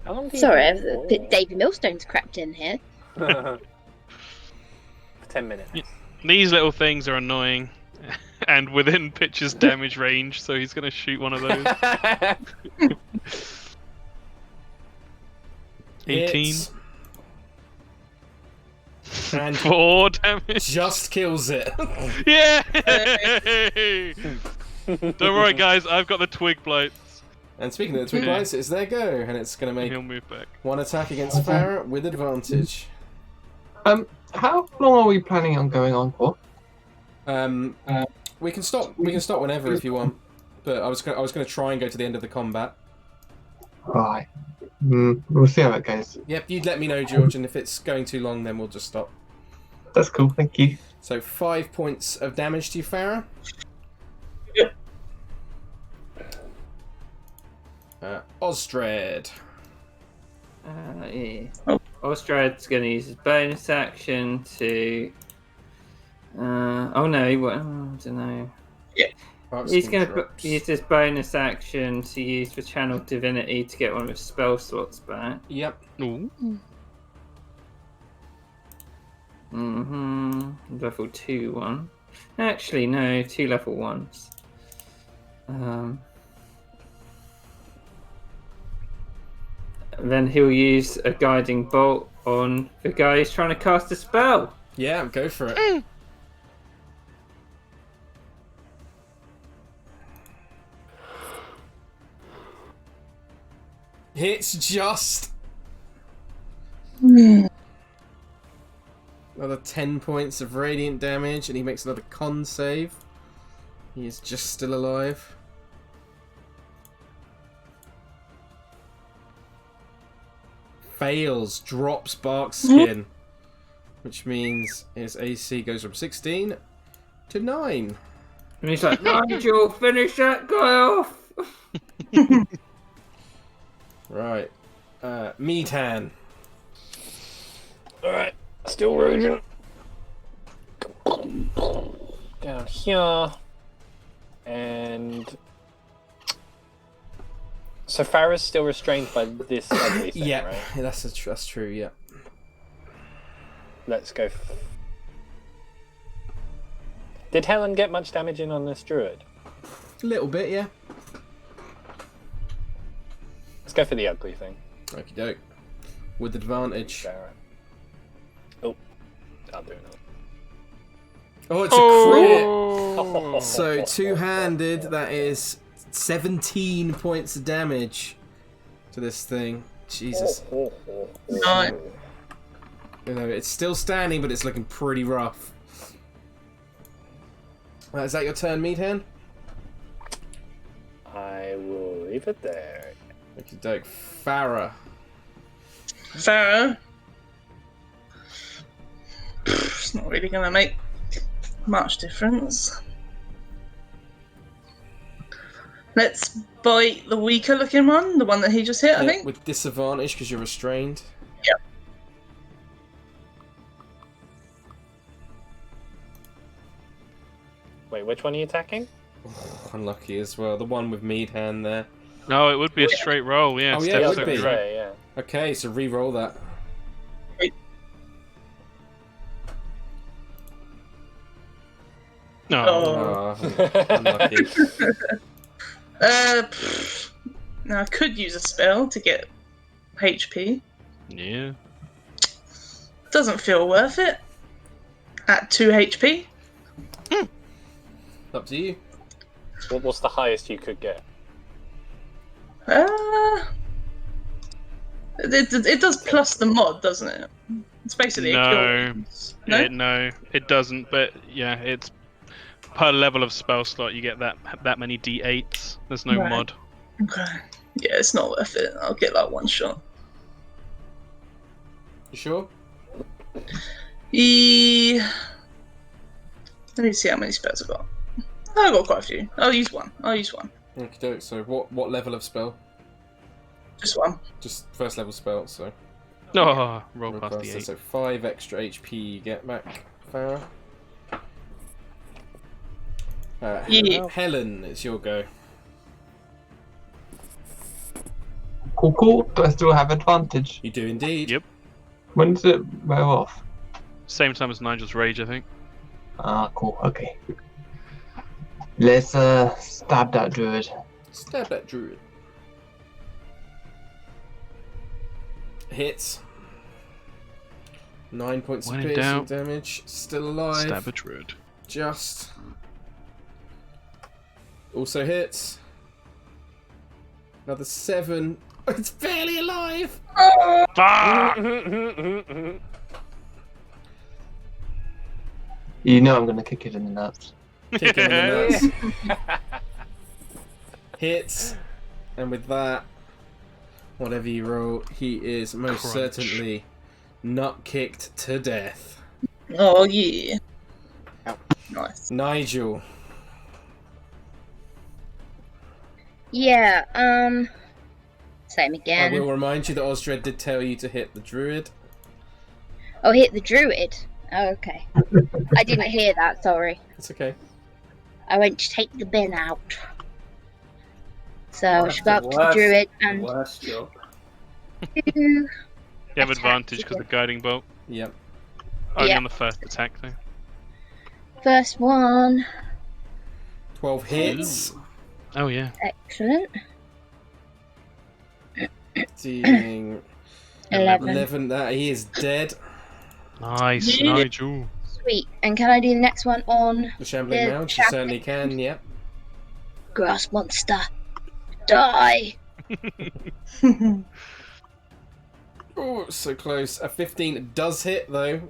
How long do you Sorry, have a bit Davy Millstone's crept in here. For 10 minutes. These little things are annoying. And within Pitch's damage range, so he's going to shoot one of those. 18. Hits. And 4 damage. just kills it. Yay! Don't worry, guys. I've got the twig blights. And speaking of the twig bites, it's their go, and it's going to make He'll move back. 1 attack against Farrah with advantage. How long are we planning on going on for? We can stop. We can stop whenever if you want. But I was going to try and go to the end of the combat. Right. We'll see how it goes. Yep, you'd let me know, George, and if it's going too long, then we'll just stop. That's cool, thank you. So 5 points of damage to you, Farrah. Yep. Osdred. Yeah. Osdred's going to use his bonus action to... oh no, he won't. I don't know. Yeah. He's going to use his bonus action to use for Channel Divinity to get one of his spell slots back. Yep. Ooh. Level 2 one. Actually, no, 2 level 1s. Then he'll use a guiding bolt on the guy who's trying to cast a spell. Yeah, go for it. Hits just. Another 10 points of radiant damage, and he makes another con save. He is just still alive. Fails, drops Bark's skin, which means his AC goes from 16 to 9. And he's like, Nigel, finish that guy off! Right. Meatan. Alright, still raging. Down here. And So Farrah's still restrained by this ugly thing, Yeah, right? that's true. Yeah. Let's go. Did Helen get much damage in on this druid? A little bit, yeah. Let's go for the ugly thing. Okie doke. With advantage. Farrah. Oh, I'll do it. Oh, it's a crit! So, two-handed, that is 17 points of damage to this thing. Jesus. No. You know, it's still standing, but it's looking pretty rough. Is that your turn, Meathead? I will leave it there. Okie doke. Farrah. Farrah. It's not really going to make much difference. Let's bite the weaker looking one, the one that he just hit, I think. With disadvantage because you're restrained. Yep. Wait, which one are you attacking? Oh, unlucky as well. The one with Meathead there. No, it would be a straight roll. Yeah. Oh, yeah, Steph it would said be. right. Yeah. Okay, so re-roll that. No. Oh, unlucky. Now I could use a spell to get HP. Yeah. Doesn't feel worth it. At 2 HP. Up to you. What's the highest you could get? It does plus the mod, doesn't it? It's basically a kill. No? No, it doesn't. But yeah, it's per level of spell slot you get that many d8s. There's no Right. mod. Okay. Yeah, it's not worth it. I'll get like one shot. You sure? Let me see how many spells I've got. Oh, I've got quite a few. I'll use one. Okie doke. So what level of spell? Just one. Just first level spell, so. Oh, roll past the 8. So 5 extra HP you get back, Farrah. Yeah. Helen, it's your go. Cool. Do I still have advantage? You do indeed. Yep. When does it wear off? Same time as Nigel's rage, I think. Ah, cool. Okay. Let's stab that druid. Stab that druid. Hits. 9 points When of in piercing doubt, damage. Still alive. Stab a druid. Just. Also hits. Another 7. It's barely alive! Ah! You know I'm gonna kick it in the nuts. Kick him in the nuts. Hits. And with that, whatever you roll, he is most Crunch. certainly nut kicked to death. Oh yeah. Nice. Nigel. Yeah, same I again. will remind you that Osdred did tell you to hit the druid. Oh, hit the druid. Oh, okay. I didn't hear that, sorry. It's okay. I went to take the bin out. So I should go up to the druid and Worst job. do You have attack advantage because the again. guiding bolt. Yep. Only Yeah. on the first attack, though. First one. 12 hits. Oh, yeah. Excellent. Dealing 11. 11. That he is dead. Nice, Yeah. Nigel. Sweet. And can I do the next one on The shambling The mount, you certainly can, yep. grass monster? Die! Oh, so close. A 15 does hit, though.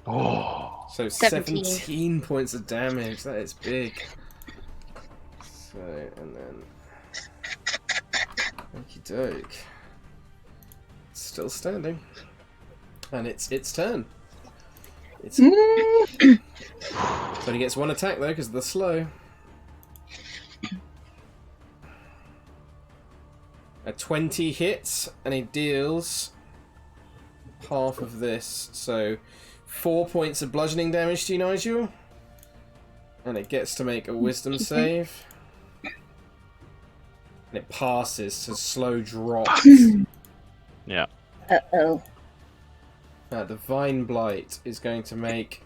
Oh. So 17. 17 points of damage. That is big. So, and then... Okie doke. Still standing. And it's its turn. It's... But he gets one attack, though, because of the slow. A 20 hits, and he deals half of this. So 4 points of bludgeoning damage to you, Nigel. And it gets to make a wisdom save. And it passes, so slow drop. Yeah. Uh-oh. The Vine Blight is going to make...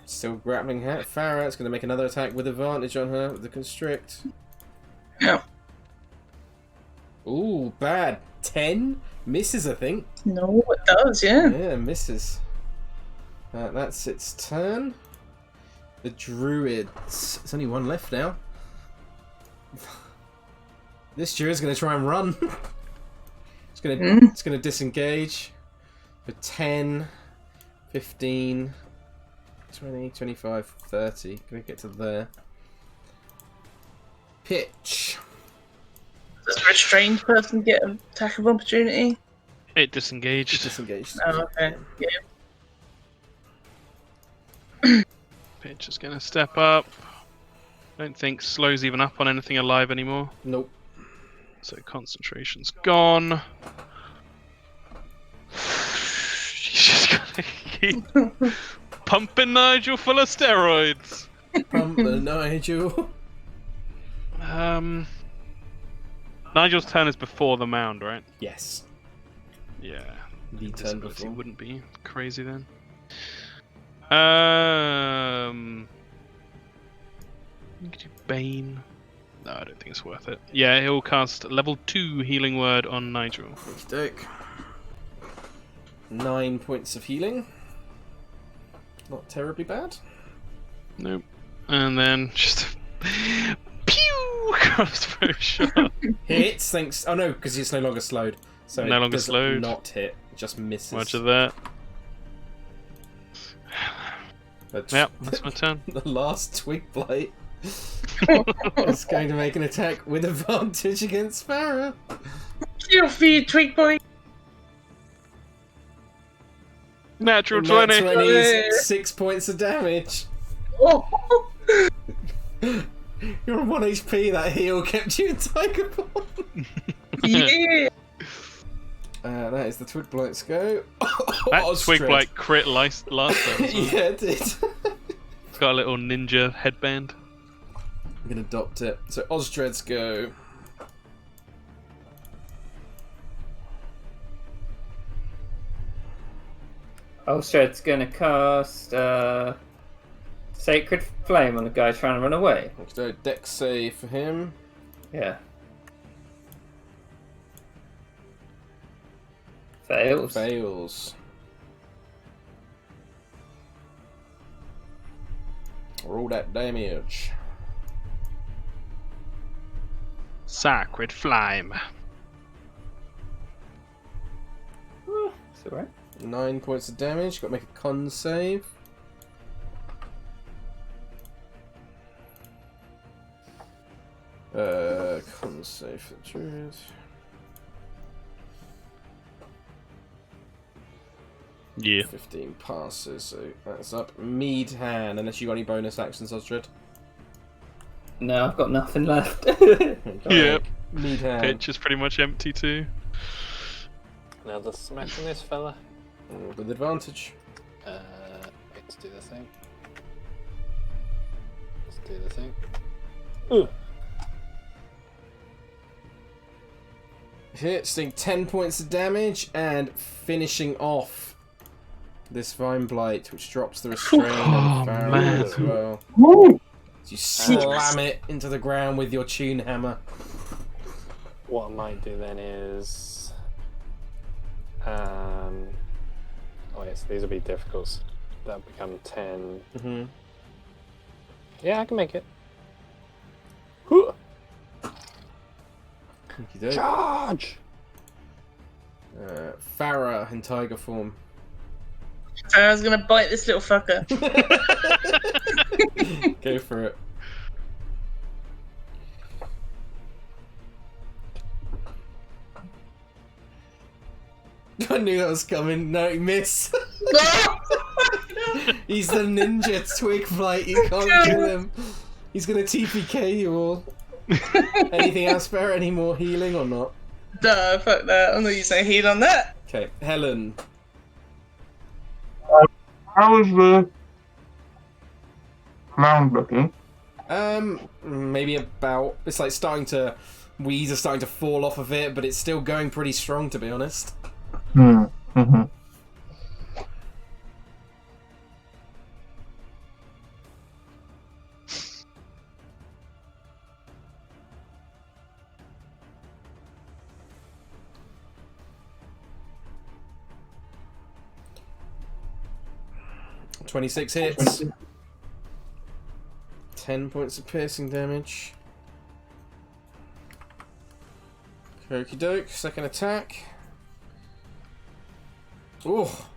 Still grappling her. Farrah is going to make another attack with advantage on her with the Constrict. Yeah. Ooh, bad. 10? Misses, I think. No, it does, yeah. Yeah, misses. That's its turn. The Druids. There's only one left now. This Druid's going to try and run. It's going to disengage for 10, 15, 20, 25, 30. Going to get to there. Pitch. Does a restrained person get an attack of opportunity? It disengaged. Disengaged. Oh, okay. Yeah. Pitch is going to step up. Don't think slow's even up on anything alive anymore. Nope. So concentration's gone. She's just gonna keep pumping Nigel full of steroids. Pumping Nigel. Nigel's turn is before the mound, right? Yes. Yeah. The turn Disability before. wouldn't be crazy then. You could do Bane. No, I don't think it's worth it. Yeah, he'll cast level 2 healing word on Nigel. Okey-doke. 9 points of healing. Not terribly bad. Nope. And then just pew crossbow shot. Hits, thanks. Oh no, because it's no longer slowed. So No it longer does slowed. Not hit. It just misses. Much of that. But Yep, that's my turn. the last Twig Blight is going to make an attack with advantage against Farrah. Kill for you, Twig Boy. Natural Nat 20. 20's 6 points of damage. Oh. You're on 1 HP. That heal kept you in Tiger Bomb. Yeah. That is the Twig Blight's go. That Osdred. Twig Blight crit last turn. as well. Yeah, it did. It's got a little ninja headband. I'm gonna adopt it. So Osdred's go. Osdred's gonna cast Sacred Flame on the guy trying to run away. So dex save for him. Yeah. Fails. Fails. Roll that damage. Sacred Flame. It's alright. 9 points of damage. Got to make a con save. Con save for the Druid. Yeah. 15 passes, so that's up. Mead hand, unless you got any bonus actions, Osdred. No, I've got nothing left. Yep. Mead hand. Pitch is pretty much empty too. Another smack on this fella. With advantage. Let's do the thing. Let's do the thing. Ooh. Hits, doing 10 points of damage, and finishing off this Vine Blight, which drops the restrain on Farrah man. as well. As you slam it into the ground with your tune hammer. What I might do then is... Oh yes, these will be difficult. That'll become 10. Mm-hmm. Yeah, I can make it. Charge! Farrah in tiger form. I was gonna bite this little fucker. Go for it. I knew that was coming. No, he missed. He's the ninja Twig Blight. You can't kill him. He's gonna TPK you all. Anything else, Farrah? Any more healing or not? No, fuck that. I'm not using a heat on that. Okay, Helen. How is the mound looking? Maybe about. It's like starting to. Weeds are starting to fall off of it, but it's still going pretty strong, to be honest. Mm-hmm. 26 hits. 10 points of piercing damage. Okie doke, second attack. Oh,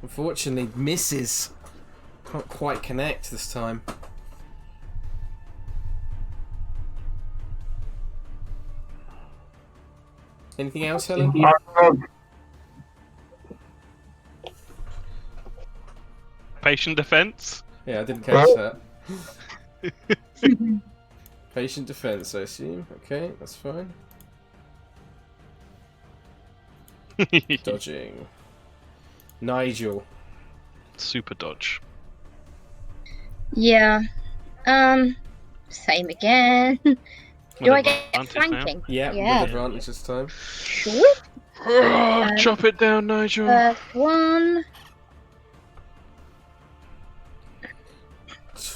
unfortunately misses. Can't quite connect this time. Anything else, Helen? Patient defense. Yeah, I didn't catch that. Patient defense, I assume. Okay, that's fine. Dodging. Nigel. Super dodge. Yeah. Same again. Do I get advantage flanking? now. Yeah, with advantage this time. Sure. Chop it down, Nigel. First one.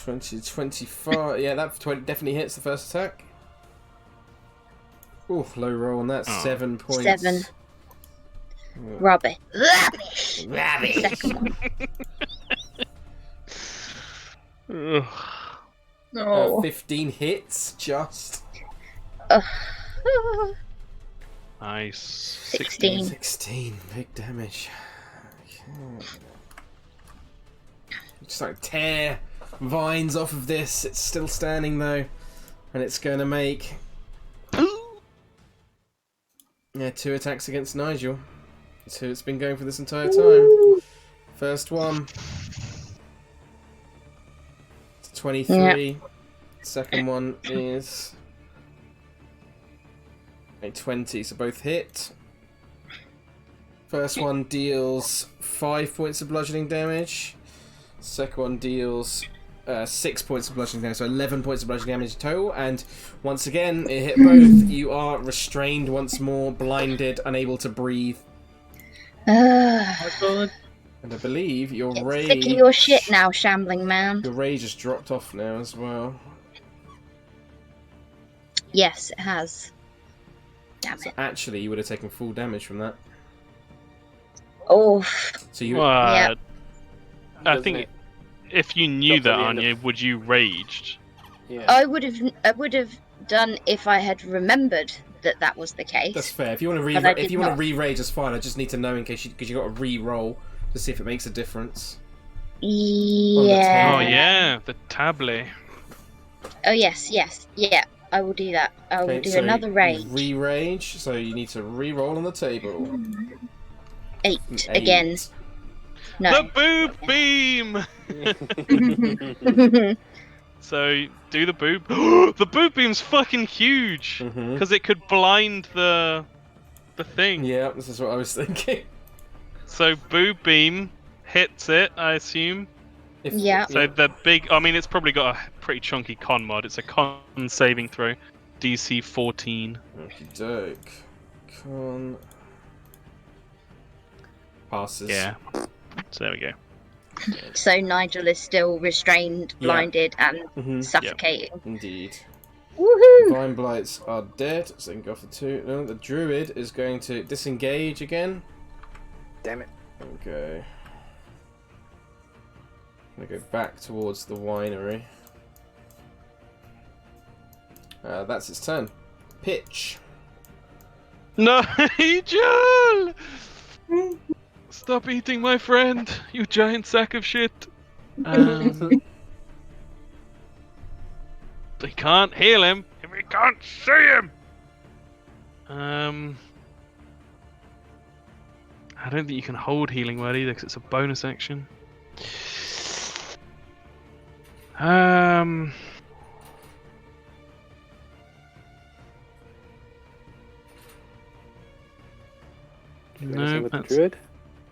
20, 25. Yeah, that definitely hits the first attack. Ooh, low roll on that. 7 points. 7. Rubbish. Rubbish. Second one. No. 15 hits, just. Nice. 16. 16, big damage. Okay. Just like tear vines off of this. It's still standing though, and it's going to make 2 attacks against Nigel. That's who it's been going for this entire time. First one, 23. Yep. Second one is a 20, so both hit. First one deals 5 points of bludgeoning damage. Second one deals 6 points of bludgeoning damage, so 11 points of bludgeoning damage total. And once again, it hit both. You are restrained once more, blinded, unable to breathe. Oh God. And I believe your Get rage. sick of your shit now, shambling man. Your rage has dropped off now as well. Yes, it has. Damn So it. actually, you would have taken full damage from that. Oh. So you. Yeah. I Doesn't think it if you knew stop that, at the end Anja, would you raged? Yeah. I would have done if I had remembered that was the case. That's fair. If you want to But I if did you want to not. re-rage, that's fine. I just need to know in case because you got to re-roll to see if it makes a difference. Yeah. Oh yeah, the tablet. Oh yes, yeah. I will do that. I will do so another rage. you re-rage, so you need to re-roll on the table. 8 8. again. No. The boob beam. So do the boob. The boob beam's fucking huge Mhm. because it could blind the thing. Yeah, this is what I was thinking. So boob beam hits it, I assume. Yeah. So the big. I mean, it's probably got a pretty chunky con mod. It's a con saving throw, DC 14. Okie doke. Con. Passes. Yeah. So there we go. So Nigel is still restrained, Yeah. blinded, and Mhm. suffocating. Indeed. Woohoo! Vine blights are dead, so they can go for 2. No, the druid is going to disengage again. Damn it. Okay. I'm gonna go back towards the winery. That's its turn. Pitch. Nigel! Stop eating my friend, you giant sack of shit. We can't heal him if we can't see him. I don't think you can hold healing word either because it's a bonus action. No, with the that's druid?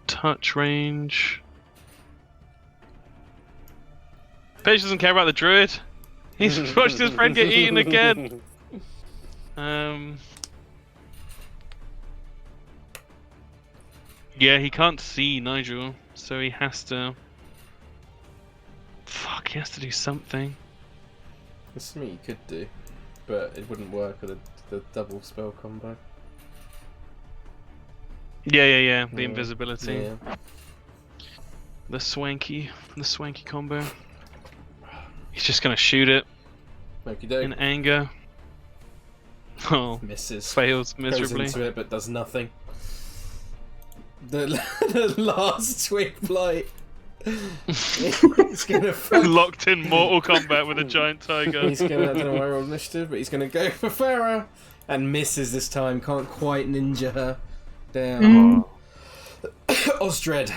touch range. Paige doesn't care about the druid. He's watched his friend get eaten again. Yeah, he can't see Nigel, so he has to. Fuck, he has to do something. There's something you could do, but it wouldn't work with the double spell combo. Yeah. The invisibility. Yeah. The swanky combo. He's just gonna shoot it in anger. Oh, misses. Fails miserably. Goes into it, but does nothing. The last twig blight. He's gonna locked in Mortal Kombat with a giant tiger. He's gonna, I don't know why I rolled initiative, but he's gonna go for Farrah and misses this time. Can't quite ninja her down. Osdred.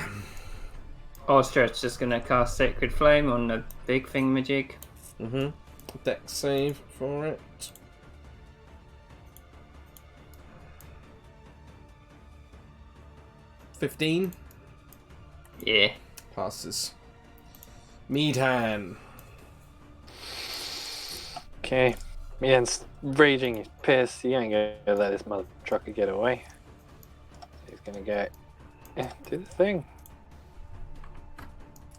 Osdred's just gonna cast Sacred Flame on the big thingamajig. Dex save for it. $15. Yeah. Passes. Meadhan. Okay. Meadhan's raging, he's pissed. He ain't gonna let this mother trucker get away. He's gonna go. Do the thing.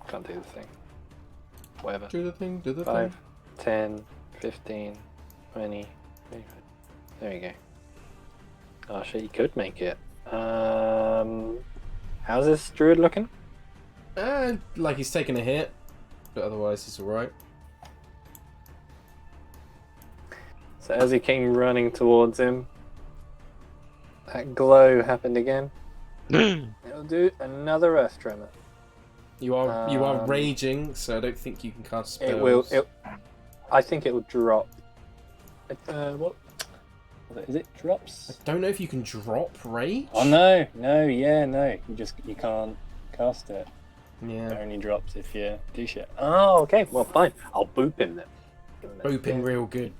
Can't do the thing. Whatever. Do the thing, do the 5, thing. 10, 15, 20. There you go. Oh shit, you could make it. How's this druid looking? Like he's taking a hit, but otherwise he's alright. So as he came running towards him, that glow happened again. It'll do another earth tremor. You are raging, so I don't think you can cast spells. It will. I think it will drop. What? Is it drops? I don't know if you can drop rage. Oh no! You can't cast it. Yeah. It only drops if you do shit. Oh, okay. Well, fine. I'll boop him then. Boop him real good.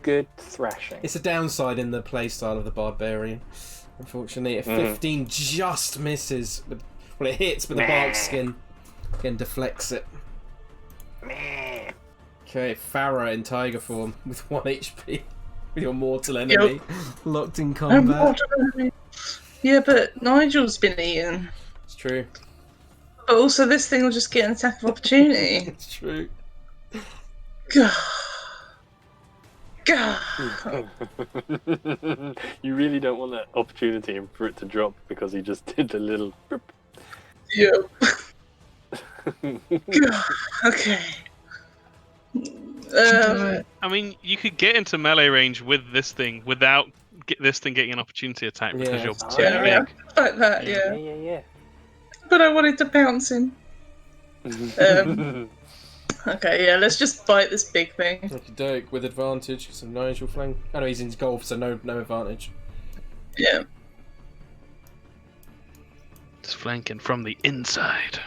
Good thrashing. It's a downside in the playstyle of the barbarian. Unfortunately, a 15 just misses. Well, it hits, but the bark skin again deflects it. Okay, Farrah in tiger form with 1 HP. With your mortal enemy locked in combat. Yeah, but Nigel's been eaten. It's true. But also, this thing will just get an attack of opportunity. It's true. God. You really don't want that opportunity for it to drop because he just did a little. Yep. Okay. I mean, you could get into melee range with this thing without this thing getting an opportunity attack because you're too big. Like that, yeah. Yeah. But I wanted to pounce him. Okay, yeah, let's just fight this big thing. Okey-doke, with advantage, because of Nigel flank. Oh no, he's in golf, so no advantage. Yeah. Just flanking from the inside.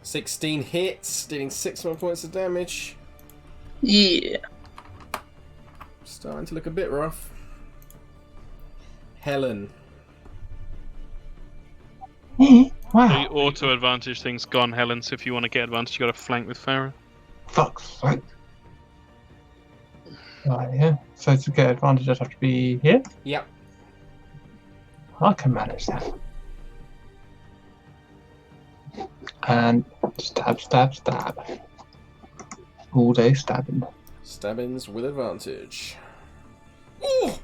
16 hits, dealing 6 more points of damage. Yeah. Starting to look a bit rough. Helen. Wow. The auto advantage thing's gone, Helen, so if you want to get advantage, you got to flank with Farrah. Fuck's sake. Right, yeah. So to get advantage, I have to be here? Yep. I can manage that. And stab. All day stabbing. Stabbings with advantage.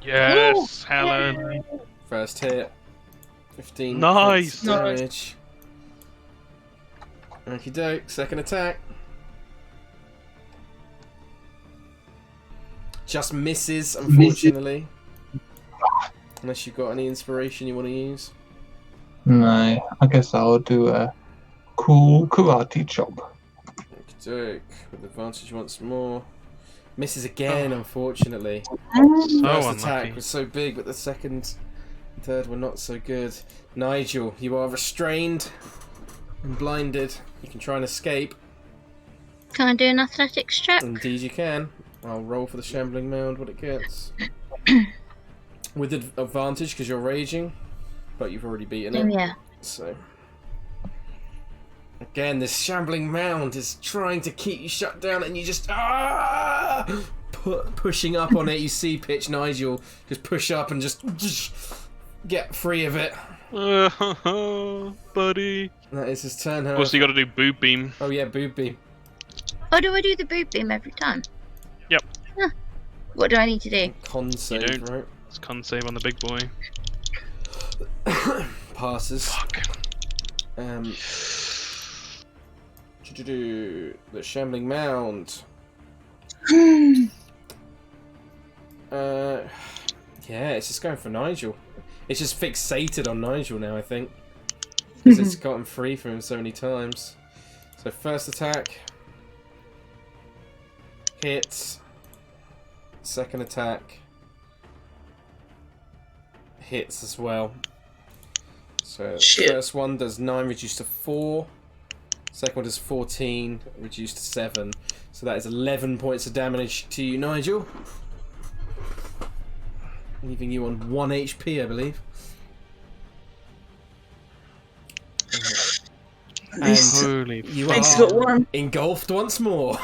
Yes, Helen. First hit. 15 Nice. damage. Okie doke. Second attack. Just misses, unfortunately. Unless you've got any inspiration you want to use. No, I guess I'll do a cool karate chop. Okie doke. With advantage once more. Misses again, unfortunately. So First unlucky. attack was so big, but the second and third were not so good. Nigel, you are restrained and blinded. You can try and escape. Can I do an athletics check? Indeed you can. I'll roll for the shambling mound what it gets. With advantage because you're raging, but you've already beaten it. Oh yeah. So again, this shambling mound is trying to keep you shut down, and you just pushing up on it. You see Pitch Nigel just push up and just get free of it. Buddy. That is his turn. Of course, you got to do boob beam. Oh yeah, boob beam. Oh, do I do the boob beam every time? Yep. Huh. What do I need to do? Con save, right? It's con save on the big boy. Passes. Fuck. The shambling mound. Yeah, it's just going for Nigel. It's just fixated on Nigel now, I think. Because it's gotten free from him so many times. So first attack. Hits. Second attack. Hits as well. So first one does 9, reduced to 4. Second one does 14, reduced to 7. So that is 11 points of damage to you, Nigel. Leaving you on 1 HP, I believe. And Holy you fuck. are engulfed once more.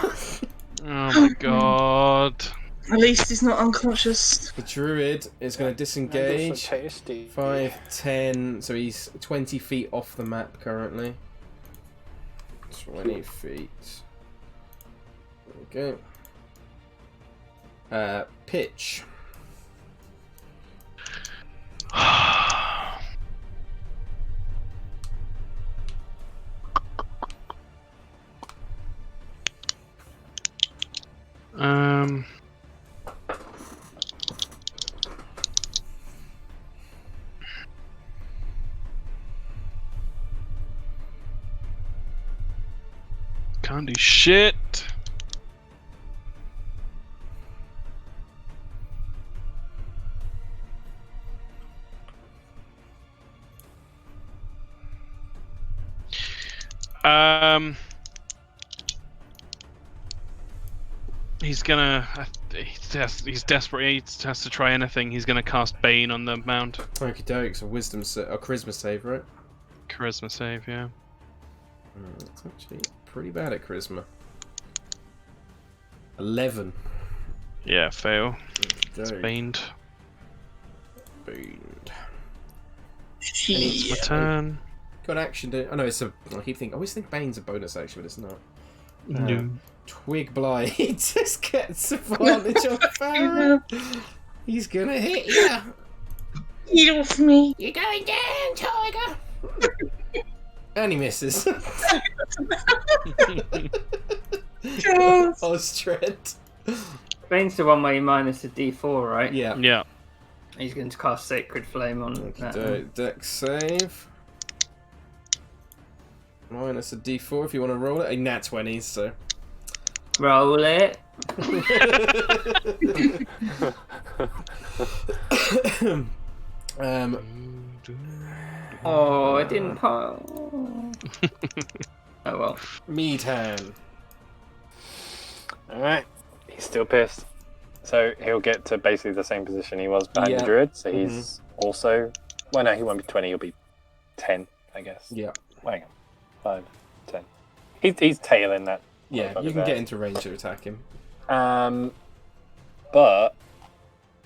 Oh my god. At least he's not unconscious. The druid is going to disengage. Tasty. 5, 10, so he's 20 feet off the map currently. 20 feet. There we go. Pitch. Can't do shit. He's gonna. He's desperate. He has to try anything. He's gonna cast Bane on the mound. Okie doke, so wisdom or charisma save, right? Charisma save, yeah. It's actually pretty bad at charisma. 11. Yeah, fail. It's Doke. baned. Baned. It's my turn. Got action, do oh no, it's a. I always think Bane's a bonus action, but it's not. No. Twig Blight. He just gets advantage on Farrah. He's gonna hit you. Get off me. You're going down, Tiger. And he misses. Osdred. Bane's the one where you minus a d4, right? Yeah. Yeah. He's going to cast Sacred Flame on that. Dex save. Minus a d4 if you want to roll it. A nat 20s, so. Roll it. Oh, I didn't pile. Oh well. Me turn. Alright, he's still pissed. So he'll get to basically the same position he was behind the druid, so he's also... Well, no, he won't be 20, he'll be 10, I guess. Yeah. Hang on. 5, 10. He's tailing that. Yeah, you can get into range to attack him. But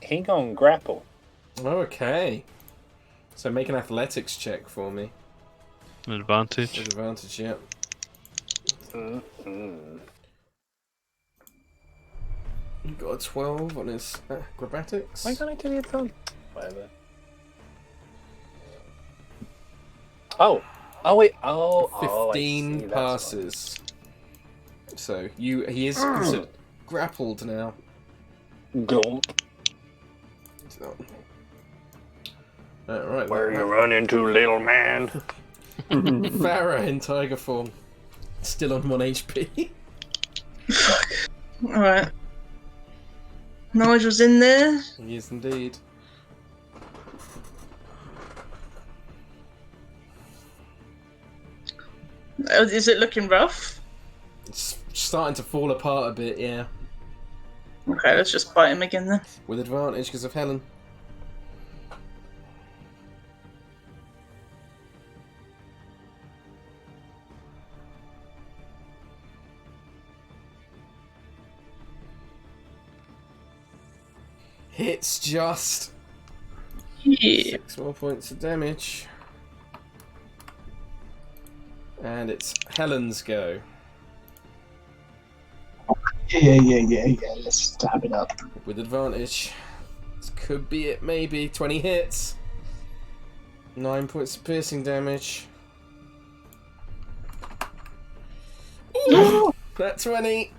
he gonna grapple. Okay. So make an athletics check for me. An advantage. Advantage, yeah. Mm-hmm. He got a 12 on his acrobatics. Why can't I do the advantage? Whatever. Oh! Oh wait! Oh! 15 passes. So he is considered grappled now. Gulp. Right. Where you running to, little man? Farrah in tiger form, still on 1 HP. Alright. Nigel's in there. He is indeed. Is it looking rough? It's starting to fall apart a bit, yeah. Okay, let's just bite him again then. With advantage because of Helen. Hits just. Yeah. 6 more points of damage. And it's Helen's go. Yeah. Let's stab it up. With advantage. This could be it, maybe. 20 hits. 9 points of piercing damage. Ooh, that 20.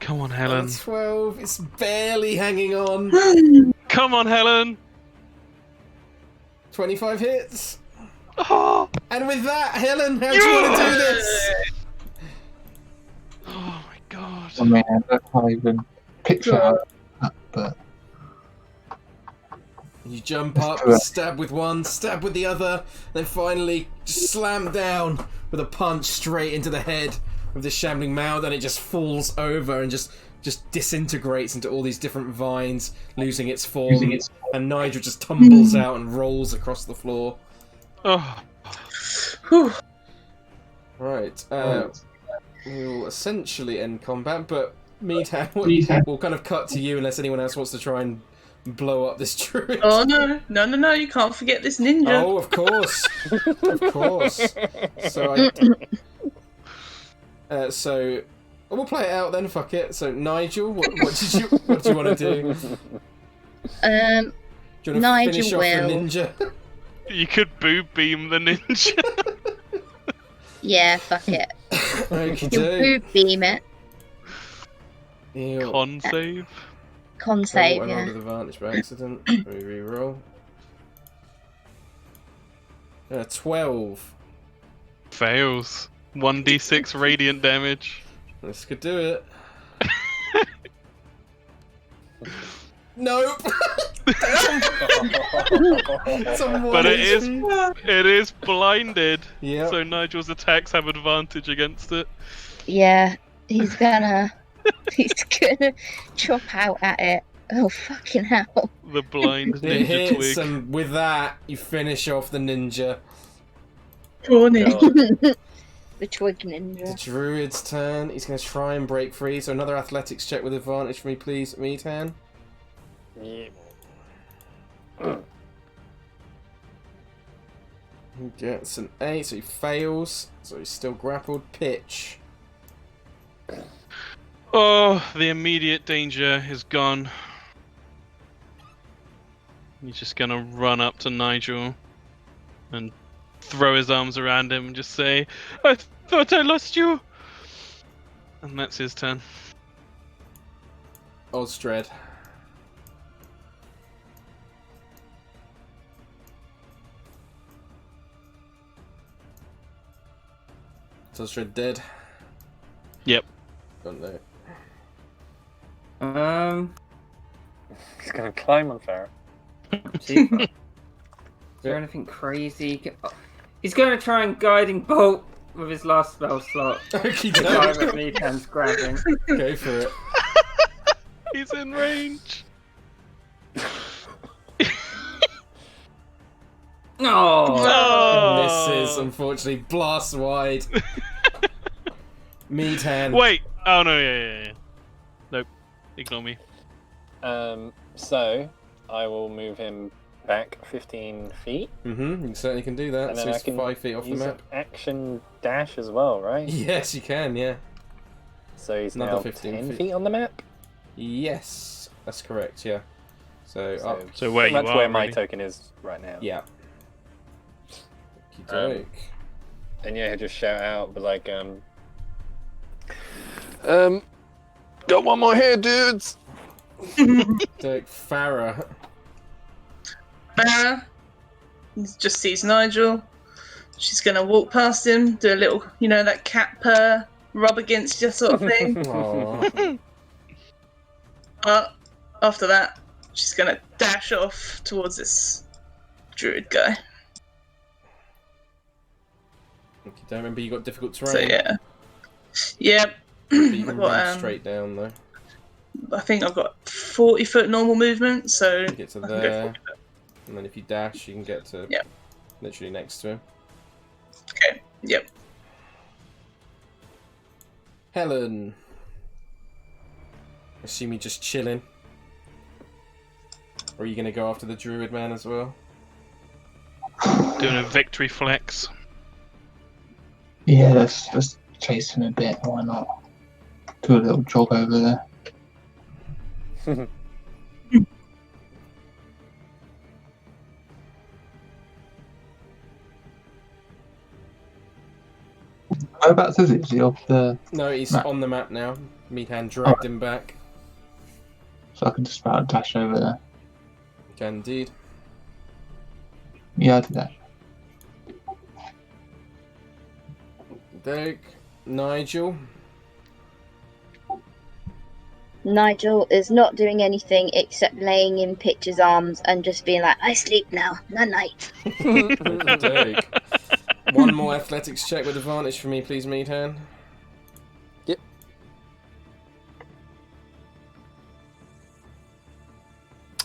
Come on, Helen. 12. It's barely hanging on. Come on, Helen. 25 hits. Oh, And with that, Helen, how do you want to do this? oh my god. I mean, I can't even picture it, but You jump up, do it. stab with one, stab with the other, then finally just slam down with a punch straight into the head of this shambling mound, and it just falls over and just disintegrates into all these different vines, losing its form. And Nigel just tumbles out and rolls across the floor. Oh, Whew. Right, we'll essentially end combat, but meantime, we'll kind of cut to you unless anyone else wants to try and blow up this druid. Oh no! You can't forget this ninja. Oh, of course, of course. So we'll play it out then. Fuck it. So Nigel, what did you want to do? Do you want to Nigel finish off will. the ninja? you could boob beam the ninja. Yeah, fuck it. Okie You'll doke. boob beam it. Ew. Con save. Con save, I rolled yeah. with advantage by accident. Let me re-roll. 12. Fails. 1d6 radiant damage. This could do it. Nope. But it is blinded. Yeah. So Nigel's attacks have advantage against it. Yeah, he's gonna chop out at it. Oh, fucking hell. The blind It ninja hits, twig. and with that, you finish off the ninja. Poor ninja. The twig The ninja. druid's turn. He's going to try and break free. So another athletics check with advantage for me, please, Meatan. Yeah. He gets an 8, so he fails. So he's still grappled. Pitch. Oh, the immediate danger is gone. He's just gonna run up to Nigel and throw his arms around him and just say, "I thought I lost you." And that's his turn. Osdred. Is Osdred dead? Yep. Don't know. He's gonna climb on Farrah. Super. Is there anything crazy? He's going to try and guiding bolt with his last spell slot. Okie The guy with doke. Meatan's grabbing. Go for it. He's in range. No. Misses, unfortunately. Blast wide. Meatan. Wait. Oh no. Yeah. Nope. Ignore me. So I will move him back 15 feet. Mm-hmm, you certainly can do that. And So then I he's can 5 feet off the use map. an action dash as well, right? Yes, you can, yeah. So he's Another now 15 10 feet. feet on the map. Yes, that's correct, yeah. So, So, up. So where you that's are, where my really. token is right now. Yeah. Okey-doke. And yeah, he'll just shout out, but like, got one more here, dudes. Doke. Farrah. Just sees Nigel. She's gonna walk past him, do a little, that cat purr, rub against you sort of thing. Aww. But after that, she's gonna dash off towards this druid guy. Don't remember you got difficult terrain. So yeah, yep. But you I've can got, run straight down though. I think I've got 40-foot normal movement, so You get to I can go there, 40 foot. and then if you dash, you can get to Yep. literally next to him. Okay. Yep. Helen. I assume you're just chilling. Or are you going to go after the druid man as well? Doing a victory flex. Yeah, let's chase him a bit. Why not? Do a little jog over there. Whereabouts is it? Is he off the... No, he's map? on the map now. Meathan dragged him back. So I can just about dash over there. Can indeed. Yeah, I did that. Doke. Nigel. Nigel is not doing anything except laying in Pitcher's arms and just being like, I sleep now. Night-night. Doke. One more athletics check with advantage for me, please, Meathan. Yep.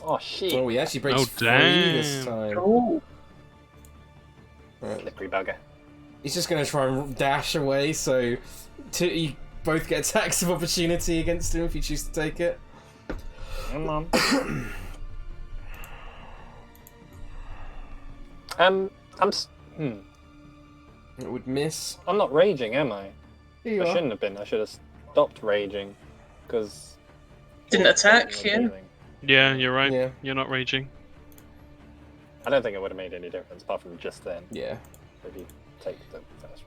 Oh shit! Oh, he actually breaks free this time. Oh. Right. Slippery bugger. He's just going to try and dash away, so you both get attacks of opportunity against him if you choose to take it. Come on. It would miss. I'm not raging, am I? Here you I are. shouldn't have been. I should have stopped raging, because Didn't attack, yeah. Yeah, you're right. Yeah. You're not raging. I don't think it would have made any difference apart from just then. Yeah. If you take the first.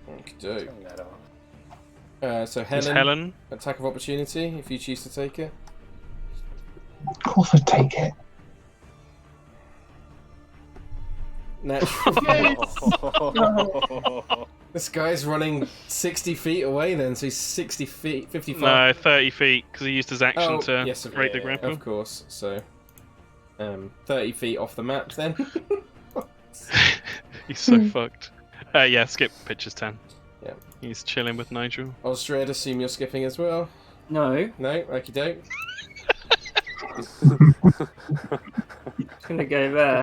Okey-doke. Turn that off. So It's Helen, Helen. attack of opportunity if you choose to take it. Of course I take it. Natural. This guy's running 60 feet away then, so he's 60 feet, 55. No, 30 feet, because he used his action to yes, break the yeah, grapple. of course. So, 30 feet off the map then. He's so fucked. Yeah, skip Pitcher's 10. Yeah. He's chilling with Nigel. Osdred, assume you're skipping as well. No, No, okie doke. gonna go there.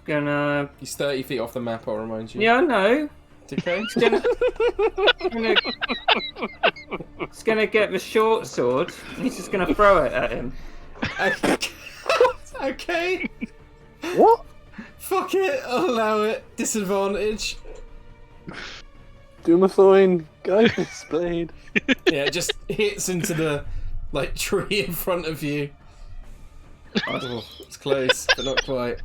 Gonna. He's 30 feet off the map, I'll remind you. Yeah, I know. Okay. It's gonna get the short sword. And he's just gonna throw it at him. Okay. What? Fuck it, I'll allow it. Disadvantage. Dumathoin, Ghost Blade. Yeah, it just hits into the tree in front of you. Oh, it's close, but not quite.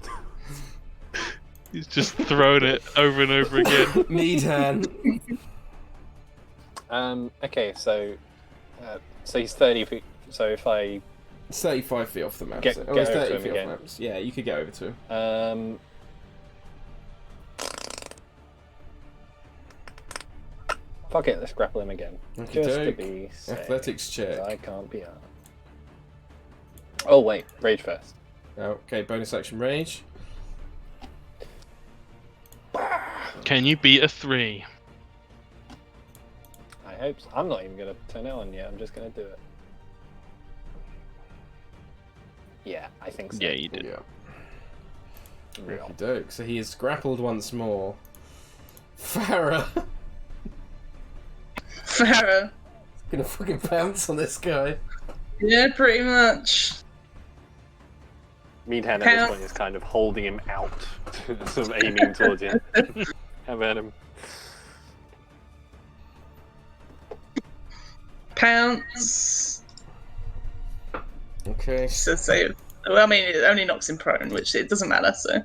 He's just thrown it over and over again. Meadhan. Okay, so he's 30 feet. So if I It's 35 feet off the map. Get so. over It's to 30 him feet again. off the maps. Yeah, you could get over to him. Fuck it, let's grapple him again. Okey Just to doke. be safe. Athletics check. I can't be out. Oh wait, rage first. Okay, bonus action rage. Can you beat a 3? I hope so. I'm not even gonna turn it on yet. I'm just gonna do it. Yeah, I think so. Yeah, you did. Yeah. Real. Okey doke. So he is grappled once more. Farrah. Farrah. Gonna fucking pounce on this guy. Yeah, pretty much. Meadhan at this point is kind of holding him out, sort of aiming towards him. Have at him. Pounce. Okay. So save. Well, I mean, it only knocks him prone, which it doesn't matter. So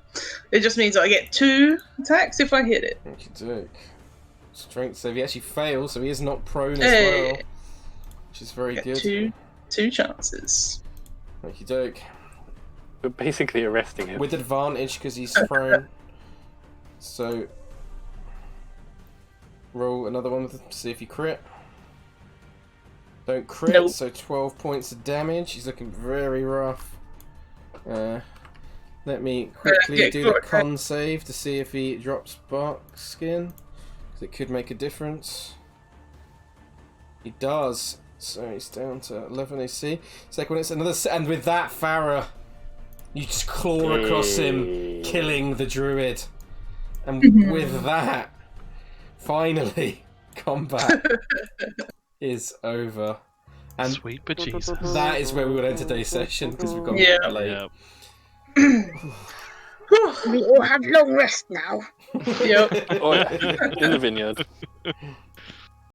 it just means I get 2 attacks if I hit it. Okey doke. Strength save. He actually fails, so he is not prone as Hey. well. Which is very Get good. two chances. Okey doke. We're basically arresting him. With advantage because he's prone. So roll another one with see if you crit. Don't crit, Nope. so 12 points of damage. He's looking very rough. Let me quickly Yeah, do go the on. con save to see if he drops bark skin. Because it could make a difference. He does. So he's down to 11 AC. Second one, it's another. And with that, Farrah, you just claw across him, killing the druid. And with that, finally, combat is over. And Sweet bejesus. that is where we will end today's session because we've gone Yeah. late. We all have long rest now. Yep. Oh, yeah. In the vineyard.